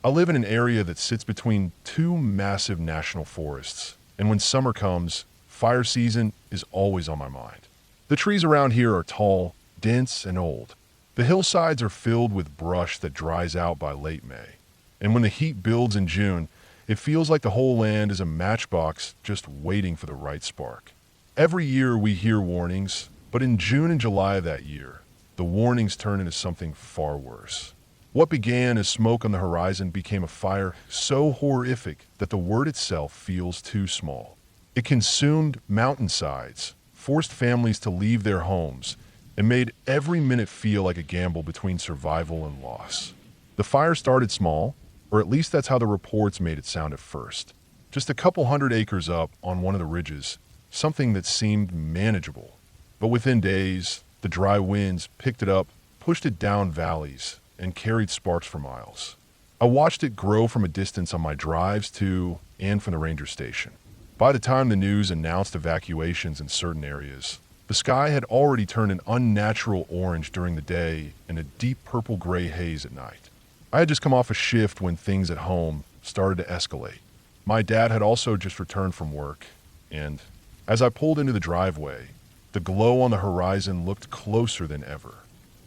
I live in an area that sits between two massive national forests, and when summer comes, fire season is always on my mind. The trees around here are tall, dense, and old. The hillsides are filled with brush that dries out by late May. And when the heat builds in June, it feels like the whole land is a matchbox just waiting for the right spark. Every year we hear warnings, but in June and July of that year, the warnings turn into something far worse. What began as smoke on the horizon became a fire so horrific that the word itself feels too small. It consumed mountainsides, forced families to leave their homes, and made every minute feel like a gamble between survival and loss. The fire started small, or at least that's how the reports made it sound at first. Just a couple hundred acres up on one of the ridges, something that seemed manageable. But within days, the dry winds picked it up, pushed it down valleys, and carried sparks for miles. I watched it grow from a distance on my drives to and from the ranger station. By the time the news announced evacuations in certain areas, the sky had already turned an unnatural orange during the day and a deep purple-gray haze at night. I had just come off a shift when things at home started to escalate. My dad had also just returned from work, and as I pulled into the driveway, the glow on the horizon looked closer than ever.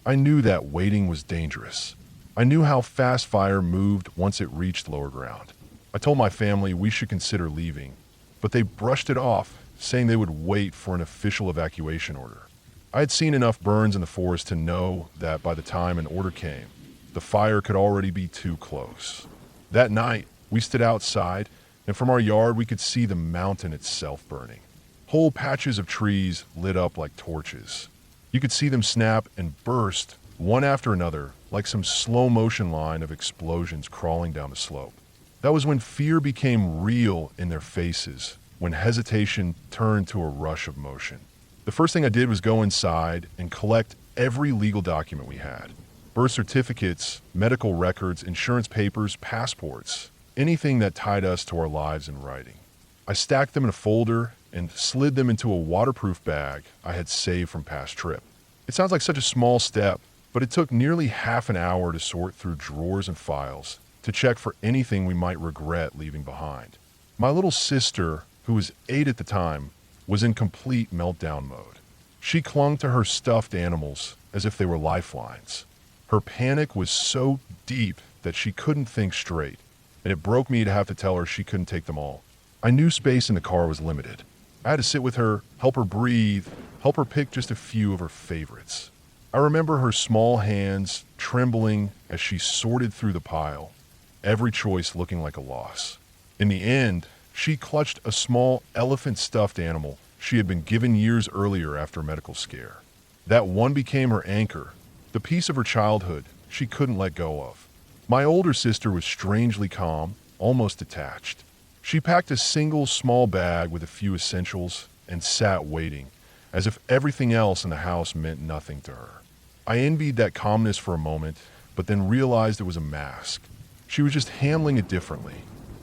I knew that waiting was dangerous. I knew how fast fire moved once it reached lower ground. I told my family we should consider leaving, but they brushed it off, saying they would wait for an official evacuation order. I had seen enough burns in the forest to know that by the time an order came, the fire could already be too close. That night, we stood outside, and from our yard we could see the mountain itself burning. Whole patches of trees lit up like torches. You could see them snap and burst, one after another, like some slow-motion line of explosions crawling down the slope. That was when fear became real in their faces, when hesitation turned to a rush of motion. The first thing I did was go inside and collect every legal document we had. Birth certificates, medical records, insurance papers, passports, anything that tied us to our lives in writing. I stacked them in a folder and slid them into a waterproof bag I had saved from past trip. It sounds like such a small step, but it took nearly half an hour to sort through drawers and files to check for anything we might regret leaving behind. My little sister, who was 8 at the time, was in complete meltdown mode. She clung to her stuffed animals as if they were lifelines. Her panic was so deep that she couldn't think straight, and it broke me to have to tell her she couldn't take them all. I knew space in the car was limited. I had to sit with her, help her breathe, help her pick just a few of her favorites. I remember her small hands trembling as she sorted through the pile, every choice looking like a loss. In the end, she clutched a small elephant stuffed animal she had been given years earlier after a medical scare. That one became her anchor, the piece of her childhood she couldn't let go of. My older sister was strangely calm, almost detached. She packed a single small bag with a few essentials and sat waiting, as if everything else in the house meant nothing to her. I envied that calmness for a moment, but then realized it was a mask. She was just handling it differently.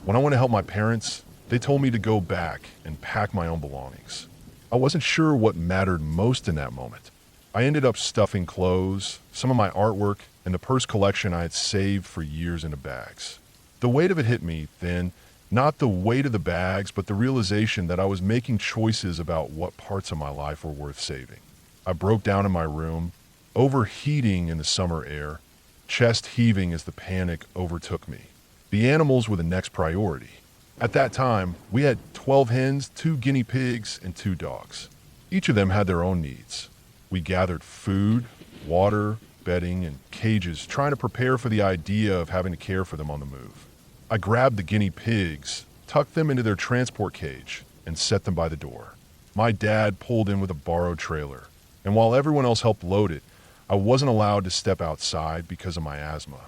When I went to help my parents, they told me to go back and pack my own belongings. I wasn't sure what mattered most in that moment. I ended up stuffing clothes, some of my artwork, and the purse collection I had saved for years into bags. The weight of it hit me then, not the weight of the bags, but the realization that I was making choices about what parts of my life were worth saving. I broke down in my room, overheating in the summer air, chest heaving as the panic overtook me. The animals were the next priority. At that time, we had 12 hens, 2 guinea pigs, and 2 dogs. Each of them had their own needs. We gathered food, water, bedding, and cages, trying to prepare for the idea of having to care for them on the move. I grabbed the guinea pigs, tucked them into their transport cage, and set them by the door. My dad pulled in with a borrowed trailer, and while everyone else helped load it, I wasn't allowed to step outside because of my asthma.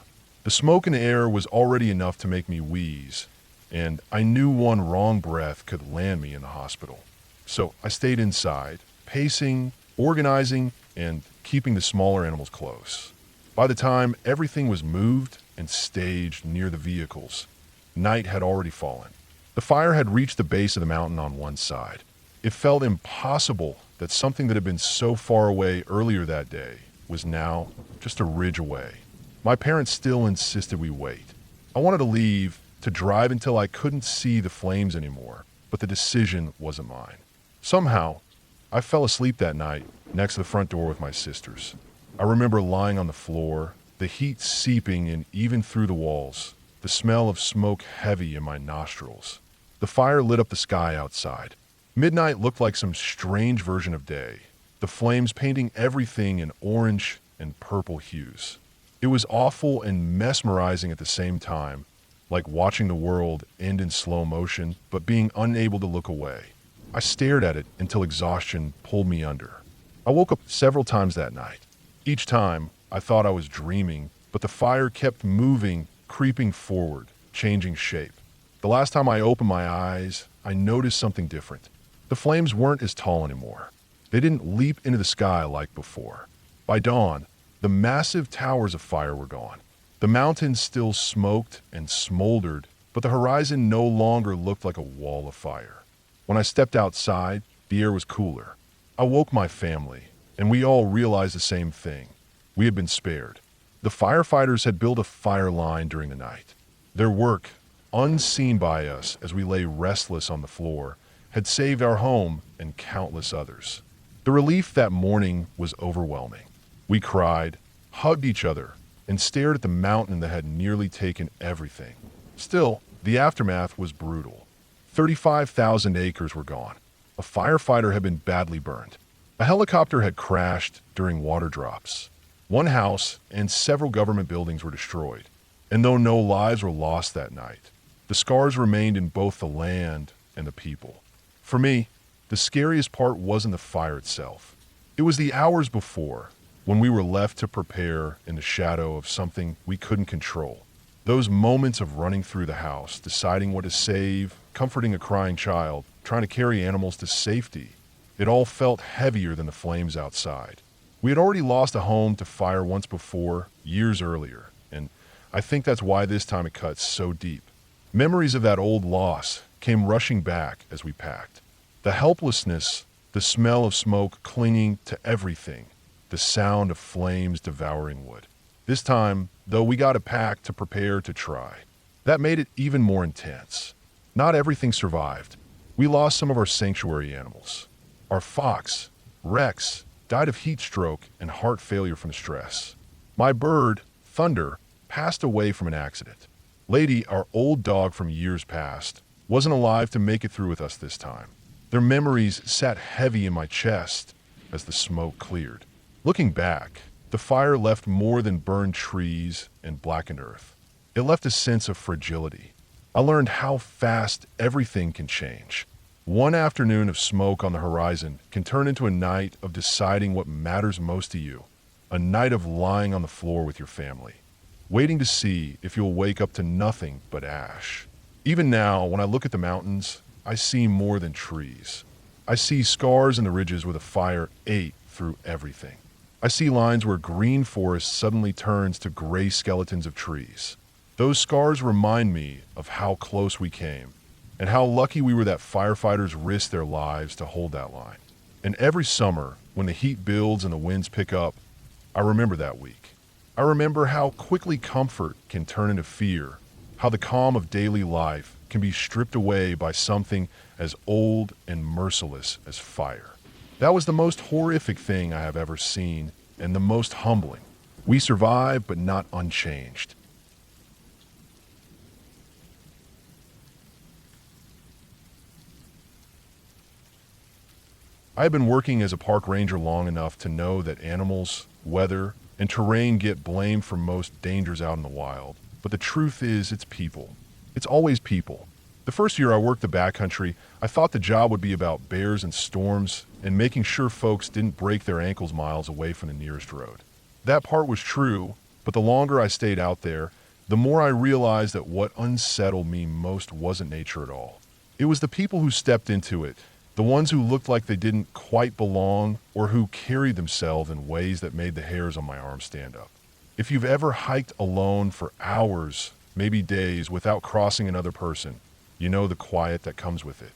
The smoke in the air was already enough to make me wheeze, and I knew one wrong breath could land me in the hospital. So I stayed inside, pacing, organizing, and keeping the smaller animals close. By the time everything was moved and staged near the vehicles, night had already fallen. The fire had reached the base of the mountain on one side. It felt impossible that something that had been so far away earlier that day was now just a ridge away. My parents still insisted we wait. I wanted to leave, to drive until I couldn't see the flames anymore, but the decision wasn't mine. Somehow, I fell asleep that night next to the front door with my sisters. I remember lying on the floor, the heat seeping in even through the walls, the smell of smoke heavy in my nostrils. The fire lit up the sky outside. Midnight looked like some strange version of day, the flames painting everything in orange and purple hues. It was awful and mesmerizing at the same time, like watching the world end in slow motion, but being unable to look away. I stared at it until exhaustion pulled me under. I woke up several times that night. Each time, I thought I was dreaming, but the fire kept moving, creeping forward, changing shape. The last time I opened my eyes, I noticed something different. The flames weren't as tall anymore. They didn't leap into the sky like before. By dawn, the massive towers of fire were gone. The mountains still smoked and smoldered, but the horizon no longer looked like a wall of fire. When I stepped outside, the air was cooler. I woke my family, and we all realized the same thing. We had been spared. The firefighters had built a fire line during the night. Their work, unseen by us as we lay restless on the floor, had saved our home and countless others. The relief that morning was overwhelming. We cried, hugged each other, and stared at the mountain that had nearly taken everything. Still, the aftermath was brutal. 35,000 acres were gone. A firefighter had been badly burned. A helicopter had crashed during water drops. One house and several government buildings were destroyed. And though no lives were lost that night, the scars remained in both the land and the people. For me, the scariest part wasn't the fire itself. It was the hours before, when we were left to prepare in the shadow of something we couldn't control. Those moments of running through the house, deciding what to save, comforting a crying child, trying to carry animals to safety. It all felt heavier than the flames outside. We had already lost a home to fire once before, years earlier, and I think that's why this time it cuts so deep. Memories of that old loss came rushing back as we packed. The helplessness, the smell of smoke clinging to everything, the sound of flames devouring wood. This time, though, we got a pack to prepare to try. That made it even more intense. Not everything survived. We lost some of our sanctuary animals. Our fox, Rex, died of heat stroke and heart failure from stress. My bird, Thunder, passed away from an accident. Lady, our old dog from years past, wasn't alive to make it through with us this time. Their memories sat heavy in my chest as the smoke cleared. Looking back, the fire left more than burned trees and blackened earth. It left a sense of fragility. I learned how fast everything can change. One afternoon of smoke on the horizon can turn into a night of deciding what matters most to you. A night of lying on the floor with your family, waiting to see if you'll wake up to nothing but ash. Even now, when I look at the mountains, I see more than trees. I see scars in the ridges where the fire ate through everything. I see lines where green forest suddenly turns to gray skeletons of trees. Those scars remind me of how close we came, and how lucky we were that firefighters risked their lives to hold that line. And every summer, when the heat builds and the winds pick up, I remember that week. I remember how quickly comfort can turn into fear, how the calm of daily life can be stripped away by something as old and merciless as fire. That was the most horrific thing I have ever seen, and the most humbling. We survived, but not unchanged. I have been working as a park ranger long enough to know that animals, weather, and terrain get blamed for most dangers out in the wild. But the truth is, it's people. It's always people. The first year I worked the backcountry, I thought the job would be about bears and storms and making sure folks didn't break their ankles miles away from the nearest road. That part was true, but the longer I stayed out there, the more I realized that what unsettled me most wasn't nature at all. It was the people who stepped into it, the ones who looked like they didn't quite belong or who carried themselves in ways that made the hairs on my arms stand up. If you've ever hiked alone for hours, maybe days, without crossing another person, you know the quiet that comes with it.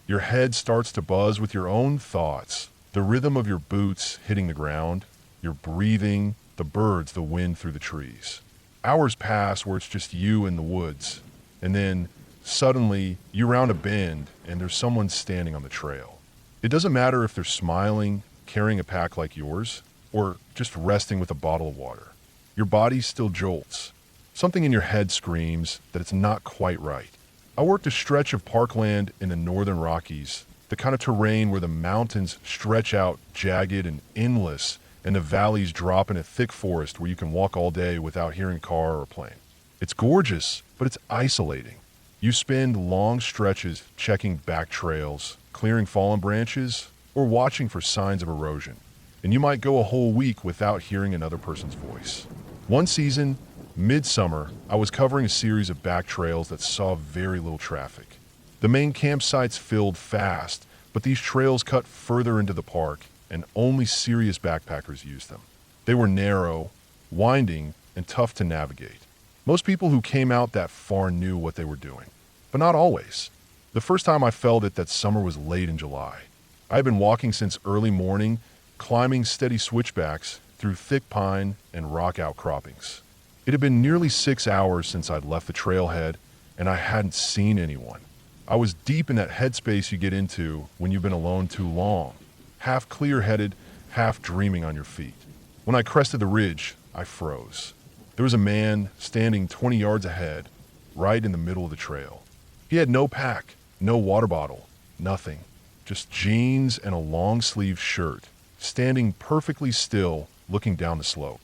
Your head starts to buzz with your own thoughts, the rhythm of your boots hitting the ground, your breathing, the birds, the wind through the trees. Hours pass where it's just you in the woods, and then suddenly you round a bend and there's someone standing on the trail. It doesn't matter if they're smiling, carrying a pack like yours, or just resting with a bottle of water. Your body still jolts. Something in your head screams that it's not quite right. I worked a stretch of parkland in the northern Rockies, the kind of terrain where the mountains stretch out jagged and endless, and the valleys drop in a thick forest where you can walk all day without hearing a car or a plane. It's gorgeous, but it's isolating. You spend long stretches checking back trails, clearing fallen branches, or watching for signs of erosion. And you might go a whole week without hearing another person's voice. One season, midsummer, I was covering a series of back trails that saw very little traffic. The main campsites filled fast, but these trails cut further into the park, and only serious backpackers used them. They were narrow, winding, and tough to navigate. Most people who came out that far knew what they were doing, but not always. The first time I felt it that summer was late in July. I had been walking since early morning, climbing steady switchbacks through thick pine and rock outcroppings. It had been nearly 6 hours since I'd left the trailhead, and I hadn't seen anyone. I was deep in that headspace you get into when you've been alone too long, half clear-headed, half dreaming on your feet. When I crested the ridge, I froze. There was a man standing 20 yards ahead, right in the middle of the trail. He had no pack, no water bottle, nothing. Just jeans and a long-sleeved shirt, standing perfectly still, looking down the slope.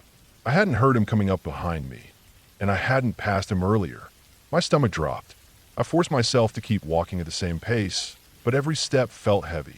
I hadn't heard him coming up behind me, and I hadn't passed him earlier. My stomach dropped. I forced myself to keep walking at the same pace, but every step felt heavy.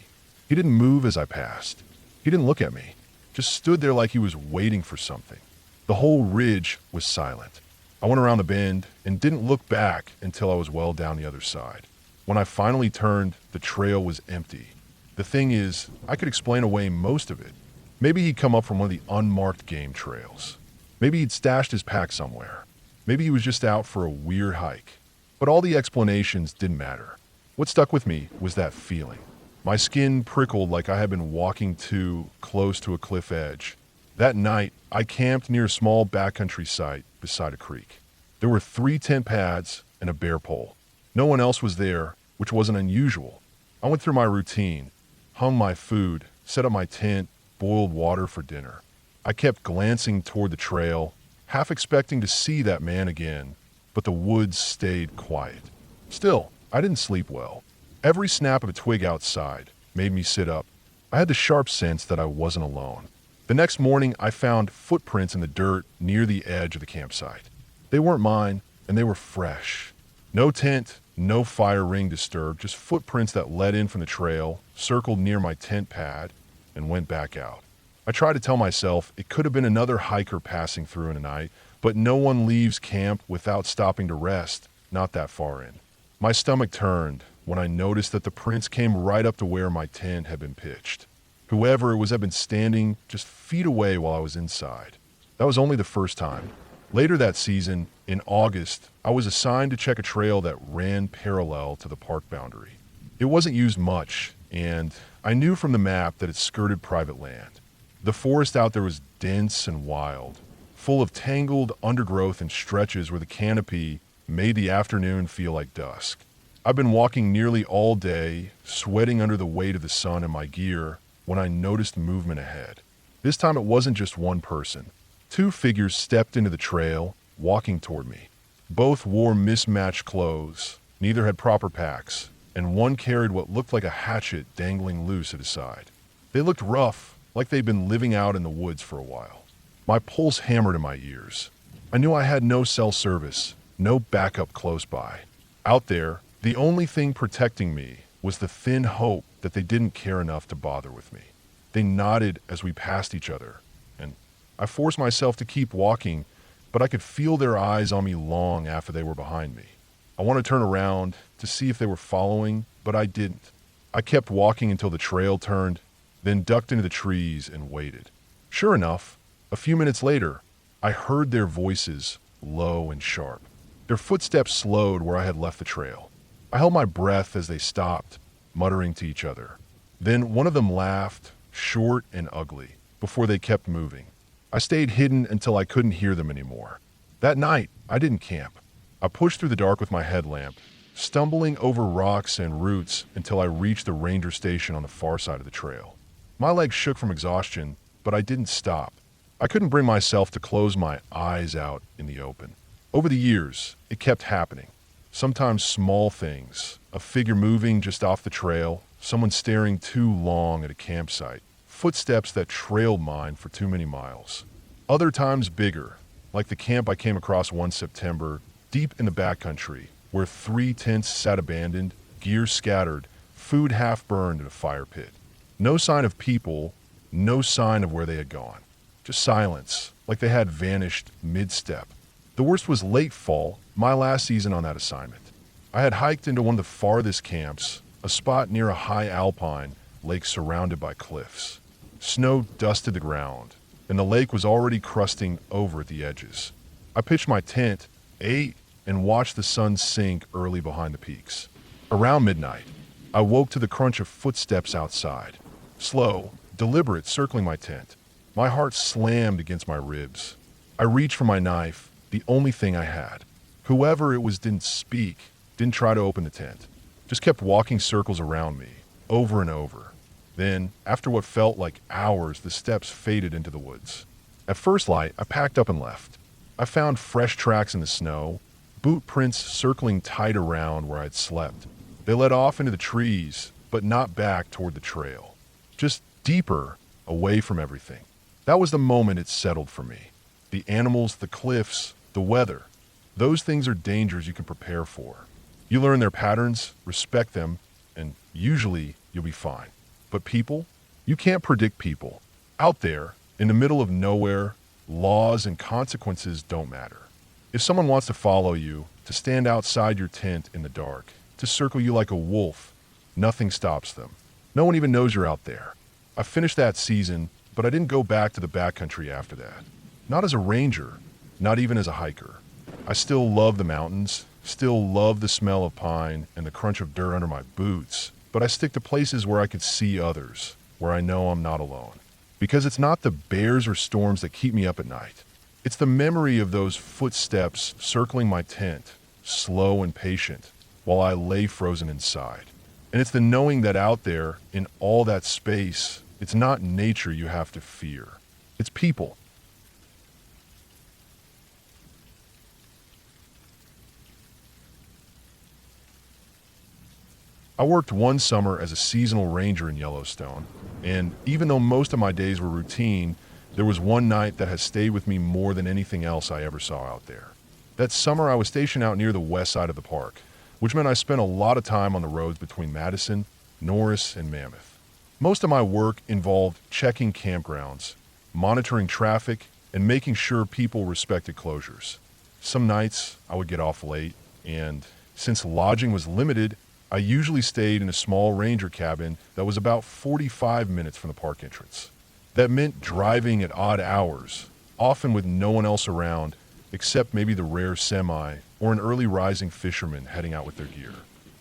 He didn't move as I passed. He didn't look at me, just stood there like he was waiting for something. The whole ridge was silent. I went around the bend and didn't look back until I was well down the other side. When I finally turned, the trail was empty. The thing is, I could explain away most of it. Maybe he'd come up from one of the unmarked game trails. Maybe he'd stashed his pack somewhere. Maybe he was just out for a weird hike. But all the explanations didn't matter. What stuck with me was that feeling. My skin prickled like I had been walking too close to a cliff edge. That night, I camped near a small backcountry site beside a creek. There were 3 tent pads and a bear pole. No one else was there, which wasn't unusual. I went through my routine, hung my food, set up my tent, boiled water for dinner. I kept glancing toward the trail, half expecting to see that man again, but the woods stayed quiet. Still, I didn't sleep well. Every snap of a twig outside made me sit up. I had the sharp sense that I wasn't alone. The next morning, I found footprints in the dirt near the edge of the campsite. They weren't mine, and they were fresh. No tent, no fire ring disturbed, just footprints that led in from the trail, circled near my tent pad, and went back out. I tried to tell myself it could have been another hiker passing through in the night, but no one leaves camp without stopping to rest, not that far in. My stomach turned when I noticed that the prints came right up to where my tent had been pitched. Whoever it was had been standing just feet away while I was inside. That was only the first time. Later that season, in August, I was assigned to check a trail that ran parallel to the park boundary. It wasn't used much, and I knew from the map that it skirted private land. The forest out there was dense and wild, full of tangled undergrowth and stretches where the canopy made the afternoon feel like dusk. I've been walking nearly all day, sweating under the weight of the sun in my gear, when I noticed movement ahead. This time it wasn't just one person. 2 figures stepped into the trail, walking toward me. Both wore mismatched clothes, neither had proper packs, and one carried what looked like a hatchet dangling loose at his side. They looked rough, like they'd been living out in the woods for a while. My pulse hammered in my ears. I knew I had no cell service, no backup close by. Out there, the only thing protecting me was the thin hope that they didn't care enough to bother with me. They nodded as we passed each other, and I forced myself to keep walking, but I could feel their eyes on me long after they were behind me. I wanted to turn around to see if they were following, but I didn't. I kept walking until the trail turned, then ducked into the trees and waited. Sure enough, a few minutes later, I heard their voices, low and sharp. Their footsteps slowed where I had left the trail. I held my breath as they stopped, muttering to each other. Then one of them laughed, short and ugly, before they kept moving. I stayed hidden until I couldn't hear them anymore. That night, I didn't camp. I pushed through the dark with my headlamp, stumbling over rocks and roots until I reached the ranger station on the far side of the trail. My legs shook from exhaustion, but I didn't stop. I couldn't bring myself to close my eyes out in the open. Over the years, it kept happening. Sometimes small things, a figure moving just off the trail, someone staring too long at a campsite, footsteps that trailed mine for too many miles. Other times bigger, like the camp I came across one September, deep in the backcountry, where 3 tents sat abandoned, gear scattered, food half burned in a fire pit. No sign of people, no sign of where they had gone. Just silence, like they had vanished mid-step. The worst was late fall, my last season on that assignment. I had hiked into one of the farthest camps, a spot near a high alpine lake surrounded by cliffs. Snow dusted the ground, and the lake was already crusting over at the edges. I pitched my tent, ate, and watched the sun sink early behind the peaks. Around midnight, I woke to the crunch of footsteps outside. Slow, deliberate, circling my tent. My heart slammed against my ribs. I reached for my knife, the only thing I had. Whoever it was didn't speak, didn't try to open the tent. Just kept walking circles around me, over and over. Then, after what felt like hours, the steps faded into the woods. At first light, I packed up and left. I found fresh tracks in the snow, boot prints circling tight around where I'd slept. They led off into the trees, but not back toward the trail. Just deeper, away from everything. That was the moment it settled for me. The animals, the cliffs, the weather. Those things are dangers you can prepare for. You learn their patterns, respect them, and usually you'll be fine. But people? You can't predict people. Out there, in the middle of nowhere, laws and consequences don't matter. If someone wants to follow you, to stand outside your tent in the dark, to circle you like a wolf, nothing stops them. No one even knows you're out there. I finished that season, but I didn't go back to the backcountry after that. Not as a ranger, not even as a hiker. I still love the mountains, still love the smell of pine and the crunch of dirt under my boots, but I stick to places where I could see others, where I know I'm not alone. Because it's not the bears or storms that keep me up at night. It's the memory of those footsteps circling my tent, slow and patient, while I lay frozen inside. And it's the knowing that out there, in all that space, it's not nature you have to fear. It's people. I worked one summer as a seasonal ranger in Yellowstone, and even though most of my days were routine, there was one night that has stayed with me more than anything else I ever saw out there. That summer I was stationed out near the west side of the park, which meant I spent a lot of time on the roads between Madison, Norris, and Mammoth. Most of my work involved checking campgrounds, monitoring traffic, and making sure people respected closures. Some nights I would get off late, and since lodging was limited, I usually stayed in a small ranger cabin that was about 45 minutes from the park entrance. That meant driving at odd hours, often with no one else around, except maybe the rare semi or an early rising fisherman heading out with their gear.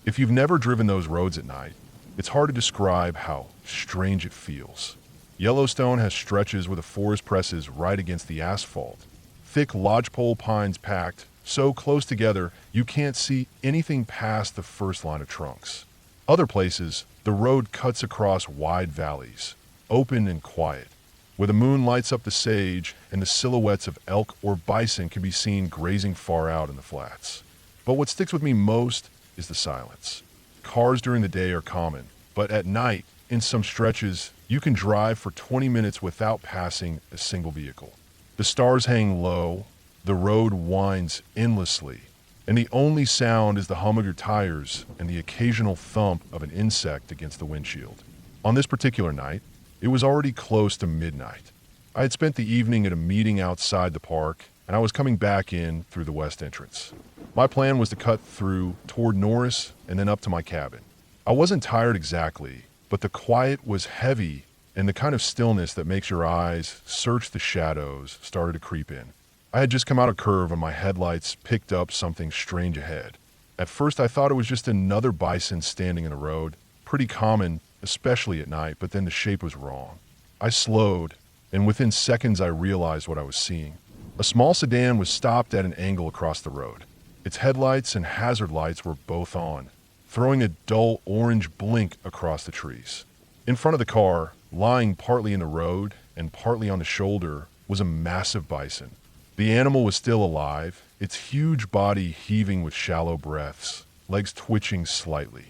If you've never driven those roads at night, it's hard to describe how strange it feels. Yellowstone has stretches where the forest presses right against the asphalt. Thick lodgepole pines packed so close together you can't see anything past the first line of trunks. Other places, the road cuts across wide valleys, open and quiet, where the moon lights up the sage and the silhouettes of elk or bison can be seen grazing far out in the flats. But what sticks with me most is the silence. Cars during the day are common, but at night, in some stretches, you can drive for 20 minutes without passing a single vehicle. The stars hang low, the road winds endlessly, and the only sound is the hum of your tires and the occasional thump of an insect against the windshield. On this particular night, it was already close to midnight. I had spent the evening at a meeting outside the park, and I was coming back in through the west entrance. My plan was to cut through toward Norris and then up to my cabin. I wasn't tired exactly, but the quiet was heavy, and the kind of stillness that makes your eyes search the shadows started to creep in. I had just come out a curve when my headlights picked up something strange ahead. At first I thought it was just another bison standing in the road, pretty common, especially at night, but then the shape was wrong. I slowed, and within seconds I realized what I was seeing. A small sedan was stopped at an angle across the road. Its headlights and hazard lights were both on, throwing a dull orange blink across the trees. In front of the car, lying partly in the road and partly on the shoulder, was a massive bison. The animal was still alive, its huge body heaving with shallow breaths, legs twitching slightly.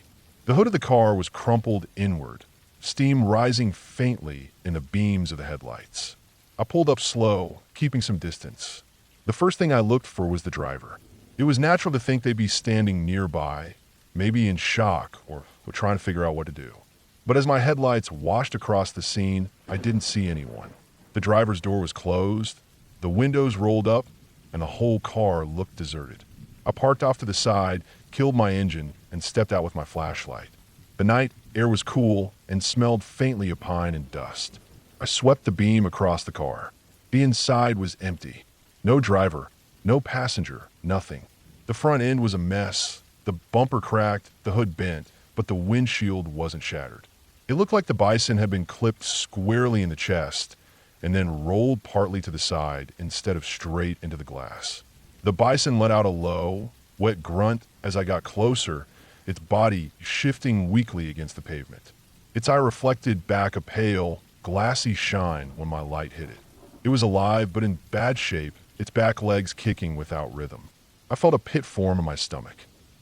The hood of the car was crumpled inward, steam rising faintly in the beams of the headlights. I pulled up slow, keeping some distance. The first thing I looked for was the driver. It was natural to think they'd be standing nearby, maybe in shock or trying to figure out what to do. But as my headlights washed across the scene, I didn't see anyone. The driver's door was closed, the windows rolled up, and the whole car looked deserted. I parked off to the side, killed my engine, and stepped out with my flashlight. The night air was cool and smelled faintly of pine and dust. I swept the beam across the car. The inside was empty. No driver, no passenger, nothing. The front end was a mess. The bumper cracked, the hood bent, but the windshield wasn't shattered. It looked like the bison had been clipped squarely in the chest and then rolled partly to the side instead of straight into the glass. The bison let out a low, wet grunt as I got closer, its body shifting weakly against the pavement. Its eye reflected back a pale, glassy shine when my light hit it. It was alive, but in bad shape, its back legs kicking without rhythm. I felt a pit form in my stomach.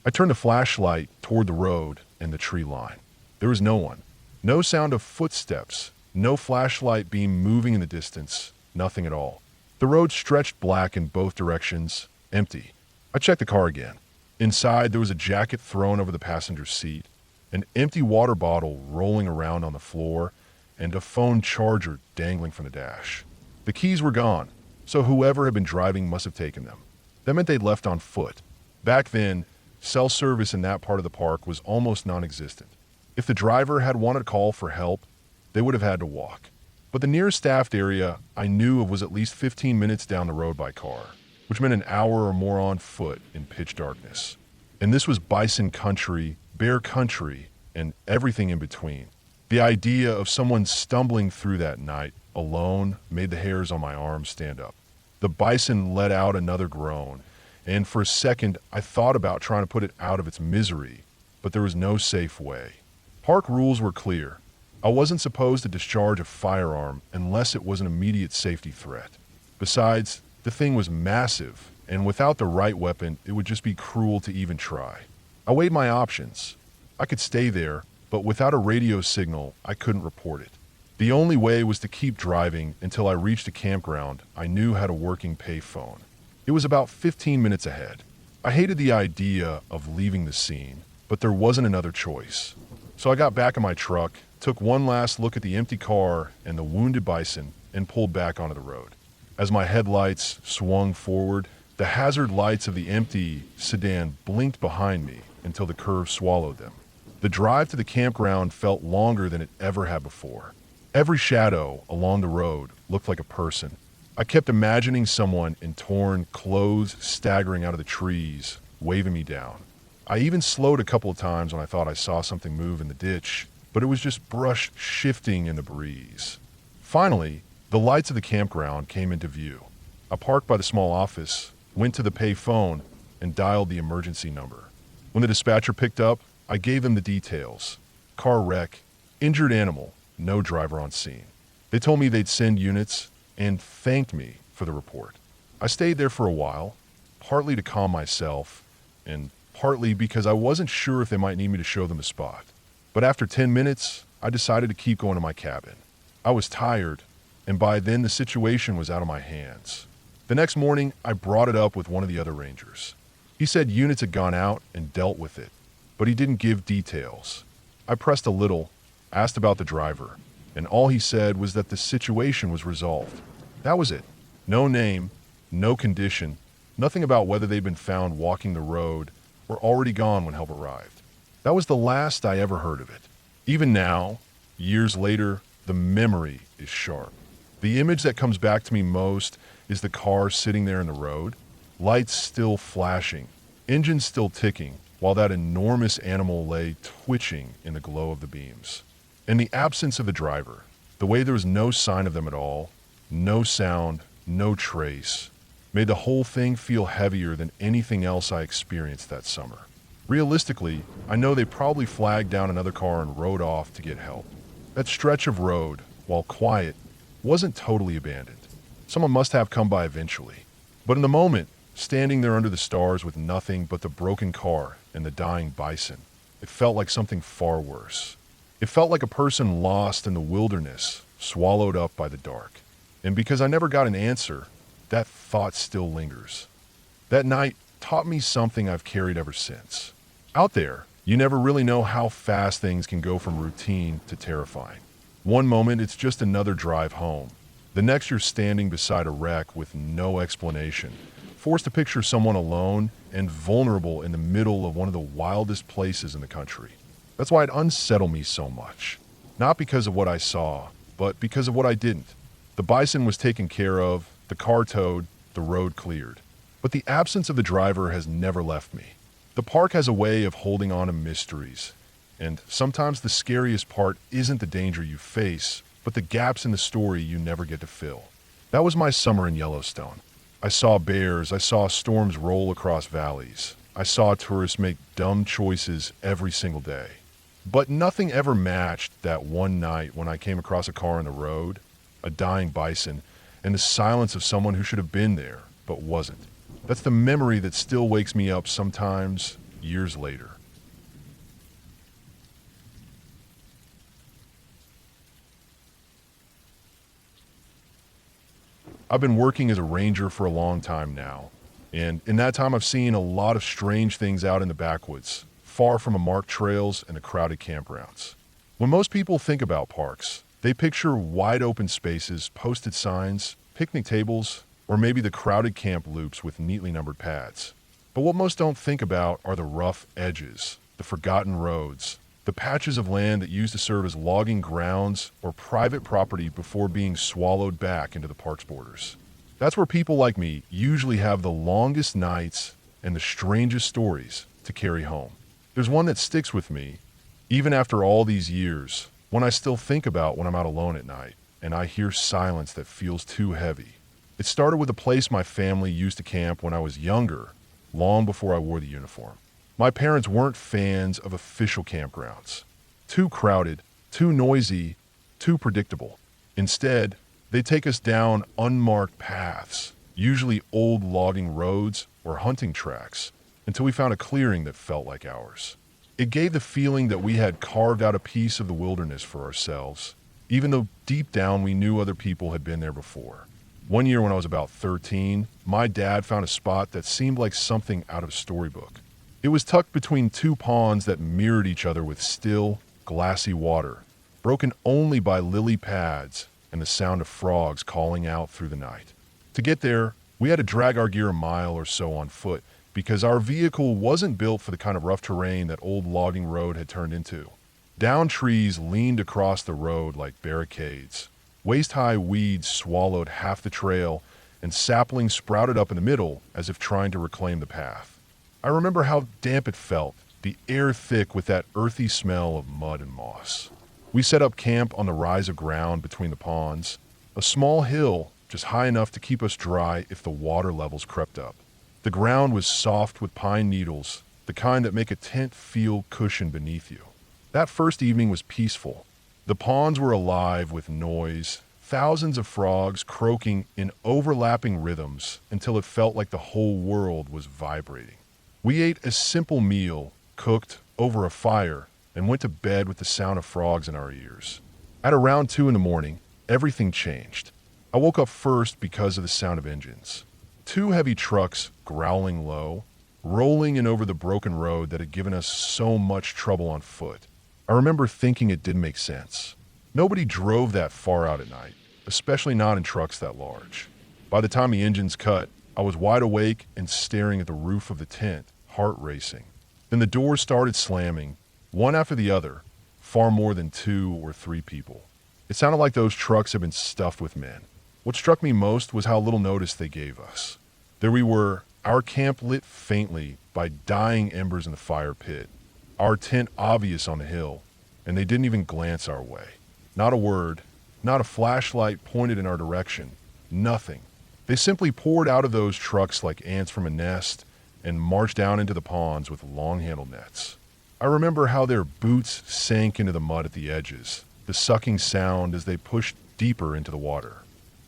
I turned the flashlight toward the road and the tree line. There was no one. No sound of footsteps, no flashlight beam moving in the distance, nothing at all. The road stretched black in both directions, empty. I checked the car again. Inside, there was a jacket thrown over the passenger seat, an empty water bottle rolling around on the floor, and a phone charger dangling from the dash. The keys were gone, so whoever had been driving must have taken them. That meant they'd left on foot. Back then, cell service in that part of the park was almost non-existent. If the driver had wanted to call for help, they would have had to walk. But the nearest staffed area I knew of was at least 15 minutes down the road by car, which meant an hour or more on foot in pitch darkness. And this was bison country, bear country, and everything in between. The idea of someone stumbling through that night alone made the hairs on my arms stand up. The bison let out another groan, and for a second I thought about trying to put it out of its misery, but there was no safe way. Park rules were clear. I wasn't supposed to discharge a firearm unless it was an immediate safety threat. Besides, the thing was massive, and without the right weapon, it would just be cruel to even try. I weighed my options. I could stay there, but without a radio signal, I couldn't report it. The only way was to keep driving until I reached a campground I knew had a working payphone. It was about 15 minutes ahead. I hated the idea of leaving the scene, but there wasn't another choice. So I got back in my truck, took one last look at the empty car and the wounded bison, and pulled back onto the road. As my headlights swung forward, the hazard lights of the empty sedan blinked behind me until the curve swallowed them. The drive to the campground felt longer than it ever had before. Every shadow along the road looked like a person. I kept imagining someone in torn clothes staggering out of the trees, waving me down. I even slowed a couple of times when I thought I saw something move in the ditch, but it was just brush shifting in the breeze. Finally, the lights of the campground came into view. I parked by the small office, went to the pay phone, and dialed the emergency number. When the dispatcher picked up, I gave them the details. Car wreck, injured animal, no driver on scene. They told me they'd send units and thanked me for the report. I stayed there for a while, partly to calm myself, and partly because I wasn't sure if they might need me to show them the spot. But after 10 minutes, I decided to keep going to my cabin. I was tired, and by then the situation was out of my hands. The next morning, I brought it up with one of the other rangers. He said units had gone out and dealt with it, but he didn't give details. I pressed a little, asked about the driver, and all he said was that the situation was resolved. That was it. No name, no condition, nothing about whether they'd been found walking the road or already gone when help arrived. That was the last I ever heard of it. Even now, years later, the memory is sharp. The image that comes back to me most is the car sitting there in the road, lights still flashing, engine still ticking, while that enormous animal lay twitching in the glow of the beams. In the absence of the driver, the way there was no sign of them at all, no sound, no trace, made the whole thing feel heavier than anything else I experienced that summer. Realistically, I know they probably flagged down another car and rode off to get help. That stretch of road, while quiet, wasn't totally abandoned. Someone must have come by eventually. But in the moment, standing there under the stars with nothing but the broken car and the dying bison, it felt like something far worse. It felt like a person lost in the wilderness, swallowed up by the dark. And because I never got an answer, that thought still lingers. That night taught me something I've carried ever since. Out there, you never really know how fast things can go from routine to terrifying. One moment, it's just another drive home. The next, you're standing beside a wreck with no explanation, forced to picture someone alone and vulnerable in the middle of one of the wildest places in the country. That's why it unsettled me so much. Not because of what I saw, but because of what I didn't. The bison was taken care of, the car towed, the road cleared. But the absence of the driver has never left me. The park has a way of holding on to mysteries, and sometimes the scariest part isn't the danger you face, but the gaps in the story you never get to fill. That was my summer in Yellowstone. I saw bears, I saw storms roll across valleys. I saw tourists make dumb choices every single day. But nothing ever matched that one night when I came across a car on the road, a dying bison, and the silence of someone who should have been there, but wasn't. That's the memory that still wakes me up sometimes, years later. I've been working as a ranger for a long time now, and in that time I've seen a lot of strange things out in the backwoods, far from the marked trails and the crowded campgrounds. When most people think about parks, they picture wide open spaces, posted signs, picnic tables, or maybe the crowded camp loops with neatly numbered pads. But what most don't think about are the rough edges, the forgotten roads, the patches of land that used to serve as logging grounds or private property before being swallowed back into the park's borders. That's where people like me usually have the longest nights and the strangest stories to carry home. There's one that sticks with me, even after all these years, when I still think about when I'm out alone at night and I hear silence that feels too heavy. It started with a place my family used to camp when I was younger, long before I wore the uniform. My parents weren't fans of official campgrounds. Too crowded, too noisy, too predictable. Instead, they take us down unmarked paths, usually old logging roads or hunting tracks, until we found a clearing that felt like ours. It gave the feeling that we had carved out a piece of the wilderness for ourselves, even though deep down we knew other people had been there before. One year when I was about 13, my dad found a spot that seemed like something out of a storybook. It was tucked between two ponds that mirrored each other with still, glassy water, broken only by lily pads and the sound of frogs calling out through the night. To get there, we had to drag our gear a mile or so on foot because our vehicle wasn't built for the kind of rough terrain that old logging road had turned into. Down trees leaned across the road like barricades. Waist-high weeds swallowed half the trail, and saplings sprouted up in the middle as if trying to reclaim the path. I remember how damp it felt, the air thick with that earthy smell of mud and moss. We set up camp on the rise of ground between the ponds, a small hill just high enough to keep us dry if the water levels crept up. The ground was soft with pine needles, the kind that make a tent feel cushioned beneath you. That first evening was peaceful. The ponds were alive with noise, thousands of frogs croaking in overlapping rhythms until it felt like the whole world was vibrating. We ate a simple meal, cooked over a fire, and went to bed with the sound of frogs in our ears. At around 2 in the morning, everything changed. I woke up first because of the sound of engines. 2 heavy trucks growling low, rolling in over the broken road that had given us so much trouble on foot. I remember thinking it didn't make sense. Nobody drove that far out at night, especially not in trucks that large. By the time the engines cut, I was wide awake and staring at the roof of the tent, heart racing. Then the doors started slamming, one after the other, far more than 2 or 3 people. It sounded like those trucks had been stuffed with men. What struck me most was how little notice they gave us. There we were, our camp lit faintly by dying embers in the fire pit, our tent obvious on the hill, and they didn't even glance our way. Not a word, not a flashlight pointed in our direction, nothing. They simply poured out of those trucks like ants from a nest and marched down into the ponds with long-handled nets. I remember how their boots sank into the mud at the edges, the sucking sound as they pushed deeper into the water.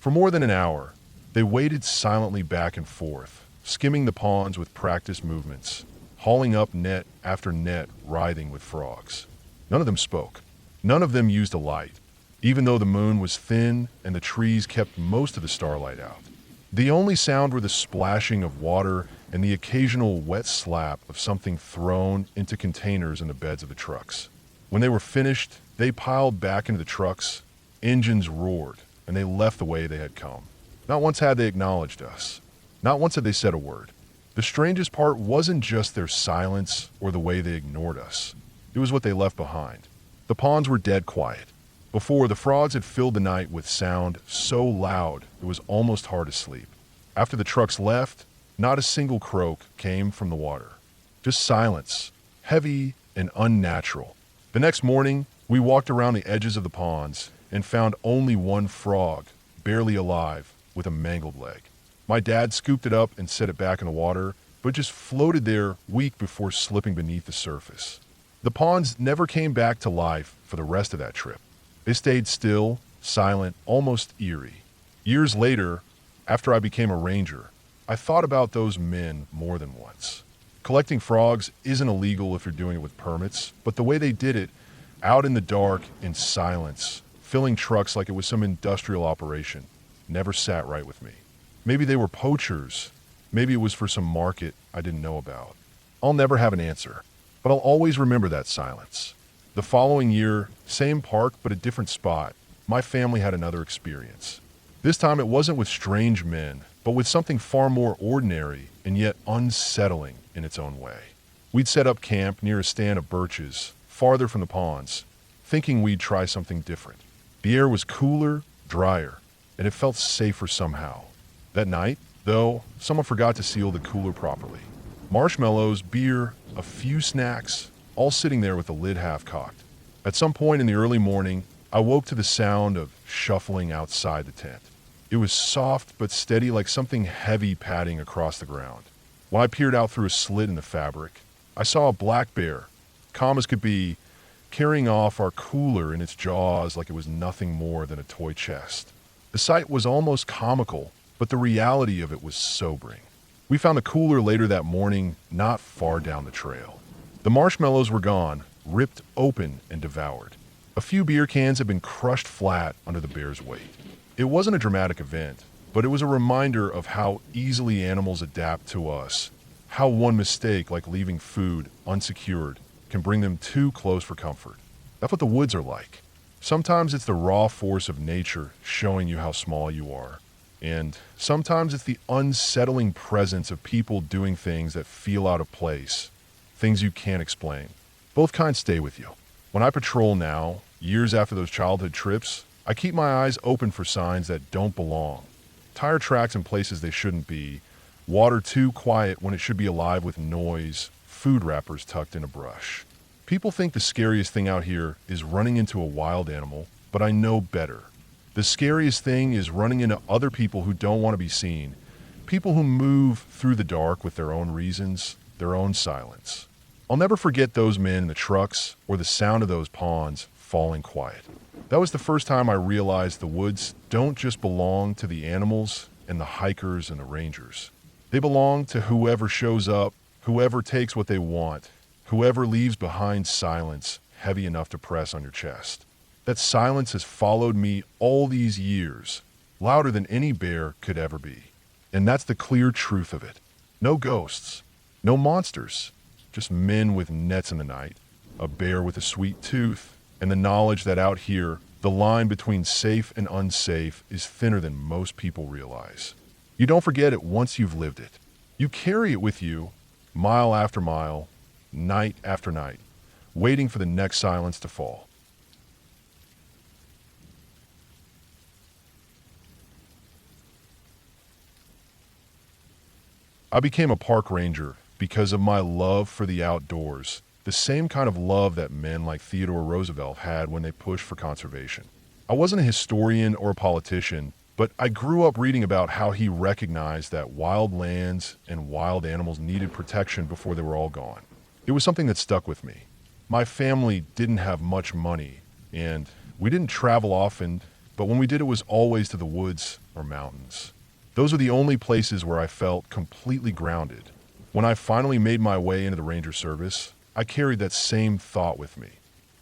For more than an hour, they waded silently back and forth, skimming the ponds with practiced movements, hauling up net after net writhing with frogs. None of them spoke. None of them used a light, even though the moon was thin and the trees kept most of the starlight out. The only sound were the splashing of water and the occasional wet slap of something thrown into containers in the beds of the trucks. When they were finished, they piled back into the trucks, engines roared, and they left the way they had come. Not once had they acknowledged us. Not once had they said a word. The strangest part wasn't just their silence or the way they ignored us. It was what they left behind. The ponds were dead quiet. Before, the frogs had filled the night with sound so loud it was almost hard to sleep. After the trucks left, not a single croak came from the water. Just silence, heavy and unnatural. The next morning, we walked around the edges of the ponds and found only one frog, barely alive, with a mangled leg. My dad scooped it up and set it back in the water, but just floated there weak before slipping beneath the surface. The ponds never came back to life for the rest of that trip. They stayed still, silent, almost eerie. Years later, after I became a ranger, I thought about those men more than once. Collecting frogs isn't illegal if you're doing it with permits, but the way they did it, out in the dark, in silence, filling trucks like it was some industrial operation, never sat right with me. Maybe they were poachers. Maybe it was for some market I didn't know about. I'll never have an answer, but I'll always remember that silence. The following year, same park but a different spot, my family had another experience. This time it wasn't with strange men, but with something far more ordinary and yet unsettling in its own way. We'd set up camp near a stand of birches, farther from the ponds, thinking we'd try something different. The air was cooler, drier, and it felt safer somehow. That night, though, someone forgot to seal the cooler properly. Marshmallows, beer, a few snacks, all sitting there with the lid half cocked. At some point in the early morning, I woke to the sound of shuffling outside the tent. It was soft but steady, like something heavy padding across the ground. When I peered out through a slit in the fabric, I saw a black bear, calm as could be, carrying off our cooler in its jaws like it was nothing more than a toy chest. The sight was almost comical, but the reality of it was sobering. We found the cooler later that morning, not far down the trail. The marshmallows were gone, ripped open and devoured. A few beer cans had been crushed flat under the bear's weight. It wasn't a dramatic event, but it was a reminder of how easily animals adapt to us, how one mistake, like leaving food unsecured, can bring them too close for comfort. That's what the woods are like. Sometimes it's the raw force of nature showing you how small you are. And sometimes it's the unsettling presence of people doing things that feel out of place, things you can't explain. Both kinds stay with you. When I patrol now, years after those childhood trips, I keep my eyes open for signs that don't belong. Tire tracks in places they shouldn't be, water too quiet when it should be alive with noise, food wrappers tucked in a brush. People think the scariest thing out here is running into a wild animal, but I know better. The scariest thing is running into other people who don't want to be seen, people who move through the dark with their own reasons, their own silence. I'll never forget those men in the trucks or the sound of those ponds falling quiet. That was the first time I realized the woods don't just belong to the animals and the hikers and the rangers. They belong to whoever shows up, whoever takes what they want, whoever leaves behind silence heavy enough to press on your chest. That silence has followed me all these years, louder than any bear could ever be. And that's the clear truth of it. No ghosts, no monsters, just men with nets in the night, a bear with a sweet tooth, and the knowledge that out here, the line between safe and unsafe is thinner than most people realize. You don't forget it once you've lived it. You carry it with you, mile after mile, night after night, waiting for the next silence to fall. I became a park ranger because of my love for the outdoors, the same kind of love that men like Theodore Roosevelt had when they pushed for conservation. I wasn't a historian or a politician, But I grew up reading about how he recognized that wild lands and wild animals needed protection before they were all gone. It was something that stuck with me. My family didn't have much money, and we didn't travel often, but when we did, it was always to the woods or mountains. Those are the only places where I felt completely grounded. When I finally made my way into the Ranger Service, I carried that same thought with me.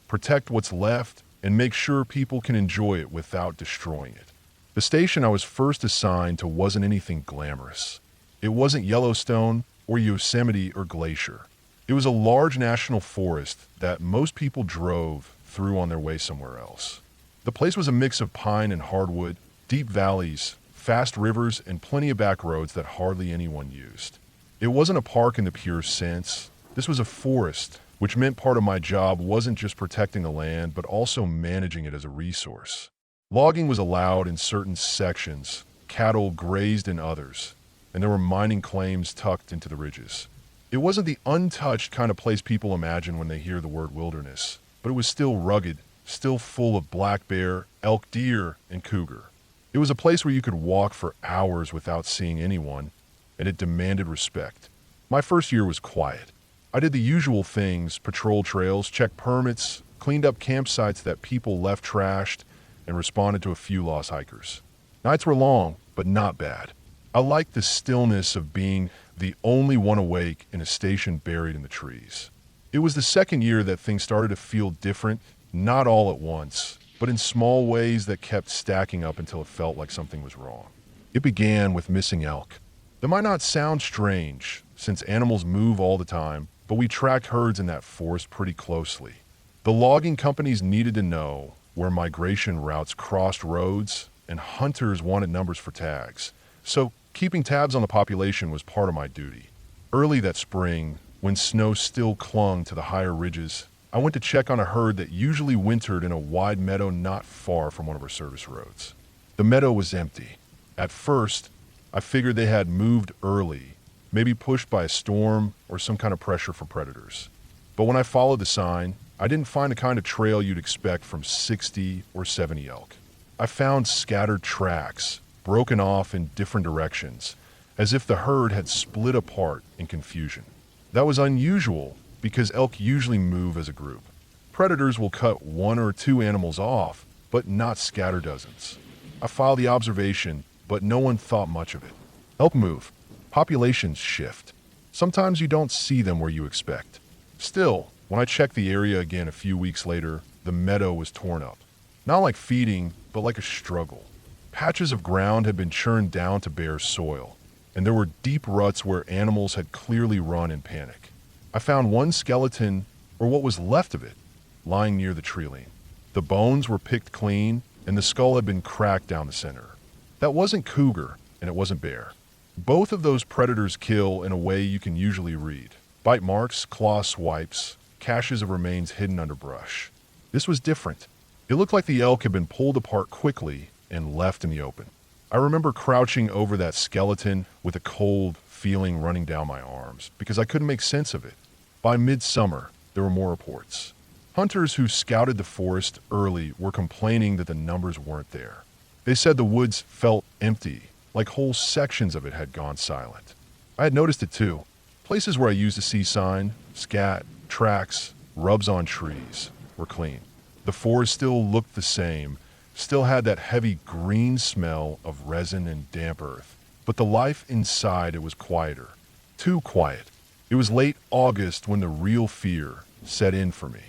Protect what's left and make sure people can enjoy it without destroying it. The station I was first assigned to wasn't anything glamorous. It wasn't Yellowstone or Yosemite or Glacier. It was a large national forest that most people drove through on their way somewhere else. The place was a mix of pine and hardwood, deep valleys, fast rivers, and plenty of back roads that hardly anyone used. It wasn't a park in the pure sense. This was a forest, which meant part of my job wasn't just protecting the land, but also managing it as a resource. Logging was allowed in certain sections, cattle grazed in others, and there were mining claims tucked into the ridges. It wasn't the untouched kind of place people imagine when they hear the word wilderness, but it was still rugged, still full of black bear, elk, deer, and cougar. It was a place where you could walk for hours without seeing anyone, and it demanded respect. My first year was quiet. I did the usual things, patrol trails, checked permits, cleaned up campsites that people left trashed, and responded to a few lost hikers. Nights were long, but not bad. I liked the stillness of being the only one awake in a station buried in the trees. It was the second year that things started to feel different, not all at once, but in small ways that kept stacking up until it felt like something was wrong. It began with missing elk. That might not sound strange, since animals move all the time, but we tracked herds in that forest pretty closely. The logging companies needed to know where migration routes crossed roads, and hunters wanted numbers for tags. So keeping tabs on the population was part of my duty. Early that spring, when snow still clung to the higher ridges, I went to check on a herd that usually wintered in a wide meadow not far from one of our service roads. The meadow was empty. At first, I figured they had moved early, maybe pushed by a storm or some kind of pressure from predators. But when I followed the sign, I didn't find the kind of trail you'd expect from 60 or 70 elk. I found scattered tracks, broken off in different directions, as if the herd had split apart in confusion. That was unusual because elk usually move as a group. Predators will cut one or two animals off, but not scatter dozens. I filed the observation, but no one thought much of it. Elk move. Populations shift. Sometimes you don't see them where you expect. Still, when I checked the area again a few weeks later, the meadow was torn up. Not like feeding, but like a struggle. Patches of ground had been churned down to bare soil, and there were deep ruts where animals had clearly run in panic. I found one skeleton, or what was left of it, lying near the tree line. The bones were picked clean, and the skull had been cracked down the center. That wasn't cougar, and it wasn't bear. Both of those predators kill in a way you can usually read. Bite marks, claw swipes, caches of remains hidden under brush. This was different. It looked like the elk had been pulled apart quickly and left in the open. I remember crouching over that skeleton with a cold feeling running down my arms because I couldn't make sense of it. By midsummer, there were more reports. Hunters who scouted the forest early were complaining that the numbers weren't there. They said the woods felt empty, like whole sections of it had gone silent. I had noticed it too. Places where I used to see sign, scat, tracks, rubs on trees were clean. The forest still looked the same, still had that heavy green smell of resin and damp earth. But the life inside it was quieter. Too quiet. It was late August when the real fear set in for me.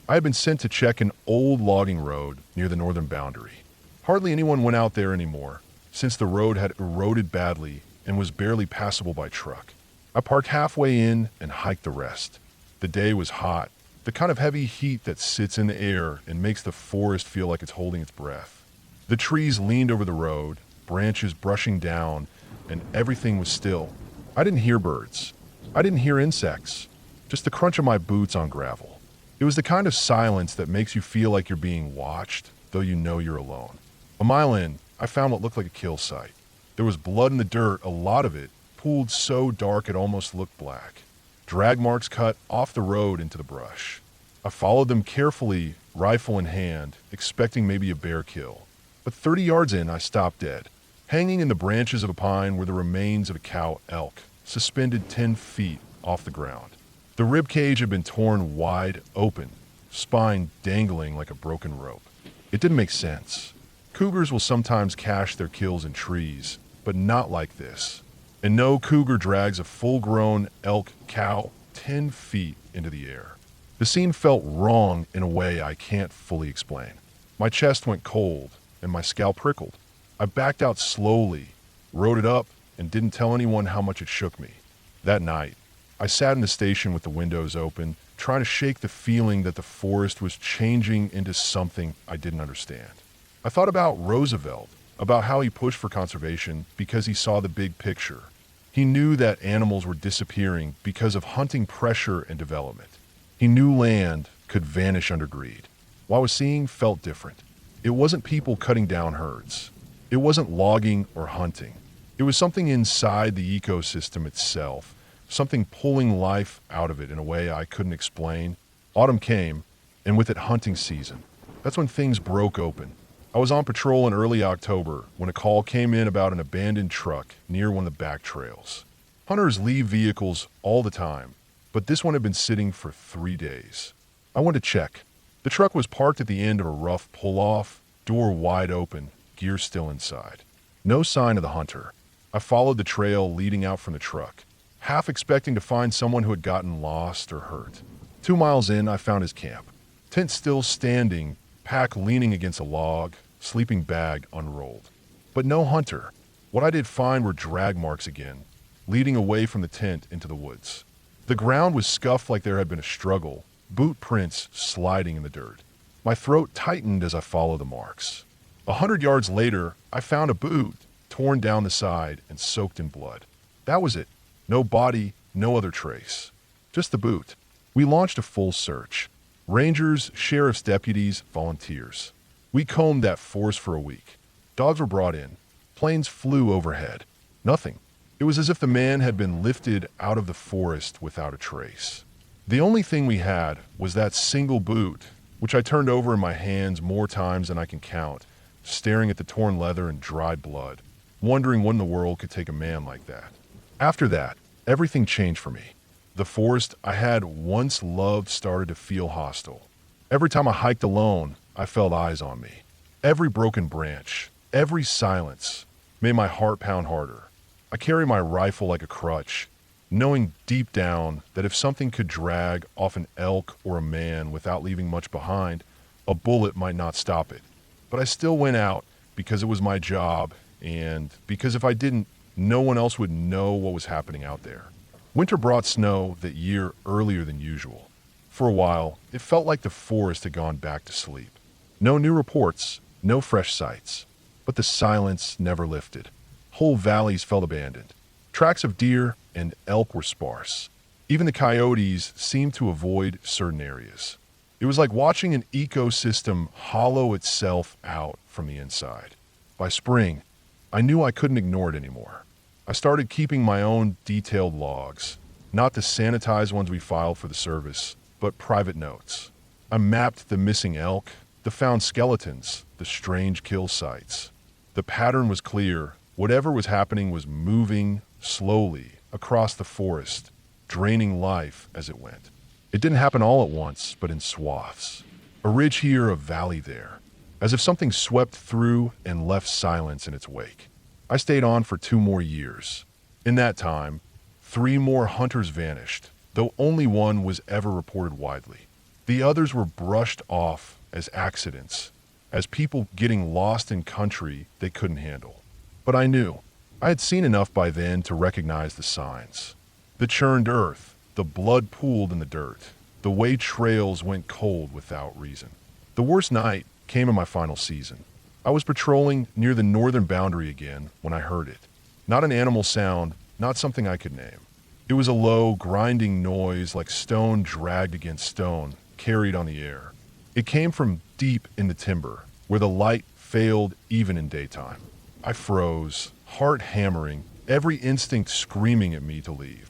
I had been sent to check an old logging road near the northern boundary. Hardly anyone went out there anymore, since the road had eroded badly and was barely passable by truck. I parked halfway in and hiked the rest. The day was hot, the kind of heavy heat that sits in the air and makes the forest feel like it's holding its breath. The trees leaned over the road, branches brushing down, and everything was still. I didn't hear birds. I didn't hear insects, just the crunch of my boots on gravel. It was the kind of silence that makes you feel like you're being watched, though you know you're alone. A mile in, I found what looked like a kill site. There was blood in the dirt, a lot of it, pooled so dark it almost looked black. Drag marks cut off the road into the brush. I followed them carefully, rifle in hand, expecting maybe a bear kill. But 30 yards in, I stopped dead. Hanging in the branches of a pine were the remains of a cow elk, suspended 10 feet off the ground. The rib cage had been torn wide open, spine dangling like a broken rope. It didn't make sense. Cougars will sometimes cache their kills in trees, but not like this. And no cougar drags a full-grown elk cow 10 feet into the air. The scene felt wrong in a way I can't fully explain. My chest went cold, and my scalp prickled. I backed out slowly, rode it up, and didn't tell anyone how much it shook me. That night, I sat in the station with the windows open, trying to shake the feeling that the forest was changing into something I didn't understand. I thought about Roosevelt, about how he pushed for conservation because he saw the big picture. He knew that animals were disappearing because of hunting pressure and development. He knew land could vanish under greed. What I was seeing felt different. It wasn't people cutting down herds. It wasn't logging or hunting. It was something inside the ecosystem itself, something pulling life out of it in a way I couldn't explain. Autumn came, and with it hunting season. That's when things broke open. I was on patrol in early October when a call came in about an abandoned truck near one of the back trails. Hunters leave vehicles all the time, but this one had been sitting for 3 days. I went to check. The truck was parked at the end of a rough pull-off, door wide open, gear still inside. No sign of the hunter. I followed the trail leading out from the truck, half expecting to find someone who had gotten lost or hurt. 2 miles in, I found his camp. Tent still standing, pack leaning against a log, sleeping bag unrolled. But no hunter. What I did find were drag marks again, leading away from the tent into the woods. The ground was scuffed like there had been a struggle, boot prints sliding in the dirt. My throat tightened as I followed the marks. 100 yards later, I found a boot, torn down the side and soaked in blood. That was it. No body, no other trace. Just the boot. We launched a full search. Rangers, sheriff's deputies, volunteers. We combed that forest for a week. Dogs were brought in. Planes flew overhead. Nothing. It was as if the man had been lifted out of the forest without a trace. The only thing we had was that single boot, which I turned over in my hands more times than I can count, staring at the torn leather and dried blood, wondering when the world could take a man like that. After that, everything changed for me. The forest I had once loved started to feel hostile. Every time I hiked alone, I felt eyes on me. Every broken branch, every silence made my heart pound harder. I carry my rifle like a crutch, knowing deep down that if something could drag off an elk or a man without leaving much behind, a bullet might not stop it. But I still went out because it was my job and because if I didn't, no one else would know what was happening out there. Winter brought snow that year earlier than usual. For a while, it felt like the forest had gone back to sleep. No new reports, no fresh sights. But the silence never lifted. Whole valleys felt abandoned. Tracks of deer and elk were sparse. Even the coyotes seemed to avoid certain areas. It was like watching an ecosystem hollow itself out from the inside. By spring, I knew I couldn't ignore it anymore. I started keeping my own detailed logs, not the sanitized ones we filed for the service, but private notes. I mapped the missing elk, the found skeletons, the strange kill sites. The pattern was clear. Whatever was happening was moving slowly across the forest, draining life as it went. It didn't happen all at once, but in swaths. A ridge here, a valley there, as if something swept through and left silence in its wake. I stayed on for 2 more years. In that time, 3 more hunters vanished, though only one was ever reported widely. The others were brushed off as accidents, as people getting lost in country they couldn't handle. But I knew. I had seen enough by then to recognize the signs. The churned earth, the blood pooled in the dirt, the way trails went cold without reason. The worst night came in my final season. I was patrolling near the northern boundary again when I heard it. Not an animal sound, not something I could name. It was a low, grinding noise like stone dragged against stone, carried on the air. It came from deep in the timber, where the light failed even in daytime. I froze, heart hammering, every instinct screaming at me to leave.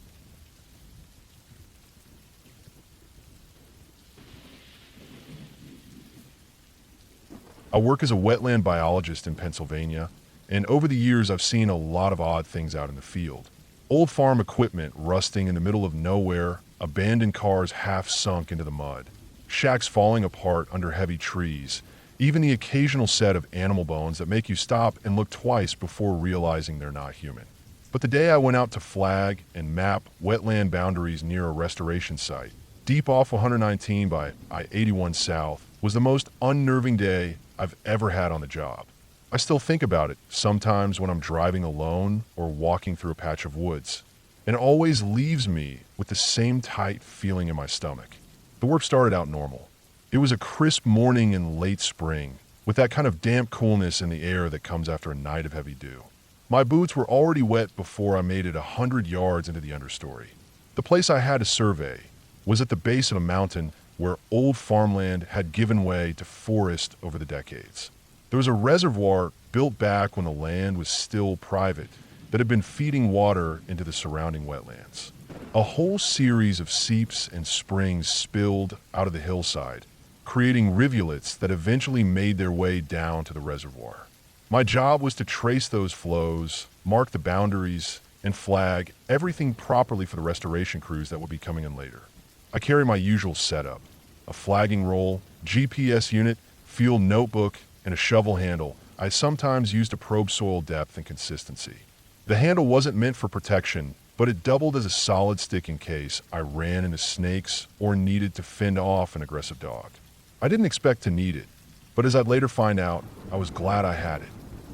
I work as a wetland biologist in Pennsylvania, and over the years I've seen a lot of odd things out in the field. Old farm equipment rusting in the middle of nowhere, abandoned cars half sunk into the mud, shacks falling apart under heavy trees, even the occasional set of animal bones that make you stop and look twice before realizing they're not human. But the day I went out to flag and map wetland boundaries near a restoration site, deep off 119 by I-81 South, was the most unnerving day I've ever had on the job. I still think about it sometimes when I'm driving alone or walking through a patch of woods, and it always leaves me with the same tight feeling in my stomach. The work started out normal. It was a crisp morning in late spring, with that kind of damp coolness in the air that comes after a night of heavy dew. My boots were already wet before I made it 100 yards into the understory. The place I had to survey was at the base of a mountain where old farmland had given way to forest over the decades. There was a reservoir built back when the land was still private that had been feeding water into the surrounding wetlands. A whole series of seeps and springs spilled out of the hillside, creating rivulets that eventually made their way down to the reservoir. My job was to trace those flows, mark the boundaries, and flag everything properly for the restoration crews that would be coming in later. I carry my usual setup: a flagging roll, GPS unit, field notebook, and a shovel handle I sometimes use to probe soil depth and consistency. The handle wasn't meant for protection, but it doubled as a solid stick in case I ran into snakes or needed to fend off an aggressive dog. I didn't expect to need it, but as I'd later find out, I was glad I had it.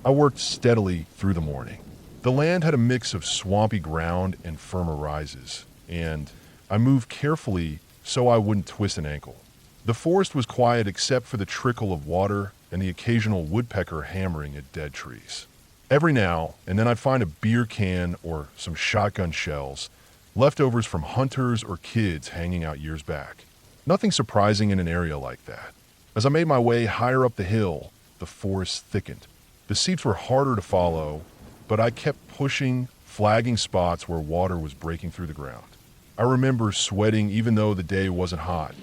I worked steadily through the morning. The land had a mix of swampy ground and firmer rises, and I moved carefully so I wouldn't twist an ankle. The forest was quiet except for the trickle of water and the occasional woodpecker hammering at dead trees. Every now and then I'd find a beer can or some shotgun shells, leftovers from hunters or kids hanging out years back. Nothing surprising in an area like that. As I made my way higher up the hill, the forest thickened. The seeps were harder to follow, but I kept pushing, flagging spots where water was breaking through the ground. I remember sweating even though the day wasn't hot,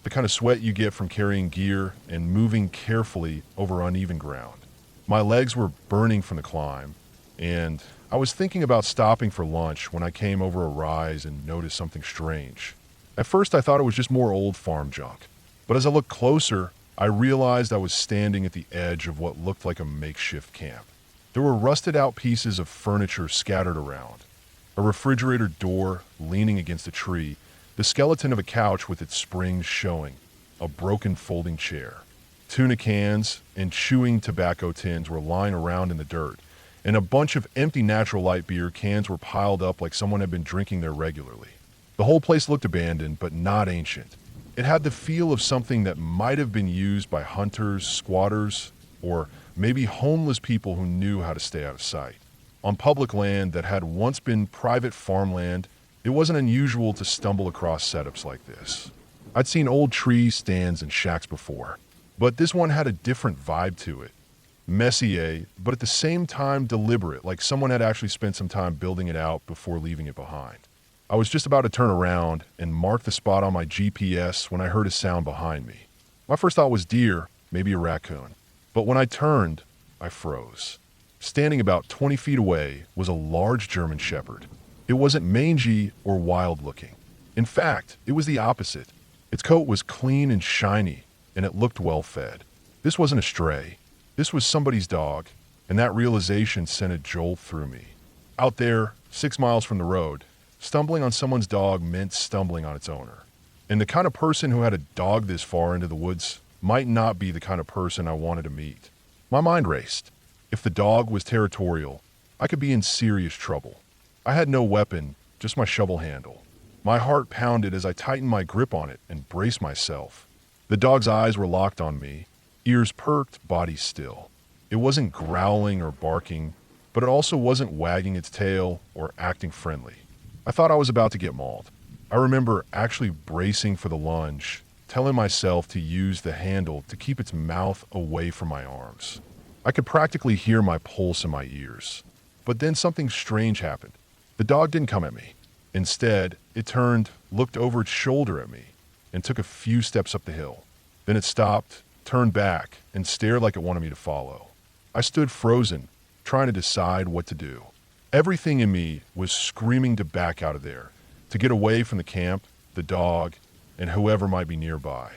the kind of sweat you get from carrying gear and moving carefully over uneven ground. My legs were burning from the climb, and I was thinking about stopping for lunch when I came over a rise and noticed something strange. At first I thought it was just more old farm junk, but as I looked closer, I realized I was standing at the edge of what looked like a makeshift camp. There were rusted out pieces of furniture scattered around, a refrigerator door leaning against a tree, the skeleton of a couch with its springs showing, a broken folding chair. Tuna cans and chewing tobacco tins were lying around in the dirt, and a bunch of empty Natural Light beer cans were piled up like someone had been drinking there regularly. The whole place looked abandoned, but not ancient. It had the feel of something that might have been used by hunters, squatters, or maybe homeless people who knew how to stay out of sight. On public land that had once been private farmland, it wasn't unusual to stumble across setups like this. I'd seen old tree stands and shacks before, but this one had a different vibe to it. Messier, but at the same time deliberate, like someone had actually spent some time building it out before leaving it behind. I was just about to turn around and mark the spot on my GPS when I heard a sound behind me. My first thought was deer, maybe a raccoon. But when I turned, I froze. Standing about 20 feet away was a large German shepherd. It wasn't mangy or wild looking. In fact, it was the opposite. Its coat was clean and shiny, and it looked well fed. This wasn't a stray. This was somebody's dog, and that realization sent a jolt through me. Out there, 6 miles from the road, stumbling on someone's dog meant stumbling on its owner. And the kind of person who had a dog this far into the woods might not be the kind of person I wanted to meet. My mind raced. If the dog was territorial, I could be in serious trouble. I had no weapon, just my shovel handle. My heart pounded as I tightened my grip on it and braced myself. The dog's eyes were locked on me, ears perked, body still. It wasn't growling or barking, but it also wasn't wagging its tail or acting friendly. I thought I was about to get mauled. I remember actually bracing for the lunge, telling myself to use the handle to keep its mouth away from my arms. I could practically hear my pulse in my ears. But then something strange happened. The dog didn't come at me. Instead, it turned, looked over its shoulder at me, and took a few steps up the hill. Then it stopped, turned back, and stared like it wanted me to follow. I stood frozen, trying to decide what to do. Everything in me was screaming to back out of there, to get away from the camp, the dog, and whoever might be nearby.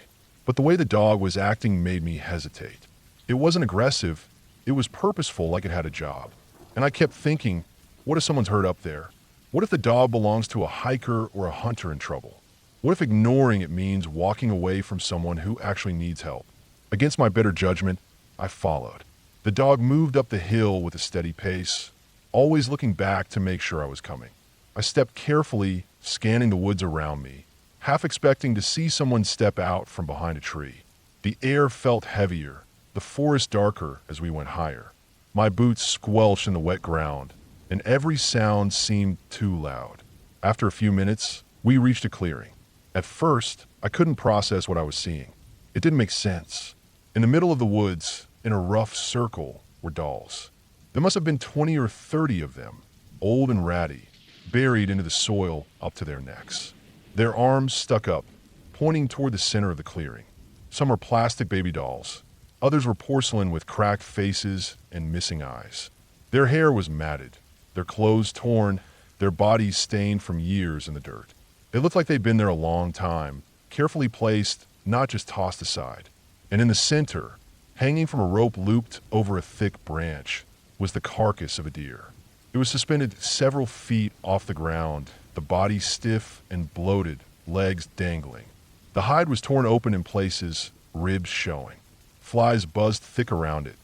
But the way the dog was acting made me hesitate. It wasn't aggressive, it was purposeful, like it had a job. And I kept thinking, what if someone's hurt up there? What if the dog belongs to a hiker or a hunter in trouble? What if ignoring it means walking away from someone who actually needs help? Against my better judgment, I followed. The dog moved up the hill with a steady pace, always looking back to make sure I was coming. I stepped carefully, scanning the woods around me, half expecting to see someone step out from behind a tree. The air felt heavier, the forest darker as we went higher. My boots squelched in the wet ground, and every sound seemed too loud. After a few minutes, we reached a clearing. At first, I couldn't process what I was seeing. It didn't make sense. In the middle of the woods, in a rough circle, were dolls. There must have been 20 or 30 of them, old and ratty, buried into the soil up to their necks. Their arms stuck up, pointing toward the center of the clearing. Some were plastic baby dolls. Others were porcelain with cracked faces and missing eyes. Their hair was matted, their clothes torn, their bodies stained from years in the dirt. They looked like they'd been there a long time, carefully placed, not just tossed aside. And in the center, hanging from a rope looped over a thick branch, was the carcass of a deer. It was suspended several feet off the ground, the body stiff and bloated, legs dangling. The hide was torn open in places, ribs showing. Flies buzzed thick around it,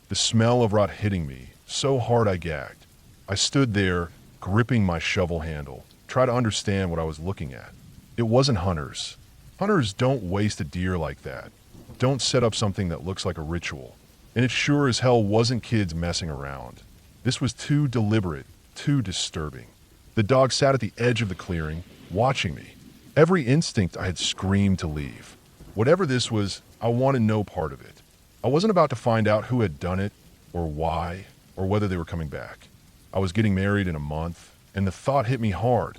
the smell of rot hitting me, so hard I gagged. I stood there, gripping my shovel handle, trying to understand what I was looking at. It wasn't hunters. Hunters don't waste a deer like that. Don't set up something that looks like a ritual. And it sure as hell wasn't kids messing around. This was too deliberate, too disturbing. The dog sat at the edge of the clearing, watching me. Every instinct I had screamed to leave. Whatever this was, I wanted no part of it. I wasn't about to find out who had done it, or why, or whether they were coming back. I was getting married in a month, and the thought hit me hard.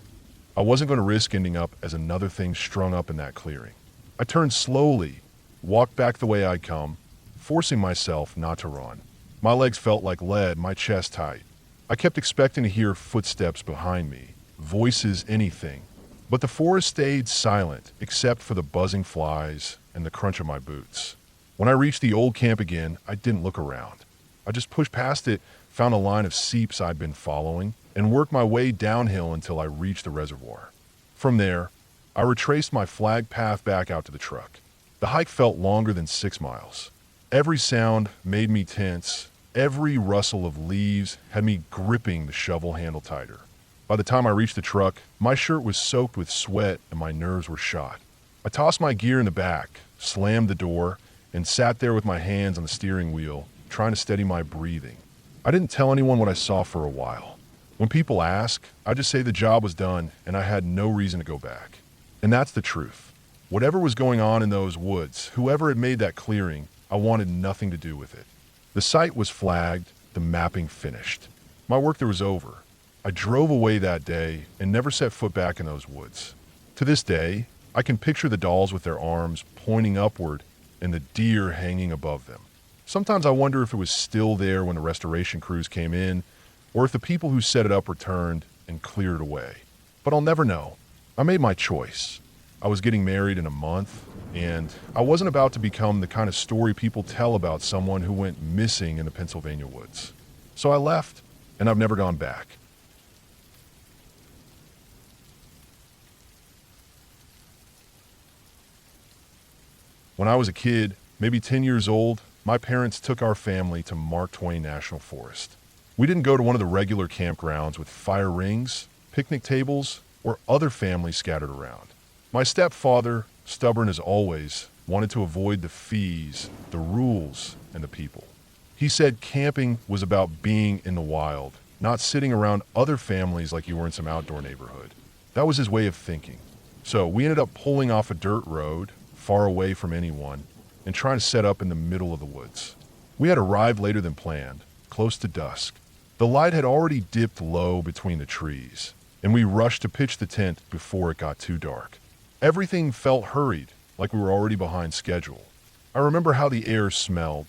I wasn't going to risk ending up as another thing strung up in that clearing. I turned slowly, walked back the way I'd come, forcing myself not to run. My legs felt like lead, my chest tight. I kept expecting to hear footsteps behind me, voices, anything. But the forest stayed silent, except for the buzzing flies and the crunch of my boots. When I reached the old camp again, I didn't look around. I just pushed past it, found a line of seeps I'd been following, and worked my way downhill until I reached the reservoir. From there, I retraced my flagged path back out to the truck. The hike felt longer than 6 miles. Every sound made me tense. Every rustle of leaves had me gripping the shovel handle tighter. By the time I reached the truck, my shirt was soaked with sweat and my nerves were shot. I tossed my gear in the back, slammed the door, and sat there with my hands on the steering wheel, trying to steady my breathing. I didn't tell anyone what I saw for a while. When people ask, I just say the job was done and I had no reason to go back. And that's the truth. Whatever was going on in those woods, whoever had made that clearing, I wanted nothing to do with it. The site was flagged, the mapping finished. My work there was over. I drove away that day and never set foot back in those woods. To this day, I can picture the dolls with their arms pointing upward and the deer hanging above them. Sometimes I wonder if it was still there when the restoration crews came in, or if the people who set it up returned and cleared it away. But I'll never know. I made my choice. I was getting married in a month, and I wasn't about to become the kind of story people tell about someone who went missing in the Pennsylvania woods. So I left, and I've never gone back. When I was a kid, maybe 10 years old, my parents took our family to Mark Twain National Forest. We didn't go to one of the regular campgrounds with fire rings, picnic tables, or other families scattered around. My stepfather, stubborn as always, wanted to avoid the fees, the rules, and the people. He said camping was about being in the wild, not sitting around other families like you were in some outdoor neighborhood. That was his way of thinking. So we ended up pulling off a dirt road, far away from anyone, and trying to set up in the middle of the woods. We had arrived later than planned, close to dusk. The light had already dipped low between the trees, and we rushed to pitch the tent before it got too dark. Everything felt hurried, like we were already behind schedule. I remember how the air smelled: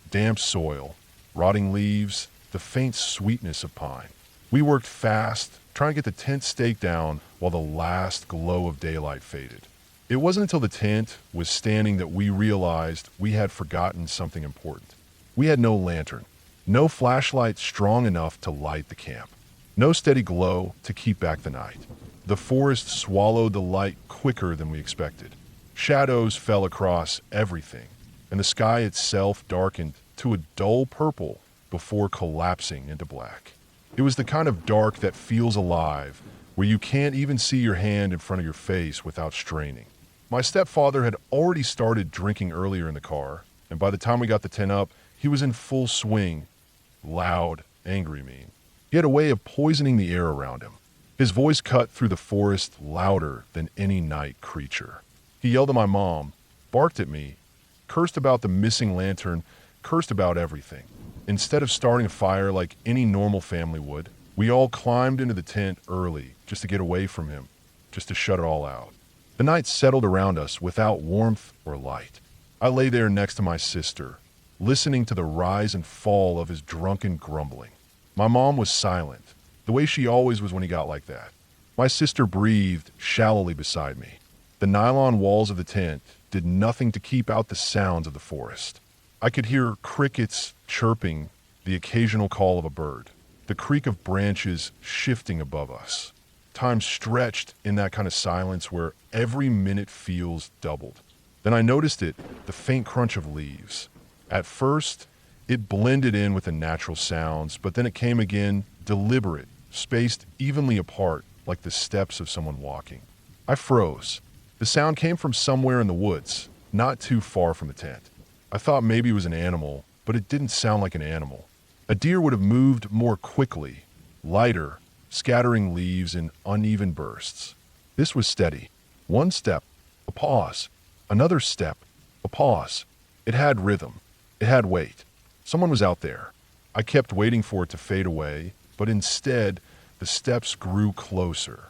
damp soil, rotting leaves, the faint sweetness of pine. We worked fast, trying to get the tent staked down while the last glow of daylight faded. It wasn't until the tent was standing that we realized we had forgotten something important. We had no lantern, no flashlight strong enough to light the camp, no steady glow to keep back the night. The forest swallowed the light quicker than we expected. Shadows fell across everything, and the sky itself darkened to a dull purple before collapsing into black. It was the kind of dark that feels alive, where you can't even see your hand in front of your face without straining. My stepfather had already started drinking earlier in the car, and by the time we got the tent up, he was in full swing. Loud, angry mean. He had a way of poisoning the air around him. His voice cut through the forest louder than any night creature. He yelled at my mom, barked at me, cursed about the missing lantern, cursed about everything. Instead of starting a fire like any normal family would, we all climbed into the tent early just to get away from him, just to shut it all out. The night settled around us without warmth or light. I lay there next to my sister, listening to the rise and fall of his drunken grumbling. My mom was silent, the way she always was when he got like that. My sister breathed shallowly beside me. The nylon walls of the tent did nothing to keep out the sounds of the forest. I could hear crickets chirping, the occasional call of a bird, the creak of branches shifting above us. Time stretched in that kind of silence where every minute feels doubled. Then I noticed it, the faint crunch of leaves. At first, it blended in with the natural sounds, but then it came again, deliberate, spaced evenly apart like the steps of someone walking. I froze. The sound came from somewhere in the woods, not too far from the tent. I thought maybe it was an animal, but it didn't sound like an animal. A deer would have moved more quickly, lighter, scattering leaves in uneven bursts. This was steady. One step, a pause. Another step, a pause. It had rhythm. It had weight. Someone was out there. I kept waiting for it to fade away, but instead, the steps grew closer.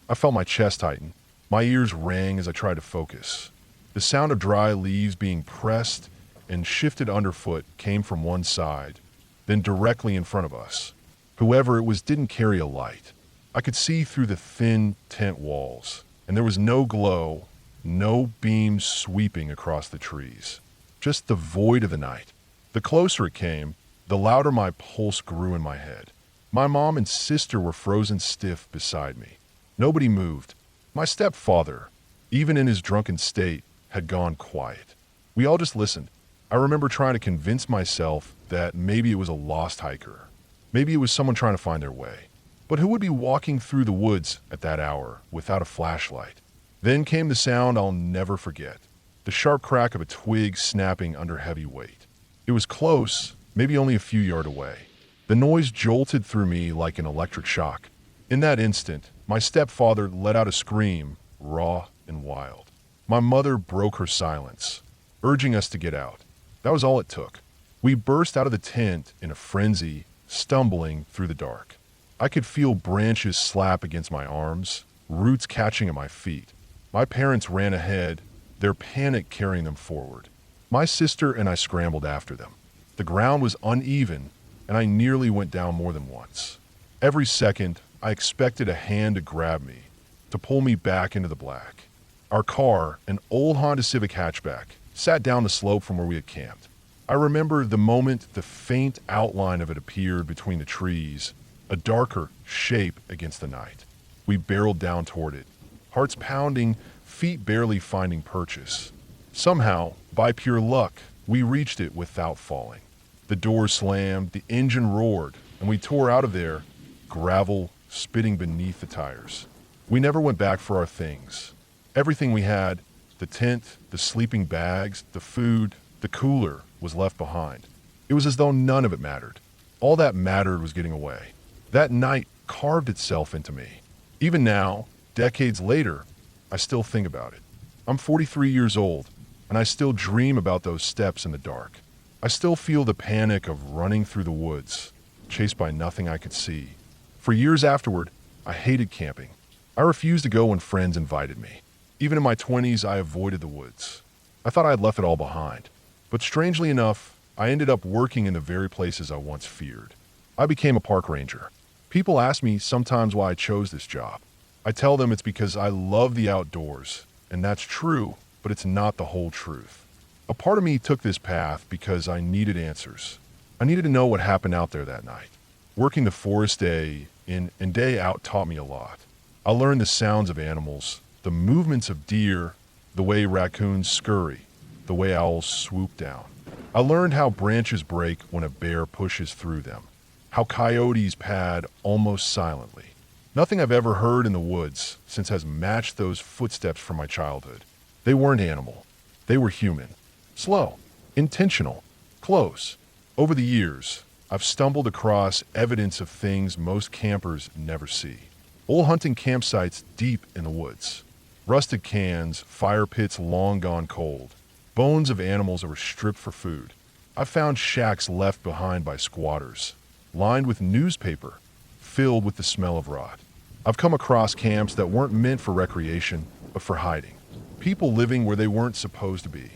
I felt my chest tighten. My ears rang as I tried to focus. The sound of dry leaves being pressed and shifted underfoot came from one side, then directly in front of us. Whoever it was didn't carry a light. I could see through the thin tent walls, and there was no glow, no beams sweeping across the trees. Just the void of the night. The closer it came, the louder my pulse grew in my head. My mom and sister were frozen stiff beside me. Nobody moved. My stepfather, even in his drunken state, had gone quiet. We all just listened. I remember trying to convince myself that maybe it was a lost hiker. Maybe it was someone trying to find their way. But who would be walking through the woods at that hour without a flashlight? Then came the sound I'll never forget. The sharp crack of a twig snapping under heavy weight. It was close, maybe only a few yards away. The noise jolted through me like an electric shock. In that instant, my stepfather let out a scream, raw and wild. My mother broke her silence, urging us to get out. That was all it took. We burst out of the tent in a frenzy, stumbling through the dark. I could feel branches slap against my arms, roots catching at my feet. My parents ran ahead, their panic carrying them forward. My sister and I scrambled after them. The ground was uneven, and I nearly went down more than once. Every second, I expected a hand to grab me, to pull me back into the black. Our car, an old Honda Civic hatchback, sat down the slope from where we had camped. I remember the moment the faint outline of it appeared between the trees, a darker shape against the night. We barreled down toward it, hearts pounding, feet barely finding purchase. Somehow, by pure luck, we reached it without falling. The door slammed, the engine roared, and we tore out of there, gravel spitting beneath the tires. We never went back for our things. Everything we had, the tent, the sleeping bags, the food, the cooler, was left behind. It was as though none of it mattered. All that mattered was getting away. That night carved itself into me. Even now, decades later, I still think about it. I'm 43 years old, and I still dream about those steps in the dark. I still feel the panic of running through the woods, chased by nothing I could see. For years afterward, I hated camping. I refused to go when friends invited me. Even in my 20s, I avoided the woods. I thought I had left it all behind. But strangely enough, I ended up working in the very places I once feared. I became a park ranger. People ask me sometimes why I chose this job. I tell them it's because I love the outdoors, and that's true, but it's not the whole truth. A part of me took this path because I needed answers. I needed to know what happened out there that night. Working the forest day in and day out taught me a lot. I learned the sounds of animals, the movements of deer, the way raccoons scurry, the way owls swoop down. I learned how branches break when a bear pushes through them, how coyotes pad almost silently. Nothing I've ever heard in the woods since has matched those footsteps from my childhood. They weren't animal. They were human. Slow, intentional, close. Over the years, I've stumbled across evidence of things most campers never see. Old hunting campsites deep in the woods. Rusted cans, fire pits long gone cold. Bones of animals that were stripped for food. I've found shacks left behind by squatters, lined with newspaper, filled with the smell of rot. I've come across camps that weren't meant for recreation, but for hiding. People living where they weren't supposed to be.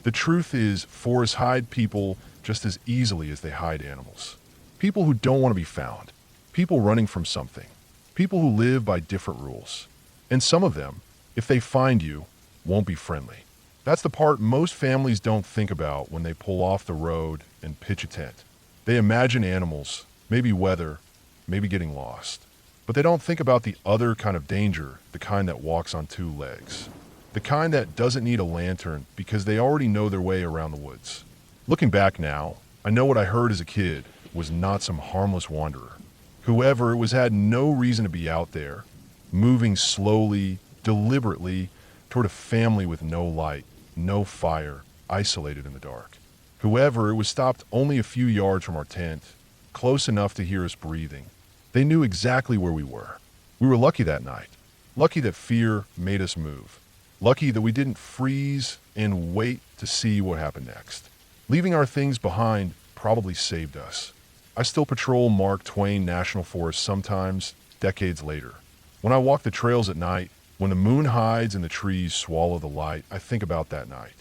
The truth is, forests hide people just as easily as they hide animals. People who don't want to be found. People running from something. People who live by different rules. And some of them, if they find you, won't be friendly. That's the part most families don't think about when they pull off the road and pitch a tent. They imagine animals, maybe weather, maybe getting lost. But they don't think about the other kind of danger, the kind that walks on two legs. The kind that doesn't need a lantern because they already know their way around the woods. Looking back now, I know what I heard as a kid was not some harmless wanderer. Whoever was had no reason to be out there, moving slowly, deliberately, toward a family with no light, no fire, isolated in the dark. Whoever was stopped only a few yards from our tent, close enough to hear us breathing. They knew exactly where we were. We were lucky that night. Lucky that fear made us move. Lucky that we didn't freeze and wait to see what happened next. Leaving our things behind probably saved us. I still patrol Mark Twain National Forest sometimes, decades later. When I walk the trails at night, when the moon hides and the trees swallow the light, I think about that night.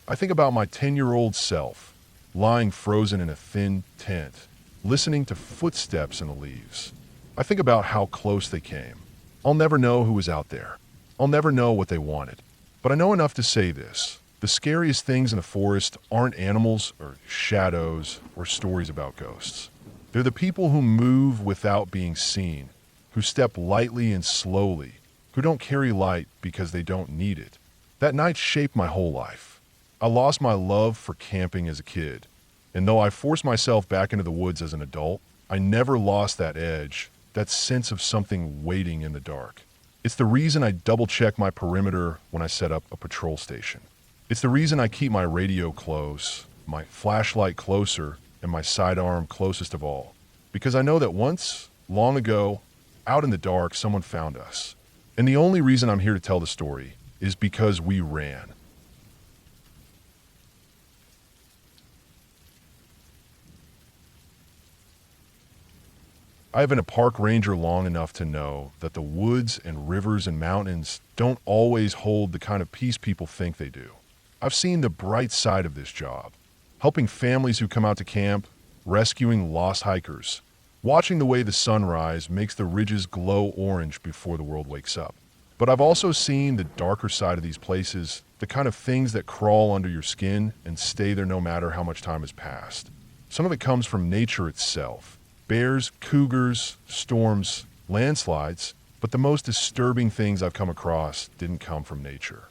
I think about my 10-year-old self, lying frozen in a thin tent, listening to footsteps in the leaves. I think about how close they came. I'll never know who was out there. I'll never know what they wanted. But I know enough to say this. The scariest things in the forest aren't animals or shadows or stories about ghosts. They're the people who move without being seen, who step lightly and slowly, who don't carry light because they don't need it. That night shaped my whole life. I lost my love for camping as a kid, and though I forced myself back into the woods as an adult, I never lost that edge, that sense of something waiting in the dark. It's the reason I double-check my perimeter when I set up a patrol station. It's the reason I keep my radio close, my flashlight closer, and my sidearm closest of all. Because I know that once, long ago, out in the dark, someone found us. And the only reason I'm here to tell the story is because we ran. I've been a park ranger long enough to know that the woods and rivers and mountains don't always hold the kind of peace people think they do. I've seen the bright side of this job, helping families who come out to camp, rescuing lost hikers, watching the way the sunrise makes the ridges glow orange before the world wakes up. But I've also seen the darker side of these places, the kind of things that crawl under your skin and stay there no matter how much time has passed. Some of it comes from nature itself. Bears, cougars, storms, landslides, but the most disturbing things I've come across didn't come from nature.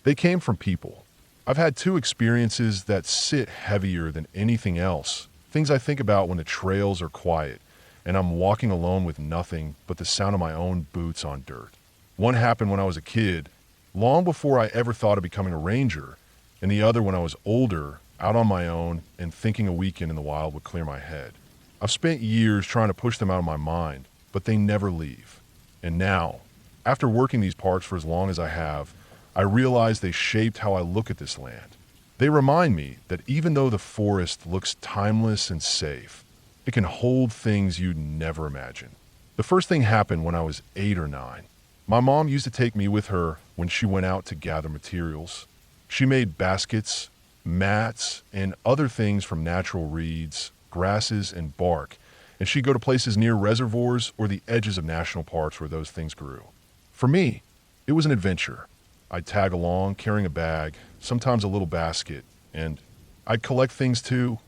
They came from people. I've had two experiences that sit heavier than anything else, things I think about when the trails are quiet and I'm walking alone with nothing but the sound of my own boots on dirt. One happened when I was a kid, long before I ever thought of becoming a ranger, and the other when I was older, out on my own and thinking a weekend in the wild would clear my head. I've spent years trying to push them out of my mind, but they never leave. And now, after working these parks for as long as I have, I realize they shaped how I look at this land. They remind me that even though the forest looks timeless and safe, it can hold things you'd never imagine. The first thing happened when I was 8 or 9. My mom used to take me with her when she went out to gather materials. She made baskets, mats, and other things from natural reeds, grasses, and bark, and she'd go to places near reservoirs or the edges of national parks where those things grew. For me, it was an adventure. I'd tag along, carrying a bag, sometimes a little basket, and I'd collect things too: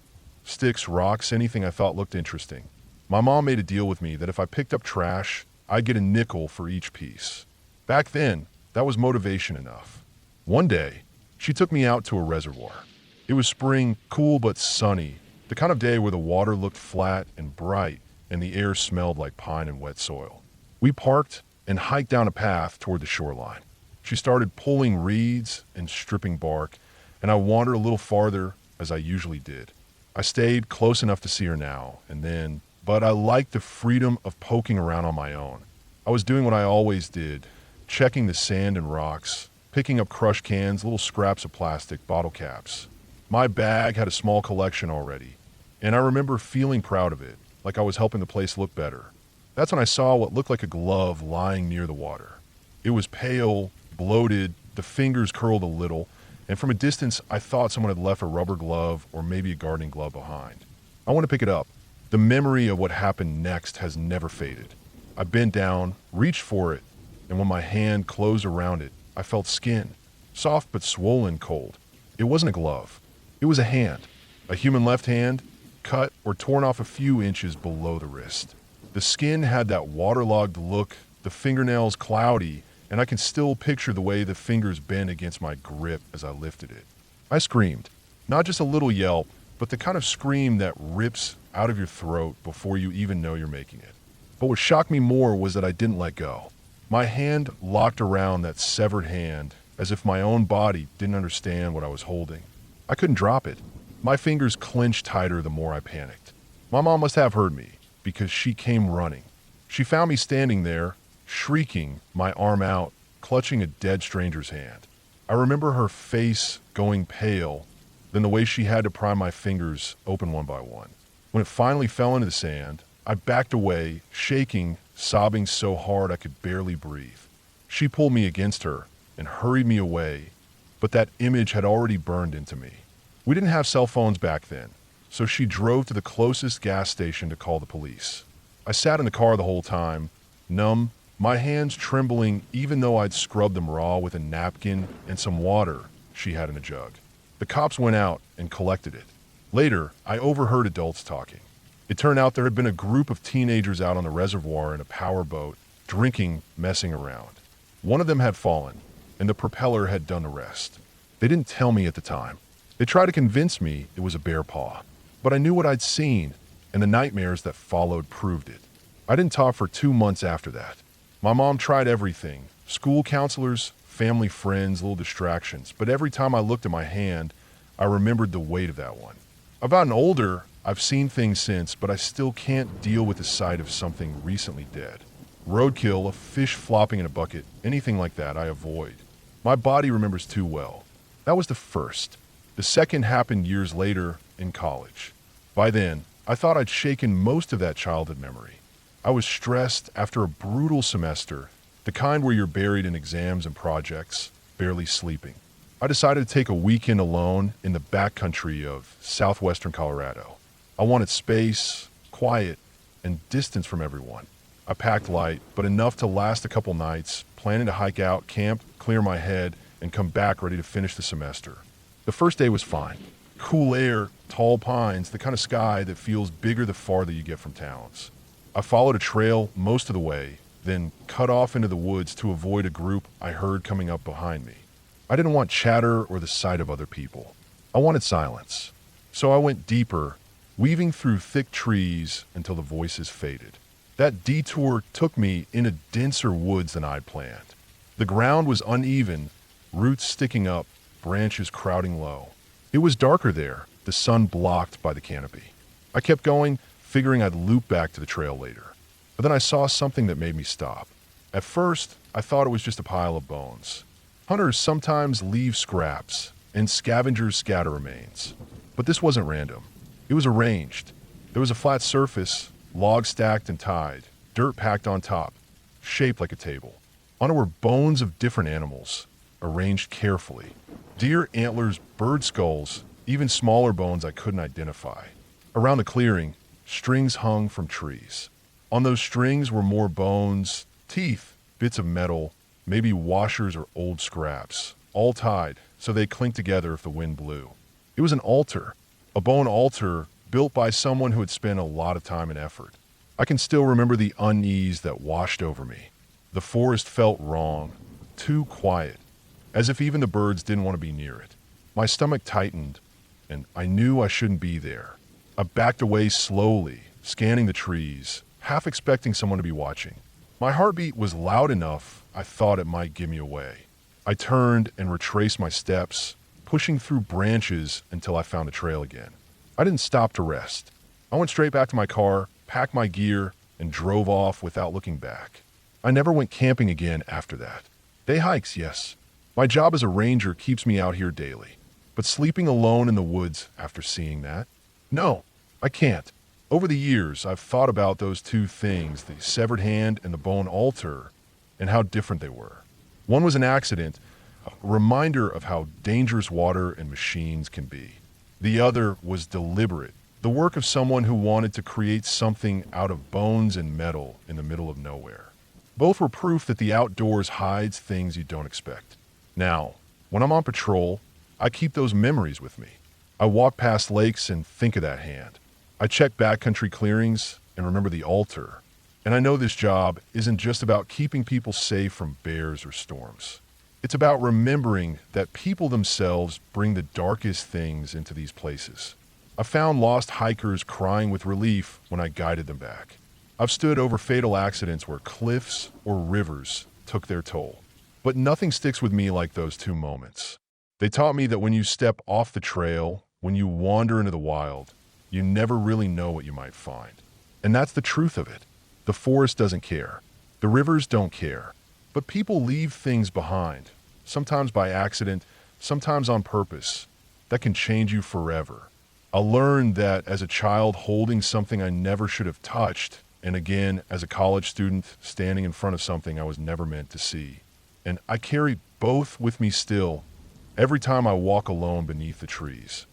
sticks, rocks, anything I thought looked interesting. My mom made a deal with me that if I picked up trash, I'd get a nickel for each piece. Back then, that was motivation enough. One day, she took me out to a reservoir. It was spring, cool but sunny, the kind of day where the water looked flat and bright and the air smelled like pine and wet soil. We parked and hiked down a path toward the shoreline. She started pulling reeds and stripping bark, and I wandered a little farther as I usually did. I stayed close enough to see her now and then, but I liked the freedom of poking around on my own. I was doing what I always did, checking the sand and rocks, picking up crushed cans, little scraps of plastic, bottle caps. My bag had a small collection already, and I remember feeling proud of it, like I was helping the place look better. That's when I saw what looked like a glove lying near the water. It was pale, bloated, the fingers curled a little, and from a distance I thought someone had left a rubber glove or maybe a gardening glove behind. I want to pick it up. The memory of what happened next has never faded. I bent down, reached for it, and when my hand closed around it, I felt skin, soft but swollen cold. It wasn't a glove. It was a hand, a human left hand, cut or torn off a few inches below the wrist. The skin had that waterlogged look, the fingernails cloudy, and I can still picture the way the fingers bent against my grip as I lifted it. I screamed, not just a little yelp, but the kind of scream that rips out of your throat before you even know you're making it. But what shocked me more was that I didn't let go. My hand locked around that severed hand as if my own body didn't understand what I was holding. I couldn't drop it. My fingers clenched tighter the more I panicked. My mom must have heard me because she came running. She found me standing there, shrieking, my arm out, clutching a dead stranger's hand. I remember her face going pale, then the way she had to pry my fingers open one by one. When it finally fell into the sand, I backed away, shaking, sobbing so hard I could barely breathe. She pulled me against her and hurried me away, but that image had already burned into me. We didn't have cell phones back then, so she drove to the closest gas station to call the police. I sat in the car the whole time, numb, my hands trembling even though I'd scrubbed them raw with a napkin and some water she had in a jug. The cops went out and collected it. Later, I overheard adults talking. It turned out there had been a group of teenagers out on the reservoir in a powerboat, drinking, messing around. One of them had fallen, and the propeller had done the rest. They didn't tell me at the time. They tried to convince me it was a bear paw, but I knew what I'd seen, and the nightmares that followed proved it. I didn't talk for 2 months after that. My mom tried everything: school counselors, family friends, little distractions, but every time I looked at my hand, I remembered the weight of that one. I've gotten older, I've seen things since, but I still can't deal with the sight of something recently dead. Roadkill, a fish flopping in a bucket, anything like that I avoid. My body remembers too well. That was the first. The second happened years later in college. By then, I thought I'd shaken most of that childhood memory. I was stressed after a brutal semester, the kind where you're buried in exams and projects, barely sleeping. I decided to take a weekend alone in the backcountry of southwestern Colorado. I wanted space, quiet, and distance from everyone. I packed light, but enough to last a couple nights, planning to hike out, camp, clear my head, and come back ready to finish the semester. The first day was fine. Cool air, tall pines, the kind of sky that feels bigger the farther you get from towns. I followed a trail most of the way, then cut off into the woods to avoid a group I heard coming up behind me. I didn't want chatter or the sight of other people. I wanted silence. So I went deeper, weaving through thick trees until the voices faded. That detour took me into denser woods than I'd planned. The ground was uneven, roots sticking up, branches crowding low. It was darker there, the sun blocked by the canopy. I kept going, figuring I'd loop back to the trail later. But then I saw something that made me stop. At first, I thought it was just a pile of bones. Hunters sometimes leave scraps, and scavengers scatter remains. But this wasn't random. It was arranged. There was a flat surface, logs stacked and tied, dirt packed on top, shaped like a table. On it were bones of different animals, arranged carefully. Deer antlers, bird skulls, even smaller bones I couldn't identify. Around the clearing, strings hung from trees. On those strings were more bones, teeth, bits of metal, maybe washers or old scraps, all tied so they clinked together if the wind blew. It was an altar, a bone altar built by someone who had spent a lot of time and effort. I can still remember the unease that washed over me. The forest felt wrong, too quiet, as if even the birds didn't want to be near it. My stomach tightened, and I knew I shouldn't be there. I backed away slowly, scanning the trees, half expecting someone to be watching. My heartbeat was loud enough I thought it might give me away. I turned and retraced my steps, pushing through branches until I found a trail again. I didn't stop to rest. I went straight back to my car, packed my gear, and drove off without looking back. I never went camping again after that. Day hikes, yes. My job as a ranger keeps me out here daily. But sleeping alone in the woods after seeing that? No, I can't. Over the years, I've thought about those two things, the severed hand and the bone altar, and how different they were. One was an accident, a reminder of how dangerous water and machines can be. The other was deliberate, the work of someone who wanted to create something out of bones and metal in the middle of nowhere. Both were proof that the outdoors hides things you don't expect. Now, when I'm on patrol, I keep those memories with me. I walk past lakes and think of that hand. I check backcountry clearings and remember the altar. And I know this job isn't just about keeping people safe from bears or storms. It's about remembering that people themselves bring the darkest things into these places. I found lost hikers crying with relief when I guided them back. I've stood over fatal accidents where cliffs or rivers took their toll. But nothing sticks with me like those two moments. They taught me that when you step off the trail, when you wander into the wild, you never really know what you might find. And that's the truth of it. The forest doesn't care. The rivers don't care. But people leave things behind, sometimes by accident, sometimes on purpose, that can change you forever. I learned that as a child holding something I never should have touched, and again as a college student standing in front of something I was never meant to see. And I carry both with me still, every time I walk alone beneath the trees.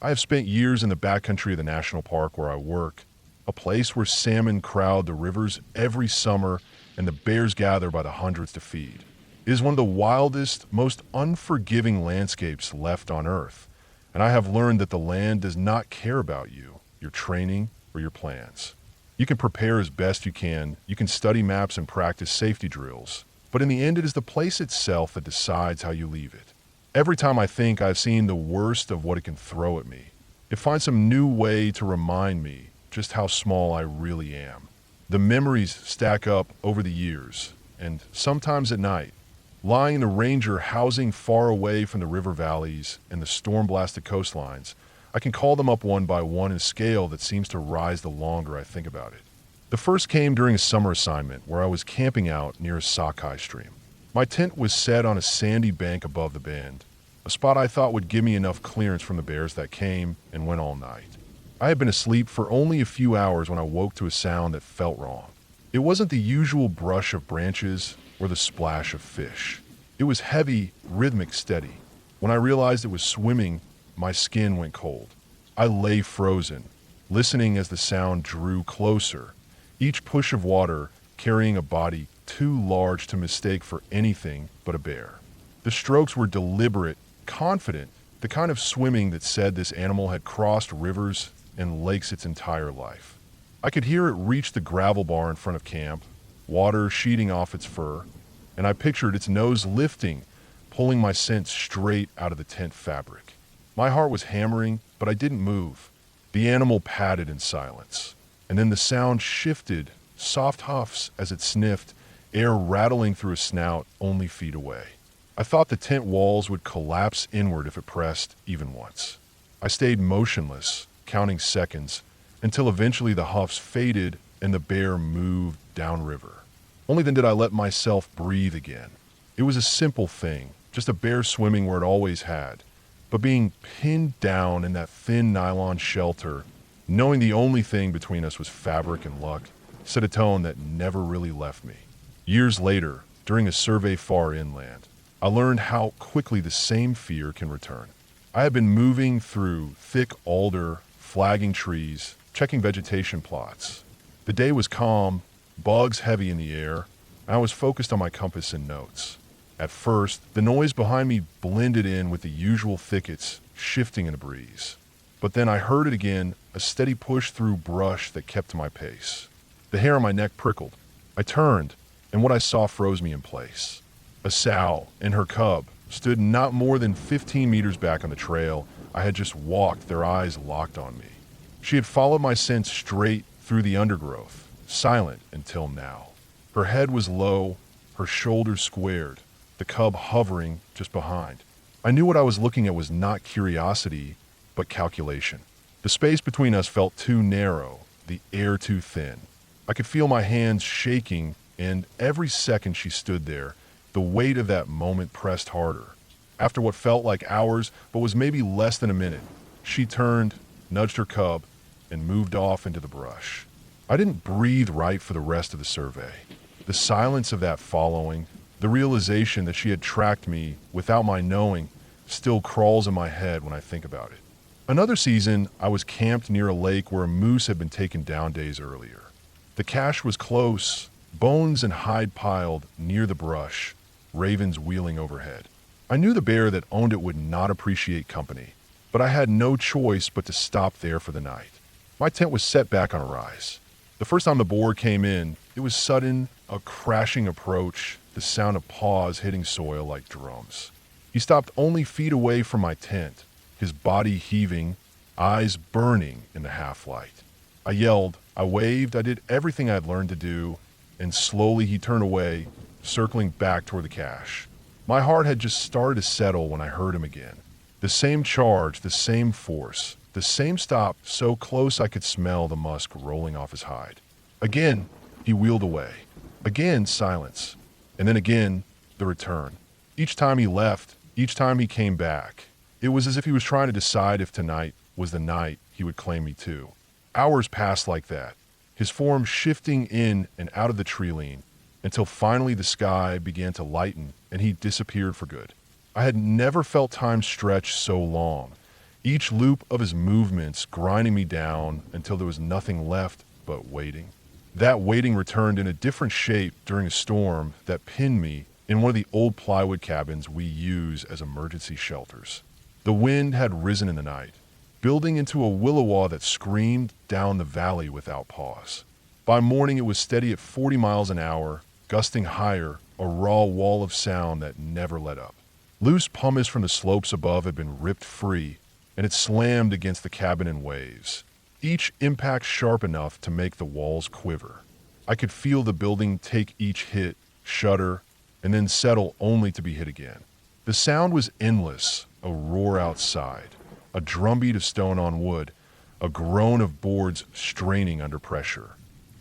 I have spent years in the backcountry of the national park where I work, a place where salmon crowd the rivers every summer and the bears gather by the hundreds to feed. It is one of the wildest, most unforgiving landscapes left on Earth, and I have learned that the land does not care about you, your training, or your plans. You can prepare as best you can study maps and practice safety drills, but in the end it is the place itself that decides how you leave it. Every time I think I've seen the worst of what it can throw at me, it finds some new way to remind me just how small I really am. The memories stack up over the years, and sometimes at night, lying in the ranger housing far away from the river valleys and the storm-blasted coastlines, I can call them up one by one in a scale that seems to rise the longer I think about it. The first came during a summer assignment where I was camping out near a sockeye stream. My tent was set on a sandy bank above the bend, a spot I thought would give me enough clearance from the bears that came and went all night. I had been asleep for only a few hours when I woke to a sound that felt wrong. It wasn't the usual brush of branches or the splash of fish. It was heavy, rhythmic, steady. When I realized it was swimming, my skin went cold. I lay frozen, listening as the sound drew closer, each push of water carrying a body too large to mistake for anything but a bear. The strokes were deliberate, confident, the kind of swimming that said this animal had crossed rivers and lakes its entire life. I could hear it reach the gravel bar in front of camp, water sheeting off its fur, and I pictured its nose lifting, pulling my scent straight out of the tent fabric. My heart was hammering, but I didn't move. The animal padded in silence, and then the sound shifted, soft huffs as it sniffed, air rattling through a snout only feet away. I thought the tent walls would collapse inward if it pressed even once. I stayed motionless, counting seconds, until eventually the huffs faded and the bear moved downriver. Only then did I let myself breathe again. It was a simple thing, just a bear swimming where it always had, but being pinned down in that thin nylon shelter, knowing the only thing between us was fabric and luck, set a tone that never really left me. Years later, during a survey far inland, I learned how quickly the same fear can return. I had been moving through thick alder, flagging trees, checking vegetation plots. The day was calm, bugs heavy in the air, and I was focused on my compass and notes. At first, the noise behind me blended in with the usual thickets shifting in a breeze. But then I heard it again, a steady push through brush that kept to my pace. The hair on my neck prickled. I turned, and what I saw froze me in place. A sow and her cub stood not more than 15 meters back on the trail I had just walked, their eyes locked on me. She had followed my scent straight through the undergrowth, silent until now. Her head was low, her shoulders squared, the cub hovering just behind. I knew what I was looking at was not curiosity, but calculation. The space between us felt too narrow, the air too thin. I could feel my hands shaking, and every second she stood there, the weight of that moment pressed harder. After what felt like hours, but was maybe less than a minute, she turned, nudged her cub, and moved off into the brush. I didn't breathe right for the rest of the survey. The silence of that following, the realization that she had tracked me without my knowing, still crawls in my head when I think about it. Another season, I was camped near a lake where a moose had been taken down days earlier. The cache was close, bones and hide piled near the brush, ravens wheeling overhead. I knew the bear that owned it would not appreciate company, but I had no choice but to stop there for the night. My tent was set back on a rise. The first time the boar came in, it was sudden, a crashing approach, the sound of paws hitting soil like drums. He stopped only feet away from my tent, his body heaving, eyes burning in the half-light. I yelled, I waved, I did everything I had learned to do, and slowly he turned away, circling back toward the cache. My heart had just started to settle when I heard him again. The same charge, the same force, the same stop so close I could smell the musk rolling off his hide. Again, he wheeled away. Again, silence. And then again, the return. Each time he left, each time he came back, it was as if he was trying to decide if tonight was the night he would claim me too. Hours passed like that, his form shifting in and out of the tree lean, until finally the sky began to lighten and he disappeared for good. I had never felt time stretch so long, each loop of his movements grinding me down until there was nothing left but waiting. That waiting returned in a different shape during a storm that pinned me in one of the old plywood cabins we use as emergency shelters. The wind had risen in the night, building into a willow that screamed down the valley without pause. By morning it was steady at 40 miles an hour, gusting higher, a raw wall of sound that never let up. Loose pumice from the slopes above had been ripped free, and it slammed against the cabin in waves, each impact sharp enough to make the walls quiver. I could feel the building take each hit, shudder, and then settle only to be hit again. The sound was endless, a roar outside, a drumbeat of stone on wood, a groan of boards straining under pressure.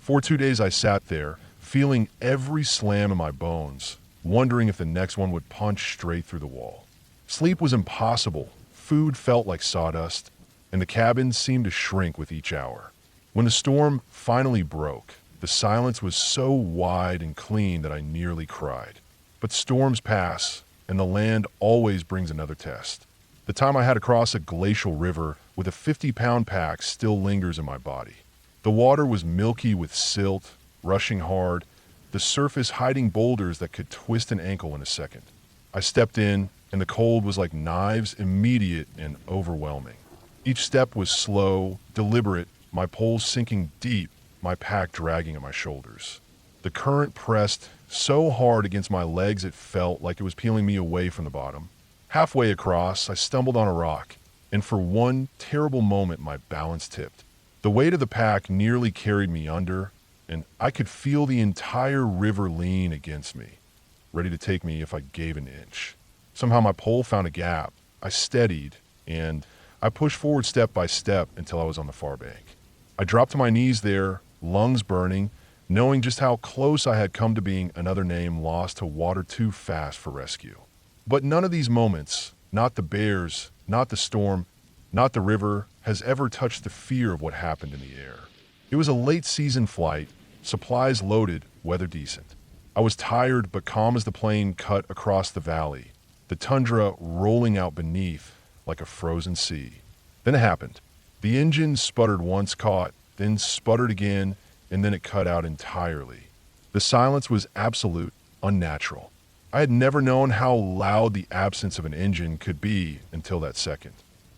For 2 days I sat there, feeling every slam in my bones, wondering if the next one would punch straight through the wall. Sleep was impossible, food felt like sawdust, and the cabin seemed to shrink with each hour. When the storm finally broke, the silence was so wide and clean that I nearly cried. But storms pass, and the land always brings another test. The time I had to cross a glacial river with a 50-pound pack still lingers in my body. The water was milky with silt, rushing hard, the surface hiding boulders that could twist an ankle in a second. I stepped in, and the cold was like knives, immediate and overwhelming. Each step was slow, deliberate, my poles sinking deep, my pack dragging at my shoulders. The current pressed so hard against my legs it felt like it was peeling me away from the bottom. Halfway across, I stumbled on a rock, and for one terrible moment my balance tipped. The weight of the pack nearly carried me under, and I could feel the entire river lean against me, ready to take me if I gave an inch. Somehow my pole found a gap. I steadied, and I pushed forward step by step until I was on the far bank. I dropped to my knees there, lungs burning, knowing just how close I had come to being another name lost to water too fast for rescue. But none of these moments, not the bears, not the storm, not the river, has ever touched the fear of what happened in the air. It was a late season flight, supplies loaded, weather decent. I was tired but calm as the plane cut across the valley, the tundra rolling out beneath like a frozen sea. Then it happened. The engine sputtered once caught, then sputtered again, and then it cut out entirely. The silence was absolute, unnatural. I had never known how loud the absence of an engine could be until that second.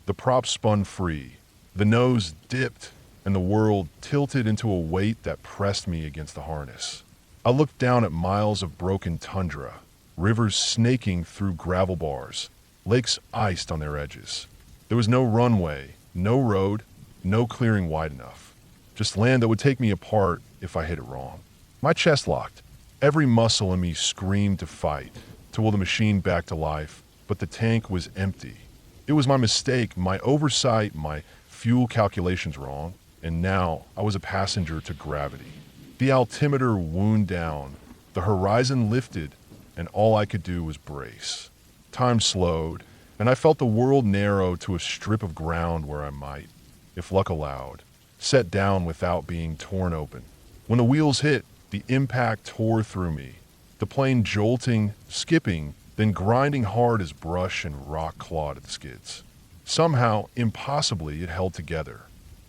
The prop spun free, the nose dipped, and the world tilted into a weight that pressed me against the harness. I looked down at miles of broken tundra, rivers snaking through gravel bars, lakes iced on their edges. There was no runway, no road, no clearing wide enough. Just land that would take me apart if I hit it wrong. My chest locked. Every muscle in me screamed to fight, to will the machine back to life, but the tank was empty. It was my mistake, my oversight, my fuel calculations wrong, and now I was a passenger to gravity. The altimeter wound down, the horizon lifted, and all I could do was brace. Time slowed, and I felt the world narrow to a strip of ground where I might, if luck allowed, set down without being torn open. When the wheels hit, the impact tore through me, the plane jolting, skipping, then grinding hard as brush and rock clawed at the skids. Somehow, impossibly, it held together.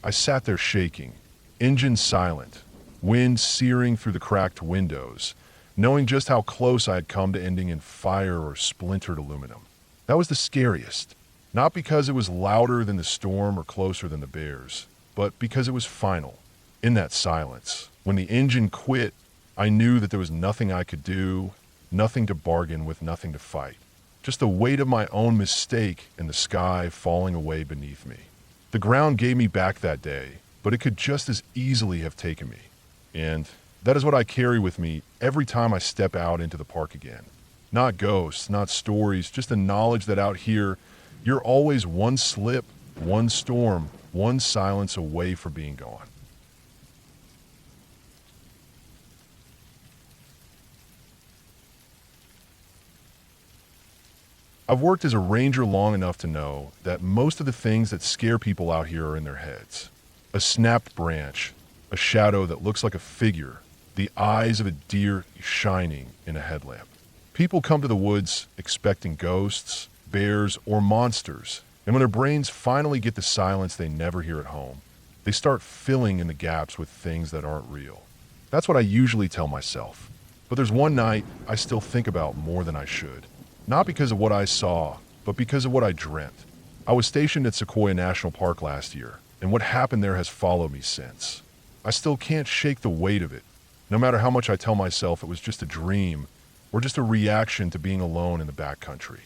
I sat there shaking, engine silent, wind searing through the cracked windows, knowing just how close I had come to ending in fire or splintered aluminum. That was the scariest, not because it was louder than the storm or closer than the bears, but because it was final. In that silence, when the engine quit, I knew that there was nothing I could do, nothing to bargain with, nothing to fight. Just the weight of my own mistake and the sky falling away beneath me. The ground gave me back that day, but it could just as easily have taken me. And that is what I carry with me every time I step out into the park again. Not ghosts, not stories, just the knowledge that out here, you're always one slip, one storm, one silence away from being gone. I've worked as a ranger long enough to know that most of the things that scare people out here are in their heads. A snapped branch, a shadow that looks like a figure, the eyes of a deer shining in a headlamp. People come to the woods expecting ghosts, bears, or monsters, and when their brains finally get the silence they never hear at home, they start filling in the gaps with things that aren't real. That's what I usually tell myself. But there's one night I still think about more than I should. Not because of what I saw, but because of what I dreamt. I was stationed at Sequoia National Park last year, and what happened there has followed me since. I still can't shake the weight of it, no matter how much I tell myself it was just a dream or just a reaction to being alone in the backcountry.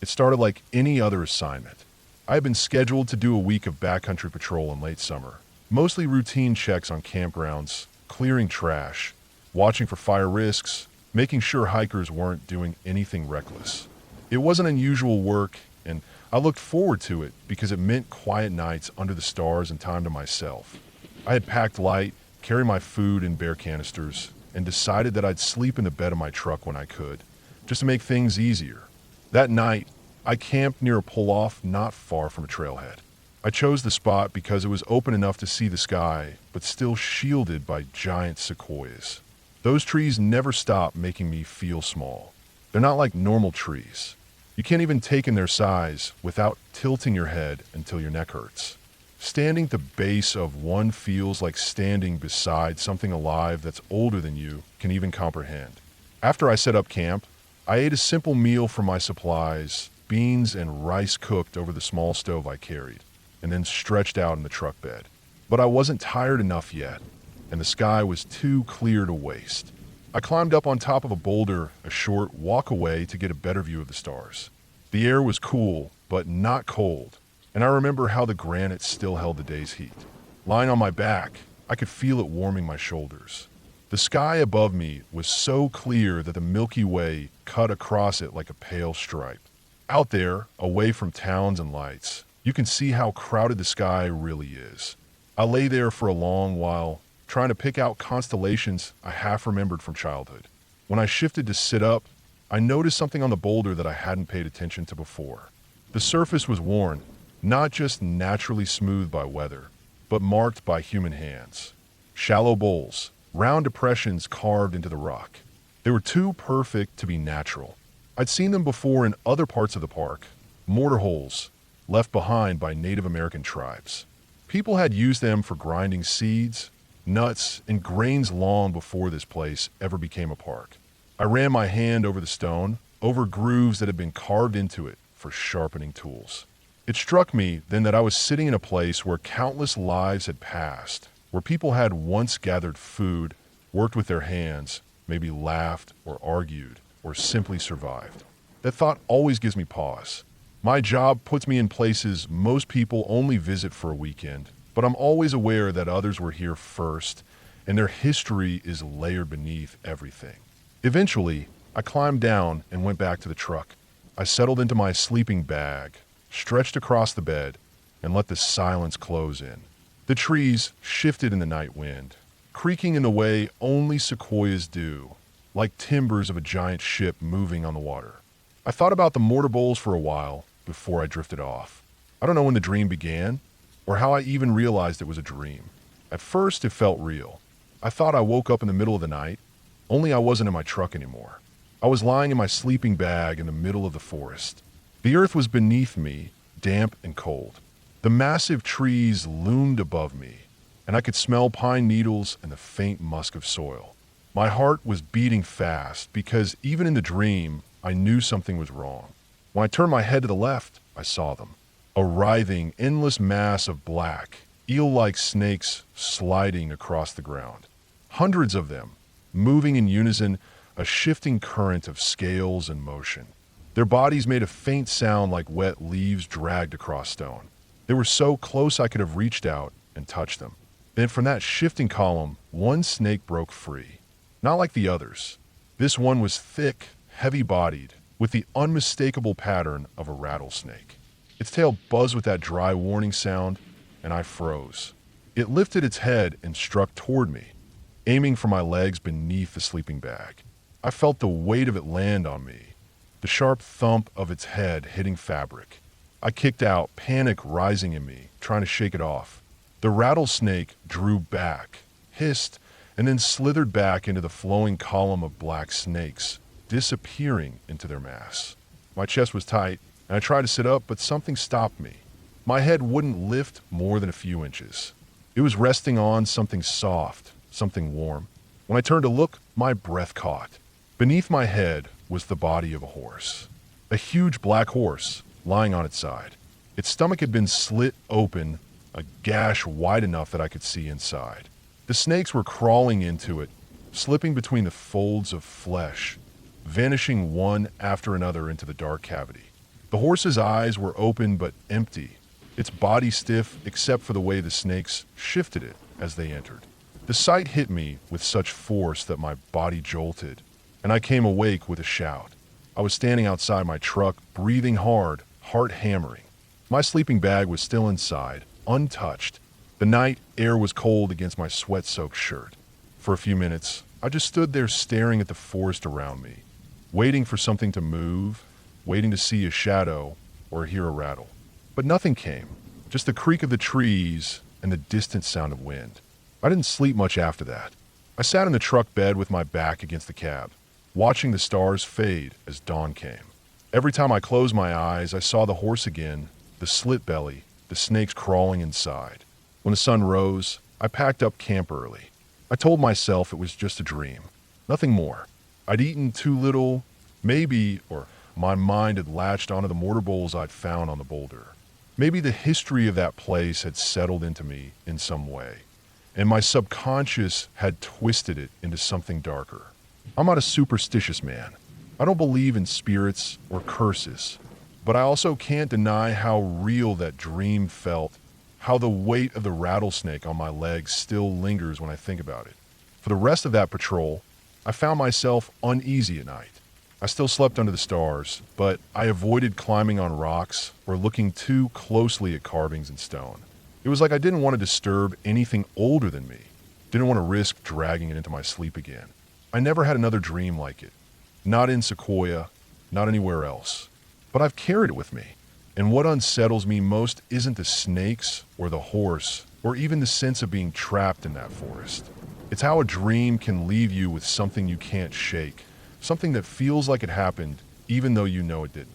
It started like any other assignment. I had been scheduled to do a week of backcountry patrol in late summer, mostly routine checks on campgrounds, clearing trash, watching for fire risks, making sure hikers weren't doing anything reckless. It wasn't unusual work, and I looked forward to it because it meant quiet nights under the stars and time to myself. I had packed light, carried my food in bear canisters, and decided that I'd sleep in the bed of my truck when I could, just to make things easier. That night, I camped near a pull-off not far from a trailhead. I chose the spot because it was open enough to see the sky, but still shielded by giant sequoias. Those trees never stop making me feel small. They're not like normal trees. You can't even take in their size without tilting your head until your neck hurts. Standing at the base of one feels like standing beside something alive that's older than you can even comprehend. After I set up camp, I ate a simple meal from my supplies, beans and rice cooked over the small stove I carried, and then stretched out in the truck bed. But I wasn't tired enough yet, and the sky was too clear to waste. I climbed up on top of a boulder a short walk away to get a better view of the stars. The air was cool, but not cold, and I remember how the granite still held the day's heat. Lying on my back, I could feel it warming my shoulders. The sky above me was so clear that the Milky Way cut across it like a pale stripe. Out there, away from towns and lights, you can see how crowded the sky really is. I lay there for a long while, trying to pick out constellations I half remembered from childhood. When I shifted to sit up, I noticed something on the boulder that I hadn't paid attention to before. The surface was worn, not just naturally smooth by weather, but marked by human hands. Shallow bowls, round depressions carved into the rock. They were too perfect to be natural. I'd seen them before in other parts of the park, mortar holes left behind by Native American tribes. People had used them for grinding seeds, nuts, and grains long before this place ever became a park. I ran my hand over the stone, over grooves that had been carved into it for sharpening tools. It struck me then that I was sitting in a place where countless lives had passed, where people had once gathered food, worked with their hands, maybe laughed or argued or simply survived. That thought always gives me pause. My job puts me in places most people only visit for a weekend, but I'm always aware that others were here first, and their history is layered beneath everything. Eventually, I climbed down and went back to the truck. I settled into my sleeping bag, stretched across the bed, and let the silence close in. The trees shifted in the night wind, creaking in the way only sequoias do, like timbers of a giant ship moving on the water. I thought about the mortar bowls for a while before I drifted off. I don't know when the dream began, or how I even realized it was a dream. At first, it felt real. I thought I woke up in the middle of the night, only I wasn't in my truck anymore. I was lying in my sleeping bag in the middle of the forest. The earth was beneath me, damp and cold. The massive trees loomed above me, and I could smell pine needles and the faint musk of soil. My heart was beating fast because even in the dream, I knew something was wrong. When I turned my head to the left, I saw them. A writhing, endless mass of black, eel-like snakes sliding across the ground. Hundreds of them, moving in unison, a shifting current of scales and motion. Their bodies made a faint sound like wet leaves dragged across stone. They were so close I could have reached out and touched them. Then from that shifting column, one snake broke free. Not like the others. This one was thick, heavy-bodied, with the unmistakable pattern of a rattlesnake. Its tail buzzed with that dry warning sound, and I froze. It lifted its head and struck toward me, aiming for my legs beneath the sleeping bag. I felt the weight of it land on me, the sharp thump of its head hitting fabric. I kicked out, panic rising in me, trying to shake it off. The rattlesnake drew back, hissed, and then slithered back into the flowing column of black snakes, disappearing into their mass. My chest was tight, and I tried to sit up, but something stopped me. My head wouldn't lift more than a few inches. It was resting on something soft, something warm. When I turned to look, my breath caught. Beneath my head was the body of a horse. A huge black horse, lying on its side. Its stomach had been slit open, a gash wide enough that I could see inside. The snakes were crawling into it, slipping between the folds of flesh, vanishing one after another into the dark cavity. The horse's eyes were open but empty, its body stiff except for the way the snakes shifted it as they entered. The sight hit me with such force that my body jolted, and I came awake with a shout. I was standing outside my truck, breathing hard, heart hammering. My sleeping bag was still inside, untouched. The night air was cold against my sweat-soaked shirt. For a few minutes, I just stood there staring at the forest around me, waiting for something to move, waiting to see a shadow or hear a rattle. But nothing came, just the creak of the trees and the distant sound of wind. I didn't sleep much after that. I sat in the truck bed with my back against the cab, watching the stars fade as dawn came. Every time I closed my eyes, I saw the horse again, the slit belly, the snakes crawling inside. When the sun rose, I packed up camp early. I told myself it was just a dream, nothing more. I'd eaten too little, maybe, or my mind had latched onto the mortar bowls I'd found on the boulder. Maybe the history of that place had settled into me in some way, and my subconscious had twisted it into something darker. I'm not a superstitious man. I don't believe in spirits or curses, but I also can't deny how real that dream felt, how the weight of the rattlesnake on my legs still lingers when I think about it. For the rest of that patrol, I found myself uneasy at night. I still slept under the stars, but I avoided climbing on rocks or looking too closely at carvings in stone. It was like I didn't want to disturb anything older than me, didn't want to risk dragging it into my sleep again. I never had another dream like it. Not in Sequoia, not anywhere else. But I've carried it with me. And what unsettles me most isn't the snakes or the horse or even the sense of being trapped in that forest. It's how a dream can leave you with something you can't shake, something that feels like it happened even though you know it didn't.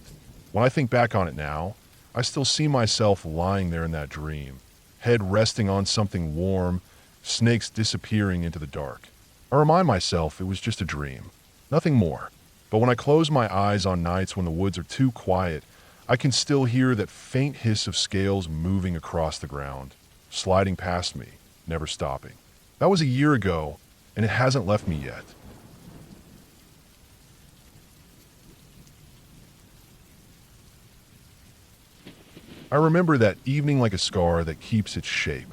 When I think back on it now, I still see myself lying there in that dream, head resting on something warm, snakes disappearing into the dark. I remind myself it was just a dream, nothing more. But when I close my eyes on nights when the woods are too quiet, I can still hear that faint hiss of scales moving across the ground, sliding past me, never stopping. That was a year ago, and it hasn't left me yet. I remember that evening like a scar that keeps its shape.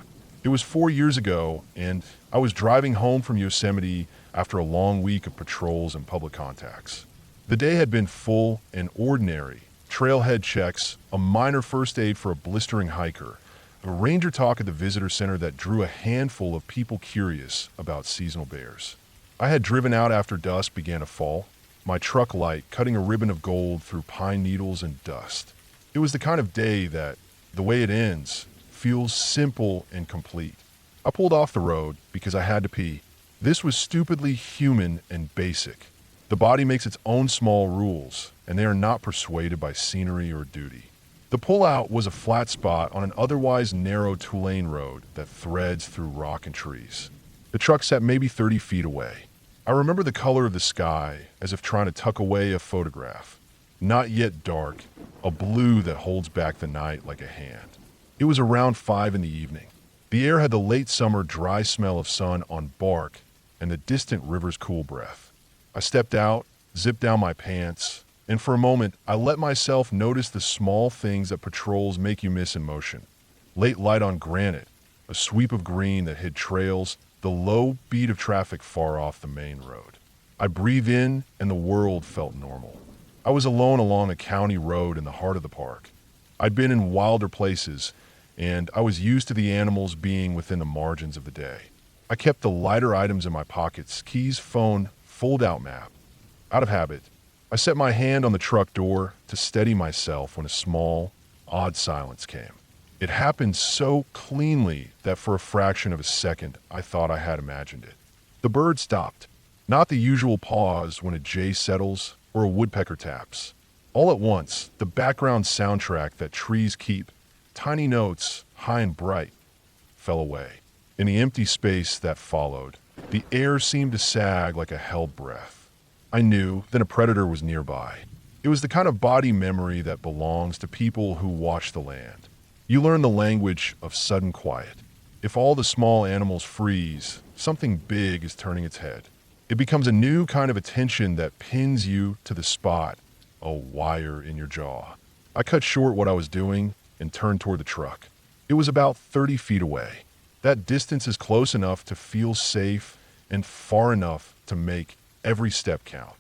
It was 4 years ago, and I was driving home from Yosemite after a long week of patrols and public contacts. The day had been full and ordinary. Trailhead checks, a minor first aid for a blistering hiker, a ranger talk at the visitor center that drew a handful of people curious about seasonal bears. I had driven out after dusk began to fall, my truck light cutting a ribbon of gold through pine needles and dust. It was the kind of day that, the way it ends, feels simple and complete. I pulled off the road because I had to pee. This was stupidly human and basic. The body makes its own small rules, and they are not persuaded by scenery or duty. The pullout was a flat spot on an otherwise narrow two-lane road that threads through rock and trees. The truck sat maybe 30 feet away. I remember the color of the sky as if trying to tuck away a photograph. Not yet dark, a blue that holds back the night like a hand. It was around 5 in the evening. The air had the late summer dry smell of sun on bark and the distant river's cool breath. I stepped out, zipped down my pants, and for a moment I let myself notice the small things that patrols make you miss in motion. Late light on granite, a sweep of green that hid trails, the low beat of traffic far off the main road. I breathed in and the world felt normal. I was alone along a county road in the heart of the park. I'd been in wilder places, and I was used to the animals being within the margins of the day. I kept the lighter items in my pockets, keys, phone, fold-out map. Out of habit, I set my hand on the truck door to steady myself when a small, odd silence came. It happened so cleanly that for a fraction of a second, I thought I had imagined it. The bird stopped, not the usual pause when a jay settles or a woodpecker taps. All at once, the background soundtrack that trees keep, tiny notes, high and bright, fell away. In the empty space that followed, the air seemed to sag like a held breath. I knew that a predator was nearby. It was the kind of body memory that belongs to people who watch the land. You learn the language of sudden quiet. If all the small animals freeze, something big is turning its head. It becomes a new kind of attention that pins you to the spot, a wire in your jaw. I cut short what I was doing and turned toward the truck. It was about 30 feet away. That distance is close enough to feel safe and far enough to make every step count.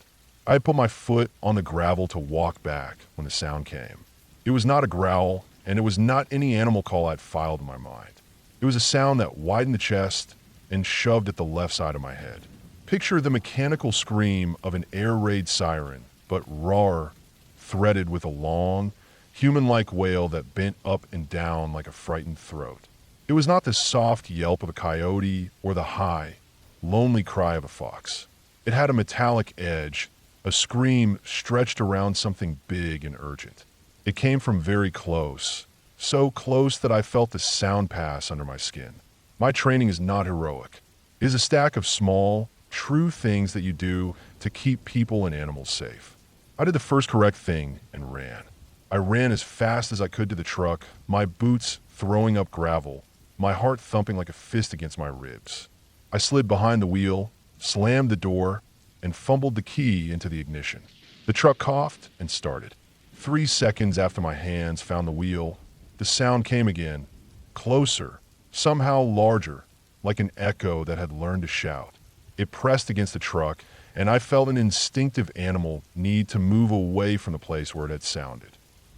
I had put my foot on the gravel to walk back when the sound came. It was not a growl, and it was not any animal call I'd filed in my mind. It was a sound that widened the chest and shoved at the left side of my head. Picture the mechanical scream of an air raid siren, but rawer, threaded with a long, human-like wail that bent up and down like a frightened throat. It was not the soft yelp of a coyote or the high, lonely cry of a fox. It had a metallic edge, a scream stretched around something big and urgent. It came from very close, so close that I felt the sound pass under my skin. My training is not heroic. It is a stack of small, true things that you do to keep people and animals safe. I did the first correct thing and ran. I ran as fast as I could to the truck, my boots throwing up gravel, my heart thumping like a fist against my ribs. I slid behind the wheel, slammed the door, and fumbled the key into the ignition. The truck coughed and started. 3 seconds after my hands found the wheel, the sound came again, closer, somehow larger, like an echo that had learned to shout. It pressed against the truck, and I felt an instinctive animal need to move away from the place where it had sounded.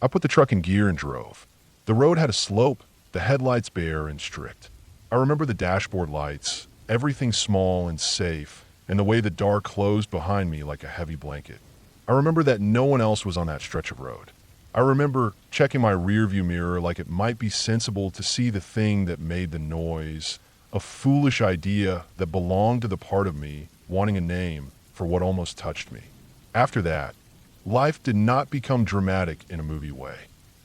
I put the truck in gear and drove. The road had a slope, the headlights bare and strict. I remember the dashboard lights, everything small and safe, and the way the dark closed behind me like a heavy blanket. I remember that no one else was on that stretch of road. I remember checking my rearview mirror like it might be sensible to see the thing that made the noise, a foolish idea that belonged to the part of me wanting a name for what almost touched me. After that, life did not become dramatic in a movie way.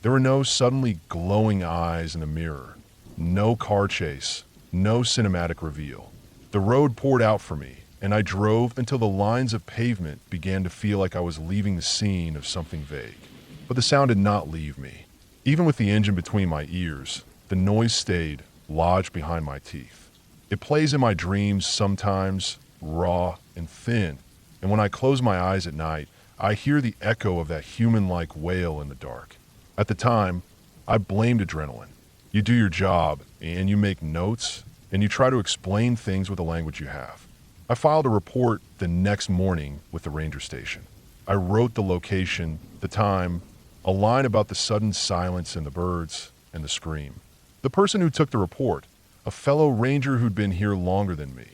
There were no suddenly glowing eyes in the mirror, no car chase, no cinematic reveal. The road poured out for me, and I drove until the lines of pavement began to feel like I was leaving the scene of something vague. But the sound did not leave me. Even with the engine between my ears, the noise stayed, lodged behind my teeth. It plays in my dreams sometimes, raw and thin, and when I close my eyes at night, I hear the echo of that human-like wail in the dark. At the time, I blamed adrenaline. You do your job, and you make notes, and you try to explain things with the language you have. I filed a report the next morning with the ranger station. I wrote the location, the time, a line about the sudden silence and the birds, and the scream. The person who took the report, a fellow ranger who'd been here longer than me,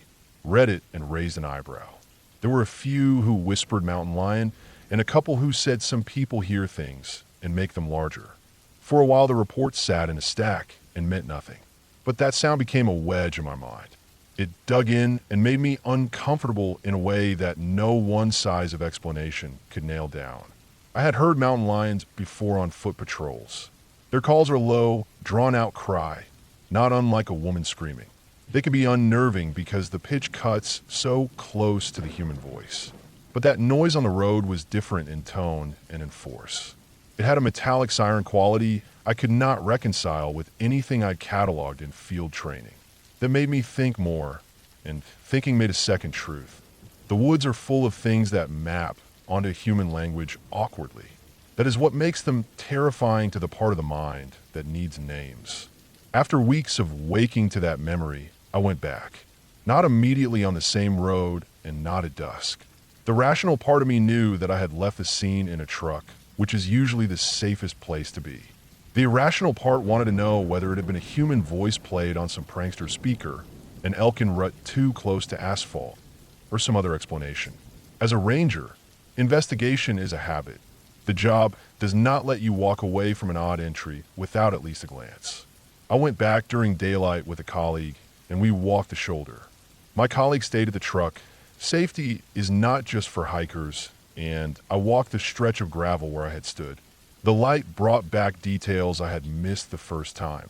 read it and raised an eyebrow. There were a few who whispered mountain lion, and a couple who said some people hear things and make them larger. For a while the report sat in a stack and meant nothing. But that sound became a wedge in my mind. It dug in and made me uncomfortable in a way that no one size of explanation could nail down. I had heard mountain lions before on foot patrols. Their calls are low, drawn-out cry, not unlike a woman screaming. They can be unnerving because the pitch cuts so close to the human voice. But that noise on the road was different in tone and in force. It had a metallic siren quality I could not reconcile with anything I'd cataloged in field training. That made me think more, and thinking made a second truth. The woods are full of things that map onto human language awkwardly. That is what makes them terrifying to the part of the mind that needs names. After weeks of waking to that memory, I went back. Not immediately on the same road and not at dusk. The rational part of me knew that I had left the scene in a truck, which is usually the safest place to be. The irrational part wanted to know whether it had been a human voice played on some prankster speaker, an elkin rut too close to asphalt, or some other explanation. As a ranger, investigation is a habit. The job does not let you walk away from an odd entry without at least a glance. I went back during daylight with a colleague, and we walked the shoulder. My colleague stayed at the truck. Safety is not just for hikers, and I walked the stretch of gravel where I had stood. The light brought back details I had missed the first time.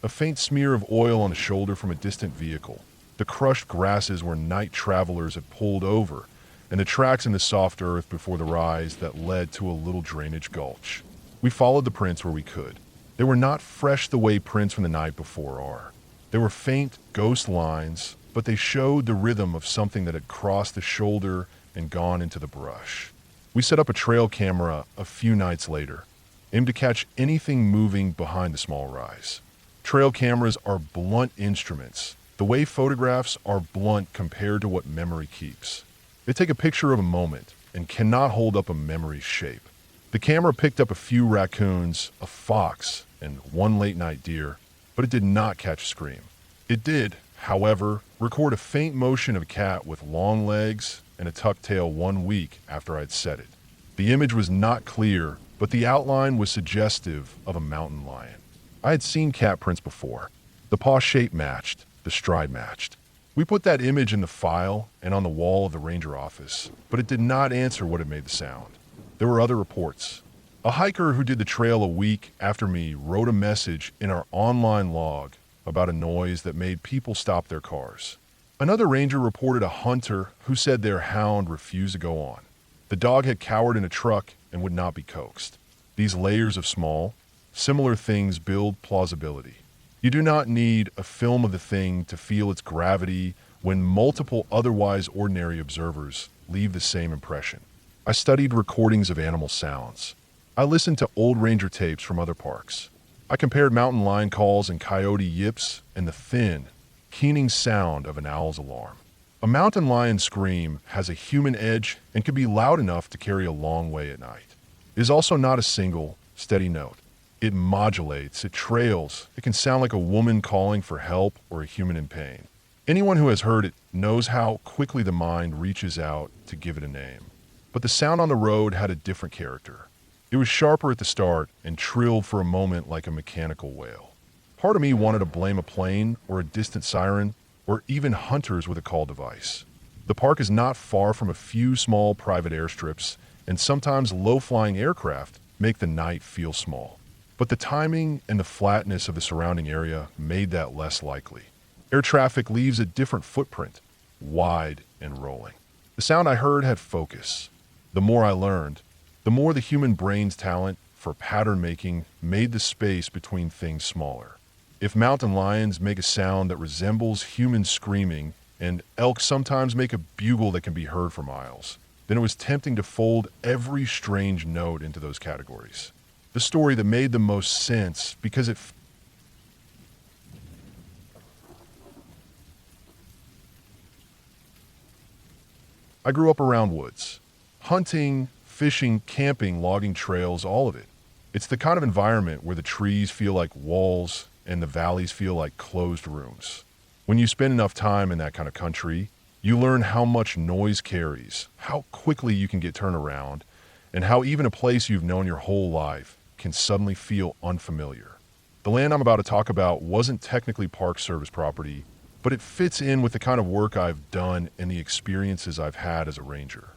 A faint smear of oil on a shoulder from a distant vehicle, the crushed grasses where night travelers had pulled over, and the tracks in the soft earth before the rise that led to a little drainage gulch. We followed the prints where we could. They were not fresh the way prints from the night before are. They were faint ghost lines, but they showed the rhythm of something that had crossed the shoulder and gone into the brush. We set up a trail camera a few nights later, aimed to catch anything moving behind the small rise. Trail cameras are blunt instruments, the way photographs are blunt compared to what memory keeps. They take a picture of a moment and cannot hold up a memory's shape. The camera picked up a few raccoons, a fox, and one late-night deer, but it did not catch a scream. It did, however, record a faint motion of a cat with long legs and a tucked tail 1 week after I'd set it. The image was not clear, but the outline was suggestive of a mountain lion. I had seen cat prints before. The paw shape matched, the stride matched. We put that image in the file and on the wall of the ranger office, but it did not answer what had made the sound. There were other reports. A hiker who did the trail a week after me wrote a message in our online log about a noise that made people stop their cars. Another ranger reported a hunter who said their hound refused to go on. The dog had cowered in a truck and would not be coaxed. These layers of small, similar things build plausibility. You do not need a film of the thing to feel its gravity when multiple otherwise ordinary observers leave the same impression. I studied recordings of animal sounds. I listened to old ranger tapes from other parks. I compared mountain lion calls and coyote yips and the thin, keening sound of an owl's alarm. A mountain lion scream has a human edge and can be loud enough to carry a long way at night. It is also not a single, steady note. It modulates, it trails, it can sound like a woman calling for help or a human in pain. Anyone who has heard it knows how quickly the mind reaches out to give it a name. But the sound on the road had a different character. It was sharper at the start and trilled for a moment like a mechanical wail. Part of me wanted to blame a plane or a distant siren or even hunters with a call device. The park is not far from a few small private airstrips, and sometimes low-flying aircraft make the night feel small. But the timing and the flatness of the surrounding area made that less likely. Air traffic leaves a different footprint, wide and rolling. The sound I heard had focus. The more I learned, the more the human brain's talent for pattern making made the space between things smaller. If mountain lions make a sound that resembles human screaming, and elk sometimes make a bugle that can be heard for miles, then it was tempting to fold every strange note into those categories. The story that made the most sense because I grew up around woods. Hunting, fishing, camping, logging trails, all of it. It's the kind of environment where the trees feel like walls and the valleys feel like closed rooms. When you spend enough time in that kind of country, you learn how much noise carries, how quickly you can get turned around, and how even a place you've known your whole life can suddenly feel unfamiliar. The land I'm about to talk about wasn't technically Park Service property, but it fits in with the kind of work I've done and the experiences I've had as a ranger.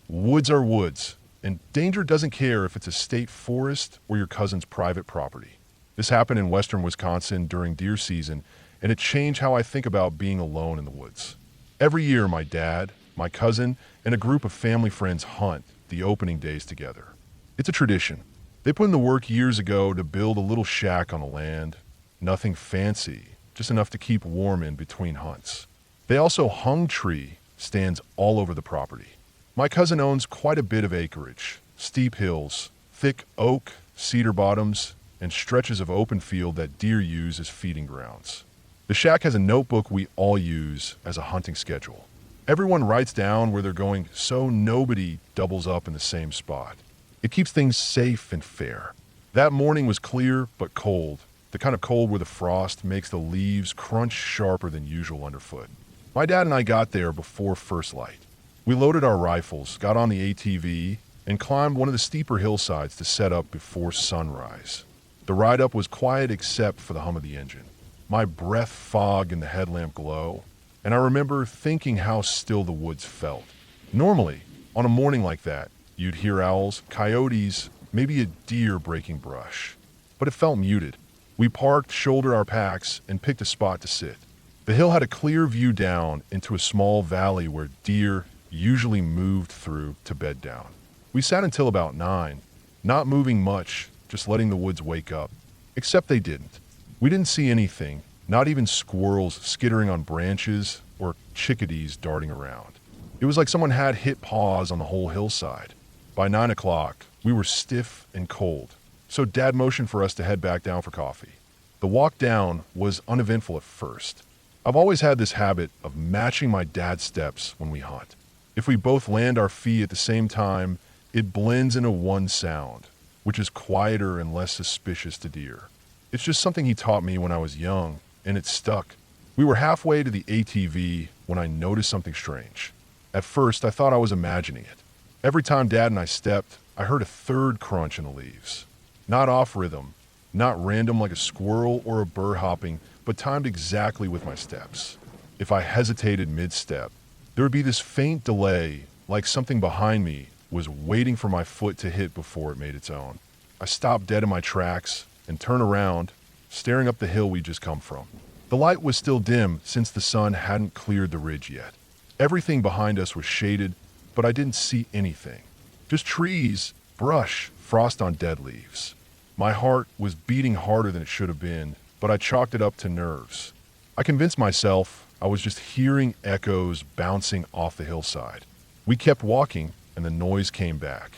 Woods are woods, and danger doesn't care if it's a state forest or your cousin's private property. This happened in western Wisconsin during deer season, and it changed how I think about being alone in the woods. Every year, my dad, my cousin, and a group of family friends hunt the opening days together. It's a tradition. They put in the work years ago to build a little shack on the land. Nothing fancy, just enough to keep warm in between hunts. They also hung tree stands all over the property. My cousin owns quite a bit of acreage, steep hills, thick oak, cedar bottoms, and stretches of open field that deer use as feeding grounds. The shack has a notebook we all use as a hunting schedule. Everyone writes down where they're going so nobody doubles up in the same spot. It keeps things safe and fair. That morning was clear but cold, the kind of cold where the frost makes the leaves crunch sharper than usual underfoot. My dad and I got there before first light. We loaded our rifles, got on the ATV, and climbed one of the steeper hillsides to set up before sunrise. The ride up was quiet except for the hum of the engine. My breath fogged in the headlamp glow, and I remember thinking how still the woods felt. Normally, on a morning like that, you'd hear owls, coyotes, maybe a deer breaking brush. But it felt muted. We parked, shouldered our packs, and picked a spot to sit. The hill had a clear view down into a small valley where deer usually moved through to bed down. We sat until about 9, not moving much, just letting the woods wake up. Except they didn't. We didn't see anything, not even squirrels skittering on branches or chickadees darting around. It was like someone had hit pause on the whole hillside. By 9 o'clock, we were stiff and cold, so Dad motioned for us to head back down for coffee. The walk down was uneventful at first. I've always had this habit of matching my dad's steps when we hunt. If we both land our feet at the same time, it blends into one sound, which is quieter and less suspicious to deer. It's just something he taught me when I was young, and it stuck. We were halfway to the ATV when I noticed something strange. At first, I thought I was imagining it. Every time Dad and I stepped, I heard a third crunch in the leaves. Not off rhythm, not random like a squirrel or a burr hopping, but timed exactly with my steps. If I hesitated mid-step, there would be this faint delay, like something behind me was waiting for my foot to hit before it made its own. I stopped dead in my tracks and turned around, staring up the hill we'd just come from. The light was still dim since the sun hadn't cleared the ridge yet. Everything behind us was shaded, but I didn't see anything. Just trees, brush, frost on dead leaves. My heart was beating harder than it should have been, but I chalked it up to nerves. I convinced myself I was just hearing echoes bouncing off the hillside. We kept walking, and the noise came back.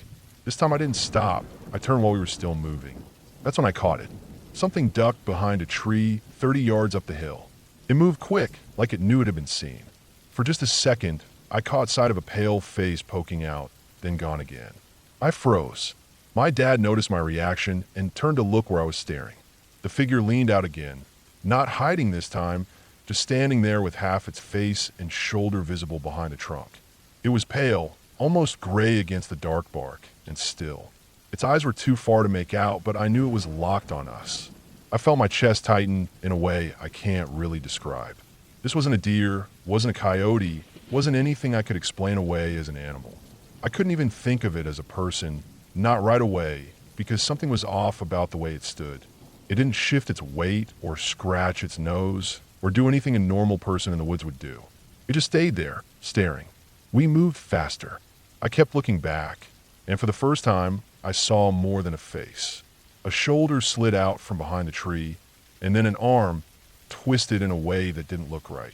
This time I didn't stop. I turned while we were still moving. That's when I caught it. Something ducked behind a tree 30 yards up the hill. It moved quick, like it knew it had been seen. For just a second, I caught sight of a pale face poking out, then gone again. I froze. My dad noticed my reaction and turned to look where I was staring. The figure leaned out again, not hiding this time, just standing there with half its face and shoulder visible behind a trunk. It was pale, almost gray against the dark bark, and still. Its eyes were too far to make out, but I knew it was locked on us. I felt my chest tighten in a way I can't really describe. This wasn't a deer, wasn't a coyote, wasn't anything I could explain away as an animal. I couldn't even think of it as a person, not right away, because something was off about the way it stood. It didn't shift its weight or scratch its nose or do anything a normal person in the woods would do. It just stayed there, staring. We moved faster. I kept looking back, and for the first time, I saw more than a face. A shoulder slid out from behind the tree, and then an arm twisted in a way that didn't look right.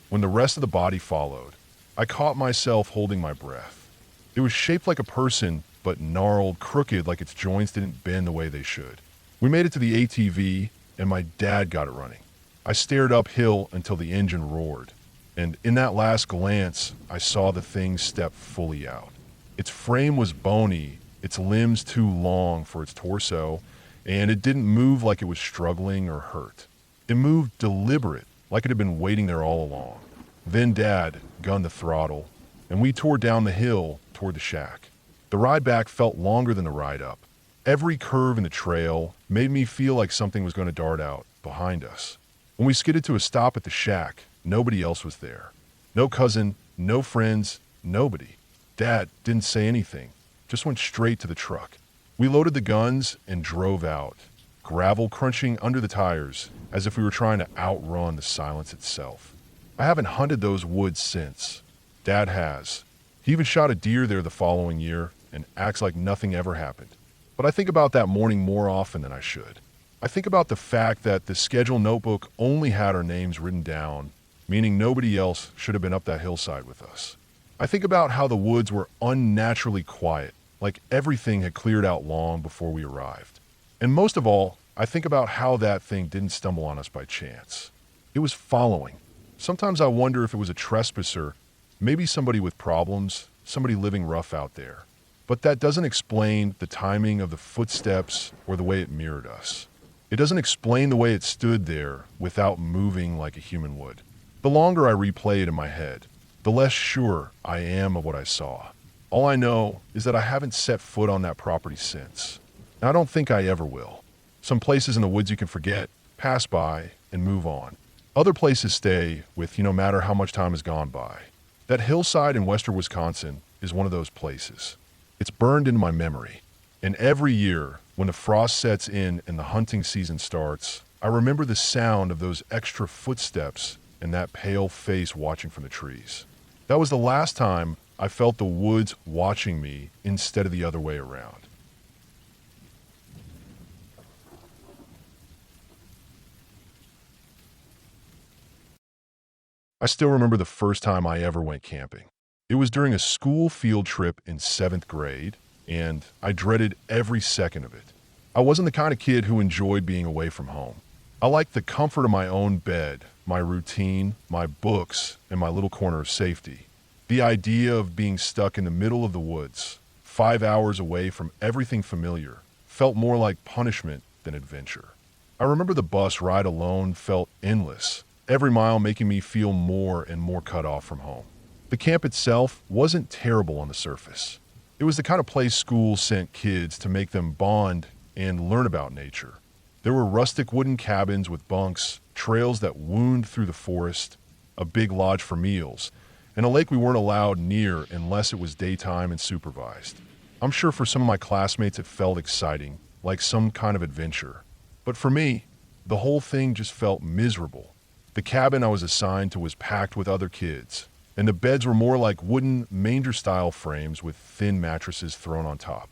When the rest of the body followed, I caught myself holding my breath. It was shaped like a person, but gnarled, crooked, like its joints didn't bend the way they should. We made it to the ATV, and my dad got it running. I stared uphill until the engine roared, and in that last glance, I saw the thing step fully out. Its frame was bony, its limbs too long for its torso, and it didn't move like it was struggling or hurt. It moved deliberate, like it had been waiting there all along. Then Dad gunned the throttle, and we tore down the hill toward the shack. The ride back felt longer than the ride up. Every curve in the trail made me feel like something was going to dart out behind us. When we skidded to a stop at the shack, nobody else was there. No cousin, no friends, nobody. Dad didn't say anything, just went straight to the truck. We loaded the guns and drove out, gravel crunching under the tires as if we were trying to outrun the silence itself. I haven't hunted those woods since. Dad has. He even shot a deer there the following year and acts like nothing ever happened. But I think about that morning more often than I should. I think about the fact that the schedule notebook only had our names written down, meaning nobody else should have been up that hillside with us. I think about how the woods were unnaturally quiet, like everything had cleared out long before we arrived. And most of all, I think about how that thing didn't stumble on us by chance. It was following. Sometimes I wonder if it was a trespasser, maybe somebody with problems, somebody living rough out there. But that doesn't explain the timing of the footsteps or the way it mirrored us. It doesn't explain the way it stood there without moving like a human would. The longer I replay it in my head, the less sure I am of what I saw. All I know is that I haven't set foot on that property since. And I don't think I ever will. Some places in the woods you can forget, pass by, and move on. Other places stay with you no matter how much time has gone by. That hillside in western Wisconsin is one of those places. It's burned into my memory. And every year, when the frost sets in and the hunting season starts, I remember the sound of those extra footsteps and that pale face watching from the trees. That was the last time I felt the woods watching me instead of the other way around. I still remember the first time I ever went camping. It was during a school field trip in 7th grade, and I dreaded every second of it. I wasn't the kind of kid who enjoyed being away from home. I liked the comfort of my own bed, my routine, my books, and my little corner of safety. The idea of being stuck in the middle of the woods, 5 hours away from everything familiar, felt more like punishment than adventure. I remember the bus ride alone felt endless, every mile making me feel more and more cut off from home. The camp itself wasn't terrible on the surface. It was the kind of place schools sent kids to make them bond and learn about nature. There were rustic wooden cabins with bunks, trails that wound through the forest, a big lodge for meals, and a lake we weren't allowed near unless it was daytime and supervised. I'm sure for some of my classmates it felt exciting, like some kind of adventure. But for me, the whole thing just felt miserable. The cabin I was assigned to was packed with other kids, and the beds were more like wooden manger-style frames with thin mattresses thrown on top.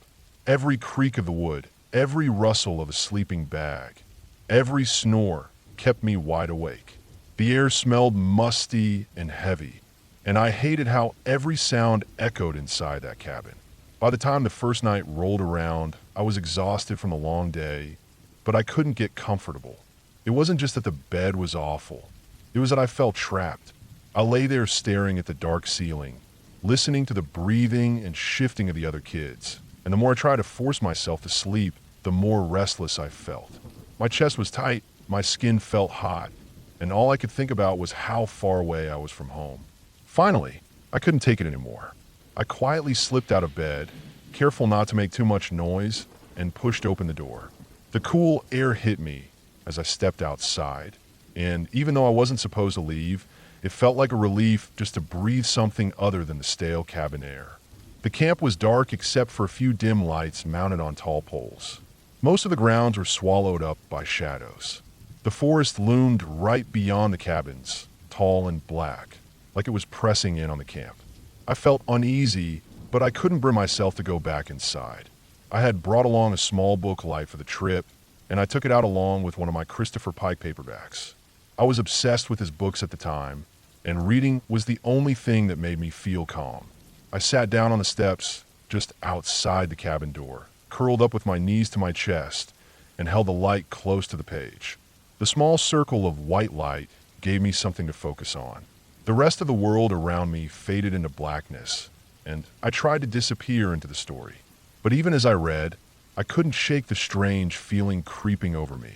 Every creak of the wood, every rustle of a sleeping bag, every snore kept me wide awake. The air smelled musty and heavy, and I hated how every sound echoed inside that cabin. By the time the first night rolled around, I was exhausted from the long day, but I couldn't get comfortable. It wasn't just that the bed was awful. It was that I felt trapped. I lay there staring at the dark ceiling, listening to the breathing and shifting of the other kids. And the more I tried to force myself to sleep, the more restless I felt. My chest was tight, my skin felt hot, and all I could think about was how far away I was from home. Finally, I couldn't take it anymore. I quietly slipped out of bed, careful not to make too much noise, and pushed open the door. The cool air hit me as I stepped outside, and even though I wasn't supposed to leave, it felt like a relief just to breathe something other than the stale cabin air. The camp was dark except for a few dim lights mounted on tall poles. Most of the grounds were swallowed up by shadows. The forest loomed right beyond the cabins, tall and black, like it was pressing in on the camp. I felt uneasy, but I couldn't bring myself to go back inside. I had brought along a small book light for the trip, and I took it out along with one of my Christopher Pike paperbacks. I was obsessed with his books at the time, and reading was the only thing that made me feel calm. I sat down on the steps just outside the cabin door, curled up with my knees to my chest, and held the light close to the page. The small circle of white light gave me something to focus on. The rest of the world around me faded into blackness, and I tried to disappear into the story. But even as I read, I couldn't shake the strange feeling creeping over me.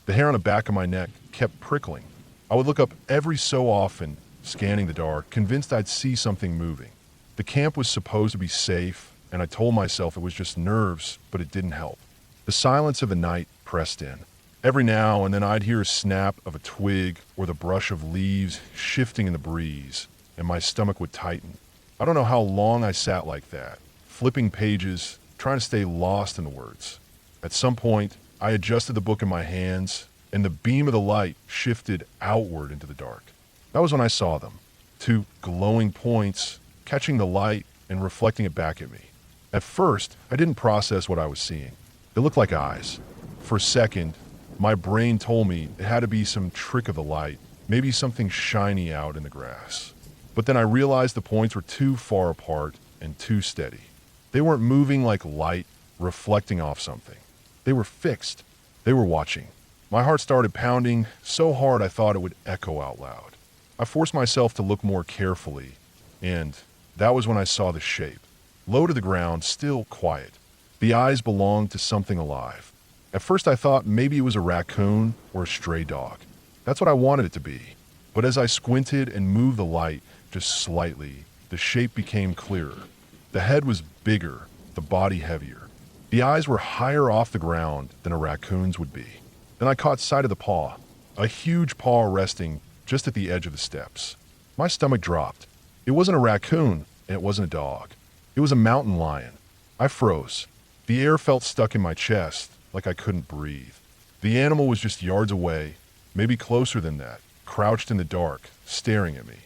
The hair on the back of my neck kept prickling. I would look up every so often, scanning the dark, convinced I'd see something moving. The camp was supposed to be safe, and I told myself it was just nerves, but it didn't help. The silence of the night pressed in. Every now and then I'd hear a snap of a twig or the brush of leaves shifting in the breeze, and my stomach would tighten. I don't know how long I sat like that, flipping pages, trying to stay lost in the words. At some point, I adjusted the book in my hands, and the beam of the light shifted outward into the dark. That was when I saw them, two glowing points catching the light and reflecting it back at me. At first, I didn't process what I was seeing. It looked like eyes. For a second, my brain told me it had to be some trick of the light, maybe something shiny out in the grass. But then I realized the points were too far apart and too steady. They weren't moving like light, reflecting off something. They were fixed. They were watching. My heart started pounding so hard I thought it would echo out loud. I forced myself to look more carefully, and that was when I saw the shape. Low to the ground, still quiet. The eyes belonged to something alive. At first I thought maybe it was a raccoon or a stray dog. That's what I wanted it to be. But as I squinted and moved the light just slightly, the shape became clearer. The head was bigger, the body heavier. The eyes were higher off the ground than a raccoon's would be. Then I caught sight of the paw, a huge paw resting just at the edge of the steps. My stomach dropped. It wasn't a raccoon, and it wasn't a dog. It was a mountain lion. I froze. The air felt stuck in my chest, like I couldn't breathe. The animal was just yards away, maybe closer than that, crouched in the dark, staring at me.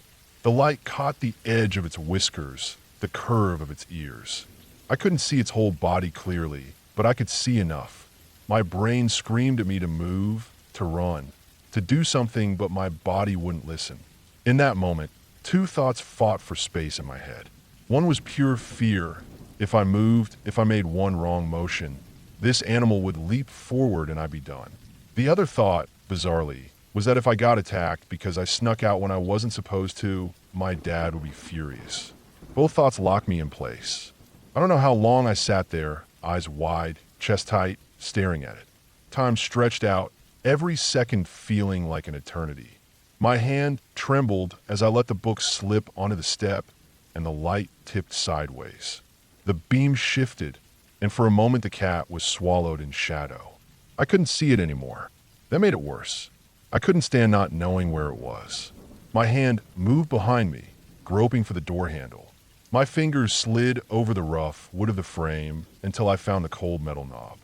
The light caught the edge of its whiskers, the curve of its ears. I couldn't see its whole body clearly, but I could see enough. My brain screamed at me to move, to run, to do something, but my body wouldn't listen. In that moment, two thoughts fought for space in my head. One was pure fear. If I moved, if I made one wrong motion, this animal would leap forward and I'd be done. The other thought, bizarrely, was that if I got attacked because I snuck out when I wasn't supposed to, my dad would be furious. Both thoughts locked me in place. I don't know how long I sat there, eyes wide, chest tight, staring at it. Time stretched out, every second feeling like an eternity. My hand trembled as I let the book slip onto the step, and the light tipped sideways. The beam shifted, and for a moment the cat was swallowed in shadow. I couldn't see it anymore. That made it worse. I couldn't stand not knowing where it was. My hand moved behind me, groping for the door handle. My fingers slid over the rough wood of the frame until I found the cold metal knob.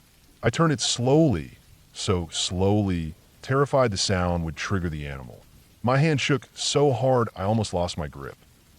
I turned it slowly, so slowly, terrified the sound would trigger the animal. My hand shook so hard I almost lost my grip.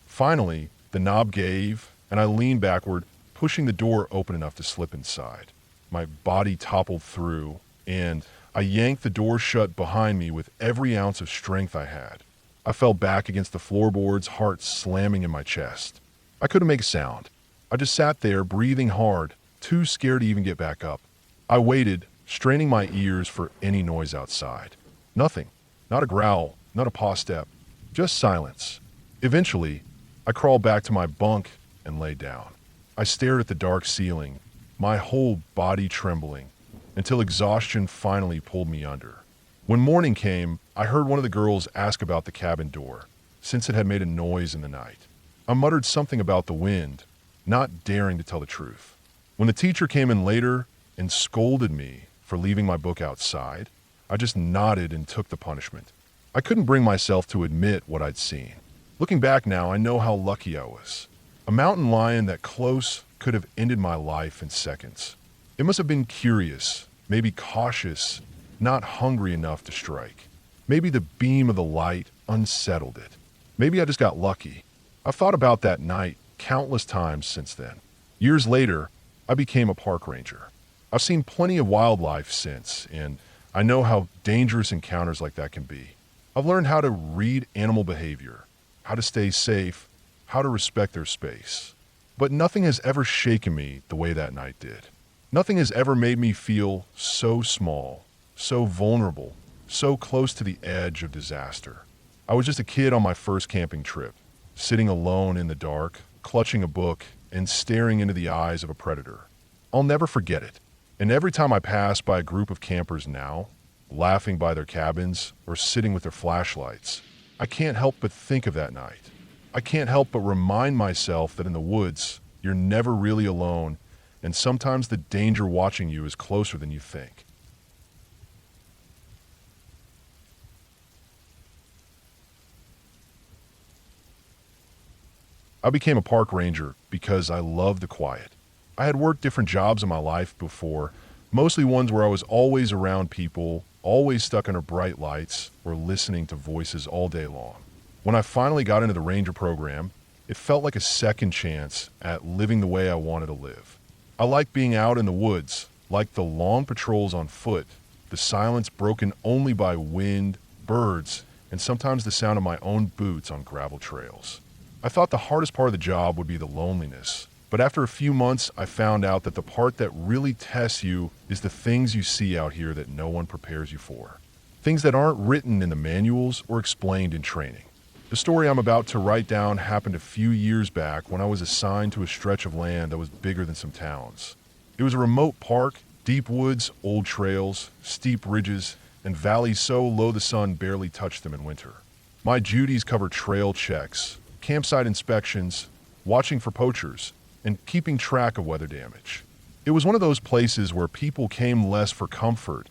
Finally, the knob gave, and I leaned backward, pushing the door open enough to slip inside. My body toppled through, and I yanked the door shut behind me with every ounce of strength I had. I fell back against the floorboards, heart slamming in my chest. I couldn't make a sound. I just sat there, breathing hard, too scared to even get back up. I waited, straining my ears for any noise outside. Nothing. Not a growl, not a paw step. Just silence. Eventually, I crawled back to my bunk and lay down. I stared at the dark ceiling, my whole body trembling, until exhaustion finally pulled me under. When morning came, I heard one of the girls ask about the cabin door, since it had made a noise in the night. I muttered something about the wind, not daring to tell the truth. When the teacher came in later and scolded me for leaving my book outside, I just nodded and took the punishment. I couldn't bring myself to admit what I'd seen. Looking back now, I know how lucky I was. A mountain lion that close could have ended my life in seconds. It must have been curious, maybe cautious, not hungry enough to strike. Maybe the beam of the light unsettled it. Maybe I just got lucky. I've thought about that night countless times since then. Years later, I became a park ranger. I've seen plenty of wildlife since, and I know how dangerous encounters like that can be. I've learned how to read animal behavior, how to stay safe, how to respect their space. But nothing has ever shaken me the way that night did. Nothing has ever made me feel so small, so vulnerable, so close to the edge of disaster. I was just a kid on my first camping trip, sitting alone in the dark, clutching a book, and staring into the eyes of a predator. I'll never forget it. And every time I pass by a group of campers now, laughing by their cabins or sitting with their flashlights, I can't help but think of that night. I can't help but remind myself that in the woods, you're never really alone, and sometimes the danger watching you is closer than you think. I became a park ranger because I loved the quiet. I had worked different jobs in my life before, mostly ones where I was always around people, always stuck under bright lights, or listening to voices all day long. When I finally got into the ranger program, it felt like a second chance at living the way I wanted to live. I liked being out in the woods, liked the long patrols on foot, the silence broken only by wind, birds, and sometimes the sound of my own boots on gravel trails. I thought the hardest part of the job would be the loneliness, but after a few months, I found out that the part that really tests you is the things you see out here that no one prepares you for. Things that aren't written in the manuals or explained in training. The story I'm about to write down happened a few years back when I was assigned to a stretch of land that was bigger than some towns. It was a remote park, deep woods, old trails, steep ridges, and valleys so low the sun barely touched them in winter. My duties covered trail checks, campsite inspections, watching for poachers, and keeping track of weather damage. It was one of those places where people came less for comfort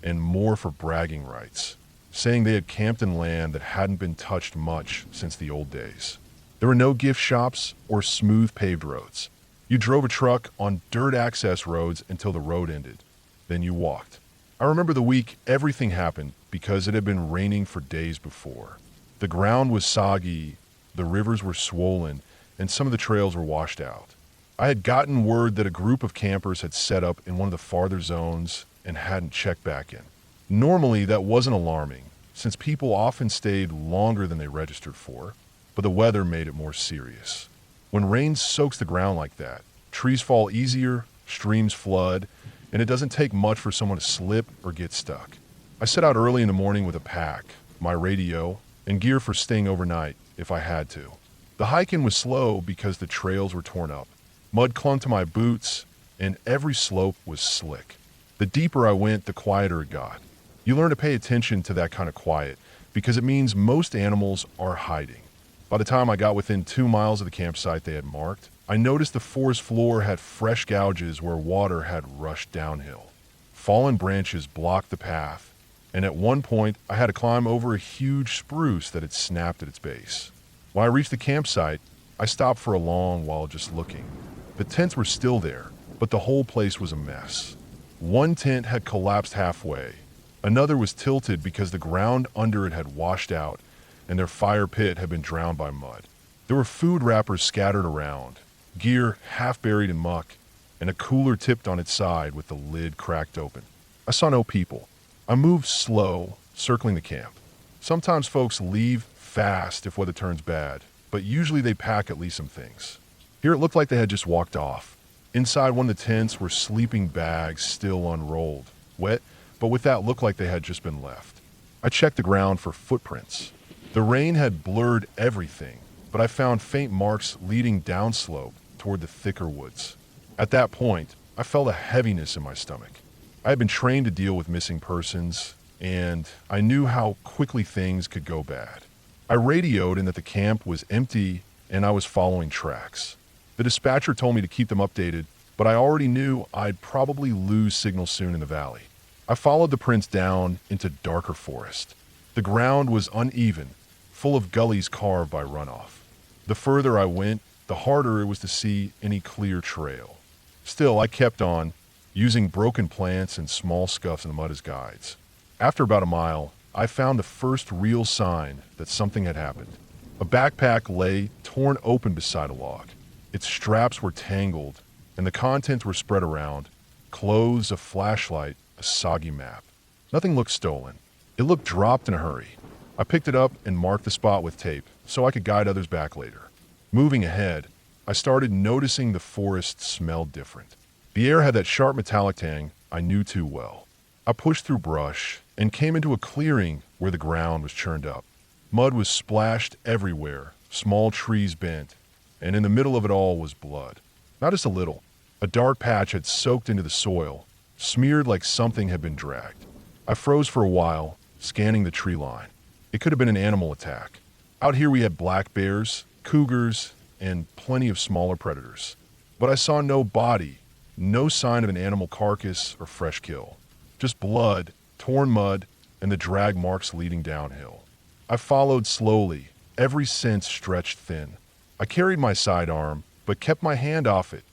and more for bragging rights, saying they had camped in land that hadn't been touched much since the old days. There were no gift shops or smooth paved roads. You drove a truck on dirt access roads until the road ended. Then you walked. I remember the week everything happened because it had been raining for days before. The ground was soggy, the rivers were swollen, and some of the trails were washed out. I had gotten word that a group of campers had set up in one of the farther zones and hadn't checked back in. Normally, that wasn't alarming, since people often stayed longer than they registered for, but the weather made it more serious. When rain soaks the ground like that, trees fall easier, streams flood, and it doesn't take much for someone to slip or get stuck. I set out early in the morning with a pack, my radio, and gear for staying overnight if I had to. The hiking was slow because the trails were torn up. Mud clung to my boots, and every slope was slick. The deeper I went, the quieter it got. You learn to pay attention to that kind of quiet because it means most animals are hiding. By the time I got within 2 miles of the campsite they had marked, I noticed the forest floor had fresh gouges where water had rushed downhill. Fallen branches blocked the path, and at one point I had to climb over a huge spruce that had snapped at its base. When I reached the campsite, I stopped for a long while just looking. The tents were still there, but the whole place was a mess. One tent had collapsed halfway. Another was tilted because the ground under it had washed out, and their fire pit had been drowned by mud. There were food wrappers scattered around, gear half buried in muck, and a cooler tipped on its side with the lid cracked open. I saw no people. I moved slow, circling the camp. Sometimes folks leave fast if weather turns bad, but usually they pack at least some things. Here it looked like they had just walked off. Inside one of the tents were sleeping bags still unrolled, wet, but with that look like they had just been left. I checked the ground for footprints. The rain had blurred everything, but I found faint marks leading downslope toward the thicker woods. At that point, I felt a heaviness in my stomach. I had been trained to deal with missing persons, and I knew how quickly things could go bad. I radioed in that the camp was empty and I was following tracks. The dispatcher told me to keep them updated, but I already knew I'd probably lose signal soon in the valley. I followed the prints down into darker forest. The ground was uneven, full of gullies carved by runoff. The further I went, the harder it was to see any clear trail. Still, I kept on, using broken plants and small scuffs in the mud as guides. After about a mile, I found the first real sign that something had happened. A backpack lay torn open beside a log. Its straps were tangled, and the contents were spread around: clothes, a flashlight, a soggy map. Nothing looked stolen. It looked dropped in a hurry. I picked it up and marked the spot with tape so I could guide others back later. Moving ahead, I started noticing the forest smelled different. The air had that sharp metallic tang I knew too well. I pushed through brush and came into a clearing where the ground was churned up. Mud was splashed everywhere, small trees bent, and in the middle of it all was blood. Not just a little. A dark patch had soaked into the soil, smeared like something had been dragged. I froze for a while, scanning the tree line. It could have been an animal attack. Out here we had black bears, cougars, and plenty of smaller predators. But I saw no body, no sign of an animal carcass or fresh kill. Just blood, torn mud, and the drag marks leading downhill. I followed slowly, every sense stretched thin. I carried my sidearm, but kept my hand off it,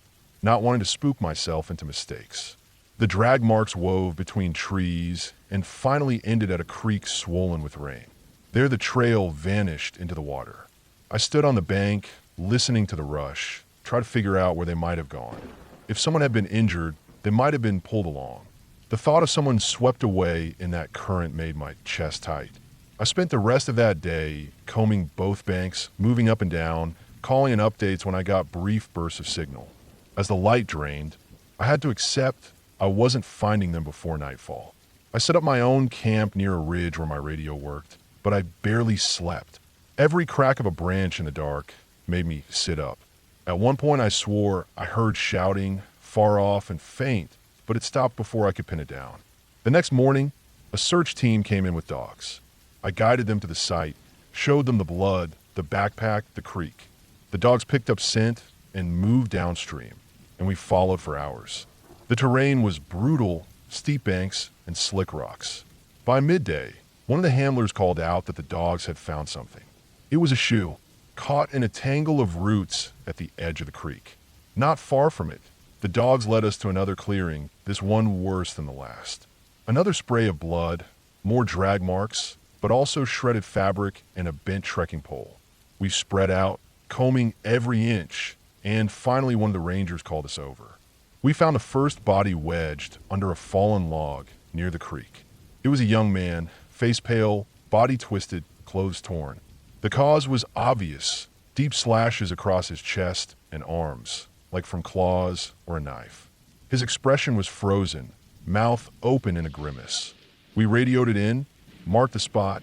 not wanting to spook myself into mistakes. The drag marks wove between trees and finally ended at a creek swollen with rain. There the trail vanished into the water. I stood on the bank, listening to the rush, try to figure out where they might have gone. If someone had been injured, they might have been pulled along. The thought of someone swept away in that current made my chest tight. I spent the rest of that day combing both banks, moving up and down, calling in updates when I got brief bursts of signal. As the light drained, I had to accept I wasn't finding them before nightfall. I set up my own camp near a ridge where my radio worked, but I barely slept. Every crack of a branch in the dark made me sit up. At one point I swore I heard shouting, far off and faint, but it stopped before I could pin it down. The next morning, a search team came in with dogs. I guided them to the site, showed them the blood, the backpack, the creek. The dogs picked up scent and moved downstream, and we followed for hours. The terrain was brutal, steep banks and slick rocks. By midday, one of the handlers called out that the dogs had found something. It was a shoe, caught in a tangle of roots at the edge of the creek. Not far from it, the dogs led us to another clearing, this one worse than the last. Another spray of blood, more drag marks, but also shredded fabric and a bent trekking pole. We spread out, combing every inch, and finally one of the rangers called us over. We found a first body wedged under a fallen log near the creek. It was a young man, face pale, body twisted, clothes torn. The cause was obvious: deep slashes across his chest and arms, like from claws or a knife. His expression was frozen, mouth open in a grimace. We radioed it in, marked the spot,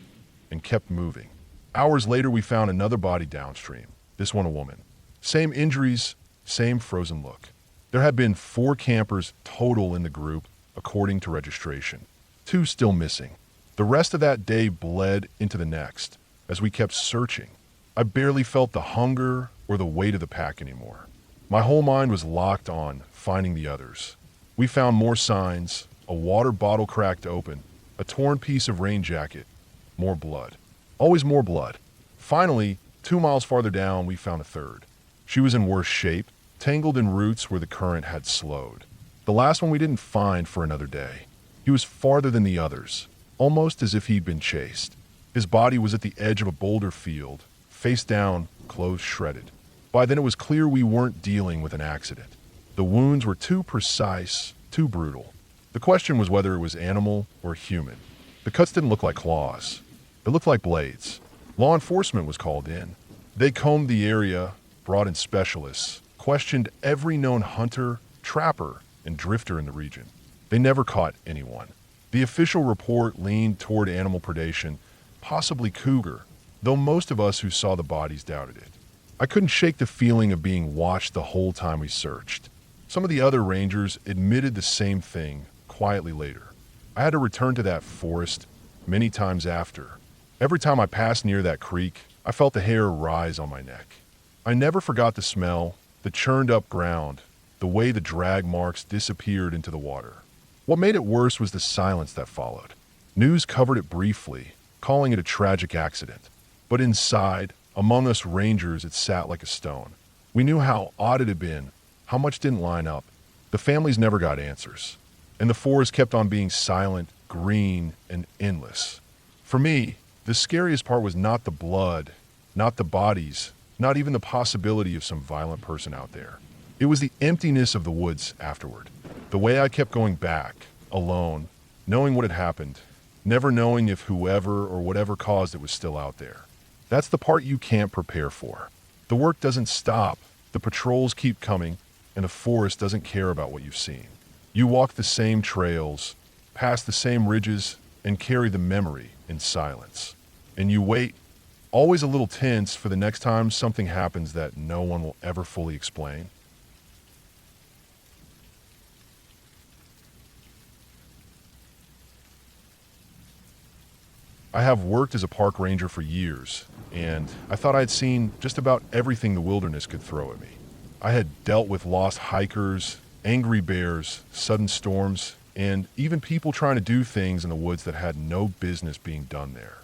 and kept moving. Hours later, we found another body downstream, this one a woman. Same injuries, same frozen look. There had been 4 campers total in the group, according to registration. 2 still missing. The rest of that day bled into the next, as we kept searching. I barely felt the hunger or the weight of the pack anymore. My whole mind was locked on finding the others. We found more signs: a water bottle cracked open, a torn piece of rain jacket, more blood. Always more blood. Finally, 2 miles farther down, we found a third. She was in worse shape, tangled in roots where the current had slowed. The last one we didn't find for another day. He was farther than the others, almost as if he'd been chased. His body was at the edge of a boulder field, face down, clothes shredded. By then it was clear we weren't dealing with an accident. The wounds were too precise, too brutal. The question was whether it was animal or human. The cuts didn't look like claws. It looked like blades. Law enforcement was called in. They combed the area, brought in specialists, questioned every known hunter, trapper, and drifter in the region. They never caught anyone. The official report leaned toward animal predation, possibly cougar, though most of us who saw the bodies doubted it. I couldn't shake the feeling of being watched the whole time we searched. Some of the other rangers admitted the same thing quietly later. I had to return to that forest many times after. Every time I passed near that creek, I felt the hair rise on my neck. I never forgot the smell, the churned up ground, the way the drag marks disappeared into the water. What made it worse was the silence that followed. News covered it briefly, calling it a tragic accident. But inside, among us rangers, it sat like a stone. We knew how odd it had been, how much didn't line up. The families never got answers, and the forest kept on being silent, green, and endless. For me, the scariest part was not the blood, not the bodies, not even the possibility of some violent person out there. It was the emptiness of the woods afterward. The way I kept going back, alone, knowing what had happened, never knowing if whoever or whatever caused it was still out there. That's the part you can't prepare for. The work doesn't stop, the patrols keep coming, and the forest doesn't care about what you've seen. You walk the same trails, pass the same ridges, and carry the memory in silence. And you wait, always a little tense for the next time something happens that no one will ever fully explain. I have worked as a park ranger for years, and I thought I'd seen just about everything the wilderness could throw at me. I had dealt with lost hikers, angry bears, sudden storms, and even people trying to do things in the woods that had no business being done there.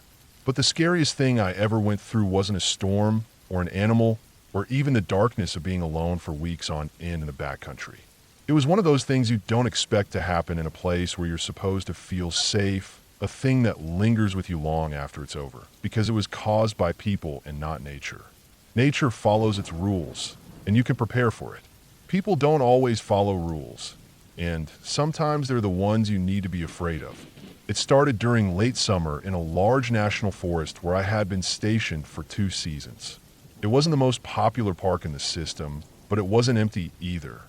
But the scariest thing I ever went through wasn't a storm or an animal or even the darkness of being alone for weeks on end in the backcountry. It was one of those things you don't expect to happen in a place where you're supposed to feel safe, a thing that lingers with you long after it's over, because it was caused by people and not nature. Nature follows its rules, and you can prepare for it. People don't always follow rules, and sometimes they're the ones you need to be afraid of. It started during late summer in a large national forest where I had been stationed for 2 seasons. It wasn't the most popular park in the system, but it wasn't empty either.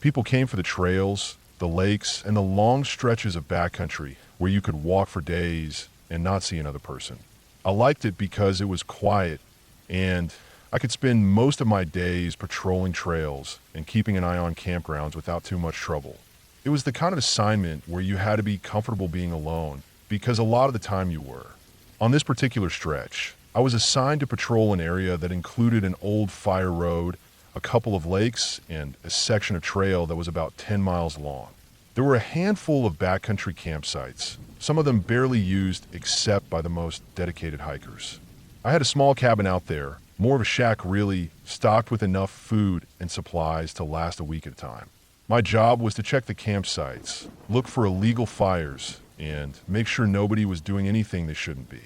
People came for the trails, the lakes, and the long stretches of backcountry where you could walk for days and not see another person. I liked it because it was quiet, and I could spend most of my days patrolling trails and keeping an eye on campgrounds without too much trouble. It was the kind of assignment where you had to be comfortable being alone, because a lot of the time you were. On this particular stretch, I was assigned to patrol an area that included an old fire road, a couple of lakes, and a section of trail that was about 10 miles long. There were a handful of backcountry campsites, some of them barely used except by the most dedicated hikers. I had a small cabin out there, more of a shack really, stocked with enough food and supplies to last a week at a time. My job was to check the campsites, look for illegal fires, and make sure nobody was doing anything they shouldn't be.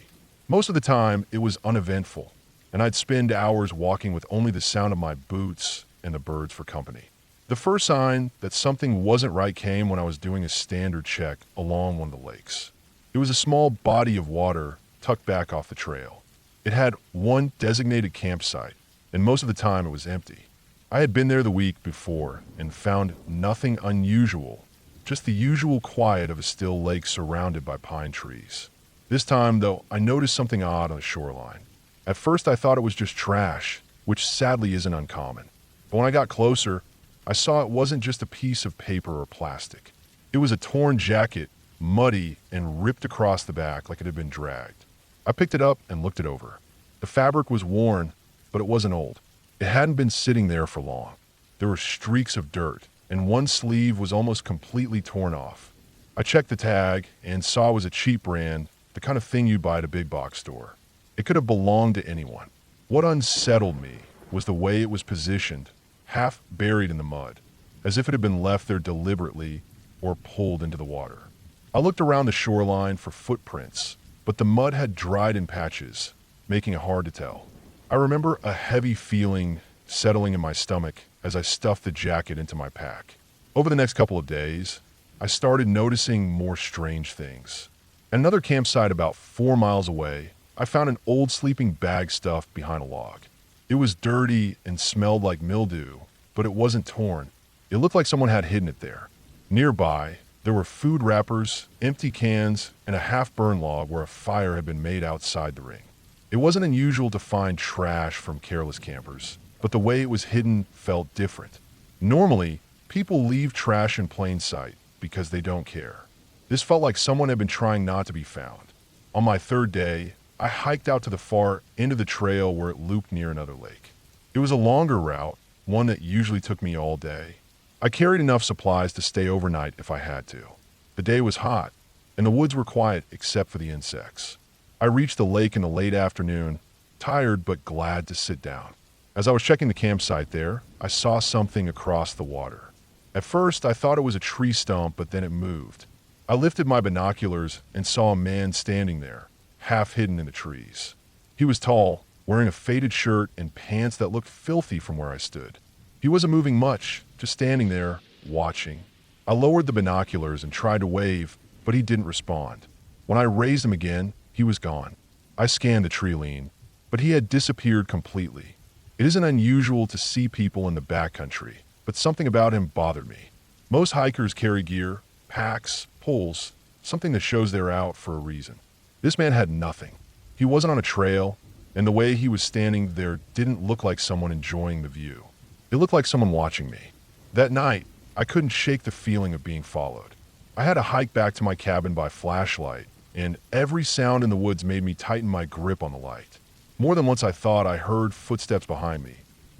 Most of the time, it was uneventful, and I'd spend hours walking with only the sound of my boots and the birds for company. The first sign that something wasn't right came when I was doing a standard check along one of the lakes. It was a small body of water tucked back off the trail. It had one designated campsite, and most of the time it was empty. I had been there the week before and found nothing unusual, just the usual quiet of a still lake surrounded by pine trees. This time, though, I noticed something odd on the shoreline. At first I thought it was just trash, which sadly isn't uncommon. But when I got closer, I saw it wasn't just a piece of paper or plastic. It was a torn jacket, muddy and ripped across the back like it had been dragged. I picked it up and looked it over. The fabric was worn, but it wasn't old. It hadn't been sitting there for long. There were streaks of dirt, and one sleeve was almost completely torn off. I checked the tag and saw it was a cheap brand, the kind of thing you'd buy at a big box store. It could have belonged to anyone. What unsettled me was the way it was positioned, half buried in the mud, as if it had been left there deliberately or pulled into the water. I looked around the shoreline for footprints, but the mud had dried in patches, making it hard to tell. I remember a heavy feeling settling in my stomach as I stuffed the jacket into my pack. Over the next couple of days, I started noticing more strange things. At another campsite about 4 miles away, I found an old sleeping bag stuffed behind a log. It was dirty and smelled like mildew, but it wasn't torn. It looked like someone had hidden it there. Nearby, there were food wrappers, empty cans, and a half-burned log where a fire had been made outside the ring. It wasn't unusual to find trash from careless campers, but the way it was hidden felt different. Normally, people leave trash in plain sight because they don't care. This felt like someone had been trying not to be found. On my 3rd day, I hiked out to the far end of the trail where it looped near another lake. It was a longer route, one that usually took me all day. I carried enough supplies to stay overnight if I had to. The day was hot, and the woods were quiet except for the insects. I reached the lake in the late afternoon, tired but glad to sit down. As I was checking the campsite there, I saw something across the water. At first, I thought it was a tree stump, but then it moved. I lifted my binoculars and saw a man standing there, half hidden in the trees. He was tall, wearing a faded shirt and pants that looked filthy from where I stood. He wasn't moving much, just standing there, watching. I lowered the binoculars and tried to wave, but he didn't respond. When I raised him again, he was gone. I scanned the tree line, but he had disappeared completely. It isn't unusual to see people in the backcountry, but something about him bothered me. Most hikers carry gear, packs, poles, something that shows they're out for a reason. This man had nothing. He wasn't on a trail, and the way he was standing there didn't look like someone enjoying the view. It looked like someone watching me. That night, I couldn't shake the feeling of being followed. I had to hike back to my cabin by flashlight, and every sound in the woods made me tighten my grip on the light. More than once I thought I heard footsteps behind me,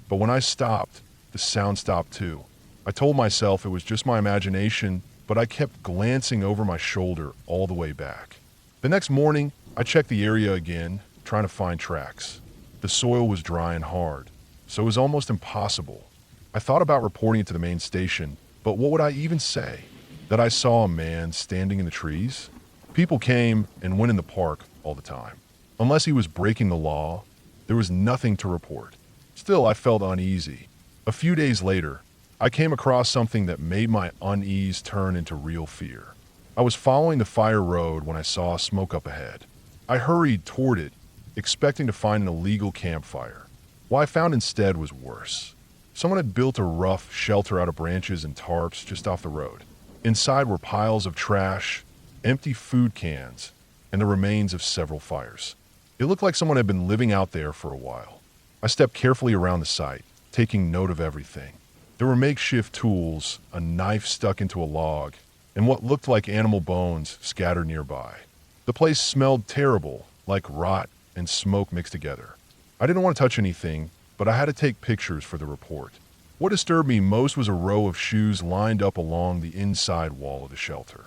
but when I stopped, the sound stopped too. I told myself it was just my imagination, but I kept glancing over my shoulder all the way back. The next morning, I checked the area again, trying to find tracks. The soil was dry and hard, so it was almost impossible. I thought about reporting it to the main station, but what would I even say? That I saw a man standing in the trees? People came and went in the park all the time. Unless he was breaking the law, there was nothing to report. Still, I felt uneasy. A few days later, I came across something that made my unease turn into real fear. I was following the fire road when I saw smoke up ahead. I hurried toward it, expecting to find an illegal campfire. What I found instead was worse. Someone had built a rough shelter out of branches and tarps just off the road. Inside were piles of trash, empty food cans, and the remains of several fires. It looked like someone had been living out there for a while. I stepped carefully around the site, taking note of everything. There were makeshift tools, a knife stuck into a log, and what looked like animal bones scattered nearby. The place smelled terrible, like rot and smoke mixed together. I didn't want to touch anything, but I had to take pictures for the report. What disturbed me most was a row of shoes lined up along the inside wall of the shelter.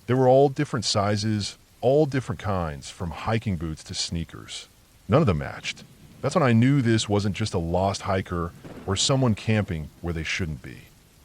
They were all different sizes, all different kinds, from hiking boots to sneakers. None of them matched. That's when I knew this wasn't just a lost hiker or someone camping where they shouldn't be.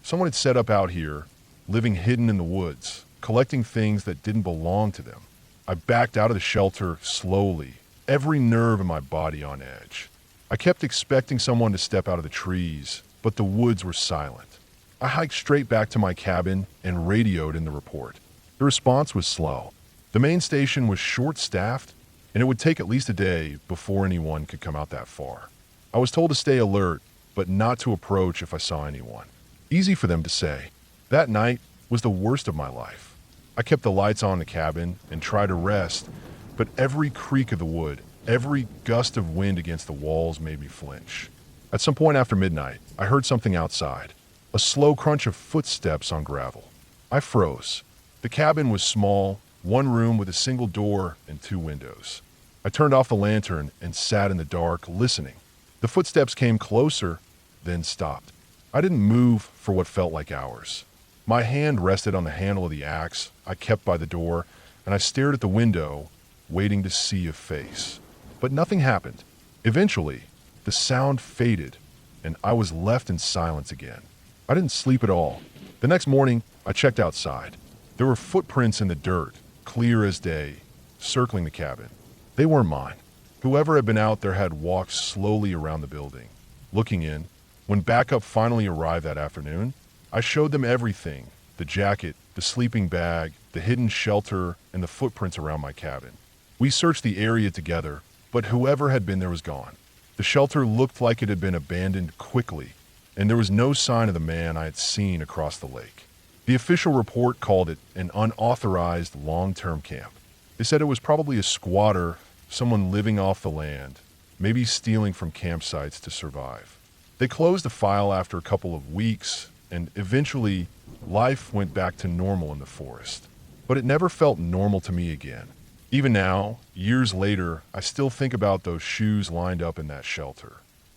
Someone had set up out here, living hidden in the woods, collecting things that didn't belong to them. I backed out of the shelter slowly, every nerve in my body on edge. I kept expecting someone to step out of the trees, but the woods were silent. I hiked straight back to my cabin and radioed in the report. The response was slow. The main station was short-staffed, and it would take at least a day before anyone could come out that far. I was told to stay alert, but not to approach if I saw anyone. Easy for them to say. That night was the worst of my life. I kept the lights on in the cabin and tried to rest, but every creak of the wood, every gust of wind against the walls made me flinch. At some point after midnight, I heard something outside, a slow crunch of footsteps on gravel. I froze. The cabin was small, one room with a single door and 2 windows. I turned off the lantern and sat in the dark, listening. The footsteps came closer, then stopped. I didn't move for what felt like hours. My hand rested on the handle of the axe I kept by the door, and I stared at the window, waiting to see a face. But nothing happened. Eventually, the sound faded, and I was left in silence again. I didn't sleep at all. The next morning, I checked outside. There were footprints in the dirt, clear as day, circling the cabin. They weren't mine. Whoever had been out there had walked slowly around the building. Looking in, when backup finally arrived that afternoon, I showed them everything: the jacket, the sleeping bag, the hidden shelter, and the footprints around my cabin. We searched the area together, but whoever had been there was gone. The shelter looked like it had been abandoned quickly, and there was no sign of the man I had seen across the lake. The official report called it an unauthorized long-term camp. They said it was probably a squatter, someone living off the land, maybe stealing from campsites to survive. They closed the file after a couple of weeks, and eventually, life went back to normal in the forest. But it never felt normal to me again. Even now, years later, I still think about those shoes lined up in that shelter.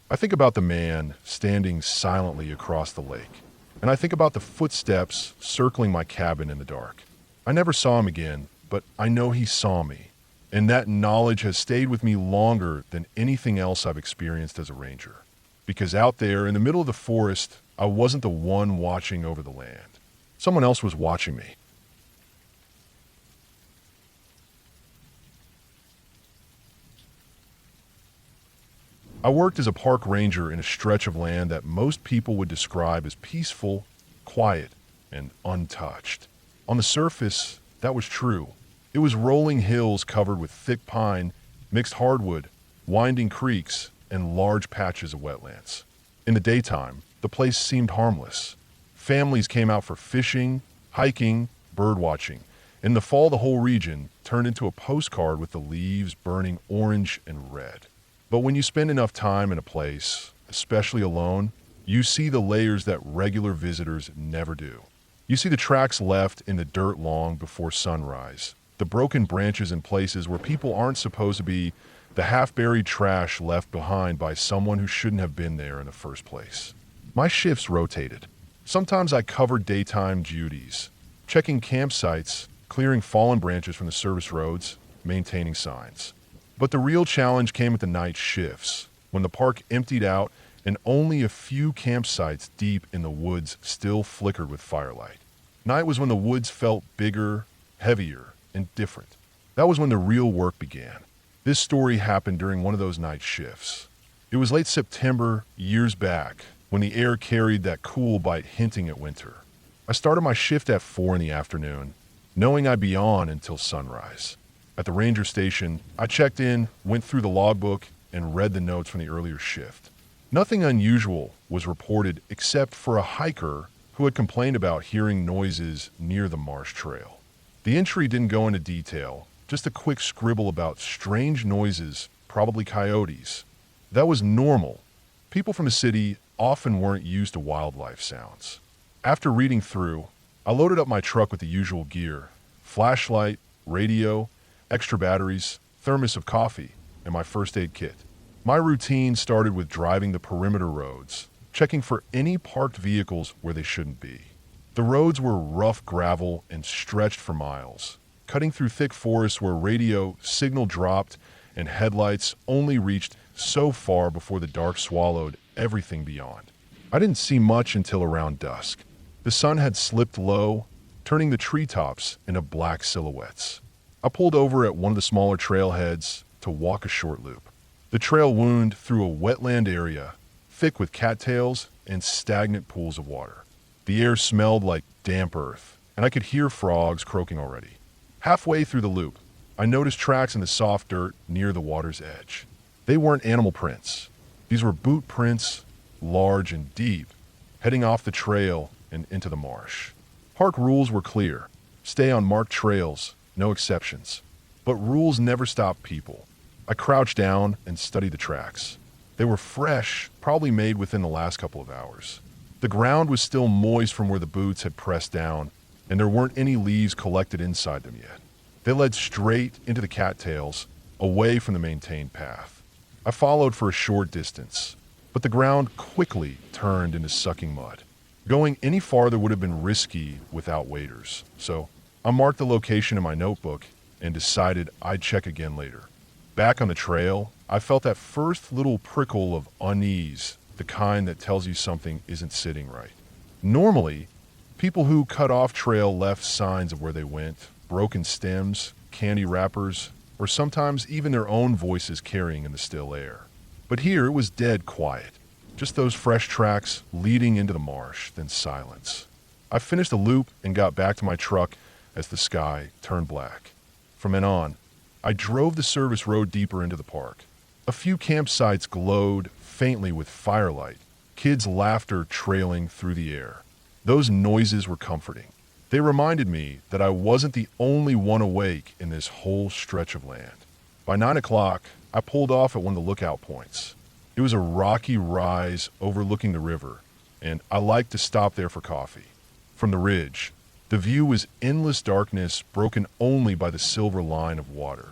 I think about the man standing silently across the lake. And I think about the footsteps circling my cabin in the dark. I never saw him again, but I know he saw me. And that knowledge has stayed with me longer than anything else I've experienced as a ranger. because out there in the middle of the forest, I wasn't the one watching over the land. Someone else was watching me. I worked as a park ranger in a stretch of land that most people would describe as peaceful, quiet, and untouched. On the surface, that was true. It was rolling hills covered with thick pine, mixed hardwood, winding creeks, and large patches of wetlands. In the daytime, the place seemed harmless. Families came out for fishing, hiking, birdwatching. In the fall, the whole region turned into a postcard with the leaves burning orange and red. But when you spend enough time in a place, especially alone, you see the layers that regular visitors never do. You see the tracks left in the dirt long before sunrise, the broken branches in places where people aren't supposed to be, the half-buried trash left behind by someone who shouldn't have been there in the first place. My shifts rotated. Sometimes I covered daytime duties, checking campsites, clearing fallen branches from the service roads, maintaining signs. But the real challenge came at the night shifts, when the park emptied out and only a few campsites deep in the woods still flickered with firelight. Night was when the woods felt bigger, heavier, and different. That was when the real work began. This story happened during one of those night shifts. It was late September, years back, when the air carried that cool bite hinting at winter. I started my shift at 4 in the afternoon, knowing I'd be on until sunrise. At the ranger station, I checked in, went through the logbook, and read the notes from the earlier shift. Nothing unusual was reported except for a hiker who had complained about hearing noises near the marsh trail. The entry didn't go into detail, just a quick scribble about strange noises, probably coyotes. That was normal. People from the city often weren't used to wildlife sounds. After reading through, I loaded up my truck with the usual gear: flashlight, radio, extra batteries, thermos of coffee, and my first aid kit. My routine started with driving the perimeter roads, checking for any parked vehicles where they shouldn't be. The roads were rough gravel and stretched for miles, cutting through thick forests where radio signal dropped and headlights only reached so far before the dark swallowed everything beyond. I didn't see much until around dusk. The sun had slipped low, turning the treetops into black silhouettes. I pulled over at one of the smaller trailheads to walk a short loop. The trail wound through a wetland area, thick with cattails and stagnant pools of water. The air smelled like damp earth, and I could hear frogs croaking already. Halfway through the loop, I noticed tracks in the soft dirt near the water's edge. They weren't animal prints. These were boot prints, large and deep, heading off the trail and into the marsh. Park rules were clear: stay on marked trails, no exceptions. But rules never stop people. I crouched down and studied the tracks. They were fresh, probably made within the last couple of hours. The ground was still moist from where the boots had pressed down, and there weren't any leaves collected inside them yet. They led straight into the cattails, away from the maintained path. I followed for a short distance, but the ground quickly turned into sucking mud. Going any farther would have been risky without waders, so I marked the location in my notebook and decided I'd check again later. Back on the trail, I felt that first little prickle of unease, the kind that tells you something isn't sitting right. Normally, people who cut off trail left signs of where they went, broken stems, candy wrappers, or sometimes even their own voices carrying in the still air. But here it was dead quiet, just those fresh tracks leading into the marsh, then silence. I finished the loop and got back to my truck as the sky turned black. From then on, I drove the service road deeper into the park. A few campsites glowed faintly with firelight, kids' laughter trailing through the air. Those noises were comforting. They reminded me that I wasn't the only one awake in this whole stretch of land. By 9 o'clock, I pulled off at one of the lookout points. It was a rocky rise overlooking the river, and I liked to stop there for coffee. From the ridge, the view was endless darkness broken only by the silver line of water.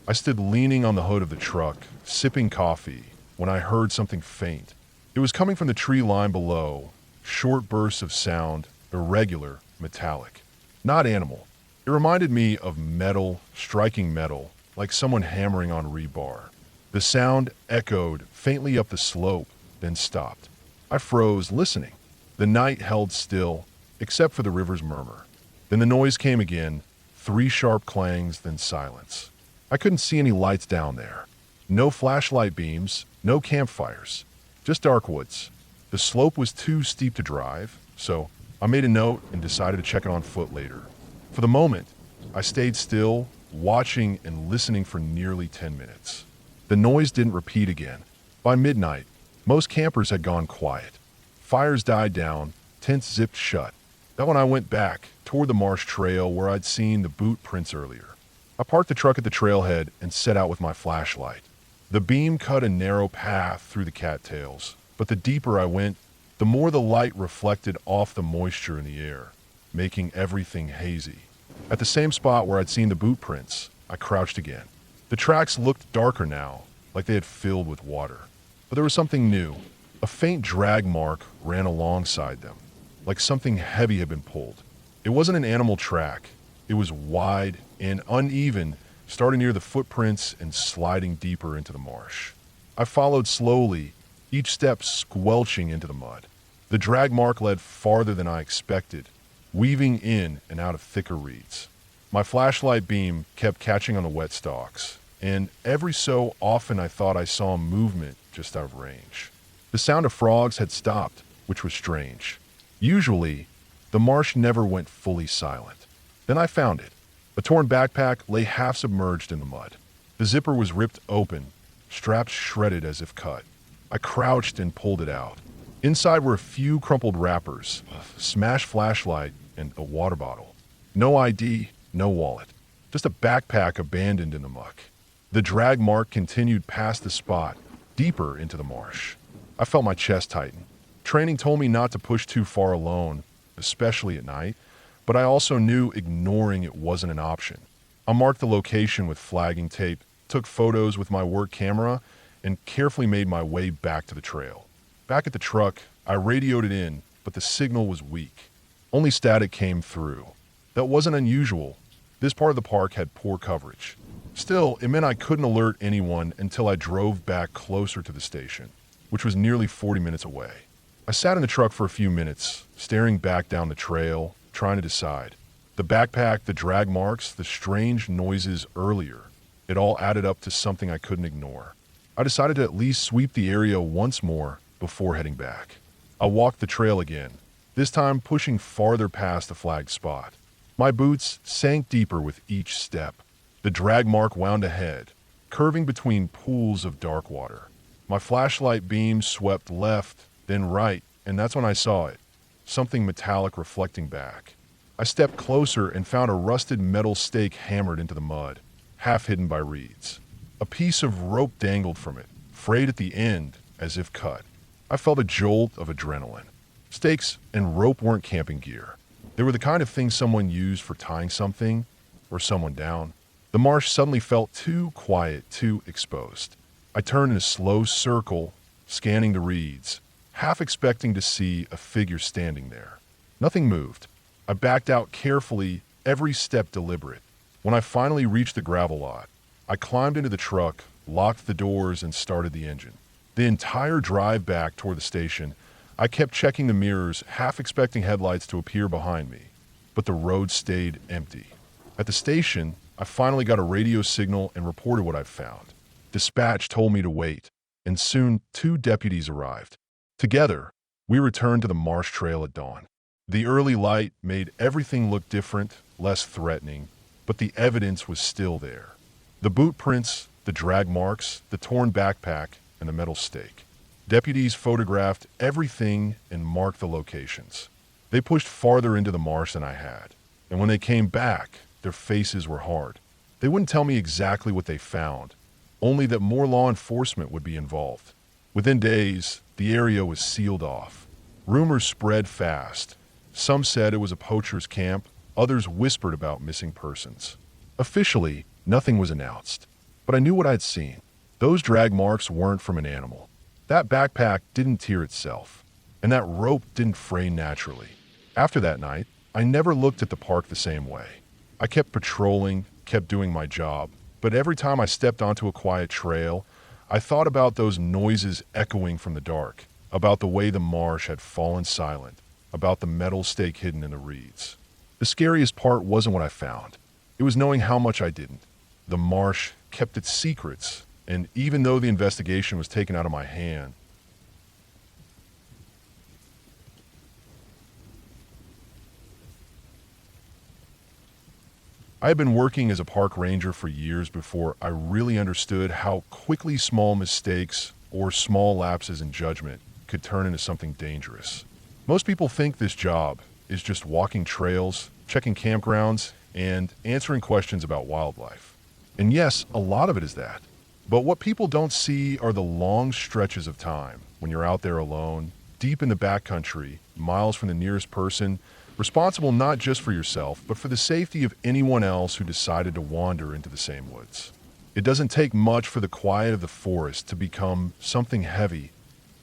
I stood leaning on the hood of the truck, sipping coffee, when I heard something faint. It was coming from the tree line below, short bursts of sound, irregular, metallic. Not animal. It reminded me of metal striking metal, like someone hammering on rebar. The sound echoed faintly up the slope, then stopped. I froze, listening. The night held still, except for the river's murmur. Then the noise came again, 3 sharp clangs, then silence. I couldn't see any lights down there. No flashlight beams, no campfires, just dark woods. The slope was too steep to drive, so I made a note and decided to check it on foot later. For the moment, I stayed still, watching and listening for nearly 10 minutes. The noise didn't repeat again. By midnight, most campers had gone quiet. Fires died down, tents zipped shut. That when I went back toward the marsh trail where I'd seen the boot prints earlier. I parked the truck at the trailhead and set out with my flashlight. The beam cut a narrow path through the cattails, but the deeper I went, the more the light reflected off the moisture in the air, making everything hazy. At the same spot where I'd seen the boot prints, I crouched again. The tracks looked darker now, like they had filled with water. But there was something new. A faint drag mark ran alongside them, like something heavy had been pulled. It wasn't an animal track. It was wide and uneven, starting near the footprints and sliding deeper into the marsh. I followed slowly, each step squelching into the mud. The drag mark led farther than I expected, weaving in and out of thicker reeds. My flashlight beam kept catching on the wet stalks, and every so often I thought I saw movement just out of range. The sound of frogs had stopped, which was strange. Usually, the marsh never went fully silent. Then I found it. A torn backpack lay half submerged in the mud. The zipper was ripped open, straps shredded as if cut. I crouched and pulled it out. Inside were a few crumpled wrappers, a smashed flashlight, and a water bottle. No ID, no wallet. Just a backpack abandoned in the muck. The drag mark continued past the spot, deeper into the marsh. I felt my chest tighten. Training told me not to push too far alone, especially at night, but I also knew ignoring it wasn't an option. I marked the location with flagging tape, took photos with my work camera, and carefully made my way back to the trail. Back at the truck, I radioed it in, but the signal was weak. Only static came through. That wasn't unusual. This part of the park had poor coverage. Still, it meant I couldn't alert anyone until I drove back closer to the station, which was nearly 40 minutes away. I sat in the truck for a few minutes, staring back down the trail, trying to decide. The backpack, the drag marks, the strange noises earlier. It all added up to something I couldn't ignore. I decided to at least sweep the area once more before heading back. I walked the trail again, this time pushing farther past the flagged spot. My boots sank deeper with each step. The drag mark wound ahead, curving between pools of dark water. My flashlight beam swept left, then right, and that's when I saw it. Something metallic reflecting back. I stepped closer and found a rusted metal stake hammered into the mud, half hidden by reeds. A piece of rope dangled from it, frayed at the end as if cut. I felt a jolt of adrenaline. Stakes and rope weren't camping gear. They were the kind of thing someone used for tying something or someone down. The marsh suddenly felt too quiet, too exposed. I turned in a slow circle, scanning the reeds, half expecting to see a figure standing there. Nothing moved. I backed out carefully, every step deliberate. When I finally reached the gravel lot, I climbed into the truck, locked the doors, and started the engine. The entire drive back toward the station, I kept checking the mirrors, half expecting headlights to appear behind me. But the road stayed empty. At the station, I finally got a radio signal and reported what I'd found. Dispatch told me to wait, and soon 2 deputies arrived. Together, we returned to the marsh trail at dawn. The early light made everything look different, less threatening, but the evidence was still there. The boot prints, the drag marks, the torn backpack, and the metal stake. Deputies photographed everything and marked the locations. They pushed farther into the marsh than I had, and when they came back, their faces were hard. They wouldn't tell me exactly what they found, only that more law enforcement would be involved. Within days, the area was sealed off. Rumors spread fast. Some said it was a poacher's camp, others whispered about missing persons. Officially, nothing was announced, but I knew what I'd seen. Those drag marks weren't from an animal. That backpack didn't tear itself, and that rope didn't fray naturally. After that night, I never looked at the park the same way. I kept patrolling, kept doing my job, but every time I stepped onto a quiet trail, I thought about those noises echoing from the dark, about the way the marsh had fallen silent, about the metal stake hidden in the reeds. The scariest part wasn't what I found. It was knowing how much I didn't. The marsh kept its secrets, and even though the investigation was taken out of my hand, I had been working as a park ranger for years before I really understood how quickly small mistakes or small lapses in judgment could turn into something dangerous. Most people think this job is just walking trails, checking campgrounds, and answering questions about wildlife. And yes, a lot of it is that. But what people don't see are the long stretches of time when you're out there alone, deep in the backcountry, miles from the nearest person, responsible not just for yourself, but for the safety of anyone else who decided to wander into the same woods. It doesn't take much for the quiet of the forest to become something heavy,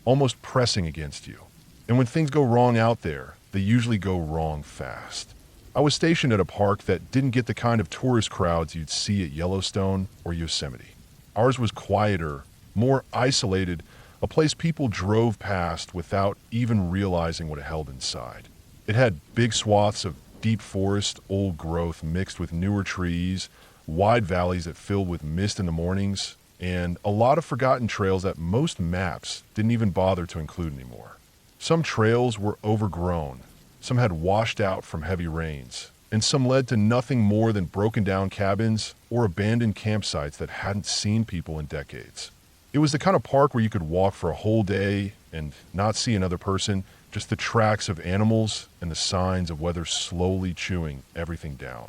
almost pressing against you. And when things go wrong out there, they usually go wrong fast. I was stationed at a park that didn't get the kind of tourist crowds you'd see at Yellowstone or Yosemite. Ours was quieter, more isolated, a place people drove past without even realizing what it held inside. It had big swaths of deep forest, old growth mixed with newer trees, wide valleys that filled with mist in the mornings, and a lot of forgotten trails that most maps didn't even bother to include anymore. Some trails were overgrown, some had washed out from heavy rains, and some led to nothing more than broken down cabins or abandoned campsites that hadn't seen people in decades. It was the kind of park where you could walk for a whole day and not see another person, just the tracks of animals and the signs of weather slowly chewing everything down.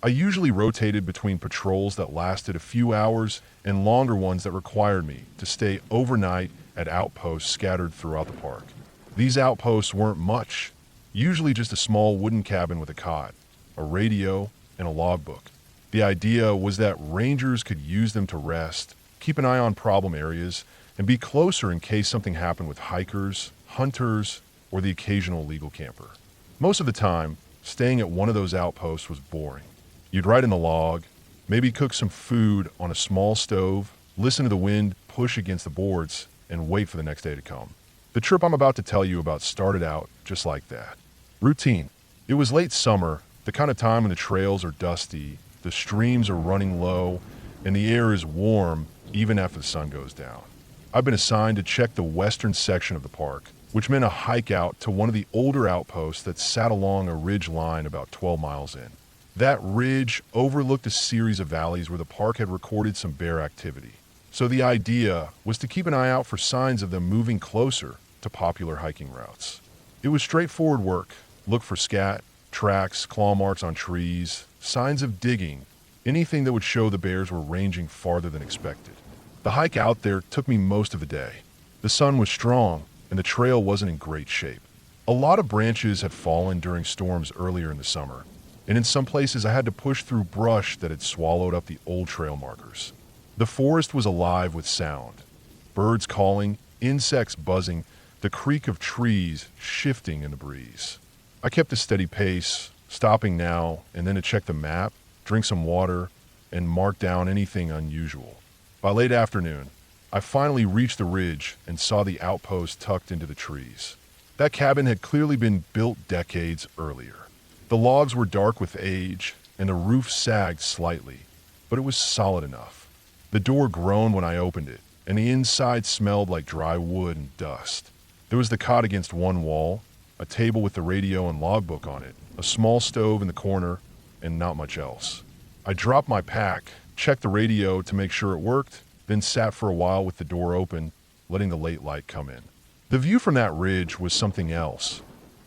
I usually rotated between patrols that lasted a few hours and longer ones that required me to stay overnight at outposts scattered throughout the park. These outposts weren't much, usually just a small wooden cabin with a cot, a radio, and a logbook. The idea was that rangers could use them to rest, keep an eye on problem areas, and be closer in case something happened with hikers, hunters, or the occasional illegal camper. Most of the time, staying at one of those outposts was boring. You'd write in the log, maybe cook some food on a small stove, listen to the wind push against the boards, and wait for the next day to come. The trip I'm about to tell you about started out just like that. Routine. It was late summer, the kind of time when the trails are dusty, the streams are running low, and the air is warm even after the sun goes down. I've been assigned to check the western section of the park, which meant a hike out to one of the older outposts that sat along a ridge line about 12 miles in. That ridge overlooked a series of valleys where the park had recorded some bear activity. So the idea was to keep an eye out for signs of them moving closer to popular hiking routes. It was straightforward work. Look for scat, tracks, claw marks on trees, signs of digging, anything that would show the bears were ranging farther than expected. The hike out there took me most of the day. The sun was strong, and the trail wasn't in great shape. A lot of branches had fallen during storms earlier in the summer, and in some places I had to push through brush that had swallowed up the old trail markers. The forest was alive with sound. Birds calling, insects buzzing, the creak of trees shifting in the breeze. I kept a steady pace, stopping now and then to check the map, drink some water, and mark down anything unusual. By late afternoon, I finally reached the ridge and saw the outpost tucked into the trees. That cabin had clearly been built decades earlier. The logs were dark with age, and the roof sagged slightly, but it was solid enough. The door groaned when I opened it, and the inside smelled like dry wood and dust. There was the cot against one wall, a table with the radio and logbook on it, a small stove in the corner, and not much else. I dropped my pack, checked the radio to make sure it worked, then sat for a while with the door open, letting the late light come in. The view from that ridge was something else.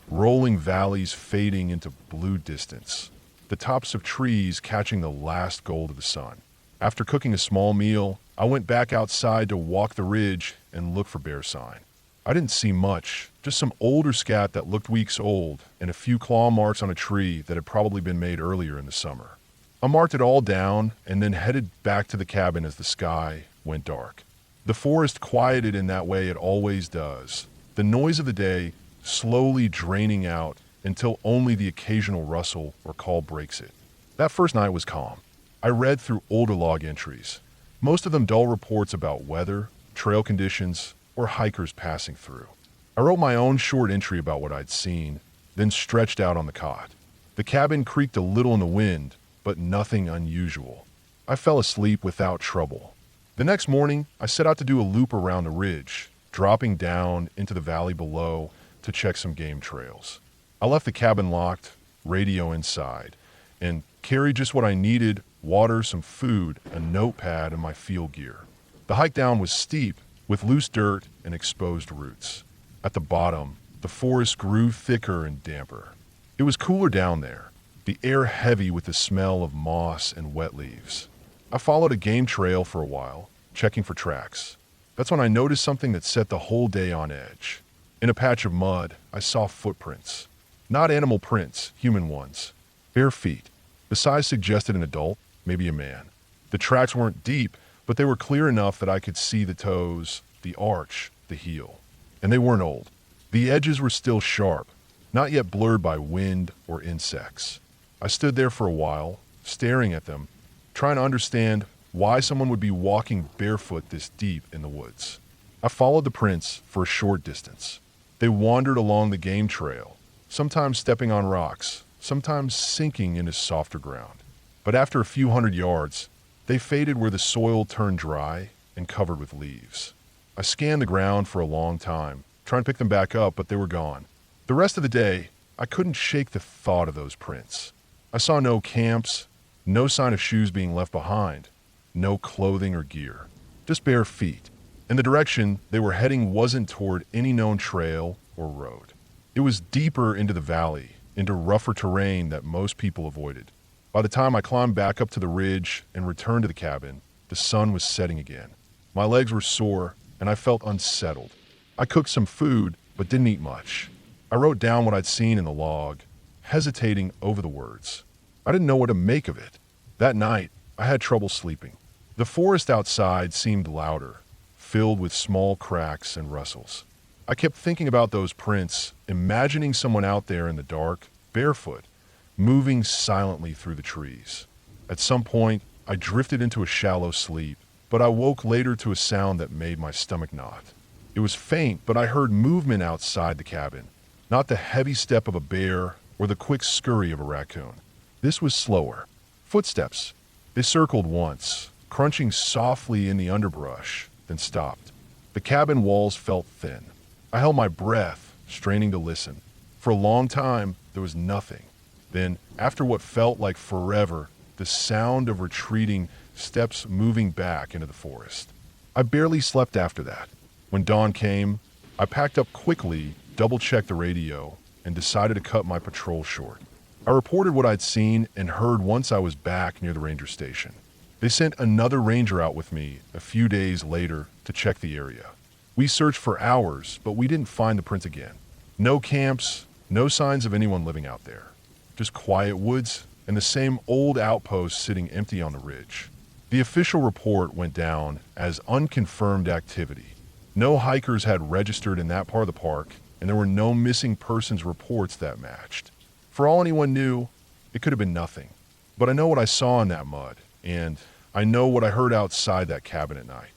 Rolling valleys fading into blue distance, the tops of trees catching the last gold of the sun. After cooking a small meal, I went back outside to walk the ridge and look for bear sign. I didn't see much, just some older scat that looked weeks old and a few claw marks on a tree that had probably been made earlier in the summer. I marked it all down and then headed back to the cabin as the sky went dark. The forest quieted in that way it always does, the noise of the day slowly draining out until only the occasional rustle or call breaks it. That first night was calm. I read through older log entries. most of them dull reports about weather, trail conditions, or hikers passing through. I wrote my own short entry about what I'd seen, then stretched out on the cot. The cabin creaked a little in the wind, but nothing unusual. I fell asleep without trouble. The next morning, I set out to do a loop around the ridge, dropping down into the valley below to check some game trails. I left the cabin locked, radio inside, and carried just what I needed: water, some food, a notepad, and my field gear. The hike down was steep, with loose dirt and exposed roots. At the bottom, the forest grew thicker and damper. It was cooler down there, the air heavy with the smell of moss and wet leaves. I followed a game trail for a while, checking for tracks. That's when I noticed something that set the whole day on edge. In a patch of mud, I saw footprints. Not animal prints, human ones. Bare feet. The size suggested an adult, maybe a man. The tracks weren't deep, but they were clear enough that I could see the toes, the arch, the heel. And they weren't old. The edges were still sharp, not yet blurred by wind or insects. I stood there for a while, staring at them, trying to understand why someone would be walking barefoot this deep in the woods. I followed the prints for a short distance. They wandered along the game trail, sometimes stepping on rocks, sometimes sinking into softer ground. But after a few hundred yards, they faded where the soil turned dry and covered with leaves. I scanned the ground for a long time, trying to pick them back up, but they were gone. The rest of the day, I couldn't shake the thought of those prints. I saw no camps, no sign of shoes being left behind, no clothing or gear, just bare feet. And the direction they were heading wasn't toward any known trail or road. It was deeper into the valley, into rougher terrain that most people avoided. By the time I climbed back up to the ridge and returned to the cabin, the sun was setting again. My legs were sore, and I felt unsettled. I cooked some food, but didn't eat much. I wrote down what I'd seen in the log, hesitating over the words. I didn't know what to make of it. That night, I had trouble sleeping. The forest outside seemed louder, filled with small cracks and rustles. I kept thinking about those prints, imagining someone out there in the dark, barefoot, moving silently through the trees. At some point, I drifted into a shallow sleep, but I woke later to a sound that made my stomach knot. It was faint, but I heard movement outside the cabin, not the heavy step of a bear or the quick scurry of a raccoon. This was slower. Footsteps. They circled once, crunching softly in the underbrush, then stopped. The cabin walls felt thin. I held my breath, straining to listen. For a long time, there was nothing. Then, after what felt like forever, the sound of retreating steps moving back into the forest. I barely slept after that. When dawn came, I packed up quickly, double-checked the radio, and decided to cut my patrol short. I reported what I'd seen and heard once I was back near the ranger station. They sent another ranger out with me a few days later to check the area. We searched for hours, but we didn't find the prints again. No camps, no signs of anyone living out there. Just quiet woods and the same old outpost sitting empty on the ridge. The official report went down as unconfirmed activity. No hikers had registered in that part of the park, and there were no missing persons reports that matched. For all anyone knew, it could have been nothing. But I know what I saw in that mud, and I know what I heard outside that cabin at night.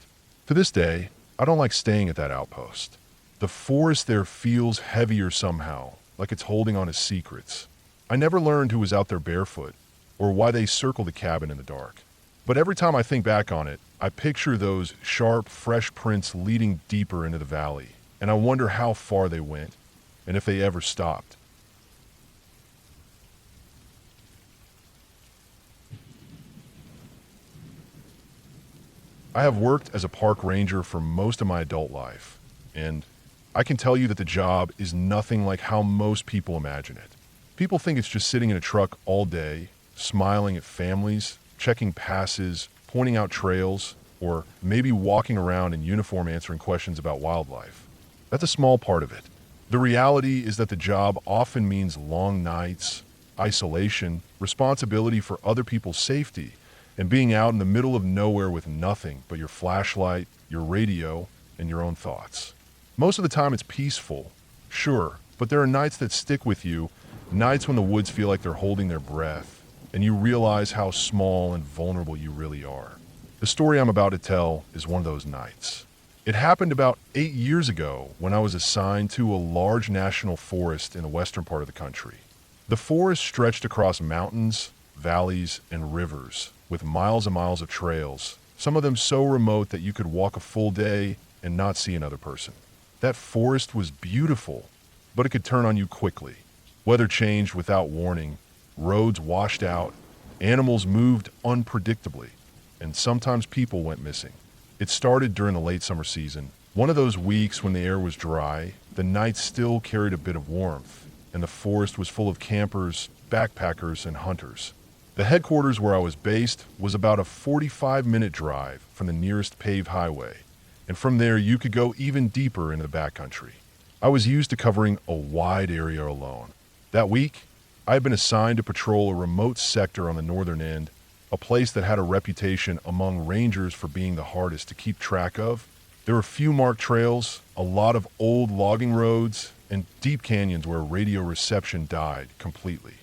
To this day, I don't like staying at that outpost. The forest there feels heavier somehow, like it's holding on to secrets. I never learned who was out there barefoot, or why they circled the cabin in the dark. But every time I think back on it, I picture those sharp, fresh prints leading deeper into the valley, and I wonder how far they went, and if they ever stopped. I have worked as a park ranger for most of my adult life, and I can tell you that the job is nothing like how most people imagine it. People think it's just sitting in a truck all day, smiling at families, checking passes, pointing out trails, or maybe walking around in uniform answering questions about wildlife. That's a small part of it. The reality is that the job often means long nights, isolation, responsibility for other people's safety, and being out in the middle of nowhere with nothing but your flashlight, your radio, and your own thoughts. Most of the time it's peaceful, sure, but there are nights that stick with you, nights when the woods feel like they're holding their breath, and you realize how small and vulnerable you really are. The The story I'm about to tell is one of those nights. It happened about 8 years ago when I was assigned to a large national forest in the western part of the country. The forest stretched across mountains, valleys, and rivers, with miles and miles of trails, some of them so remote that you could walk a full day and not see another person. That forest was beautiful, but it could turn on you quickly. Weather changed without warning, roads washed out, animals moved unpredictably, and sometimes people went missing. It started during the late summer season, one of those weeks when the air was dry, the nights still carried a bit of warmth, and the forest was full of campers, backpackers, and hunters. The headquarters where I was based was about a 45-minute drive from the nearest paved highway, and from there you could go even deeper into the backcountry. I was used to covering a wide area alone. That week, I had been assigned to patrol a remote sector on the northern end, a place that had a reputation among rangers for being the hardest to keep track of. There were few marked trails, a lot of old logging roads, and deep canyons where radio reception died completely.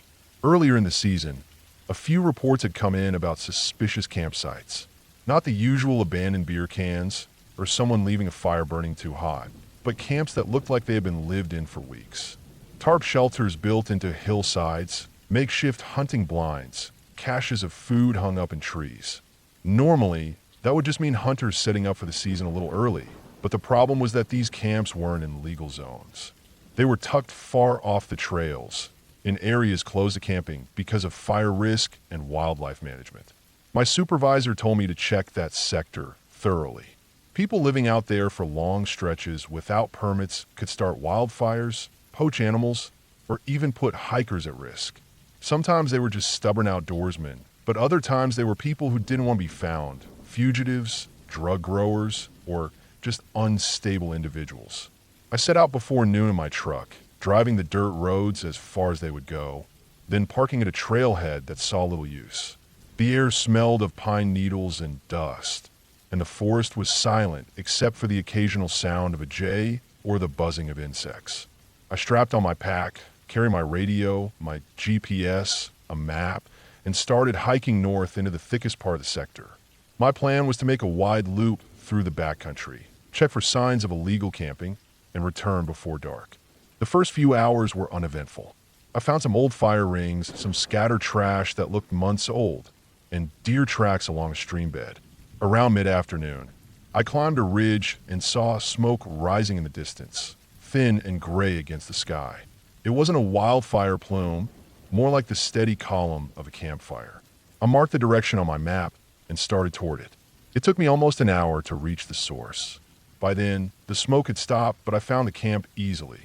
Earlier in the season, a few reports had come in about suspicious campsites. Not the usual abandoned beer cans or someone leaving a fire burning too hot, but camps that looked like they had been lived in for weeks. Tarp shelters built into hillsides, makeshift hunting blinds, caches of food hung up in trees. Normally, that would just mean hunters setting up for the season a little early, but the problem was that these camps weren't in legal zones. They were tucked far off the trails, in areas closed to camping because of fire risk and wildlife management. My supervisor told me to check that sector thoroughly. People living out there for long stretches without permits could start wildfires, poach animals, or even put hikers at risk. Sometimes they were just stubborn outdoorsmen, but other times they were people who didn't want to be found, fugitives, drug growers, or just unstable individuals. I set out before noon in my truck, driving the dirt roads as far as they would go, then parking at a trailhead that saw little use. The air smelled of pine needles and dust, and the forest was silent except for the occasional sound of a jay or the buzzing of insects. I strapped on my pack, carried my radio, my GPS, a map, and started hiking north into the thickest part of the sector. My plan was to make a wide loop through the backcountry, check for signs of illegal camping, and return before dark. The first few hours were uneventful. I found some old fire rings, some scattered trash that looked months old, and deer tracks along a stream bed. Around mid-afternoon, I climbed a ridge and saw smoke rising in the distance, thin and gray against the sky. It wasn't a wildfire plume, more like the steady column of a campfire. I marked the direction on my map and started toward it. It took me almost an hour to reach the source. By then, the smoke had stopped, but I found the camp easily.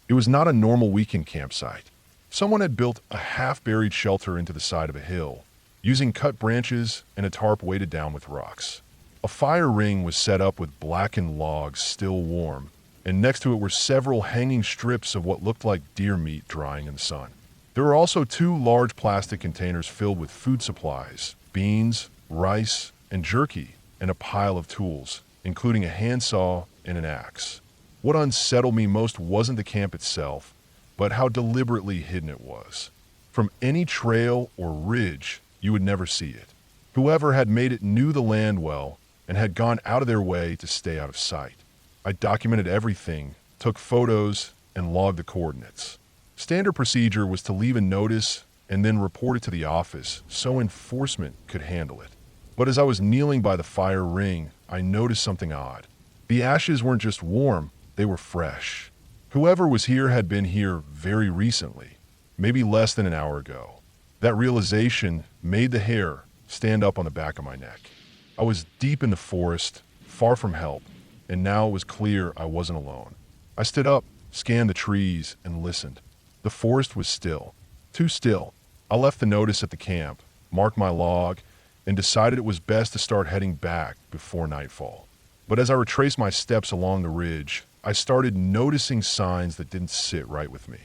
It was not a normal weekend campsite. Someone had built a half-buried shelter into the side of a hill, using cut branches and a tarp weighted down with rocks. A fire ring was set up with blackened logs still warm, and next to it were several hanging strips of what looked like deer meat drying in the sun. There were also 2 large plastic containers filled with food supplies, beans, rice, and jerky, and a pile of tools, including a handsaw and an axe. What unsettled me most wasn't the camp itself, but how deliberately hidden it was. From any trail or ridge, you would never see it. Whoever had made it knew the land well and had gone out of their way to stay out of sight. I documented everything, took photos, and logged the coordinates. Standard procedure was to leave a notice and then report it to the office so enforcement could handle it. But as I was kneeling by the fire ring, I noticed something odd. The ashes weren't just warm, they were fresh. Whoever was here had been here very recently, maybe less than an hour ago. That realization made the hair stand up on the back of my neck. I was deep in the forest, far from help, and now it was clear I wasn't alone. I stood up, scanned the trees, and listened. The forest was still. Too still. I left the notice at the camp, marked my log, and decided it was best to start heading back before nightfall. But as I retraced my steps along the ridge, I started noticing signs that didn't sit right with me.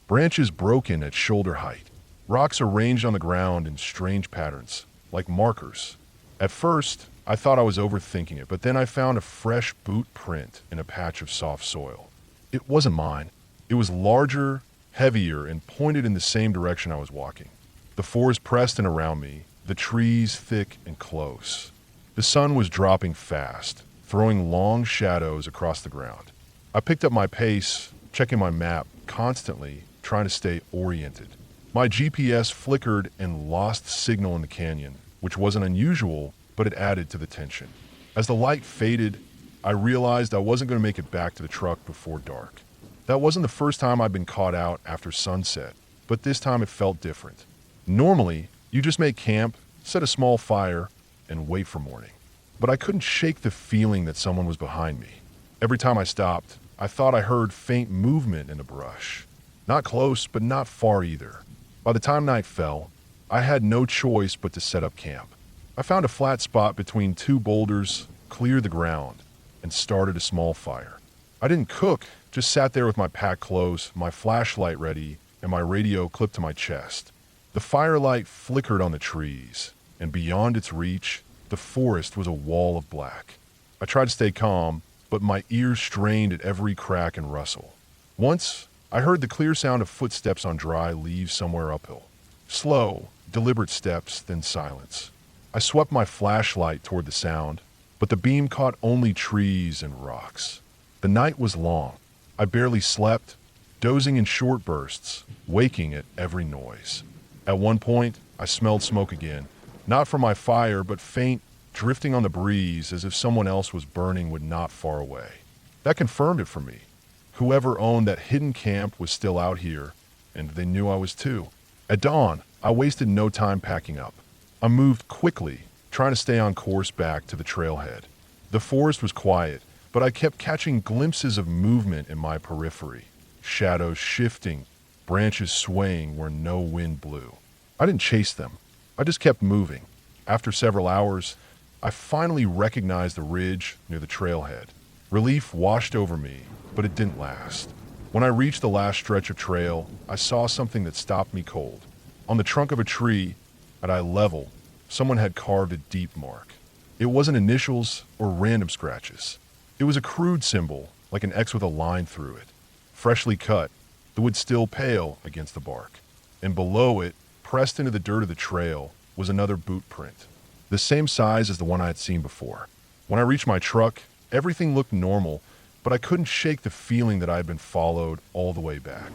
Branches broken at shoulder height. Rocks arranged on the ground in strange patterns, like markers. At first, I thought I was overthinking it, but then I found a fresh boot print in a patch of soft soil. It wasn't mine. It was larger, heavier, and pointed in the same direction I was walking. The forest pressed in around me, the trees thick and close. The sun was dropping fast, throwing long shadows across the ground. I picked up my pace, checking my map constantly, trying to stay oriented. My GPS flickered and lost signal in the canyon, which wasn't unusual, but it added to the tension. As the light faded, I realized I wasn't going to make it back to the truck before dark. That wasn't the first time I'd been caught out after sunset, but this time it felt different. Normally, you just make camp, set a small fire, and wait for morning. But I couldn't shake the feeling that someone was behind me. Every time I stopped, I thought I heard faint movement in the brush. Not close, but not far either. By the time night fell, I had no choice but to set up camp. I found a flat spot between two boulders, cleared the ground, and started a small fire. I didn't cook, just sat there with my pack close, my flashlight ready, and my radio clipped to my chest. The firelight flickered on the trees, and beyond its reach, the forest was a wall of black. I tried to stay calm, but my ears strained at every crack and rustle. Once, I heard the clear sound of footsteps on dry leaves somewhere uphill. Slow, deliberate steps, then silence. I swept my flashlight toward the sound, but the beam caught only trees and rocks. The night was long. I barely slept, dozing in short bursts, waking at every noise. At one point, I smelled smoke again, not from my fire, but faint, drifting on the breeze as if someone else was burning wood not far away. That confirmed it for me. Whoever owned that hidden camp was still out here, and they knew I was too. At dawn, I wasted no time packing up. I moved quickly, trying to stay on course back to the trailhead. The forest was quiet, but I kept catching glimpses of movement in my periphery. Shadows shifting, branches swaying where no wind blew. I didn't chase them. I just kept moving. After several hours, I finally recognized the ridge near the trailhead. Relief washed over me, but it didn't last. When I reached the last stretch of trail, I saw something that stopped me cold. On the trunk of a tree, at eye level, someone had carved a deep mark. It wasn't initials or random scratches. It was a crude symbol, like an X with a line through it. Freshly cut, the wood still pale against the bark. And below it, pressed into the dirt of the trail, was another boot print, the same size as the one I had seen before. When I reached my truck, everything looked normal, but I couldn't shake the feeling that I had been followed all the way back.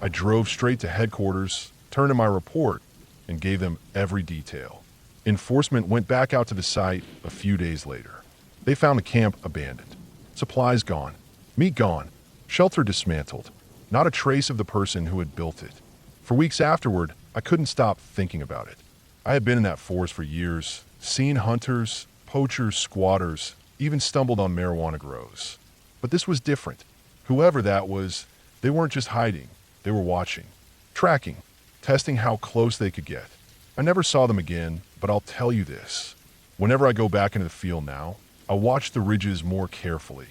I drove straight to headquarters, turned in my report, and gave them every detail. Enforcement went back out to the site a few days later. They found the camp abandoned. Supplies gone. Meat gone. Shelter dismantled. Not a trace of the person who had built it. For weeks afterward, I couldn't stop thinking about it. I had been in that forest for years, seen hunters, poachers, squatters, even stumbled on marijuana grows. But this was different. Whoever that was, they weren't just hiding. They were watching, tracking, testing how close they could get. I never saw them again, but I'll tell you this. Whenever I go back into the field now, I watch the ridges more carefully.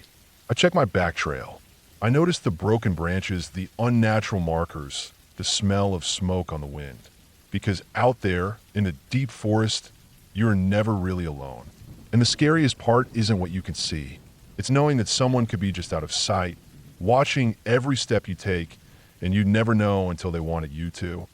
I check my back trail. I notice the broken branches, the unnatural markers, the smell of smoke on the wind. Because out there, in the deep forest, you're never really alone. And the scariest part isn't what you can see. It's knowing that someone could be just out of sight, watching every step you take, and you'd never know until they wanted you to.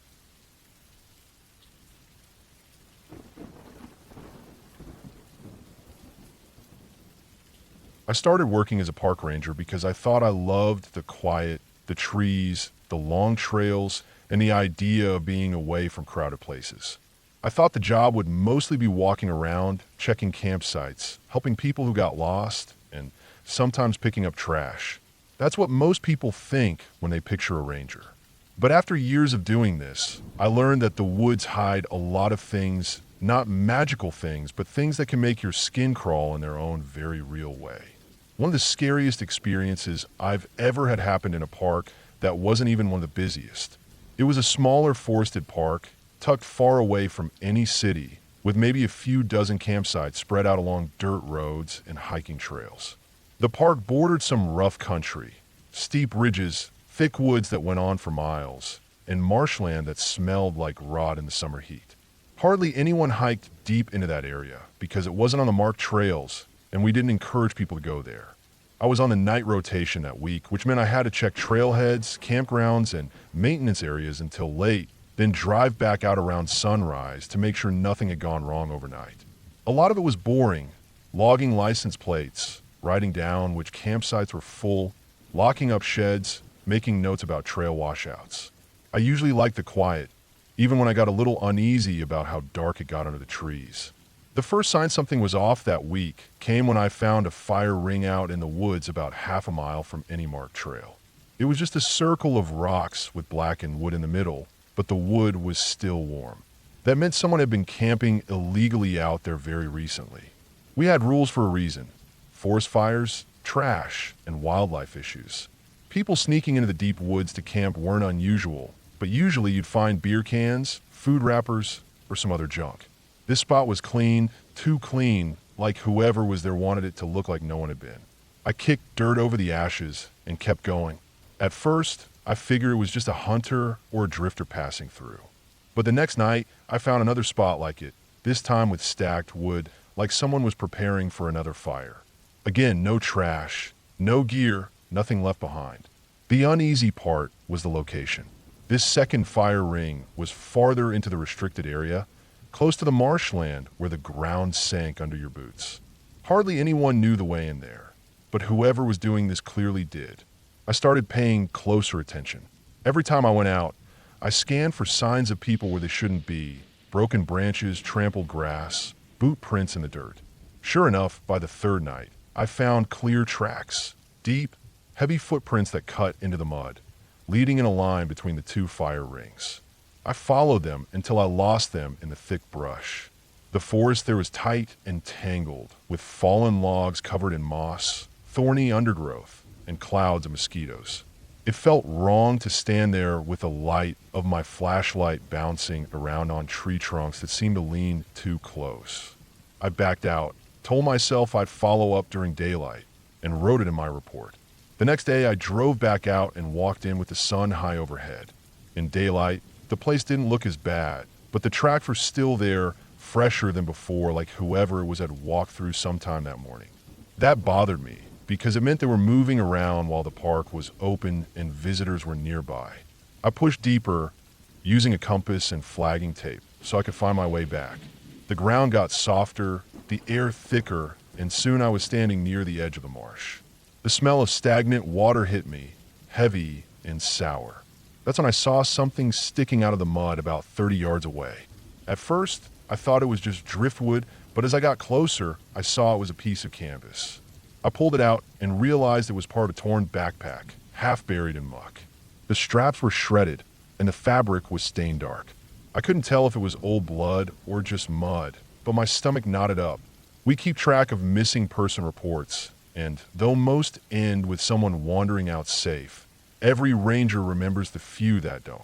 I started working as a park ranger because I thought I loved the quiet, the trees, the long trails, and the idea of being away from crowded places. I thought the job would mostly be walking around, checking campsites, helping people who got lost, and sometimes picking up trash. That's what most people think when they picture a ranger. But after years of doing this, I learned that the woods hide a lot of things, not magical things, but things that can make your skin crawl in their own very real way. One of the scariest experiences I've ever had happen in a park that wasn't even one of the busiest. It was a smaller forested park, tucked far away from any city, with maybe a few dozen campsites spread out along dirt roads and hiking trails. The park bordered some rough country, steep ridges, thick woods that went on for miles, and marshland that smelled like rot in the summer heat. Hardly anyone hiked deep into that area because it wasn't on the marked trails, and we didn't encourage people to go there. I was on the night rotation that week, which meant I had to check trailheads, campgrounds, and maintenance areas until late, then drive back out around sunrise to make sure nothing had gone wrong overnight. A lot of it was boring, logging license plates, writing down which campsites were full, locking up sheds, making notes about trail washouts. I usually liked the quiet, even when I got a little uneasy about how dark it got under the trees. The first sign something was off that week came when I found a fire ring out in the woods about half a mile from any marked trail. It was just a circle of rocks with blackened wood in the middle, but the wood was still warm. That meant someone had been camping illegally out there very recently. We had rules for a reason: forest fires, trash, and wildlife issues. People sneaking into the deep woods to camp weren't unusual, but usually you'd find beer cans, food wrappers, or some other junk. This spot was clean, too clean, like whoever was there wanted it to look like no one had been. I kicked dirt over the ashes and kept going. At first, I figured it was just a hunter or a drifter passing through. But the next night, I found another spot like it, this time with stacked wood, like someone was preparing for another fire. Again, no trash, no gear, nothing left behind. The uneasy part was the location. This second fire ring was farther into the restricted area, close to the marshland where the ground sank under your boots. Hardly anyone knew the way in there, but whoever was doing this clearly did. I started paying closer attention. Every time I went out, I scanned for signs of people where they shouldn't be: broken branches, trampled grass, boot prints in the dirt. Sure enough, by the third night, I found clear tracks, deep, heavy footprints that cut into the mud, leading in a line between the two fire rings. I followed them until I lost them in the thick brush. The forest there was tight and tangled, with fallen logs covered in moss, thorny undergrowth, and clouds of mosquitoes. It felt wrong to stand there with the light of my flashlight bouncing around on tree trunks that seemed to lean too close. I backed out, told myself I'd follow up during daylight, and wrote it in my report. The next day, I drove back out and walked in with the sun high overhead. In daylight, the place didn't look as bad, but the tracks were still there, fresher than before, like whoever it was had walked through sometime that morning. That bothered me, because it meant they were moving around while the park was open and visitors were nearby. I pushed deeper, using a compass and flagging tape, so I could find my way back. The ground got softer, the air thicker, and soon I was standing near the edge of the marsh. The smell of stagnant water hit me, heavy and sour. That's when I saw something sticking out of the mud about 30 yards away. At first, I thought it was just driftwood, but as I got closer, I saw it was a piece of canvas. I pulled it out and realized it was part of a torn backpack, half buried in muck. The straps were shredded, and the fabric was stained dark. I couldn't tell if it was old blood or just mud, but my stomach knotted up. We keep track of missing person reports, and though most end with someone wandering out safe, every ranger remembers the few that don't.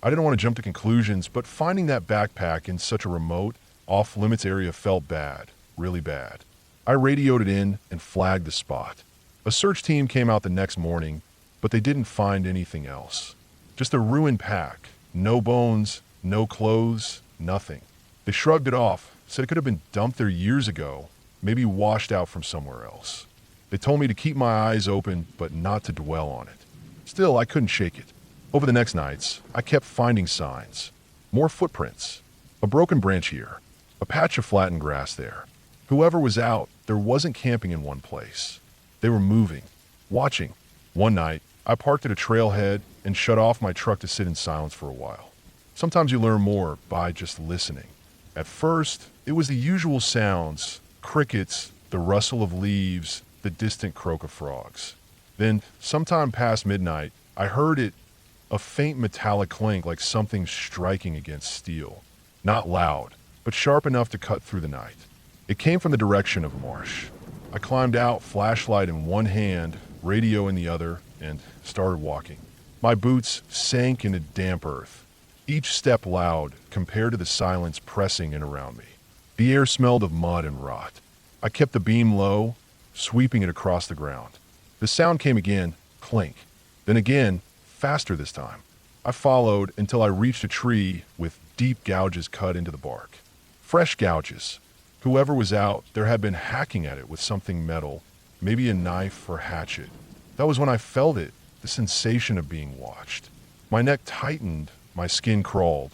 I didn't want to jump to conclusions, but finding that backpack in such a remote, off-limits area felt bad, really bad. I radioed it in and flagged the spot. A search team came out the next morning, but they didn't find anything else. Just a ruined pack. No bones, no clothes, nothing. They shrugged it off, said it could have been dumped there years ago, maybe washed out from somewhere else. They told me to keep my eyes open, but not to dwell on it. Still, I couldn't shake it. Over the next nights, I kept finding signs. More footprints. A broken branch here. A patch of flattened grass there. Whoever was out, there wasn't camping in one place. They were moving, watching. One night, I parked at a trailhead and shut off my truck to sit in silence for a while. Sometimes you learn more by just listening. At first, it was the usual sounds: crickets, the rustle of leaves, the distant croak of frogs. Then, sometime past midnight, I heard it, a faint metallic clink like something striking against steel. Not loud, but sharp enough to cut through the night. It came from the direction of marsh. I climbed out, flashlight in one hand, radio in the other, and started walking. My boots sank into damp earth, each step loud compared to the silence pressing in around me. The air smelled of mud and rot. I kept the beam low, sweeping it across the ground. The sound came again, clink. Then again, faster this time. I followed until I reached a tree with deep gouges cut into the bark. Fresh gouges. Whoever was out there had been hacking at it with something metal, maybe a knife or hatchet. That was when I felt it, the sensation of being watched. My neck tightened, my skin crawled,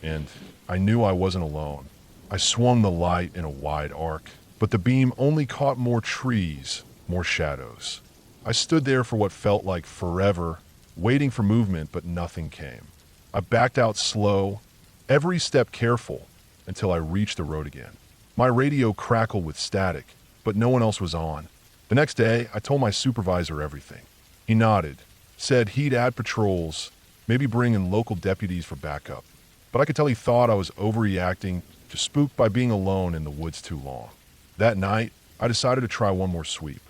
and I knew I wasn't alone. I swung the light in a wide arc, but the beam only caught more trees, more shadows. I stood there for what felt like forever, waiting for movement, but nothing came. I backed out slow, every step careful, until I reached the road again. My radio crackled with static, but no one else was on. The next day, I told my supervisor everything. He nodded, said he'd add patrols, maybe bring in local deputies for backup. But I could tell he thought I was overreacting, just spooked by being alone in the woods too long. That night, I decided to try one more sweep.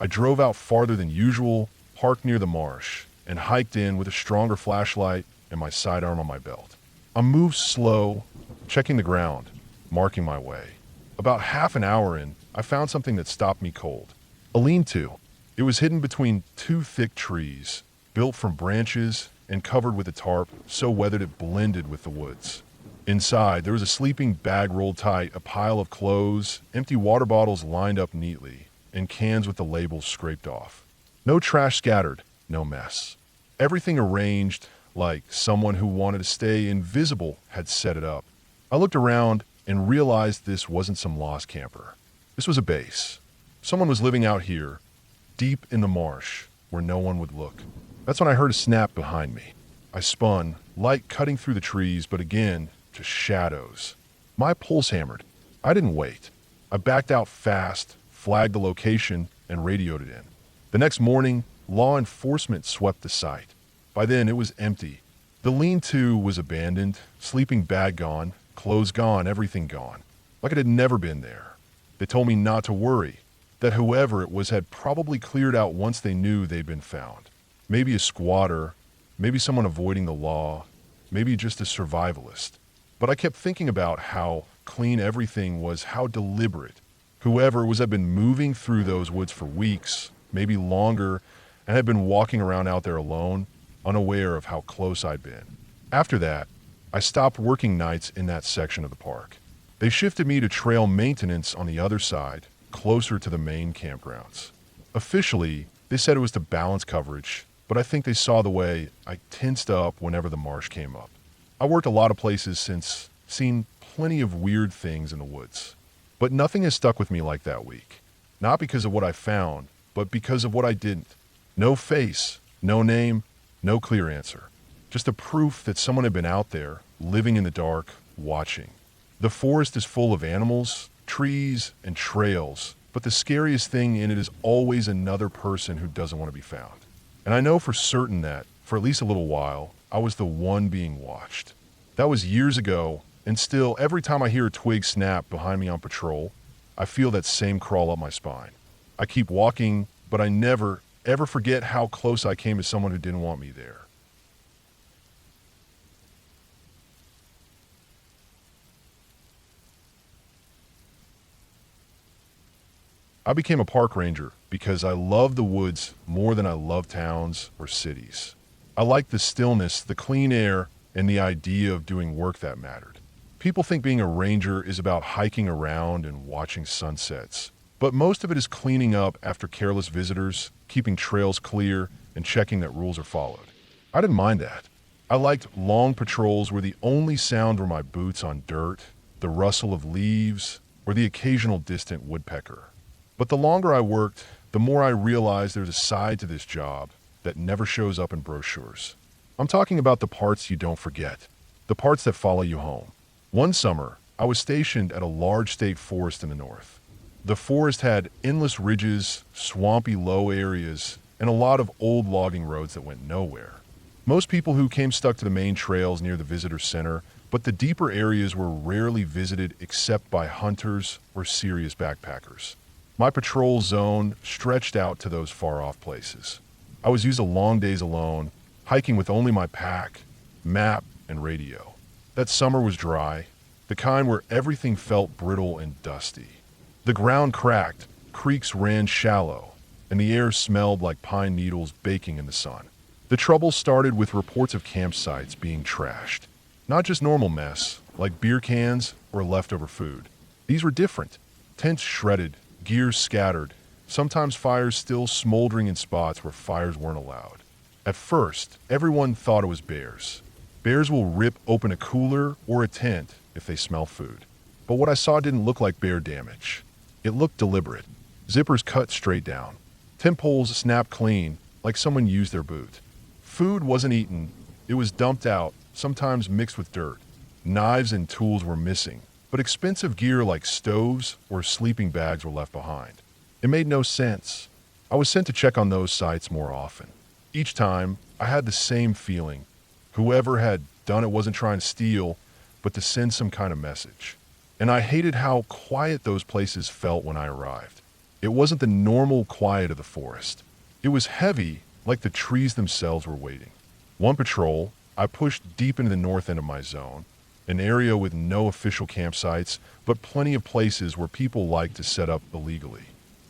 I drove out farther than usual, parked near the marsh, and hiked in with a stronger flashlight and my sidearm on my belt. I moved slow, checking the ground, marking my way. About half an hour in, I found something that stopped me cold. A lean-to. It was hidden between two thick trees, built from branches and covered with a tarp so weathered it blended with the woods. Inside, there was a sleeping bag rolled tight, a pile of clothes, empty water bottles lined up neatly, and cans with the labels scraped off. No trash scattered, no mess. Everything arranged like someone who wanted to stay invisible had set it up. I looked around and realized this wasn't some lost camper. This was a base. Someone was living out here, deep in the marsh, where no one would look. That's when I heard a snap behind me. I spun, light cutting through the trees, but again, just shadows. My pulse hammered. I didn't wait. I backed out fast, flagged the location, and radioed it in. The next morning, law enforcement swept the site. By then, it was empty. The lean-to was abandoned, sleeping bag gone, clothes gone, everything gone. Like it had never been there. They told me not to worry, that whoever it was had probably cleared out once they knew they'd been found. Maybe a squatter, maybe someone avoiding the law, maybe just a survivalist. But I kept thinking about how clean everything was, how deliberate. Whoever was had been moving through those woods for weeks, maybe longer, and had been walking around out there alone, unaware of how close I'd been. After that, I stopped working nights in that section of the park. They shifted me to trail maintenance on the other side, closer to the main campgrounds. Officially, they said it was to balance coverage, but I think they saw the way I tensed up whenever the marsh came up. I worked a lot of places since, seen plenty of weird things in the woods. But nothing has stuck with me like that week. Not because of what I found, but because of what I didn't. No face, no name, no clear answer. Just a proof that someone had been out there, living in the dark, watching. The forest is full of animals, trees, and trails, but the scariest thing in it is always another person who doesn't want to be found. And I know for certain that, for at least a little while, I was the one being watched. That was years ago, and still, every time I hear a twig snap behind me on patrol, I feel that same crawl up my spine. I keep walking, but I never, ever forget how close I came to someone who didn't want me there. I became a park ranger because I love the woods more than I love towns or cities. I like the stillness, the clean air, and the idea of doing work that mattered. People think being a ranger is about hiking around and watching sunsets, but most of it is cleaning up after careless visitors, keeping trails clear, and checking that rules are followed. I didn't mind that. I liked long patrols where the only sound were my boots on dirt, the rustle of leaves, or the occasional distant woodpecker. But the longer I worked, the more I realized there's a side to this job that never shows up in brochures. I'm talking about the parts you don't forget, the parts that follow you home. One summer, I was stationed at a large state forest in the north. The forest had endless ridges, swampy low areas, and a lot of old logging roads that went nowhere. Most people who came stuck to the main trails near the visitor center, but the deeper areas were rarely visited except by hunters or serious backpackers. My patrol zone stretched out to those far-off places. I was used to long days alone, hiking with only my pack, map, and radio. That summer was dry, the kind where everything felt brittle and dusty. The ground cracked, creeks ran shallow, and the air smelled like pine needles baking in the sun. The trouble started with reports of campsites being trashed. Not just normal mess, like beer cans or leftover food. These were different. Tents shredded, gear scattered, sometimes fires still smoldering in spots where fires weren't allowed. At first, everyone thought it was bears. Bears will rip open a cooler or a tent if they smell food. But what I saw didn't look like bear damage. It looked deliberate. Zippers cut straight down. Tent poles snapped clean, like someone used their boot. Food wasn't eaten. It was dumped out, sometimes mixed with dirt. Knives and tools were missing, but expensive gear like stoves or sleeping bags were left behind. It made no sense. I was sent to check on those sites more often. Each time, I had the same feeling. Whoever had done it wasn't trying to steal, but to send some kind of message. And I hated how quiet those places felt when I arrived. It wasn't the normal quiet of the forest. It was heavy, like the trees themselves were waiting. One patrol, I pushed deep into the north end of my zone, an area with no official campsites, but plenty of places where people like to set up illegally.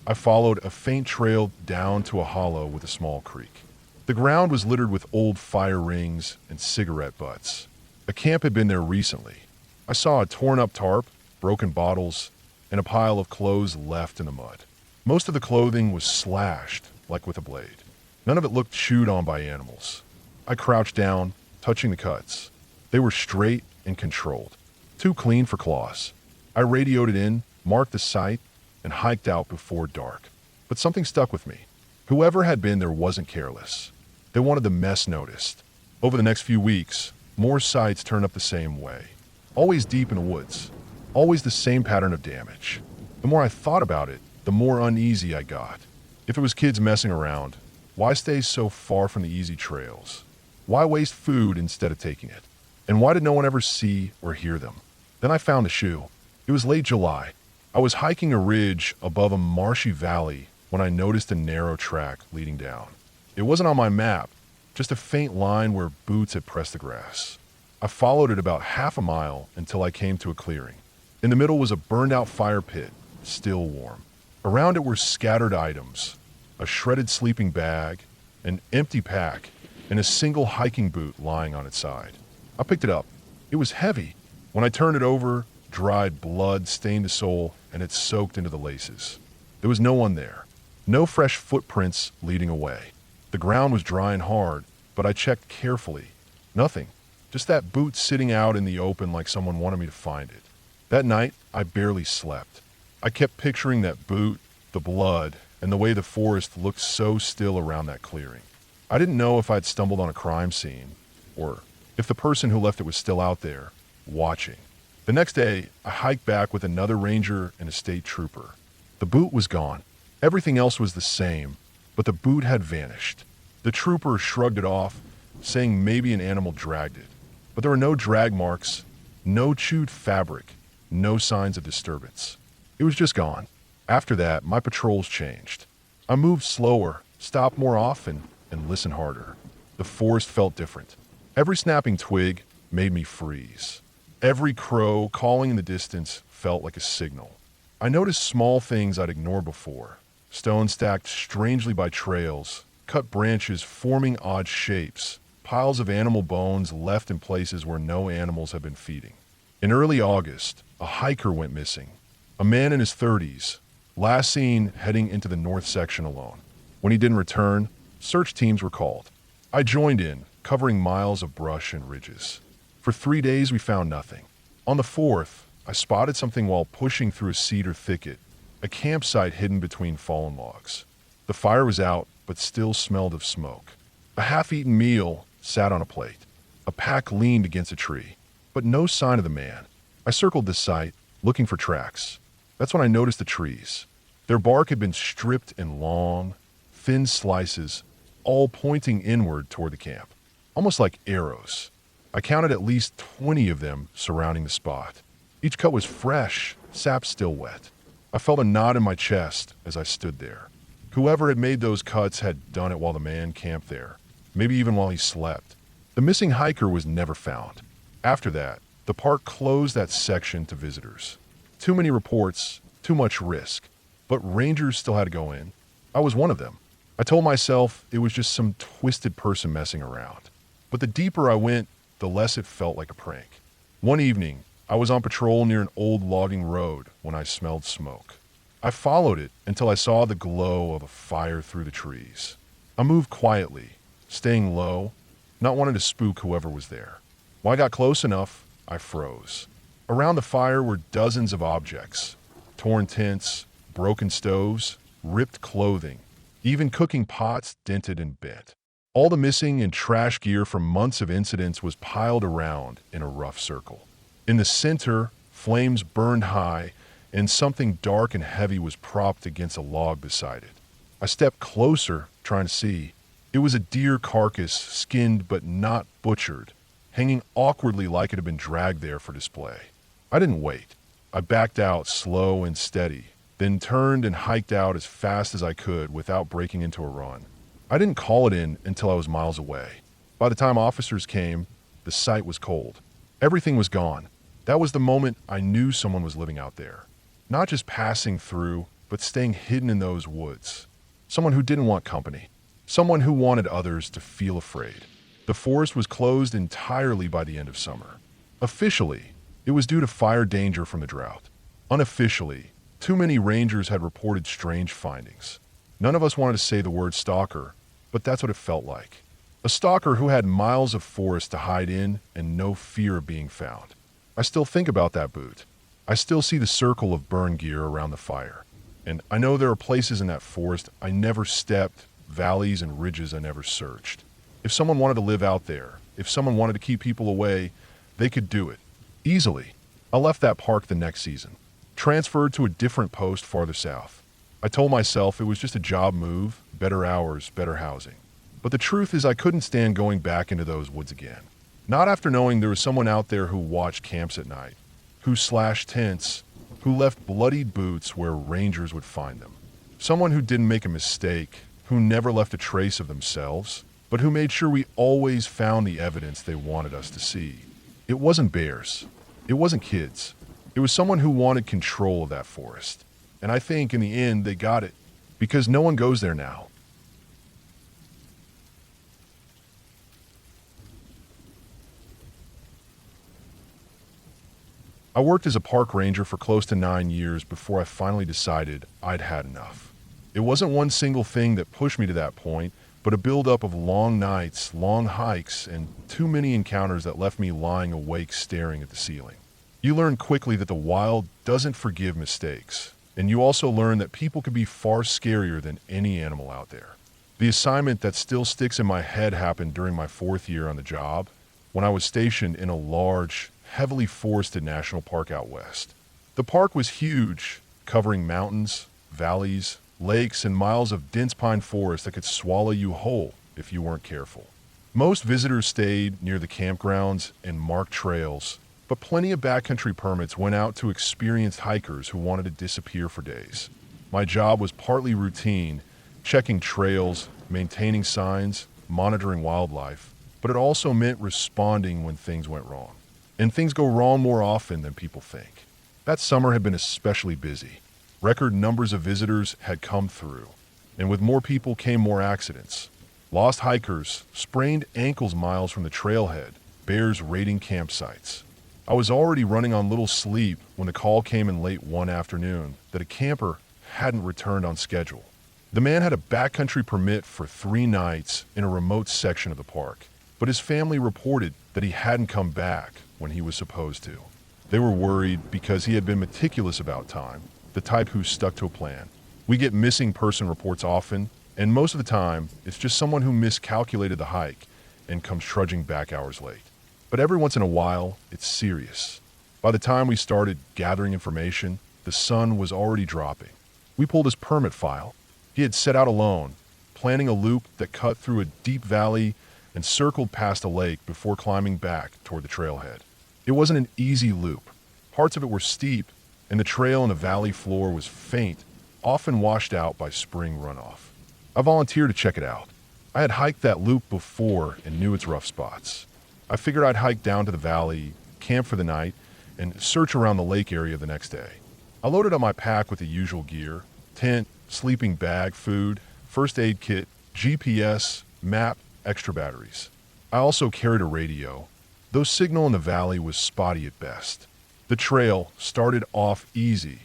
I followed a faint trail down to a hollow with a small creek. The ground was littered with old fire rings and cigarette butts. A camp had been there recently. I saw a torn-up tarp, broken bottles, and a pile of clothes left in the mud. Most of the clothing was slashed, like with a blade. None of it looked chewed on by animals. I crouched down, touching the cuts. They were straight and controlled, too clean for claws. I radioed it in, marked the site, and hiked out before dark. But something stuck with me. Whoever had been there wasn't careless. They wanted the mess noticed. Over the next few weeks, more sites turned up the same way. Always deep in the woods. Always the same pattern of damage. The more I thought about it, the more uneasy I got. If it was kids messing around, why stay so far from the easy trails? Why waste food instead of taking it? And why did no one ever see or hear them? Then I found a shoe. It was late July. I was hiking a ridge above a marshy valley when I noticed a narrow track leading down. It wasn't on my map, just a faint line where boots had pressed the grass. I followed it about half a mile until I came to a clearing. In the middle was a burned-out fire pit, still warm. Around it were scattered items, a shredded sleeping bag, an empty pack, and a single hiking boot lying on its side. I picked it up. It was heavy. When I turned it over, dried blood stained the sole and it soaked into the laces. There was no one there. No fresh footprints leading away. The ground was dry and hard, but I checked carefully. Nothing. Just that boot sitting out in the open like someone wanted me to find it. That night, I barely slept. I kept picturing that boot, the blood, and the way the forest looked so still around that clearing. I didn't know if I'd stumbled on a crime scene, or if the person who left it was still out there, watching. The next day, I hiked back with another ranger and a state trooper. The boot was gone. Everything else was the same, but the boot had vanished. The trooper shrugged it off, saying maybe an animal dragged it. But there were no drag marks, no chewed fabric, no signs of disturbance. It was just gone. After that, my patrols changed. I moved slower, stopped more often, and listened harder. The forest felt different. Every snapping twig made me freeze. Every crow calling in the distance felt like a signal. I noticed small things I'd ignored before. Stones stacked strangely by trails, cut branches forming odd shapes, piles of animal bones left in places where no animals had been feeding. In early August, a hiker went missing. A man in his 30s, last seen heading into the north section alone. When he didn't return, search teams were called. I joined in, covering miles of brush and ridges. For 3 days, we found nothing. On the 4th, I spotted something while pushing through a cedar thicket, a campsite hidden between fallen logs. The fire was out, but still smelled of smoke. A half-eaten meal sat on a plate. A pack leaned against a tree, but no sign of the man. I circled the site, looking for tracks. That's when I noticed the trees. Their bark had been stripped in long, thin slices, all pointing inward toward the camp, almost like arrows. I counted at least 20 of them surrounding the spot. Each cut was fresh, sap still wet. I felt a knot in my chest as I stood there. Whoever had made those cuts had done it while the man camped there, maybe even while he slept. The missing hiker was never found. After that, the park closed that section to visitors. Too many reports, too much risk. But rangers still had to go in. I was one of them. I told myself it was just some twisted person messing around. But the deeper I went, the less it felt like a prank. One evening, I was on patrol near an old logging road when I smelled smoke. I followed it until I saw the glow of a fire through the trees. I moved quietly, staying low, not wanting to spook whoever was there. When I got close enough, I froze. Around the fire were dozens of objects: torn tents, broken stoves, ripped clothing, even cooking pots dented and bent. All the missing and trash gear from months of incidents was piled around in a rough circle. In the center, flames burned high, and something dark and heavy was propped against a log beside it. I stepped closer, trying to see. It was a deer carcass, skinned but not butchered, hanging awkwardly like it had been dragged there for display. I didn't wait. I backed out slow and steady, then turned and hiked out as fast as I could without breaking into a run. I didn't call it in until I was miles away. By the time officers came, the sight was cold. Everything was gone. That was the moment I knew someone was living out there. Not just passing through, but staying hidden in those woods. Someone who didn't want company. Someone who wanted others to feel afraid. The forest was closed entirely by the end of summer. Officially, it was due to fire danger from the drought. Unofficially, too many rangers had reported strange findings. None of us wanted to say the word stalker, but that's what it felt like. A stalker who had miles of forest to hide in and no fear of being found. I still think about that boot. I still see the circle of burn gear around the fire. And I know there are places in that forest I never stepped, valleys and ridges I never searched. If someone wanted to live out there, if someone wanted to keep people away, they could do it. Easily. I left that park the next season. Transferred to a different post farther south. I told myself it was just a job move, better hours, better housing. But the truth is I couldn't stand going back into those woods again. Not after knowing there was someone out there who watched camps at night, who slashed tents, who left bloodied boots where rangers would find them. Someone who didn't make a mistake, who never left a trace of themselves, but who made sure we always found the evidence they wanted us to see. It wasn't bears. It wasn't kids. It was someone who wanted control of that forest. And I think in the end they got it, because no one goes there now. I worked as a park ranger for close to 9 years before I finally decided I'd had enough. It wasn't one single thing that pushed me to that point, but a buildup of long nights, long hikes, and too many encounters that left me lying awake staring at the ceiling. You learn quickly that the wild doesn't forgive mistakes, and you also learn that people can be far scarier than any animal out there. The assignment that still sticks in my head happened during my 4th year on the job, when I was stationed in a large, heavily forested national park out west. The park was huge, covering mountains, valleys, lakes, and miles of dense pine forest that could swallow you whole if you weren't careful. Most visitors stayed near the campgrounds and marked trails, but plenty of backcountry permits went out to experienced hikers who wanted to disappear for days. My job was partly routine, checking trails, maintaining signs, monitoring wildlife, but it also meant responding when things went wrong. And things go wrong more often than people think. That summer had been especially busy. Record numbers of visitors had come through, and with more people came more accidents. Lost hikers, sprained ankles miles from the trailhead, bears raiding campsites. I was already running on little sleep when the call came in late one afternoon that a camper hadn't returned on schedule. The man had a backcountry permit for 3 nights in a remote section of the park, but his family reported that he hadn't come back when he was supposed to. They were worried because he had been meticulous about time, the type who stuck to a plan. We get missing person reports often, and most of the time, it's just someone who miscalculated the hike and comes trudging back hours late. But every once in a while, it's serious. By the time we started gathering information, the sun was already dropping. We pulled his permit file. He had set out alone, planning a loop that cut through a deep valley and circled past a lake before climbing back toward the trailhead. It wasn't an easy loop. Parts of it were steep, and the trail in the valley floor was faint, often washed out by spring runoff. I volunteered to check it out. I had hiked that loop before and knew its rough spots. I figured I'd hike down to the valley, camp for the night, and search around the lake area the next day. I loaded up my pack with the usual gear: tent, sleeping bag, food, first aid kit, GPS, map, extra batteries. I also carried a radio, though signal in the valley was spotty at best. The trail started off easy,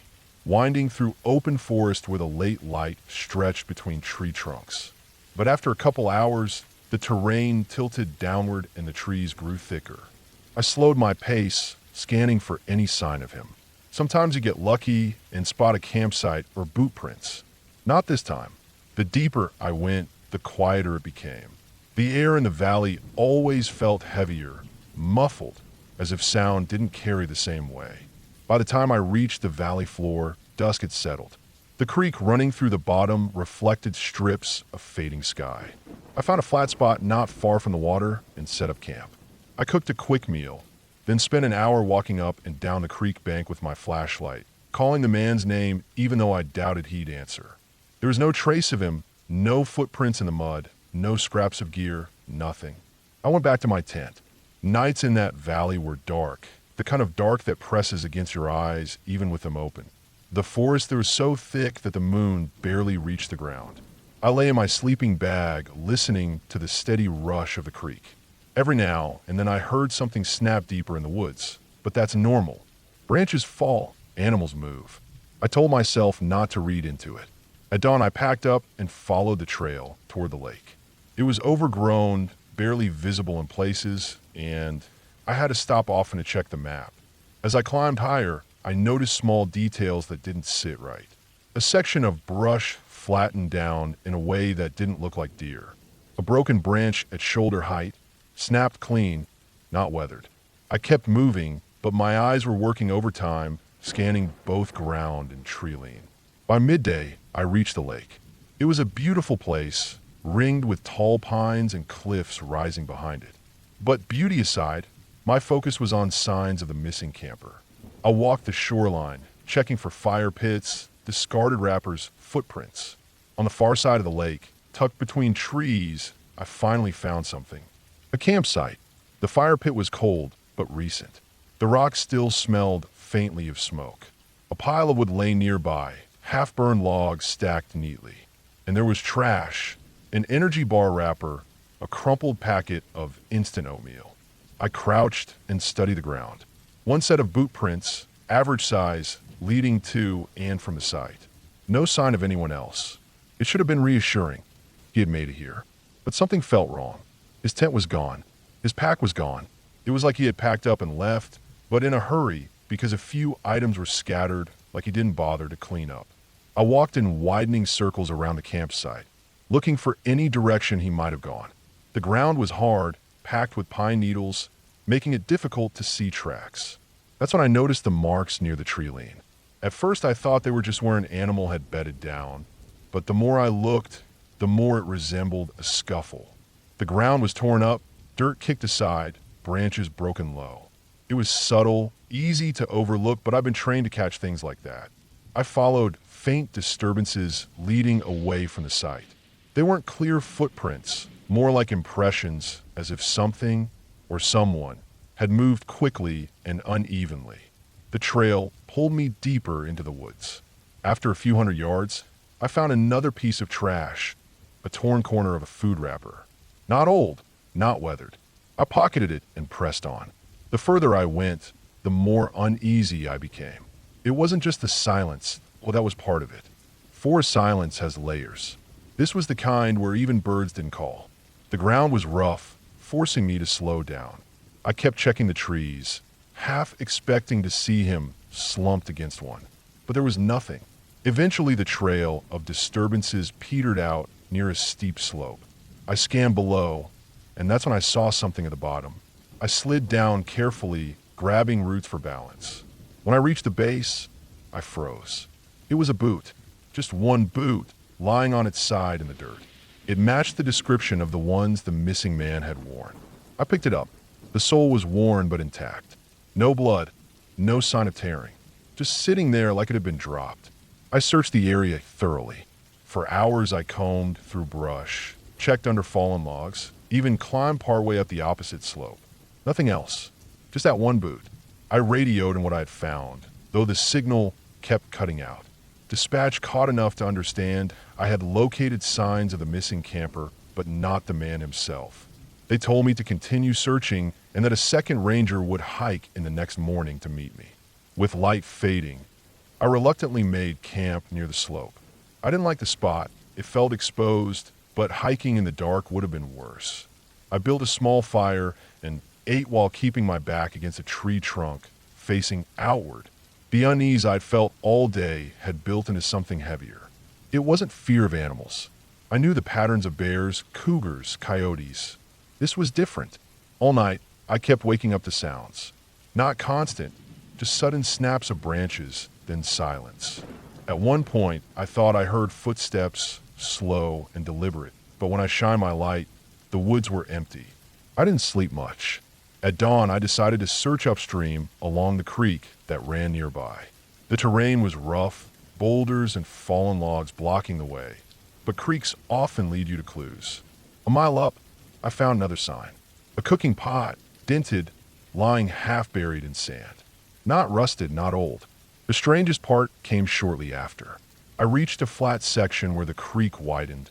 winding through open forest where the late light stretched between tree trunks. But after a couple hours, the terrain tilted downward and the trees grew thicker. I slowed my pace, scanning for any sign of him. Sometimes you get lucky and spot a campsite or boot prints. Not this time. The deeper I went, the quieter it became. The air in the valley always felt heavier, muffled, as if sound didn't carry the same way. By the time I reached the valley floor, dusk had settled. The creek running through the bottom reflected strips of fading sky. I found a flat spot not far from the water and set up camp. I cooked a quick meal, then spent an hour walking up and down the creek bank with my flashlight, calling the man's name even though I doubted he'd answer. There was no trace of him, no footprints in the mud, no scraps of gear, nothing. I went back to my tent. Nights in that valley were dark, the kind of dark that presses against your eyes even with them open. The forest there was so thick that the moon barely reached the ground. I lay in my sleeping bag, listening to the steady rush of the creek. Every now and then I heard something snap deeper in the woods, but that's normal. Branches fall, animals move. I told myself not to read into it. At dawn I packed up and followed the trail toward the lake. It was overgrown, barely visible in places, and I had to stop often to check the map. As I climbed higher, I noticed small details that didn't sit right. A section of brush flattened down in a way that didn't look like deer. A broken branch at shoulder height, snapped clean, not weathered. I kept moving, but my eyes were working overtime, scanning both ground and tree lean. By midday, I reached the lake. It was a beautiful place, ringed with tall pines and cliffs rising behind it. But beauty aside, my focus was on signs of the missing camper. I walked the shoreline, checking for fire pits, discarded wrappers, footprints. On the far side of the lake, tucked between trees, I finally found something. A campsite. The fire pit was cold, but recent. The rocks still smelled faintly of smoke. A pile of wood lay nearby, half-burned logs stacked neatly. And there was trash, an energy bar wrapper, a crumpled packet of instant oatmeal. I crouched and studied the ground. One set of boot prints, average size, leading to and from the site. No sign of anyone else. It should have been reassuring. He had made it here. But something felt wrong. His tent was gone. His pack was gone. It was like he had packed up and left, but in a hurry because a few items were scattered like he didn't bother to clean up. I walked in widening circles around the campsite, looking for any direction he might have gone. The ground was hard, packed with pine needles, making it difficult to see tracks. That's when I noticed the marks near the tree lean. At first I thought they were just where an animal had bedded down, but the more I looked, the more it resembled a scuffle. The ground was torn up, dirt kicked aside, branches broken low. It was subtle, easy to overlook, but I've been trained to catch things like that. I followed faint disturbances leading away from the site. They weren't clear footprints, more like impressions, as if something or someone had moved quickly and unevenly. The trail pulled me deeper into the woods. After a few hundred yards, I found another piece of trash, a torn corner of a food wrapper. Not old, not weathered. I pocketed it and pressed on. The further I went, the more uneasy I became. It wasn't just the silence, well, that was part of it. Forest silence has layers. This was the kind where even birds didn't call. The ground was rough, forcing me to slow down. I kept checking the trees, half expecting to see him slumped against one. But there was nothing. Eventually the trail of disturbances petered out near a steep slope. I scanned below, and that's when I saw something at the bottom. I slid down carefully, grabbing roots for balance. When I reached the base, I froze. It was a boot, just one boot, lying on its side in the dirt. It matched the description of the ones the missing man had worn. I picked it up. The sole was worn but intact. No blood, no sign of tearing. Just sitting there like it had been dropped. I searched the area thoroughly. For hours I combed through brush, checked under fallen logs, even climbed partway up the opposite slope. Nothing else. Just that one boot. I radioed in what I had found, though the signal kept cutting out. Dispatch caught enough to understand I had located signs of the missing camper, but not the man himself. They told me to continue searching and that a second ranger would hike in the next morning to meet me. With light fading, I reluctantly made camp near the slope. I didn't like the spot. It felt exposed, but hiking in the dark would have been worse. I built a small fire and ate while keeping my back against a tree trunk facing outward. The unease I'd felt all day had built into something heavier. It wasn't fear of animals. I knew the patterns of bears, cougars, coyotes. This was different. All night, I kept waking up to sounds. Not constant, just sudden snaps of branches, then silence. At one point, I thought I heard footsteps, slow and deliberate, but when I shined my light, the woods were empty. I didn't sleep much. At dawn, I decided to search upstream along the creek that ran nearby. The terrain was rough, boulders and fallen logs blocking the way, but creeks often lead you to clues. A mile up, I found another sign. A cooking pot, dented, lying half buried in sand. Not rusted, not old. The strangest part came shortly after. I reached a flat section where the creek widened,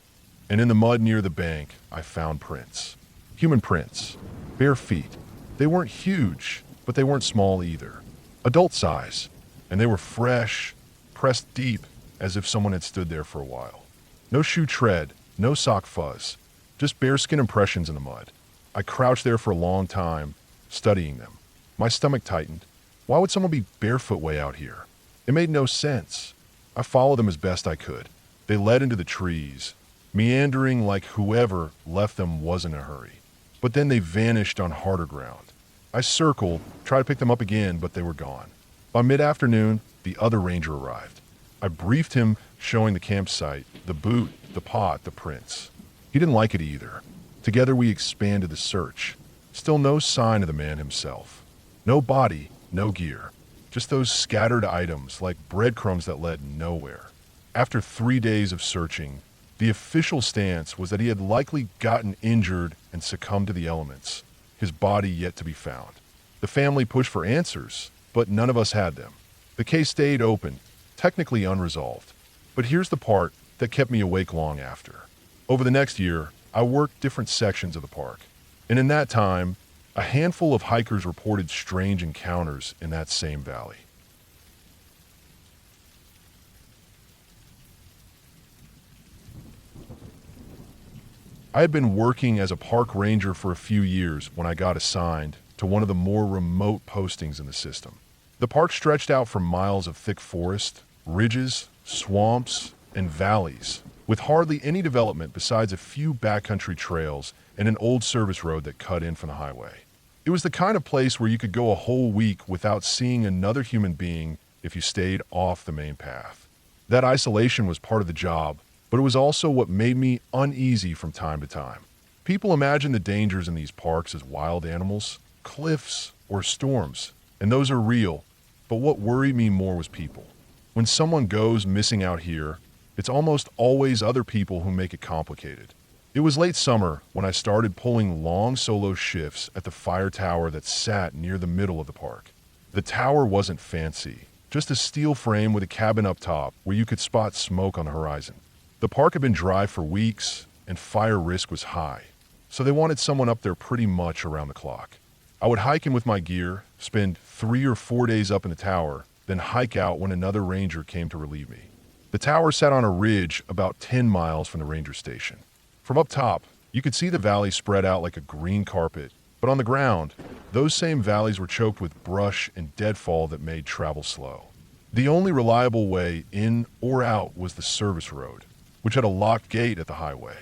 and in the mud near the bank, I found prints. Human prints. Bare feet. They weren't huge, but they weren't small either. Adult size. And they were fresh, pressed deep, as if someone had stood there for a while. No shoe tread, no sock fuzz. Just bare skin impressions in the mud. I crouched there for a long time, studying them. My stomach tightened. Why would someone be barefoot way out here? It made no sense. I followed them as best I could. They led into the trees, meandering like whoever left them was in a hurry. But then they vanished on harder ground. I circled, tried to pick them up again, but they were gone. By mid-afternoon, the other ranger arrived. I briefed him, showing the campsite, the boot, the pot, the prints. He didn't like it either. Together we expanded the search. Still no sign of the man himself. No body, no gear. Just those scattered items like breadcrumbs that led nowhere. After 3 days of searching, the official stance was that he had likely gotten injured and succumbed to the elements, his body yet to be found. The family pushed for answers, but none of us had them. The case stayed open, technically unresolved. But here's the part that kept me awake long after. Over the next year, I worked different sections of the park. And in that time, a handful of hikers reported strange encounters in that same valley. I had been working as a park ranger for a few years when I got assigned to one of the more remote postings in the system. The park stretched out for miles of thick forest, ridges, swamps, and valleys, with hardly any development besides a few backcountry trails and an old service road that cut in from the highway. It was the kind of place where you could go a whole week without seeing another human being if you stayed off the main path. That isolation was part of the job, but it was also what made me uneasy from time to time. People imagine the dangers in these parks as wild animals, cliffs, or storms, and those are real, but what worried me more was people. When someone goes missing out here, it's almost always other people who make it complicated. It was late summer when I started pulling long solo shifts at the fire tower that sat near the middle of the park. The tower wasn't fancy, just a steel frame with a cabin up top where you could spot smoke on the horizon. The park had been dry for weeks, and fire risk was high, so they wanted someone up there pretty much around the clock. I would hike in with my gear, spend 3 or 4 days up in the tower, then hike out when another ranger came to relieve me. The tower sat on a ridge about 10 miles from the ranger station. From up top, you could see the valley spread out like a green carpet, but on the ground, those same valleys were choked with brush and deadfall that made travel slow. The only reliable way in or out was the service road, which had a locked gate at the highway.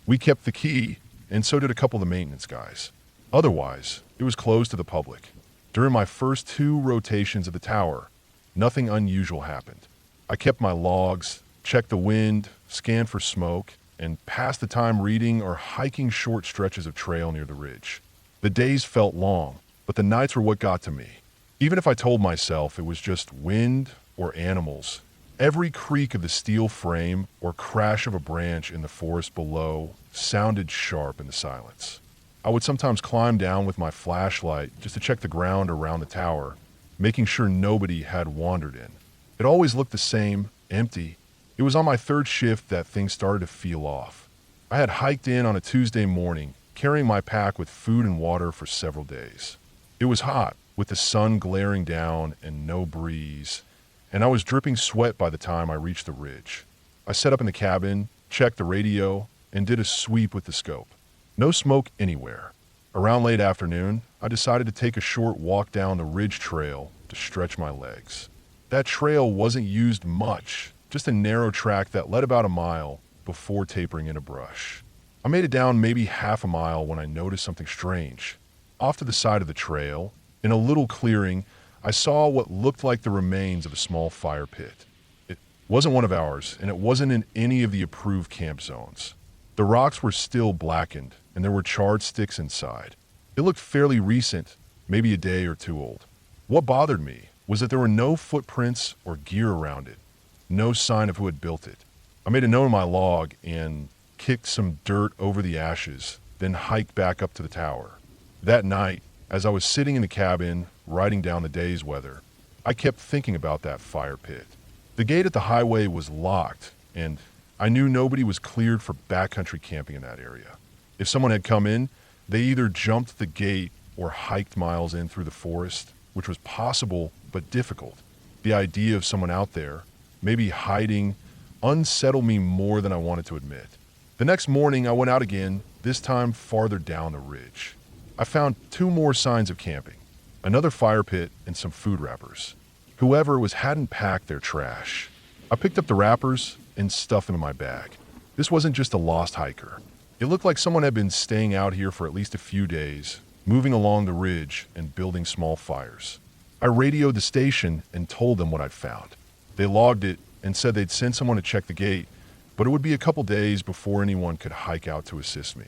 We kept the key, and so did a couple of the maintenance guys. Otherwise, it was closed to the public. During my first 2 rotations of the tower, nothing unusual happened. I kept my logs, checked the wind, scanned for smoke, and passed the time reading or hiking short stretches of trail near the ridge. The days felt long, but the nights were what got to me. Even if I told myself it was just wind or animals, every creak of the steel frame or crash of a branch in the forest below sounded sharp in the silence. I would sometimes climb down with my flashlight just to check the ground around the tower, making sure nobody had wandered in. It always looked the same, empty. It was on my 3rd shift that things started to feel off. I had hiked in on a Tuesday morning, carrying my pack with food and water for several days. It was hot, with the sun glaring down and no breeze, and I was dripping sweat by the time I reached the ridge. I set up in the cabin, checked the radio, and did a sweep with the scope. No smoke anywhere. Around late afternoon, I decided to take a short walk down the ridge trail to stretch my legs. That trail wasn't used much, just a narrow track that led about a mile before tapering into brush. I made it down maybe half a mile when I noticed something strange. Off to the side of the trail, in a little clearing, I saw what looked like the remains of a small fire pit. It wasn't one of ours, and it wasn't in any of the approved camp zones. The rocks were still blackened, and there were charred sticks inside. It looked fairly recent, maybe a day or two old. What bothered me was that there were no footprints or gear around it, no sign of who had built it. I made a note in my log and kicked some dirt over the ashes, then hiked back up to the tower. That night, as I was sitting in the cabin, writing down the day's weather, I kept thinking about that fire pit. The gate at the highway was locked, and I knew nobody was cleared for backcountry camping in that area. If someone had come in, they either jumped the gate or hiked miles in through the forest, which was possible but difficult. The idea of someone out there, maybe hiding, unsettled me more than I wanted to admit. The next morning, I went out again, this time farther down the ridge. I found 2 more signs of camping, another fire pit and some food wrappers. Whoever it was hadn't packed their trash. I picked up the wrappers and stuffed them in my bag. This wasn't just a lost hiker. It looked like someone had been staying out here for at least a few days, moving along the ridge and building small fires. I radioed the station and told them what I'd found. They logged it and said they'd send someone to check the gate, but it would be a couple days before anyone could hike out to assist me.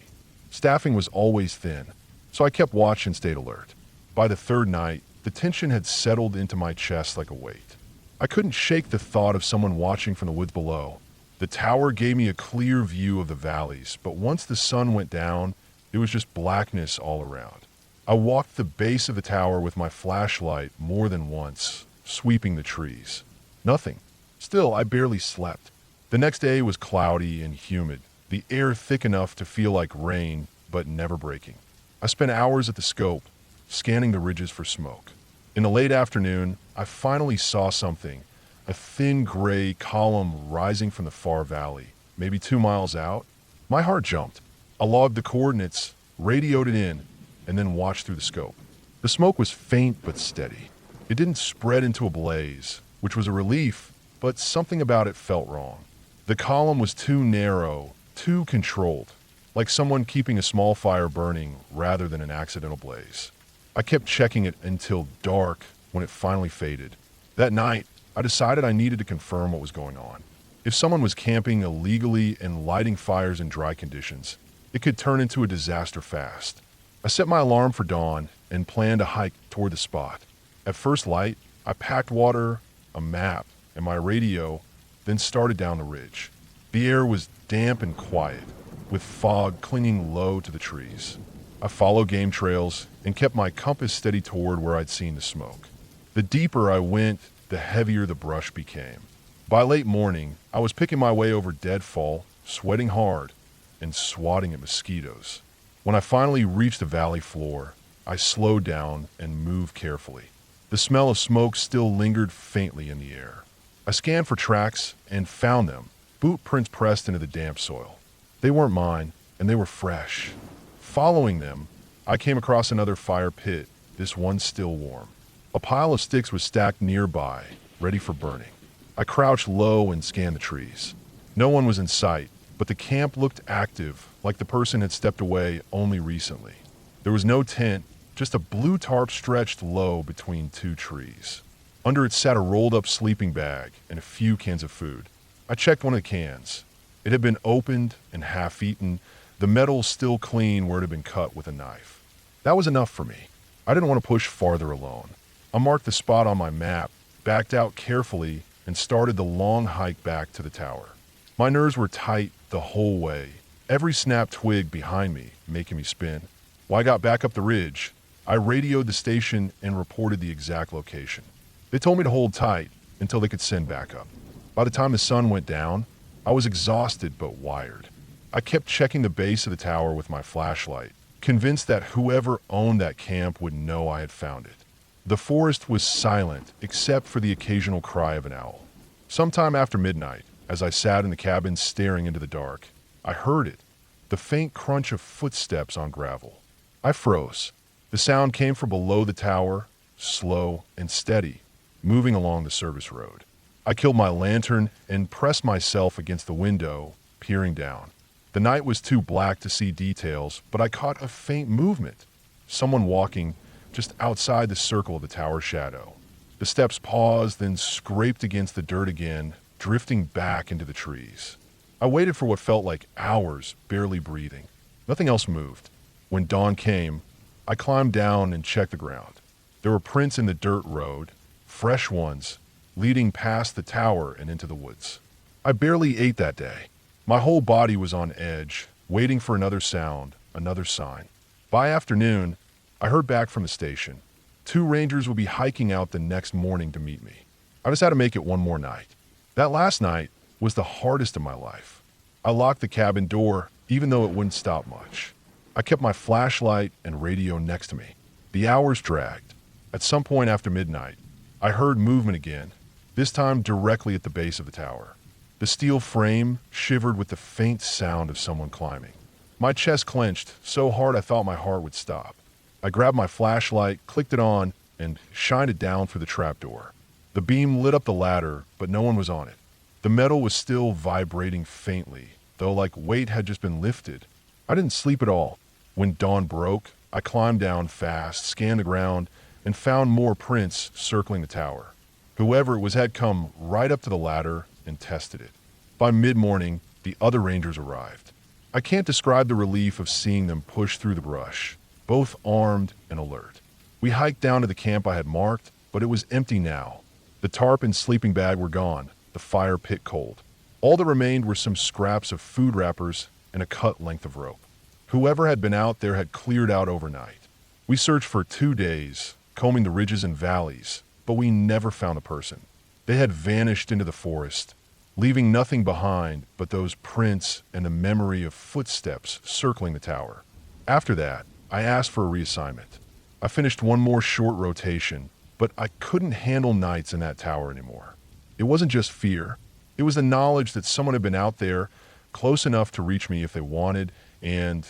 Staffing was always thin, so I kept watch and stayed alert. By the 3rd night, the tension had settled into my chest like a weight. I couldn't shake the thought of someone watching from the woods below. The tower gave me a clear view of the valleys, but once the sun went down, it was just blackness all around. I walked the base of the tower with my flashlight more than once, sweeping the trees. Nothing. Still, I barely slept. The next day was cloudy and humid, the air thick enough to feel like rain, but never breaking. I spent hours at the scope, scanning the ridges for smoke. In the late afternoon, I finally saw something, a thin gray column rising from the far valley, maybe 2 miles out. My heart jumped. I logged the coordinates, radioed it in, and then watched through the scope. The smoke was faint but steady. It didn't spread into a blaze, which was a relief, but something about it felt wrong. The column was too narrow, too controlled, like someone keeping a small fire burning rather than an accidental blaze. I kept checking it until dark when it finally faded. That night, I decided I needed to confirm what was going on. If someone was camping illegally and lighting fires in dry conditions, it could turn into a disaster fast. I set my alarm for dawn and planned to hike toward the spot. At first light, I packed water, a map, and my radio, then started down the ridge. The air was damp and quiet, with fog clinging low to the trees. I followed game trails and kept my compass steady toward where I'd seen the smoke. The deeper I went, the heavier the brush became. By late morning, I was picking my way over deadfall, sweating hard, and swatting at mosquitoes. When I finally reached the valley floor, I slowed down and moved carefully. The smell of smoke still lingered faintly in the air. I scanned for tracks and found them, boot prints pressed into the damp soil. They weren't mine, and they were fresh. Following them, I came across another fire pit, this one still warm. A pile of sticks was stacked nearby, ready for burning. I crouched low and scanned the trees. No one was in sight, but the camp looked active, like the person had stepped away only recently. There was no tent, just a blue tarp stretched low between 2 trees. Under it sat a rolled-up sleeping bag and a few cans of food. I checked one of the cans. It had been opened and half-eaten, the metal still clean where it had been cut with a knife. That was enough for me. I didn't want to push farther alone. I marked the spot on my map, backed out carefully, and started the long hike back to the tower. My nerves were tight the whole way, every snapped twig behind me making me spin. When I got back up the ridge, I radioed the station and reported the exact location. They told me to hold tight until they could send backup. By the time the sun went down, I was exhausted but wired. I kept checking the base of the tower with my flashlight, convinced that whoever owned that camp would know I had found it. The forest was silent except for the occasional cry of an owl. Sometime after midnight, as I sat in the cabin staring into the dark, I heard it, the faint crunch of footsteps on gravel. I froze. The sound came from below the tower, slow and steady, moving along the service road. I killed my lantern and pressed myself against the window, peering down. The night was too black to see details, but I caught a faint movement. Someone walking just outside the circle of the tower's shadow. The steps paused, then scraped against the dirt again, drifting back into the trees. I waited for what felt like hours, barely breathing. Nothing else moved. When dawn came, I climbed down and checked the ground. There were prints in the dirt road, fresh ones, leading past the tower and into the woods. I barely ate that day. My whole body was on edge, waiting for another sound, another sign. By afternoon, I heard back from the station. 2 rangers would be hiking out the next morning to meet me. I just had to make it one more night. That last night was the hardest of my life. I locked the cabin door, even though it wouldn't stop much. I kept my flashlight and radio next to me. The hours dragged. At some point after midnight, I heard movement again, this time directly at the base of the tower. The steel frame shivered with the faint sound of someone climbing. My chest clenched so hard I thought my heart would stop. I grabbed my flashlight, clicked it on, and shined it down through the trapdoor. The beam lit up the ladder, but no one was on it. The metal was still vibrating faintly, though like weight had just been lifted. I didn't sleep at all. When dawn broke, I climbed down fast, scanned the ground, and found more prints circling the tower. Whoever it was had come right up to the ladder and tested it. By mid-morning, the other rangers arrived. I can't describe the relief of seeing them push through the brush, both armed and alert. We hiked down to the camp I had marked, but it was empty now. The tarp and sleeping bag were gone, the fire pit cold. All that remained were some scraps of food wrappers and a cut length of rope. Whoever had been out there had cleared out overnight. We searched for 2 days, combing the ridges and valleys, but we never found a person. They had vanished into the forest, leaving nothing behind but those prints and the memory of footsteps circling the tower. After that, I asked for a reassignment. I finished one more short rotation, but I couldn't handle nights in that tower anymore. It wasn't just fear. It was the knowledge that someone had been out there, close enough to reach me if they wanted, and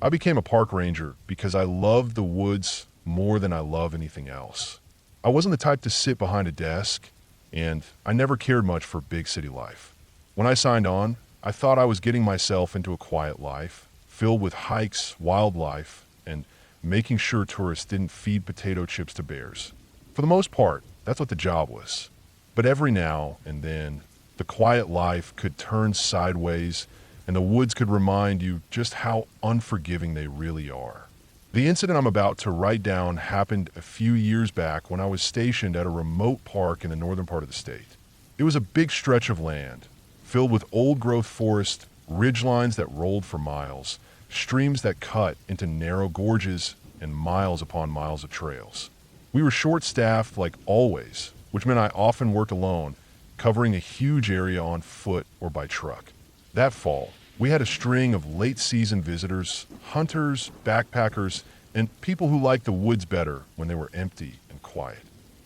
I became a park ranger because I loved the woods more than I love anything else. I wasn't the type to sit behind a desk, and I never cared much for big city life. When I signed on, I thought I was getting myself into a quiet life, filled with hikes, wildlife, and making sure tourists didn't feed potato chips to bears. For the most part, that's what the job was. But every now and then, the quiet life could turn sideways, and the woods could remind you just how unforgiving they really are. The incident I'm about to write down happened a few years back when I was stationed at a remote park in the northern part of the state. It was a big stretch of land, filled with old-growth forest, ridgelines that rolled for miles, streams that cut into narrow gorges, and miles upon miles of trails. We were short-staffed like always, which meant I often worked alone, covering a huge area on foot or by truck. That fall, we had a string of late-season visitors, hunters, backpackers, and people who liked the woods better when they were empty and quiet.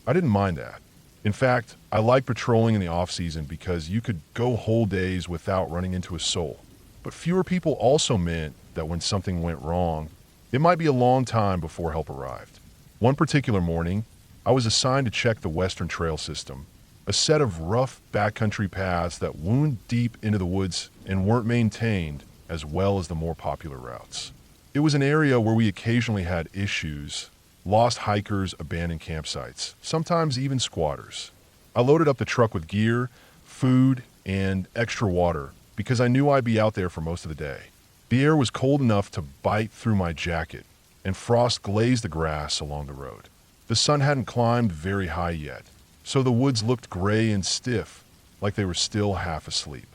I didn't mind that. In fact, I liked patrolling in the off-season because you could go whole days without running into a soul. But fewer people also meant that when something went wrong, it might be a long time before help arrived. One particular morning, I was assigned to check the Western Trail system, a set of rough backcountry paths that wound deep into the woods and weren't maintained as well as the more popular routes. It was an area where we occasionally had issues, lost hikers, abandoned campsites, sometimes even squatters. I loaded up the truck with gear, food, and extra water because I knew I'd be out there for most of the day. The air was cold enough to bite through my jacket, and frost glazed the grass along the road. The sun hadn't climbed very high yet, so the woods looked gray and stiff, like they were still half asleep.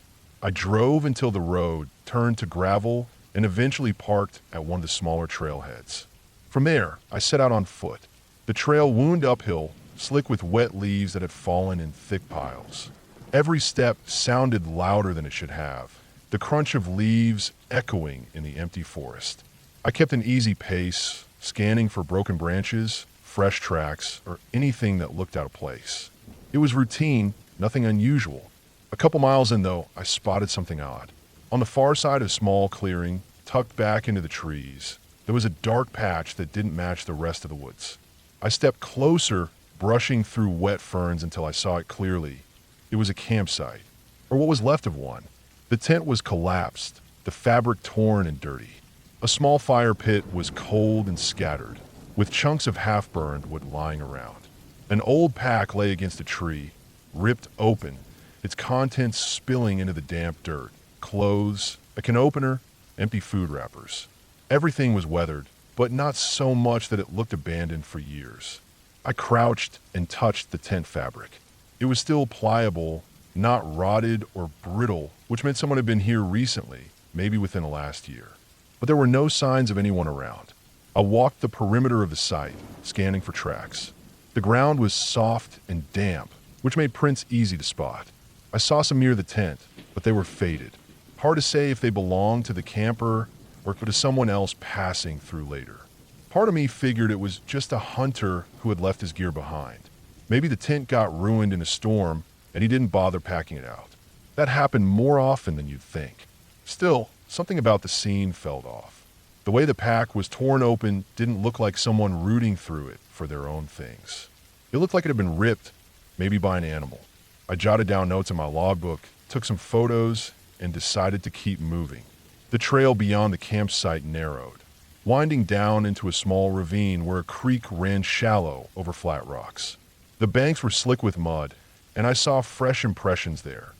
I drove until the road turned to gravel and eventually parked at one of the smaller trailheads. From there, I set out on foot. The trail wound uphill, slick with wet leaves that had fallen in thick piles. Every step sounded louder than it should have, the crunch of leaves echoing in the empty forest. I kept an easy pace, scanning for broken branches, fresh tracks, or anything that looked out of place. It was routine, nothing unusual, A couple miles in, though, I spotted something odd. On the far side of a small clearing, tucked back into the trees, there was a dark patch that didn't match the rest of the woods. I stepped closer, brushing through wet ferns until I saw it clearly. It was a campsite, or what was left of one. The tent was collapsed, the fabric torn and dirty. A small fire pit was cold and scattered, with chunks of half-burned wood lying around. An old pack lay against a tree, ripped open, its contents spilling into the damp dirt. Clothes, a can opener, empty food wrappers. Everything was weathered, but not so much that it looked abandoned for years. I crouched and touched the tent fabric. It was still pliable, not rotted or brittle, which meant someone had been here recently, maybe within the last year. But there were no signs of anyone around. I walked the perimeter of the site, scanning for tracks. The ground was soft and damp, which made prints easy to spot. I saw some near the tent, but they were faded. Hard to say if they belonged to the camper or to someone else passing through later. Part of me figured it was just a hunter who had left his gear behind. Maybe the tent got ruined in a storm and he didn't bother packing it out. That happened more often than you'd think. Still, something about the scene felt off. The way the pack was torn open didn't look like someone rooting through it for their own things. It looked like it had been ripped, maybe by an animal. I jotted down notes in my logbook, took some photos, and decided to keep moving. The trail beyond the campsite narrowed, winding down into a small ravine where a creek ran shallow over flat rocks. The banks were slick with mud, and I saw fresh impressions there.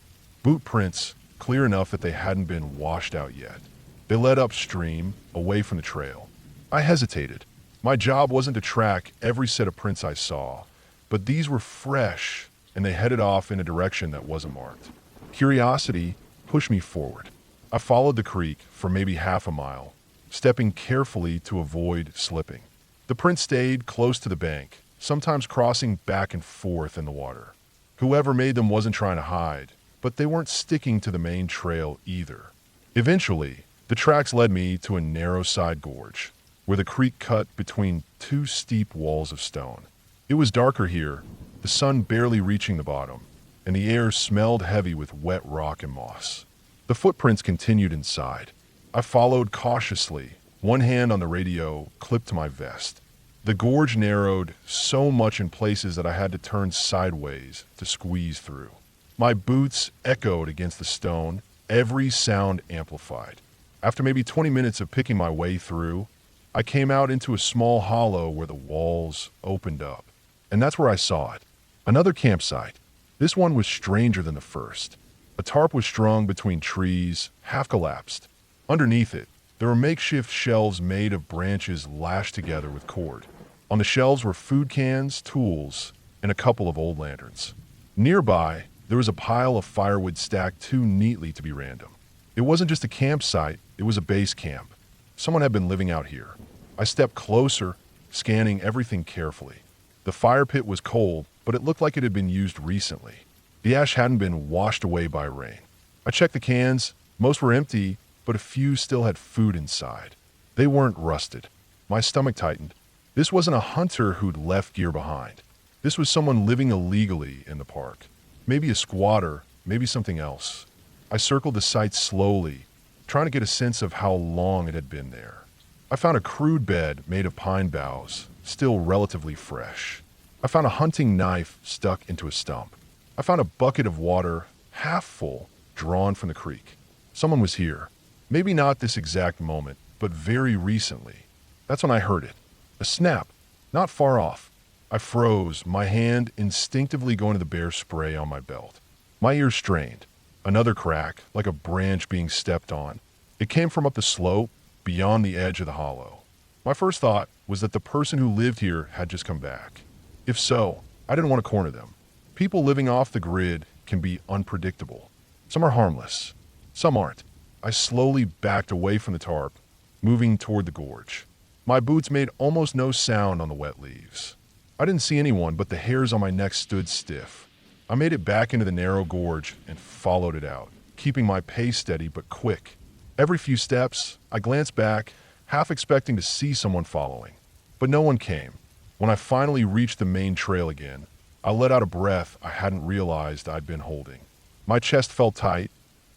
Boot prints, clear enough that they hadn't been washed out yet. They led upstream, away from the trail. I hesitated. My job wasn't to track every set of prints I saw, but these were fresh, and they headed off in a direction that wasn't marked. Curiosity pushed me forward. I followed the creek for maybe half a mile, stepping carefully to avoid slipping. The prints stayed close to the bank, sometimes crossing back and forth in the water. Whoever made them wasn't trying to hide, but they weren't sticking to the main trail either. Eventually, the tracks led me to a narrow side gorge, where the creek cut between two steep walls of stone. It was darker here, the sun barely reaching the bottom, and the air smelled heavy with wet rock and moss. The footprints continued inside. I followed cautiously, one hand on the radio clipped to my vest. The gorge narrowed so much in places that I had to turn sideways to squeeze through. My boots echoed against the stone, every sound amplified. After maybe 20 minutes of picking my way through, I came out into a small hollow where the walls opened up. And that's where I saw it. Another campsite. This one was stranger than the first. A tarp was strung between trees, half collapsed. Underneath it, there were makeshift shelves made of branches lashed together with cord. On the shelves were food cans, tools, and a couple of old lanterns. Nearby, there was a pile of firewood stacked too neatly to be random. It wasn't just a campsite, it was a base camp. Someone had been living out here. I stepped closer, scanning everything carefully. The fire pit was cold, but it looked like it had been used recently. The ash hadn't been washed away by rain. I checked the cans. Most were empty, but a few still had food inside. They weren't rusted. My stomach tightened. This wasn't a hunter who'd left gear behind. This was someone living illegally in the park. Maybe a squatter, maybe something else. I circled the site slowly, trying to get a sense of how long it had been there. I found a crude bed made of pine boughs, still relatively fresh. I found a hunting knife stuck into a stump. I found a bucket of water, half full, drawn from the creek. Someone was here. Maybe not this exact moment, but very recently. That's when I heard it. A snap, not far off. I froze, my hand instinctively going to the bear spray on my belt. My ears strained. Another crack, like a branch being stepped on. It came from up the slope, beyond the edge of the hollow. My first thought was that the person who lived here had just come back. If so, I didn't want to corner them. People living off the grid can be unpredictable. Some are harmless, some aren't. I slowly backed away from the tarp, moving toward the gorge. My boots made almost no sound on the wet leaves. I didn't see anyone, but the hairs on my neck stood stiff. I made it back into the narrow gorge and followed it out, keeping my pace steady but quick. Every few steps, I glanced back, half expecting to see someone following. But no one came. When I finally reached the main trail again, I let out a breath I hadn't realized I'd been holding. My chest felt tight,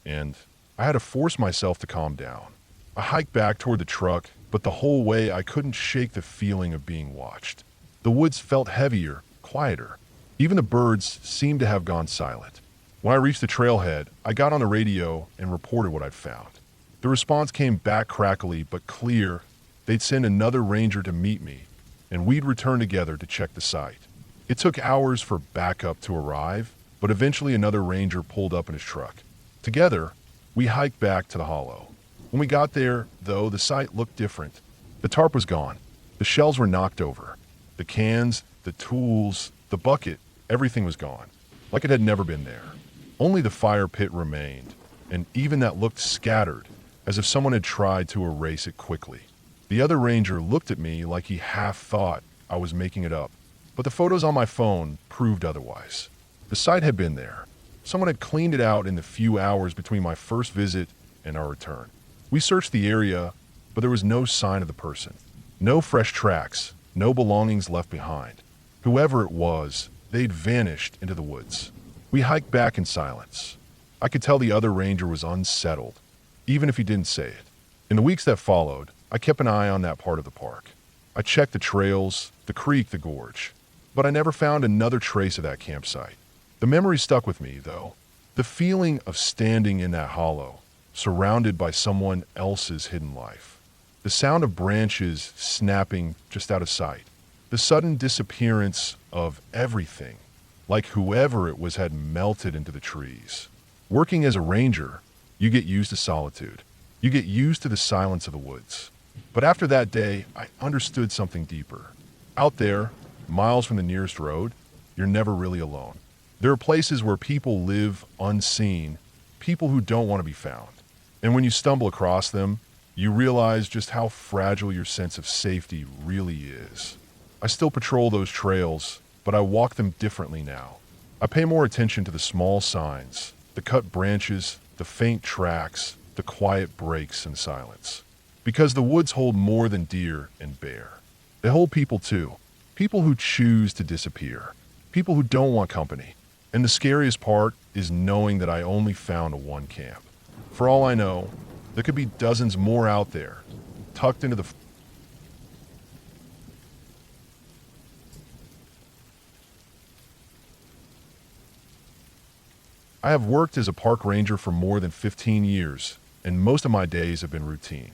and I had to force myself to calm down. I hiked back toward the truck, but the whole way I couldn't shake the feeling of being watched. The woods felt heavier, quieter. Even the birds seemed to have gone silent. When I reached the trailhead, I got on the radio and reported what I'd found. The response came back crackly but clear. They'd send another ranger to meet me, and we'd return together to check the site. It took hours for backup to arrive, but eventually another ranger pulled up in his truck. Together, we hiked back to the hollow. When we got there, though, the site looked different. The tarp was gone. The shells were knocked over. The cans, the tools, the bucket, everything was gone, like it had never been there. Only the fire pit remained, and even that looked scattered, as if someone had tried to erase it quickly. The other ranger looked at me like he half thought I was making it up, but the photos on my phone proved otherwise. The site had been there. Someone had cleaned it out in the few hours between my first visit and our return. We searched the area, but there was no sign of the person. No fresh tracks, no belongings left behind. Whoever it was, they'd vanished into the woods. We hiked back in silence. I could tell the other ranger was unsettled, even if he didn't say it. In the weeks that followed, I kept an eye on that part of the park. I checked the trails, the creek, the gorge, but I never found another trace of that campsite. The memory stuck with me, though. The feeling of standing in that hollow, surrounded by someone else's hidden life. The sound of branches snapping just out of sight. The sudden disappearance of everything, like whoever it was had melted into the trees. Working as a ranger, you get used to solitude. You get used to the silence of the woods. But after that day, I understood something deeper. Out there, miles from the nearest road, you're never really alone. There are places where people live unseen, people who don't want to be found. And when you stumble across them, you realize just how fragile your sense of safety really is. I still patrol those trails, but I walk them differently now. I pay more attention to the small signs, the cut branches, the faint tracks, the quiet breaks in silence. Because the woods hold more than deer and bear. They hold people too. People who choose to disappear. People who don't want company. And the scariest part is knowing that I only found one camp. For all I know, there could be dozens more out there, tucked into the... I have worked as a park ranger for more than 15 years, and most of my days have been routine.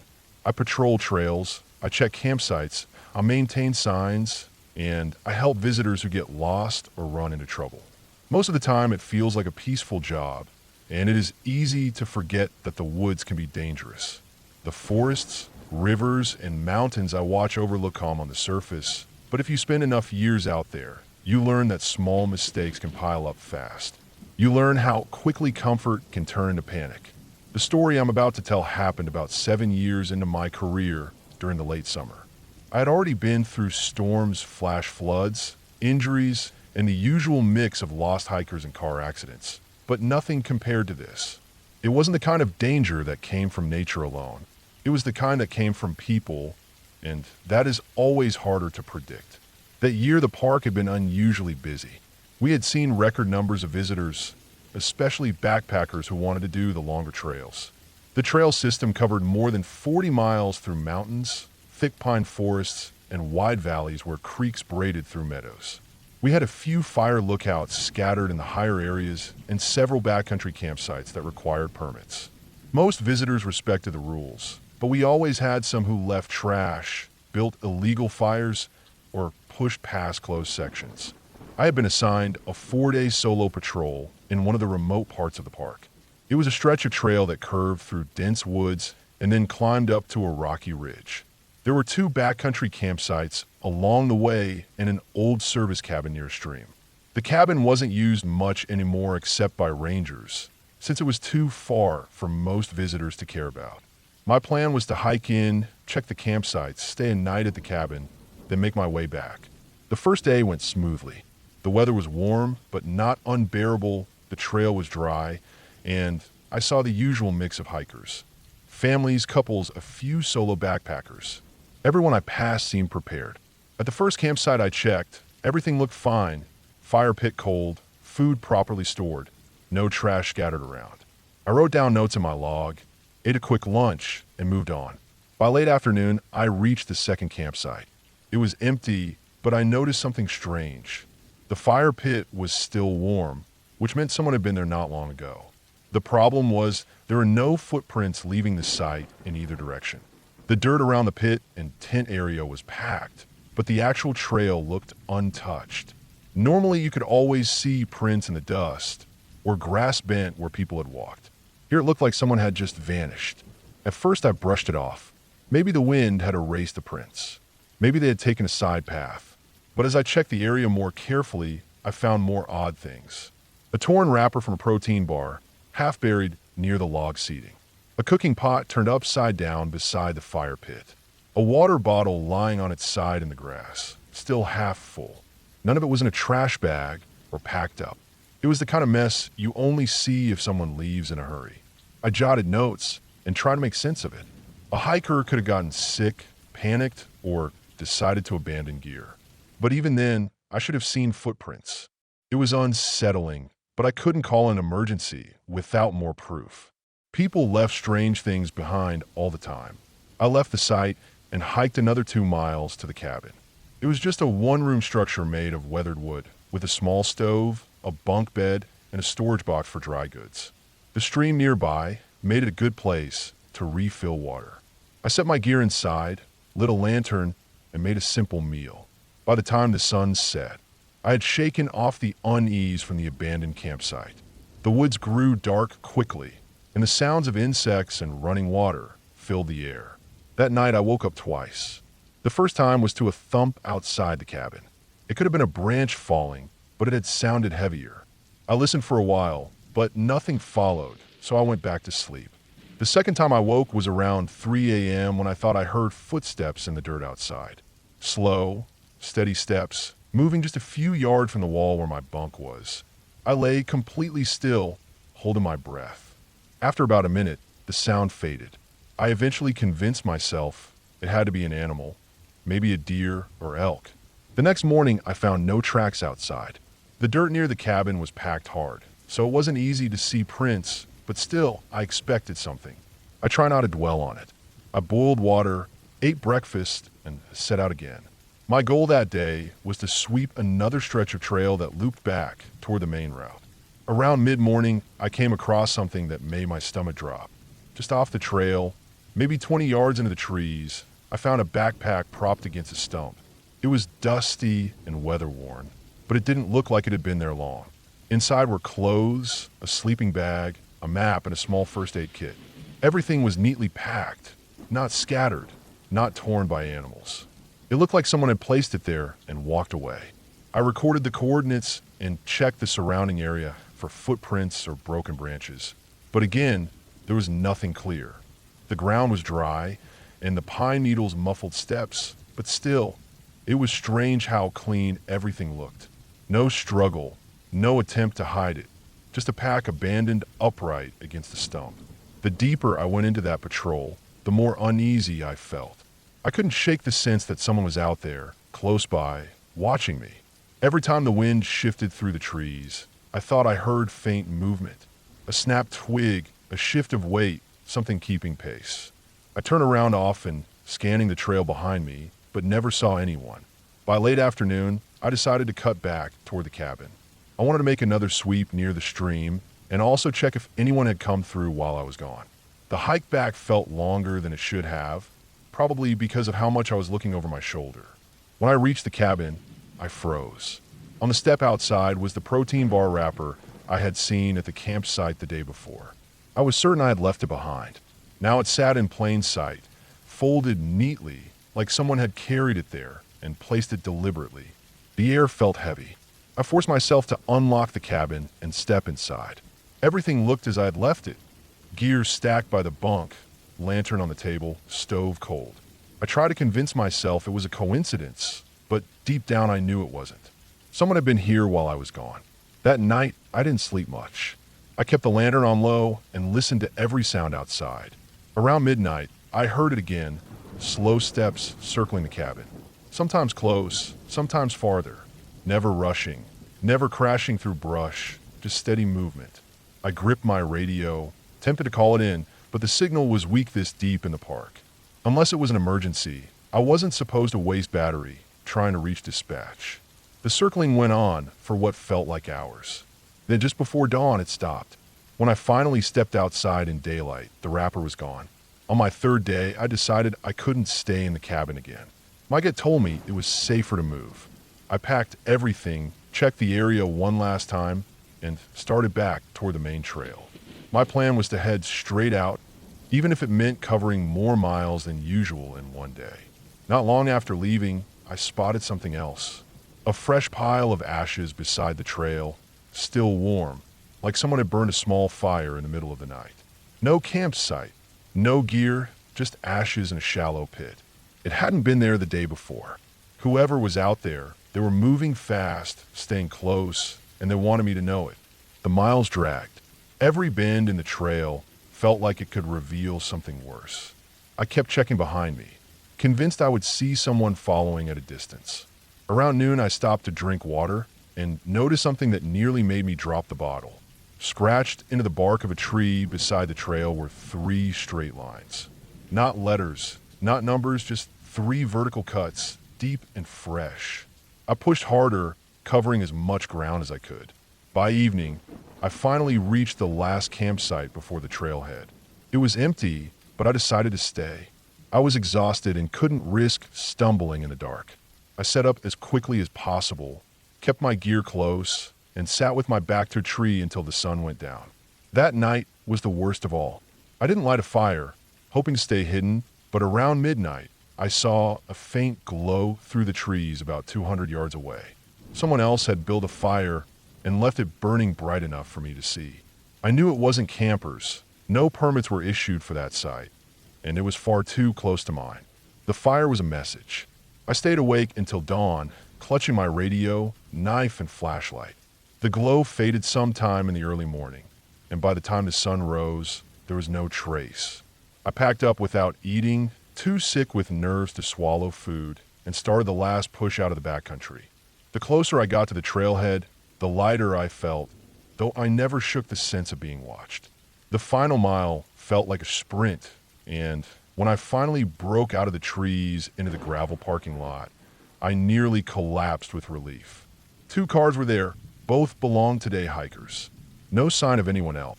I patrol trails, I check campsites, I maintain signs, and I help visitors who get lost or run into trouble. Most of the time, it feels like a peaceful job, and it is easy to forget that the woods can be dangerous. The forests, rivers, and mountains I watch over look calm on the surface, but if you spend enough years out there, you learn that small mistakes can pile up fast. You learn how quickly comfort can turn into panic. The story I'm about to tell happened about 7 years into my career during the late summer. I had already been through storms, flash floods, injuries, and the usual mix of lost hikers and car accidents. But nothing compared to this. It wasn't the kind of danger that came from nature alone. It was the kind that came from people, and that is always harder to predict. That year, the park had been unusually busy. We had seen record numbers of visitors, especially backpackers who wanted to do the longer trails. The trail system covered more than 40 miles through mountains, thick pine forests, and wide valleys where creeks braided through meadows. We had a few fire lookouts scattered in the higher areas and several backcountry campsites that required permits. Most visitors respected the rules, but we always had some who left trash, built illegal fires, or pushed past closed sections. I had been assigned a 4-day solo patrol in one of the remote parts of the park. It was a stretch of trail that curved through dense woods and then climbed up to a rocky ridge. There were 2 backcountry campsites along the way and an old service cabin near a stream. The cabin wasn't used much anymore except by rangers, since it was too far for most visitors to care about. My plan was to hike in, check the campsites, stay a night at the cabin, then make my way back. The first day went smoothly. The weather was warm, but not unbearable. The trail was dry, and I saw the usual mix of hikers. Families, couples, a few solo backpackers. Everyone I passed seemed prepared. At the first campsite I checked, everything looked fine. Fire pit cold, food properly stored. no trash scattered around. I wrote down notes in my log, ate a quick lunch, and moved on. By late afternoon, I reached the second campsite. It was empty, but I noticed something strange. The fire pit was still warm, which meant someone had been there not long ago. The problem was there were no footprints leaving the site in either direction. The dirt around the pit and tent area was packed, but the actual trail looked untouched. Normally, you could always see prints in the dust or grass bent where people had walked. Here it looked like someone had just vanished. At first, I brushed it off. Maybe the wind had erased the prints. Maybe they had taken a side path. But as I checked the area more carefully, I found more odd things. A torn wrapper from a protein bar, half buried near the log seating. A cooking pot turned upside down beside the fire pit. A water bottle lying on its side in the grass, still half full. None of it was in a trash bag or packed up. It was the kind of mess you only see if someone leaves in a hurry. I jotted notes and tried to make sense of it. A hiker could have gotten sick, panicked, or decided to abandon gear. But even then, I should have seen footprints. It was unsettling, but I couldn't call an emergency without more proof. People left strange things behind all the time. I left the site and hiked another 2 miles to the cabin. It was just a one-room structure made of weathered wood, with a small stove, a bunk bed, and a storage box for dry goods. The stream nearby made it a good place to refill water. I set my gear inside, lit a lantern, and made a simple meal. By the time the sun set, I had shaken off the unease from the abandoned campsite. The woods grew dark quickly, and the sounds of insects and running water filled the air. That night I woke up twice. The first time was to a thump outside the cabin. It could have been a branch falling, but it had sounded heavier. I listened for a while, but nothing followed, so I went back to sleep. The second time I woke was around 3 a.m. when I thought I heard footsteps in the dirt outside. Slow, steady steps, moving just a few yards from the wall where my bunk was. I lay completely still, holding my breath. After about a minute, the sound faded. I eventually convinced myself it had to be an animal, maybe a deer or elk. The next morning, I found no tracks outside. The dirt near the cabin was packed hard, so it wasn't easy to see prints, but still, I expected something. I try not to dwell on it. I boiled water, ate breakfast, and set out again. My goal that day was to sweep another stretch of trail that looped back toward the main route. Around mid-morning, I came across something that made my stomach drop. Just off the trail, maybe 20 yards into the trees, I found a backpack propped against a stump. It was dusty and weather-worn, but it didn't look like it had been there long. Inside were clothes, a sleeping bag, a map, and a small first aid kit. Everything was neatly packed, not scattered, not torn by animals. It looked like someone had placed it there and walked away. I recorded the coordinates and checked the surrounding area for footprints or broken branches. But again, there was nothing clear. The ground was dry, and the pine needles muffled steps, but still, it was strange how clean everything looked. No struggle, no attempt to hide it, just a pack abandoned upright against the stump. The deeper I went into that patrol, the more uneasy I felt. I couldn't shake the sense that someone was out there, close by, watching me. Every time the wind shifted through the trees, I thought I heard faint movement. A snapped twig, a shift of weight, something keeping pace. I turned around often, scanning the trail behind me, but never saw anyone. By late afternoon, I decided to cut back toward the cabin. I wanted to make another sweep near the stream and also check if anyone had come through while I was gone. The hike back felt longer than it should have, probably because of how much I was looking over my shoulder. When I reached the cabin, I froze. On the step outside was the protein bar wrapper I had seen at the campsite the day before. I was certain I had left it behind. Now it sat in plain sight, folded neatly, like someone had carried it there and placed it deliberately. The air felt heavy. I forced myself to unlock the cabin and step inside. Everything looked as I had left it. Gear stacked by the bunk, lantern on the table, stove cold. I tried to convince myself it was a coincidence, but deep down I knew it wasn't. Someone had been here while I was gone. That night, I didn't sleep much. I kept the lantern on low and listened to every sound outside. Around midnight, I heard it again, slow steps circling the cabin. Sometimes close, sometimes farther. Never rushing, never crashing through brush, just steady movement. I gripped my radio, tempted to call it in, but the signal was weak this deep in the park. Unless it was an emergency, I wasn't supposed to waste battery trying to reach dispatch. The circling went on for what felt like hours. Then just before dawn, it stopped. When I finally stepped outside in daylight, the rapper was gone. On my third day, I decided I couldn't stay in the cabin again. My gut told me it was safer to move. I packed everything, checked the area one last time, and started back toward the main trail. My plan was to head straight out, even if it meant covering more miles than usual in one day. Not long after leaving, I spotted something else. A fresh pile of ashes beside the trail, still warm, like someone had burned a small fire in the middle of the night. No campsite, no gear, just ashes in a shallow pit. It hadn't been there the day before. Whoever was out there, they were moving fast, staying close, and they wanted me to know it. The miles dragged. Every bend in the trail felt like it could reveal something worse. I kept checking behind me, convinced I would see someone following at a distance. Around noon, I stopped to drink water and noticed something that nearly made me drop the bottle. Scratched into the bark of a tree beside the trail were 3 straight lines. Not letters, not numbers, just 3 vertical cuts, deep and fresh. I pushed harder, covering as much ground as I could. By evening, I finally reached the last campsite before the trailhead. It was empty, but I decided to stay. I was exhausted and couldn't risk stumbling in the dark. I set up as quickly as possible, kept my gear close, and sat with my back to a tree until the sun went down. That night was the worst of all. I didn't light a fire, hoping to stay hidden, but around midnight, I saw a faint glow through the trees about 200 yards away. Someone else had built a fire and left it burning bright enough for me to see. I knew it wasn't campers. No permits were issued for that site, and it was far too close to mine. The fire was a message. I stayed awake until dawn, clutching my radio, knife, and flashlight. The glow faded sometime in the early morning, and by the time the sun rose, there was no trace. I packed up without eating, too sick with nerves to swallow food, and started the last push out of the backcountry. The closer I got to the trailhead, the lighter I felt, though I never shook the sense of being watched. The final mile felt like a sprint, and when I finally broke out of the trees into the gravel parking lot, I nearly collapsed with relief. 2 cars were there, both belonged to day hikers. No sign of anyone else.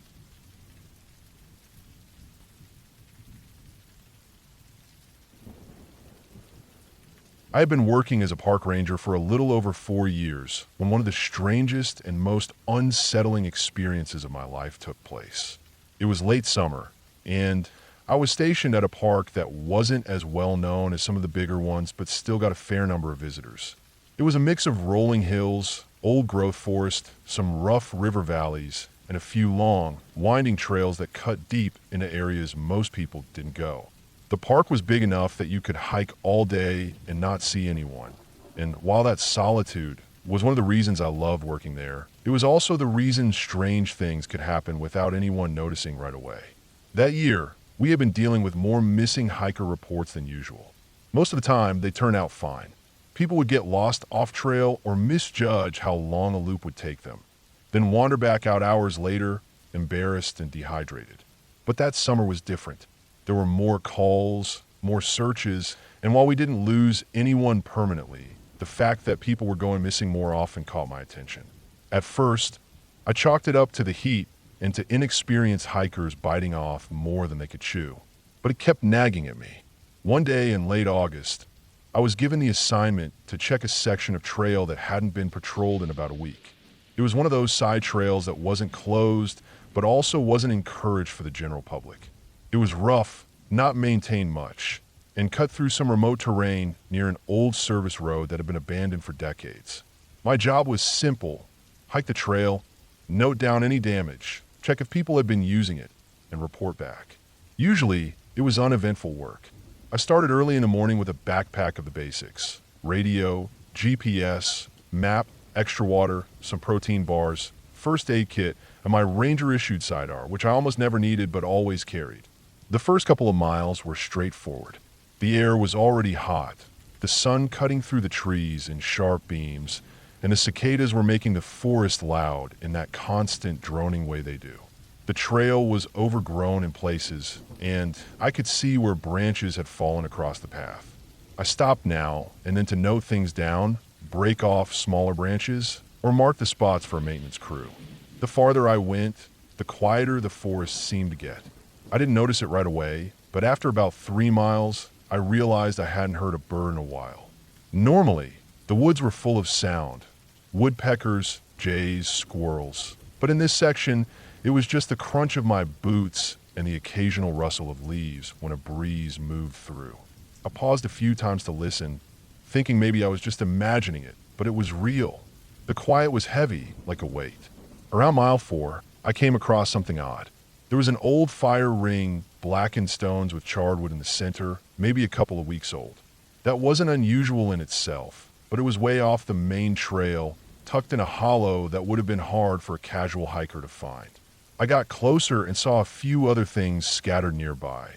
I had been working as a park ranger for a little over 4 years when one of the strangest and most unsettling experiences of my life took place. It was late summer, and I was stationed at a park that wasn't as well known as some of the bigger ones, but still got a fair number of visitors. It was a mix of rolling hills, old growth forest, some rough river valleys, and a few long, winding trails that cut deep into areas most people didn't go. The park was big enough that you could hike all day and not see anyone. And while that solitude was one of the reasons I loved working there, it was also the reason strange things could happen without anyone noticing right away. That year, we had been dealing with more missing hiker reports than usual. Most of the time, they turned out fine. People would get lost off trail or misjudge how long a loop would take them, then wander back out hours later, embarrassed and dehydrated. But that summer was different. There were more calls, more searches, and while we didn't lose anyone permanently, the fact that people were going missing more often caught my attention. At first, I chalked it up to the heat and to inexperienced hikers biting off more than they could chew. But it kept nagging at me. One day in late August, I was given the assignment to check a section of trail that hadn't been patrolled in about a week. It was one of those side trails that wasn't closed, but also wasn't encouraged for the general public. It was rough, not maintained much, and cut through some remote terrain near an old service road that had been abandoned for decades. My job was simple: hike the trail, note down any damage, check if people had been using it, and report back. Usually, it was uneventful work. I started early in the morning with a backpack of the basics: radio, GPS, map, extra water, some protein bars, first aid kit, and my ranger-issued sidearm, which I almost never needed but always carried. The first couple of miles were straightforward. The air was already hot, the sun cutting through the trees in sharp beams, and the cicadas were making the forest loud in that constant droning way they do. The trail was overgrown in places, and I could see where branches had fallen across the path. I stopped now and then to note things down, break off smaller branches, or mark the spots for a maintenance crew. The farther I went, the quieter the forest seemed to get. I didn't notice it right away, but after about 3 miles, I realized I hadn't heard a bird in a while. Normally, the woods were full of sound: woodpeckers, jays, squirrels. But in this section, it was just the crunch of my boots and the occasional rustle of leaves when a breeze moved through. I paused a few times to listen, thinking maybe I was just imagining it, but it was real. The quiet was heavy, like a weight. Around mile 4, I came across something odd. There was an old fire ring, blackened stones with charred wood in the center, maybe a couple of weeks old. That wasn't unusual in itself, but it was way off the main trail, tucked in a hollow that would have been hard for a casual hiker to find. I got closer and saw a few other things scattered nearby: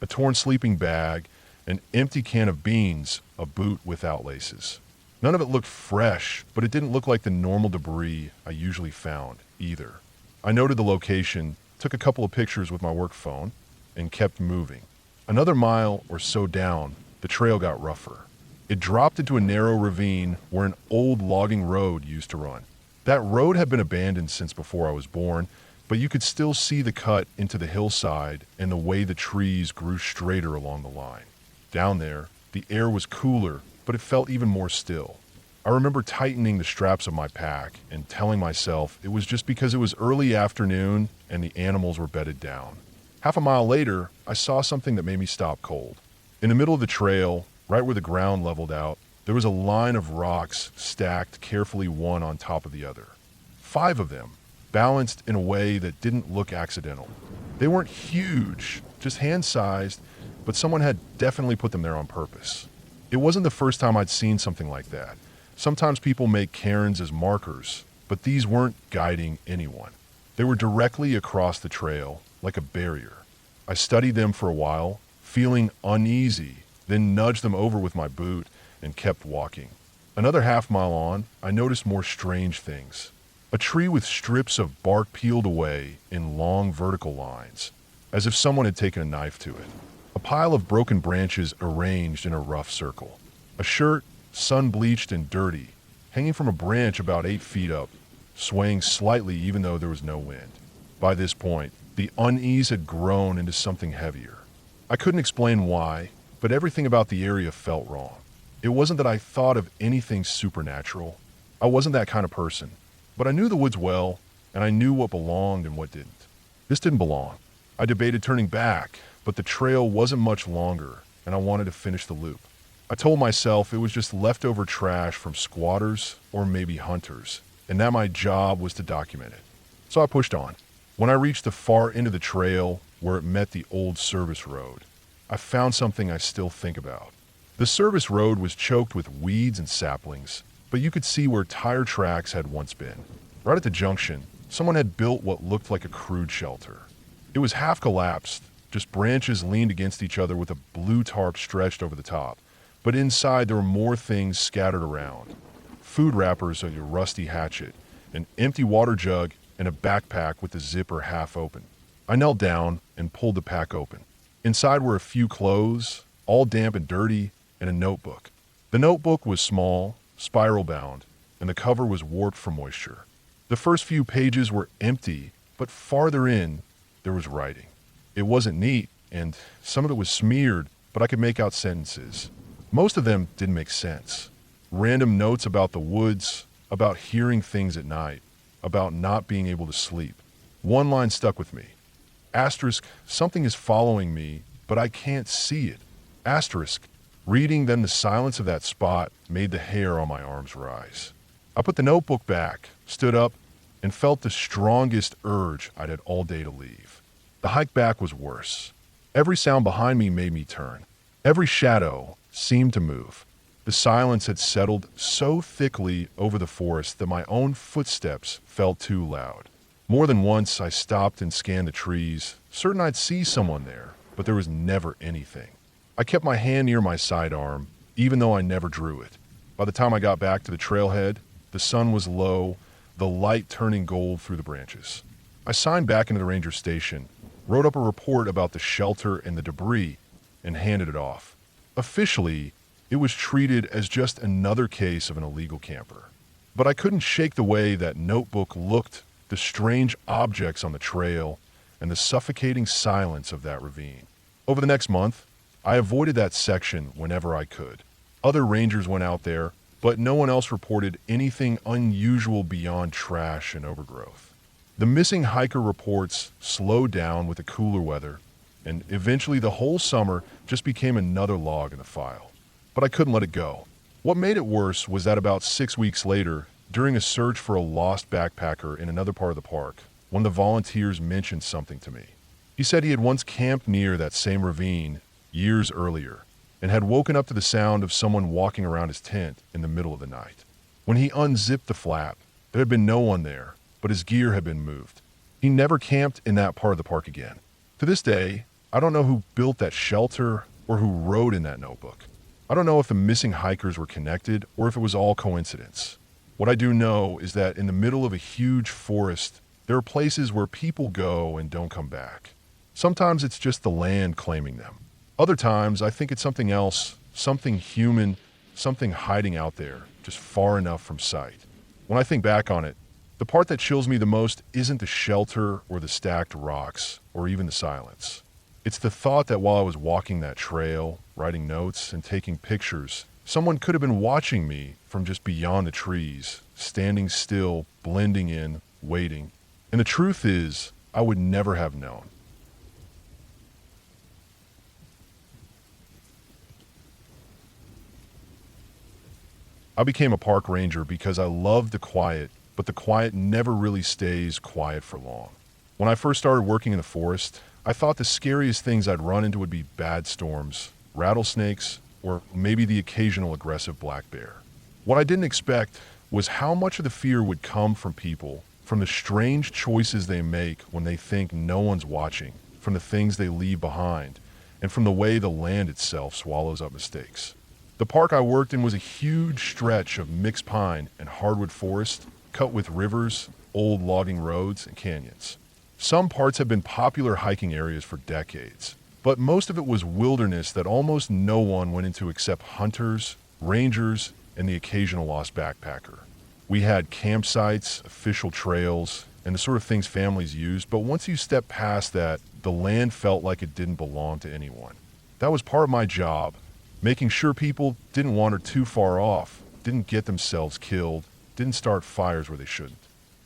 a torn sleeping bag, an empty can of beans, a boot without laces. None of it looked fresh, but it didn't look like the normal debris I usually found, either. I noted the location, took a couple of pictures with my work phone, and kept moving. Another mile or so down, the trail got rougher. It dropped into a narrow ravine where an old logging road used to run. That road had been abandoned since before I was born, but you could still see the cut into the hillside and the way the trees grew straighter along the line. Down there, the air was cooler, but it felt even more still. I remember tightening the straps of my pack and telling myself it was just because it was early afternoon and the animals were bedded down. Half a mile later, I saw something that made me stop cold. In the middle of the trail, right where the ground leveled out, there was a line of rocks stacked carefully one on top of the other. 5 of them, balanced in a way that didn't look accidental. They weren't huge, just hand-sized, but someone had definitely put them there on purpose. It wasn't the first time I'd seen something like that. Sometimes people make cairns as markers, but these weren't guiding anyone. They were directly across the trail, like a barrier. I studied them for a while, feeling uneasy, then nudged them over with my boot and kept walking. Another half-mile on, I noticed more strange things. A tree with strips of bark peeled away in long vertical lines, as if someone had taken a knife to it. A pile of broken branches arranged in a rough circle. A shirt, sun-bleached and dirty, hanging from a branch about 8 feet up, swaying slightly even though there was no wind. By this point, the unease had grown into something heavier. I couldn't explain why, but everything about the area felt wrong. It wasn't that I thought of anything supernatural. I wasn't that kind of person. But I knew the woods well, and I knew what belonged and what didn't. This didn't belong. I debated turning back, but the trail wasn't much longer, and I wanted to finish the loop. I told myself it was just leftover trash from squatters or maybe hunters, and that my job was to document it. So I pushed on. When I reached the far end of the trail, where it met the old service road, I found something I still think about. The service road was choked with weeds and saplings, but you could see where tire tracks had once been. Right at the junction, someone had built what looked like a crude shelter. It was half collapsed, just branches leaned against each other with a blue tarp stretched over the top. But inside there were more things scattered around. Food wrappers and a rusty hatchet, an empty water jug, and a backpack with the zipper half open. I knelt down and pulled the pack open. Inside were a few clothes, all damp and dirty, and a notebook. The notebook was small, spiral-bound, and the cover was warped from moisture. The first few pages were empty, but farther in, there was writing. It wasn't neat, and some of it was smeared, but I could make out sentences. Most of them didn't make sense. Random notes about the woods, about hearing things at night, about not being able to sleep. One line stuck with me. Asterisk, something is following me, but I can't see it. Asterisk, reading then the silence of that spot made the hair on my arms rise. I put the notebook back, stood up, and felt the strongest urge I'd had all day to leave. The hike back was worse. Every sound behind me made me turn. Every shadow seemed to move. The silence had settled so thickly over the forest that my own footsteps felt too loud. More than once I stopped and scanned the trees, certain I'd see someone there, but there was never anything. I kept my hand near my sidearm, even though I never drew it. By the time I got back to the trailhead, the sun was low, the light turning gold through the branches. I signed back into the ranger station, wrote up a report about the shelter and the debris, and handed it off. Officially, it was treated as just another case of an illegal camper. But I couldn't shake the way that notebook looked, the strange objects on the trail, and the suffocating silence of that ravine. Over the next month, I avoided that section whenever I could. Other rangers went out there, but no one else reported anything unusual beyond trash and overgrowth. The missing hiker reports slowed down with the cooler weather, and eventually the whole summer just became another log in the file. But I couldn't let it go. What made it worse was that about 6 weeks later, during a search for a lost backpacker in another part of the park, one of the volunteers mentioned something to me. He said he had once camped near that same ravine years earlier and had woken up to the sound of someone walking around his tent in the middle of the night. When he unzipped the flap, there had been no one there, but his gear had been moved. He never camped in that part of the park again. To this day, I don't know who built that shelter or who wrote in that notebook. I don't know if the missing hikers were connected or if it was all coincidence. What I do know is that in the middle of a huge forest, there are places where people go and don't come back. Sometimes it's just the land claiming them. Other times, I think it's something else, something human, something hiding out there, just far enough from sight. When I think back on it, the part that chills me the most isn't the shelter or the stacked rocks or even the silence. It's the thought that while I was walking that trail, writing notes and taking pictures, someone could have been watching me from just beyond the trees, standing still, blending in, waiting. And the truth is, I would never have known. I became a park ranger because I loved the quiet, but the quiet never really stays quiet for long. When I first started working in the forest, I thought the scariest things I'd run into would be bad storms, rattlesnakes, or maybe the occasional aggressive black bear. What I didn't expect was how much of the fear would come from people, from the strange choices they make when they think no one's watching, from the things they leave behind, and from the way the land itself swallows up mistakes. The park I worked in was a huge stretch of mixed pine and hardwood forest, cut with rivers, old logging roads, and canyons. Some parts have been popular hiking areas for decades, but most of it was wilderness that almost no one went into except hunters, rangers, and the occasional lost backpacker. We had campsites, official trails, and the sort of things families used, but once you step past that, the land felt like it didn't belong to anyone. That was part of my job, making sure people didn't wander too far off, didn't get themselves killed, didn't start fires where they shouldn't.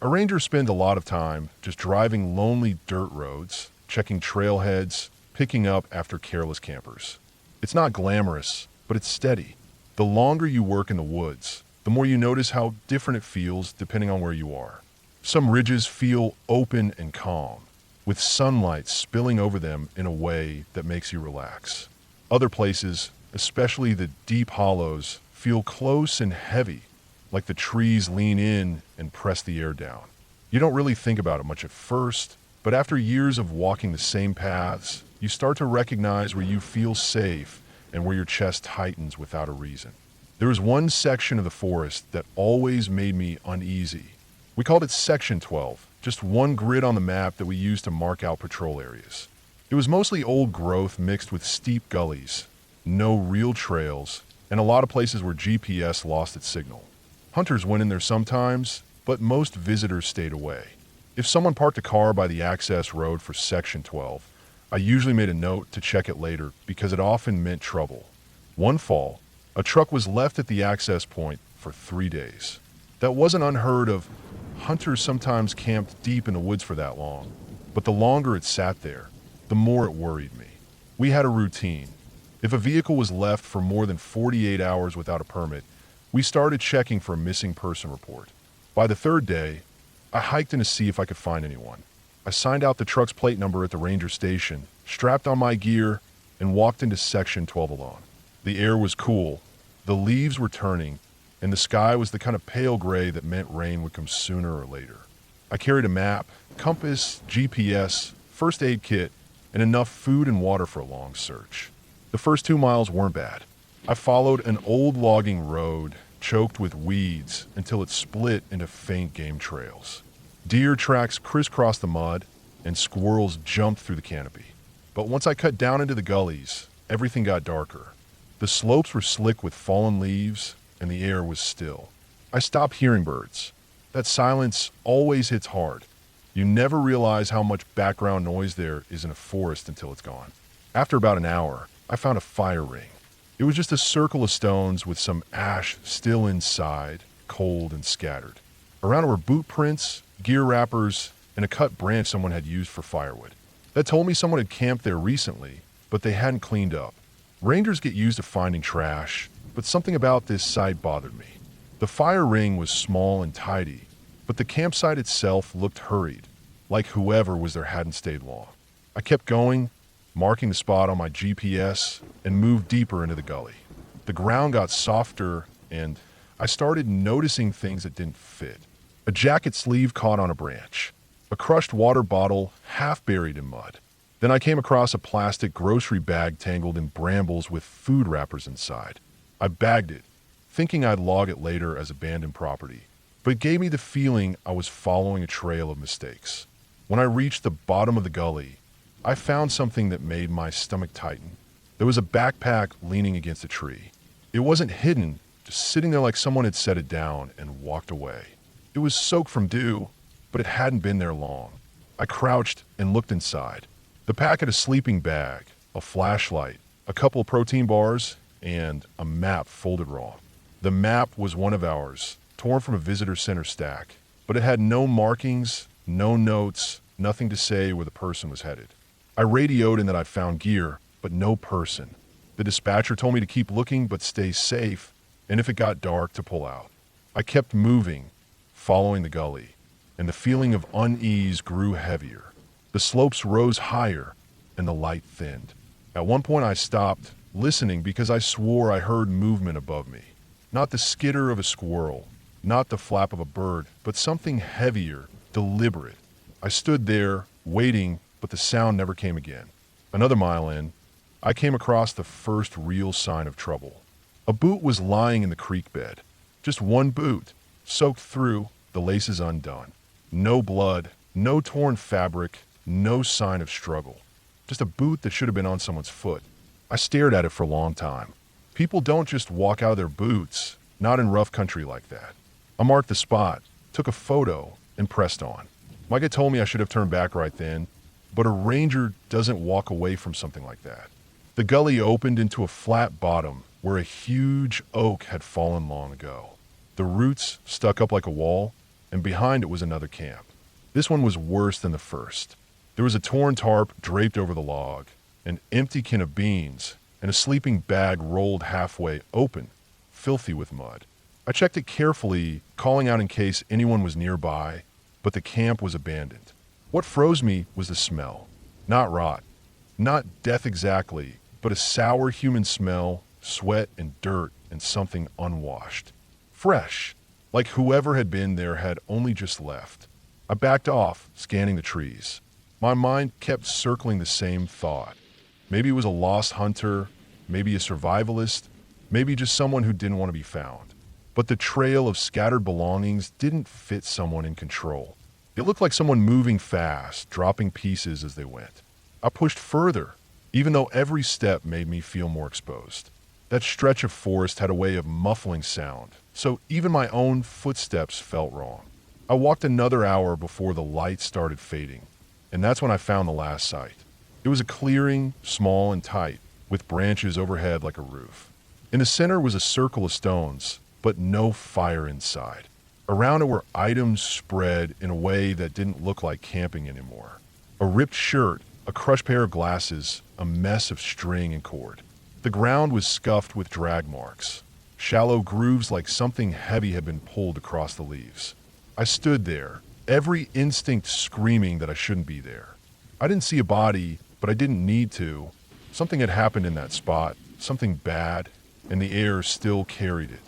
A ranger spends a lot of time just driving lonely dirt roads, checking trailheads, picking up after careless campers. It's not glamorous, but it's steady. The longer you work in the woods, the more you notice how different it feels depending on where you are. Some ridges feel open and calm, with sunlight spilling over them in a way that makes you relax. Other places, especially the deep hollows, feel close and heavy, like the trees lean in and press the air down. You don't really think about it much at first, but after years of walking the same paths, you start to recognize where you feel safe and where your chest tightens without a reason. There was one section of the forest that always made me uneasy. We called it Section 12, just one grid on the map that we used to mark out patrol areas. It was mostly old growth mixed with steep gullies, no real trails, and a lot of places where GPS lost its signal. Hunters went in there sometimes, but most visitors stayed away. If someone parked a car by the access road for Section 12, I usually made a note to check it later because it often meant trouble. One fall, a truck was left at the access point for 3 days. That wasn't unheard of. Hunters sometimes camped deep in the woods for that long, but the longer it sat there, the more it worried me. We had a routine. If a vehicle was left for more than 48 hours without a permit, we started checking for a missing person report. By the third day, I hiked in to see if I could find anyone. I signed out the truck's plate number at the ranger station, strapped on my gear, and walked into Section 12 alone. The air was cool, the leaves were turning, and the sky was the kind of pale gray that meant rain would come sooner or later. I carried a map, compass, GPS, first aid kit, and enough food and water for a long search. The first 2 miles weren't bad. I followed an old logging road choked with weeds until it split into faint game trails. Deer tracks crisscrossed the mud, and squirrels jumped through the canopy. But once I cut down into the gullies, everything got darker. The slopes were slick with fallen leaves, and the air was still. I stopped hearing birds. That silence always hits hard. You never realize how much background noise there is in a forest until it's gone. After about an hour, I found a fire ring. It was just a circle of stones with some ash still inside, cold and scattered. Around it were boot prints, gear wrappers, and a cut branch someone had used for firewood. That told me someone had camped there recently, but they hadn't cleaned up. Rangers get used to finding trash, but something about this site bothered me. The fire ring was small and tidy, but the campsite itself looked hurried, like whoever was there hadn't stayed long. I kept going, marking the spot on my GPS, and moved deeper into the gully. The ground got softer, and I started noticing things that didn't fit. A jacket sleeve caught on a branch, a crushed water bottle half buried in mud. Then I came across a plastic grocery bag tangled in brambles with food wrappers inside. I bagged it, thinking I'd log it later as abandoned property, but it gave me the feeling I was following a trail of mistakes. When I reached the bottom of the gully, I found something that made my stomach tighten. There was a backpack leaning against a tree. It wasn't hidden, just sitting there like someone had set it down and walked away. It was soaked from dew, but it hadn't been there long. I crouched and looked inside. The pack had a sleeping bag, a flashlight, a couple of protein bars, and a map folded wrong. The map was one of ours, torn from a visitor center stack, but it had no markings, no notes, nothing to say where the person was headed. I radioed in that I'd found gear, but no person. The dispatcher told me to keep looking but stay safe, and if it got dark, to pull out. I kept moving, following the gully, and the feeling of unease grew heavier. The slopes rose higher, and the light thinned. At one point I stopped, listening because I swore I heard movement above me. Not the skitter of a squirrel, not the flap of a bird, but something heavier, deliberate. I stood there, waiting, but the sound never came again. Another mile in, I came across the first real sign of trouble. A boot was lying in the creek bed. Just one boot, soaked through, the laces undone. No blood, no torn fabric, no sign of struggle. Just a boot that should have been on someone's foot. I stared at it for a long time. People don't just walk out of their boots, not in rough country like that. I marked the spot, took a photo, and pressed on. Micah told me I should have turned back right then, but a ranger doesn't walk away from something like that. The gully opened into a flat bottom where a huge oak had fallen long ago. The roots stuck up like a wall, and behind it was another camp. This one was worse than the first. There was a torn tarp draped over the log, an empty can of beans, and a sleeping bag rolled halfway open, filthy with mud. I checked it carefully, calling out in case anyone was nearby, but the camp was abandoned. What froze me was the smell. Not rot, not death exactly, but a sour human smell, sweat and dirt and something unwashed. Fresh, like whoever had been there had only just left. I backed off, scanning the trees. My mind kept circling the same thought. Maybe it was a lost hunter, maybe a survivalist, maybe just someone who didn't want to be found. But the trail of scattered belongings didn't fit someone in control. It looked like someone moving fast, dropping pieces as they went. I pushed further, even though every step made me feel more exposed. That stretch of forest had a way of muffling sound, so even my own footsteps felt wrong. I walked another hour before the light started fading, and that's when I found the last site. It was a clearing, small and tight, with branches overhead like a roof. In the center was a circle of stones, but no fire inside. Around it were items spread in a way that didn't look like camping anymore. A ripped shirt, a crushed pair of glasses, a mess of string and cord. The ground was scuffed with drag marks, shallow grooves like something heavy had been pulled across the leaves. I stood there, every instinct screaming that I shouldn't be there. I didn't see a body, but I didn't need to. Something had happened in that spot, something bad, and the air still carried it.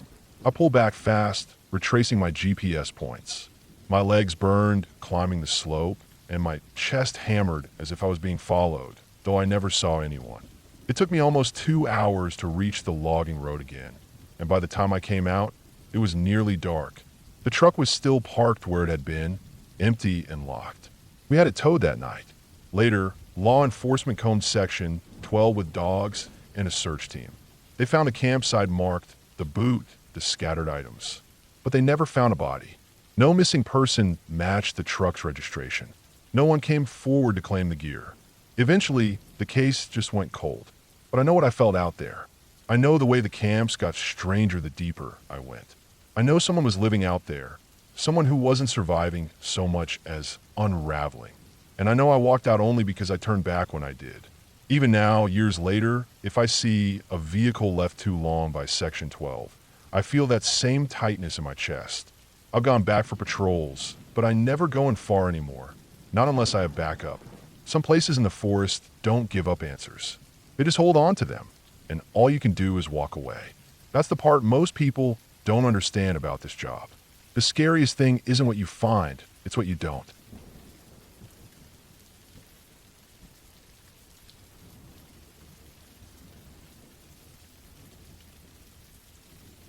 I pulled back fast, retracing my GPS points. My legs burned, climbing the slope, and my chest hammered as if I was being followed, though I never saw anyone. It took me almost 2 hours to reach the logging road again, and by the time I came out, it was nearly dark. The truck was still parked where it had been, empty and locked. We had it towed that night. Later, law enforcement combed Section 12 with dogs and a search team. They found a campsite marked the boot, the scattered items. But they never found a body. No missing person matched the truck's registration. No one came forward to claim the gear. Eventually, the case just went cold. But I know what I felt out there. I know the way the camps got stranger the deeper I went. I know someone was living out there, someone who wasn't surviving so much as unraveling. And I know I walked out only because I turned back when I did. Even now, years later, if I see a vehicle left too long by Section 12, I feel that same tightness in my chest. I've gone back for patrols, but I never go in far anymore. Not unless I have backup. Some places in the forest don't give up answers. They just hold on to them, and all you can do is walk away. That's the part most people don't understand about this job. The scariest thing isn't what you find, it's what you don't.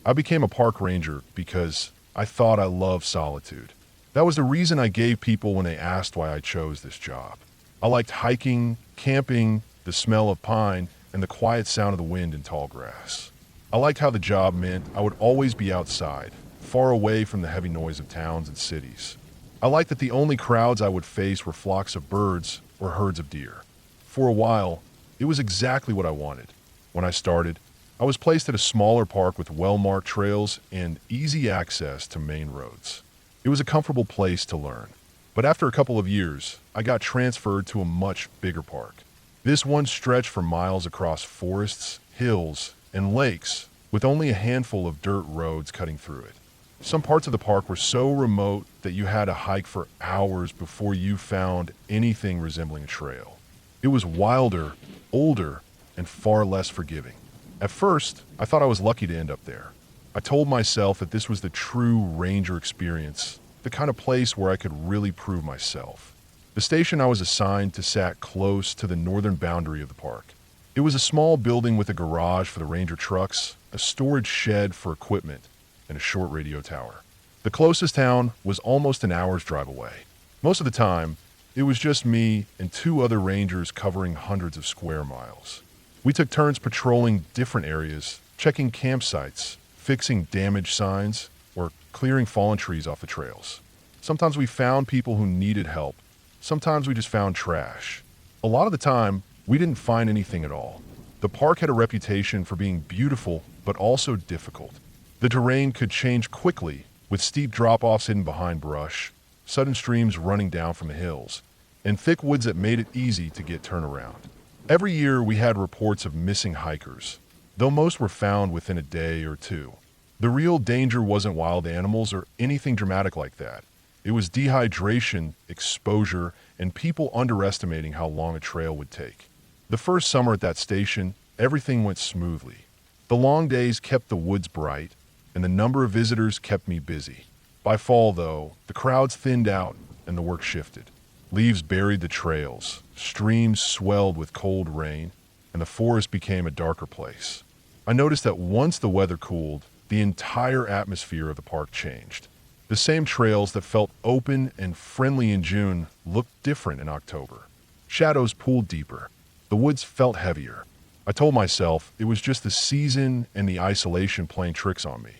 I became a park ranger because I thought I loved solitude. That was the reason I gave people when they asked why I chose this job. I liked hiking, camping, the smell of pine, and the quiet sound of the wind in tall grass. I liked how the job meant I would always be outside, far away from the heavy noise of towns and cities. I liked that the only crowds I would face were flocks of birds or herds of deer. For a while, it was exactly what I wanted. When I started, I was placed at a smaller park with well-marked trails and easy access to main roads. It was a comfortable place to learn. But after a couple of years, I got transferred to a much bigger park. This one stretched for miles across forests, hills, and lakes, with only a handful of dirt roads cutting through it. Some parts of the park were so remote that you had to hike for hours before you found anything resembling a trail. It was wilder, older, and far less forgiving. At first, I thought I was lucky to end up there. I told myself that this was the true ranger experience, the kind of place where I could really prove myself. The station I was assigned to sat close to the northern boundary of the park. It was a small building with a garage for the ranger trucks, a storage shed for equipment, and a short radio tower. The closest town was almost an hour's drive away. Most of the time, it was just me and two other rangers covering hundreds of square miles. We took turns patrolling different areas, checking campsites, fixing damaged signs, or clearing fallen trees off the trails. Sometimes we found people who needed help. Sometimes we just found trash. A lot of the time, we didn't find anything at all. The park had a reputation for being beautiful, but also difficult. The terrain could change quickly, with steep drop-offs hidden behind brush, sudden streams running down from the hills, and thick woods that made it easy to get turnaround. Every year we had reports of missing hikers, though most were found within a day or two. The real danger wasn't wild animals or anything dramatic like that. It was dehydration, exposure, and people underestimating how long a trail would take. The first summer at that station, everything went smoothly. The long days kept the woods bright, and the number of visitors kept me busy. By fall, though, the crowds thinned out and the work shifted. Leaves buried the trails, streams swelled with cold rain, and the forest became a darker place. I noticed that once the weather cooled, the entire atmosphere of the park changed. The same trails that felt open and friendly in June looked different in October. Shadows pooled deeper. The woods felt heavier. I told myself it was just the season and the isolation playing tricks on me.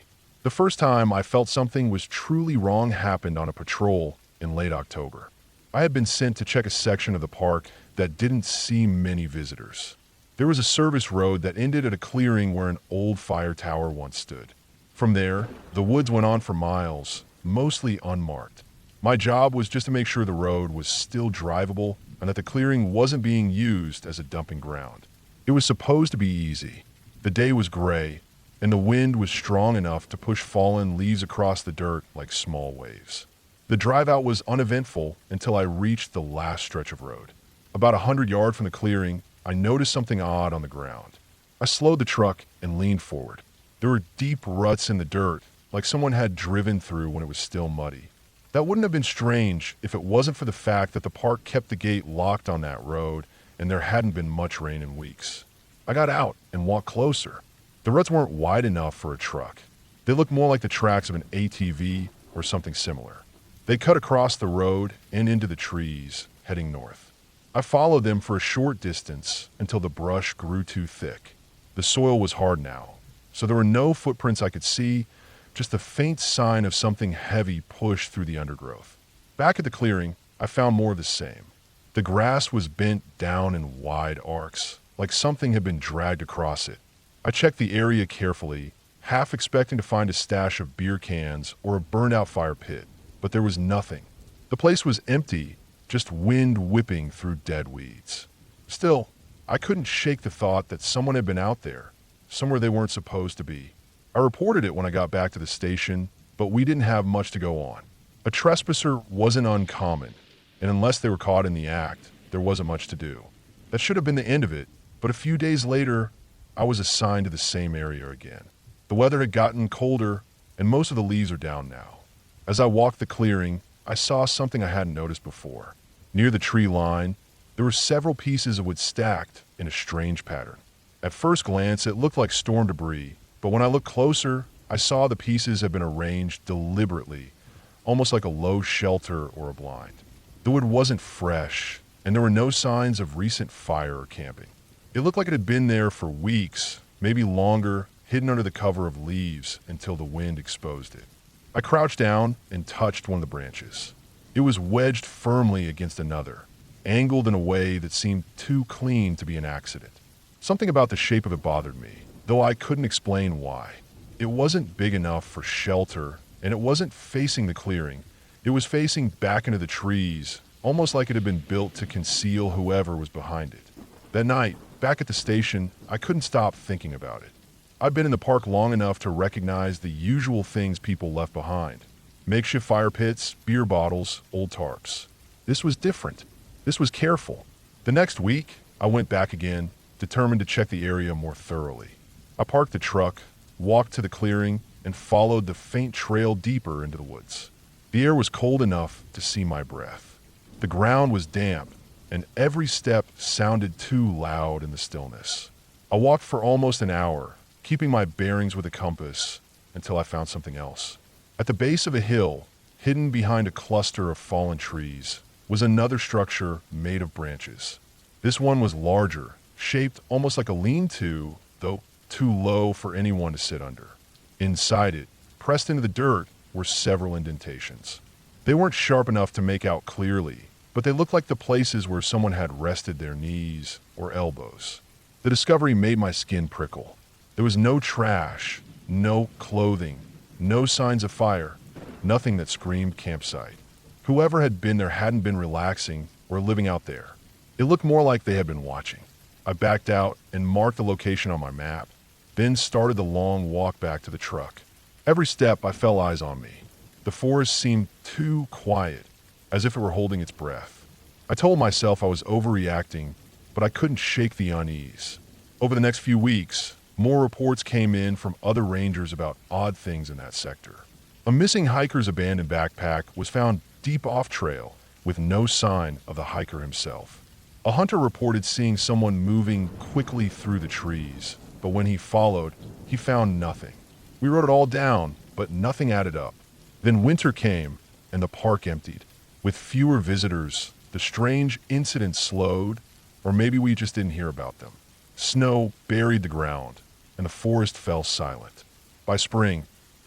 The first time I felt something was truly wrong happened on a patrol in late October. I had been sent to check a section of the park that didn't see many visitors. There was a service road that ended at a clearing where an old fire tower once stood. From there, the woods went on for miles, mostly unmarked. My job was just to make sure the road was still drivable and that the clearing wasn't being used as a dumping ground. It was supposed to be easy. The day was gray, and the wind was strong enough to push fallen leaves across the dirt like small waves. The drive out was uneventful until I reached the last stretch of road. About 100 yards from the clearing, I noticed something odd on the ground. I slowed the truck and leaned forward. There were deep ruts in the dirt, like someone had driven through when it was still muddy. That wouldn't have been strange if it wasn't for the fact that the park kept the gate locked on that road and there hadn't been much rain in weeks. I got out and walked closer. The ruts weren't wide enough for a truck. They looked more like the tracks of an ATV or something similar. They cut across the road and into the trees, heading north. I followed them for a short distance until the brush grew too thick. The soil was hard now, so there were no footprints I could see, just the faint sign of something heavy pushed through the undergrowth. Back at the clearing, I found more of the same. The grass was bent down in wide arcs, like something had been dragged across it. I checked the area carefully, half expecting to find a stash of beer cans or a burned-out fire pit, but there was nothing. The place was empty, just wind whipping through dead weeds. Still, I couldn't shake the thought that someone had been out there, somewhere they weren't supposed to be. I reported it when I got back to the station, but we didn't have much to go on. A trespasser wasn't uncommon, and unless they were caught in the act, there wasn't much to do. That should have been the end of it, but a few days later, I was assigned to the same area again. The weather had gotten colder, and most of the leaves are down now. As I walked the clearing, I saw something I hadn't noticed before. Near the tree line, there were several pieces of wood stacked in a strange pattern. At first glance, it looked like storm debris, but when I looked closer, I saw the pieces had been arranged deliberately, almost like a low shelter or a blind. The wood wasn't fresh, and there were no signs of recent fire or camping. It looked like it had been there for weeks, maybe longer, hidden under the cover of leaves until the wind exposed it. I crouched down and touched one of the branches. It was wedged firmly against another, angled in a way that seemed too clean to be an accident. Something about the shape of it bothered me, though I couldn't explain why. It wasn't big enough for shelter, and it wasn't facing the clearing. It was facing back into the trees, almost like it had been built to conceal whoever was behind it. That night, back at the station, I couldn't stop thinking about it. I'd been in the park long enough to recognize the usual things people left behind. Makeshift fire pits, beer bottles, old tarps. This was different. This was careful. The next week, I went back again, determined to check the area more thoroughly. I parked the truck, walked to the clearing, and followed the faint trail deeper into the woods. The air was cold enough to see my breath. The ground was damp, and every step sounded too loud in the stillness. I walked for almost an hour, keeping my bearings with a compass, until I found something else. At the base of a hill, hidden behind a cluster of fallen trees, was another structure made of branches. This one was larger, shaped almost like a lean-to, though too low for anyone to sit under. Inside it, pressed into the dirt, were several indentations. They weren't sharp enough to make out clearly, but they looked like the places where someone had rested their knees or elbows. The discovery made my skin prickle. There was no trash, no clothing, no signs of fire, nothing that screamed campsite. Whoever had been there hadn't been relaxing or living out there. It looked more like they had been watching. I backed out and marked the location on my map, then started the long walk back to the truck. Every step I felt eyes on me. The forest seemed too quiet, as if it were holding its breath. I told myself I was overreacting, but I couldn't shake the unease. Over the next few weeks, more reports came in from other rangers about odd things in that sector. A missing hiker's abandoned backpack was found deep off-trail, with no sign of the hiker himself. A hunter reported seeing someone moving quickly through the trees, but when he followed, he found nothing. We wrote it all down, but nothing added up. Then winter came, and the park emptied. With fewer visitors, the strange incidents slowed, or maybe we just didn't hear about them. Snow buried the ground, and the forest fell silent. By spring,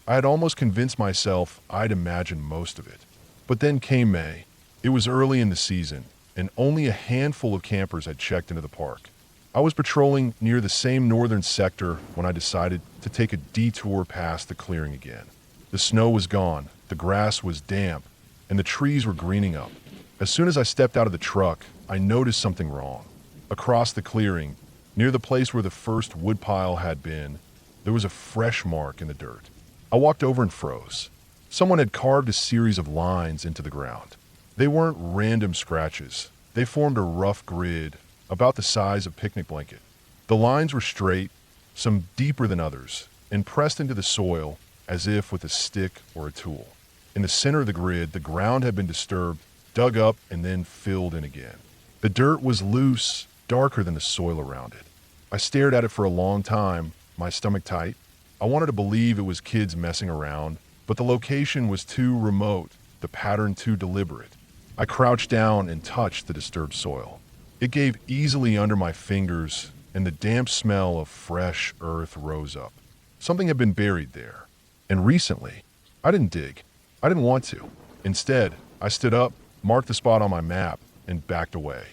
I had almost convinced myself I'd imagined most of it. But then came May. It was early in the season, and only a handful of campers had checked into the park. I was patrolling near the same northern sector when I decided to take a detour past the clearing again. The snow was gone, the grass was damp, and the trees were greening up. As soon as I stepped out of the truck, I noticed something wrong. Across the clearing, near the place where the first woodpile had been, there was a fresh mark in the dirt. I walked over and froze. Someone had carved a series of lines into the ground. They weren't random scratches. They formed a rough grid about the size of a picnic blanket. The lines were straight, some deeper than others, and pressed into the soil as if with a stick or a tool. In the center of the grid, the ground had been disturbed, dug up, and then filled in again. The dirt was loose, darker than the soil around it. I stared at it for a long time, my stomach tight. I wanted to believe it was kids messing around, but the location was too remote, the pattern too deliberate. I crouched down and touched the disturbed soil. It gave easily under my fingers, and the damp smell of fresh earth rose up. Something had been buried there. And recently, I didn't dig. I didn't want to. Instead, I stood up, marked the spot on my map, and backed away.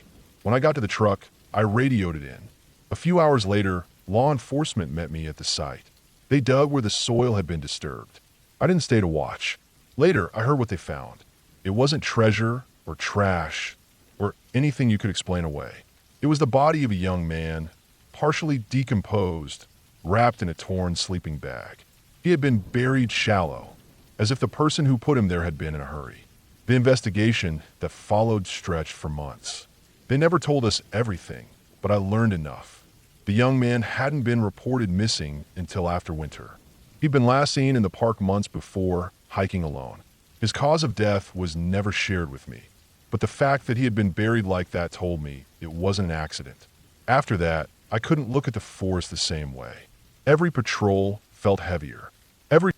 When I got to the truck, I radioed it in. A few hours later, law enforcement met me at the site. They dug where the soil had been disturbed. I didn't stay to watch. Later, I heard what they found. It wasn't treasure or trash or anything you could explain away. It was the body of a young man, partially decomposed, wrapped in a torn sleeping bag. He had been buried shallow, as if the person who put him there had been in a hurry. The investigation that followed stretched for months. They never told us everything, but I learned enough. The young man hadn't been reported missing until after winter. He'd been last seen in the park months before, hiking alone. His cause of death was never shared with me, but the fact that he had been buried like that told me it wasn't an accident. After that, I couldn't look at the forest the same way. Every patrol felt heavier. Every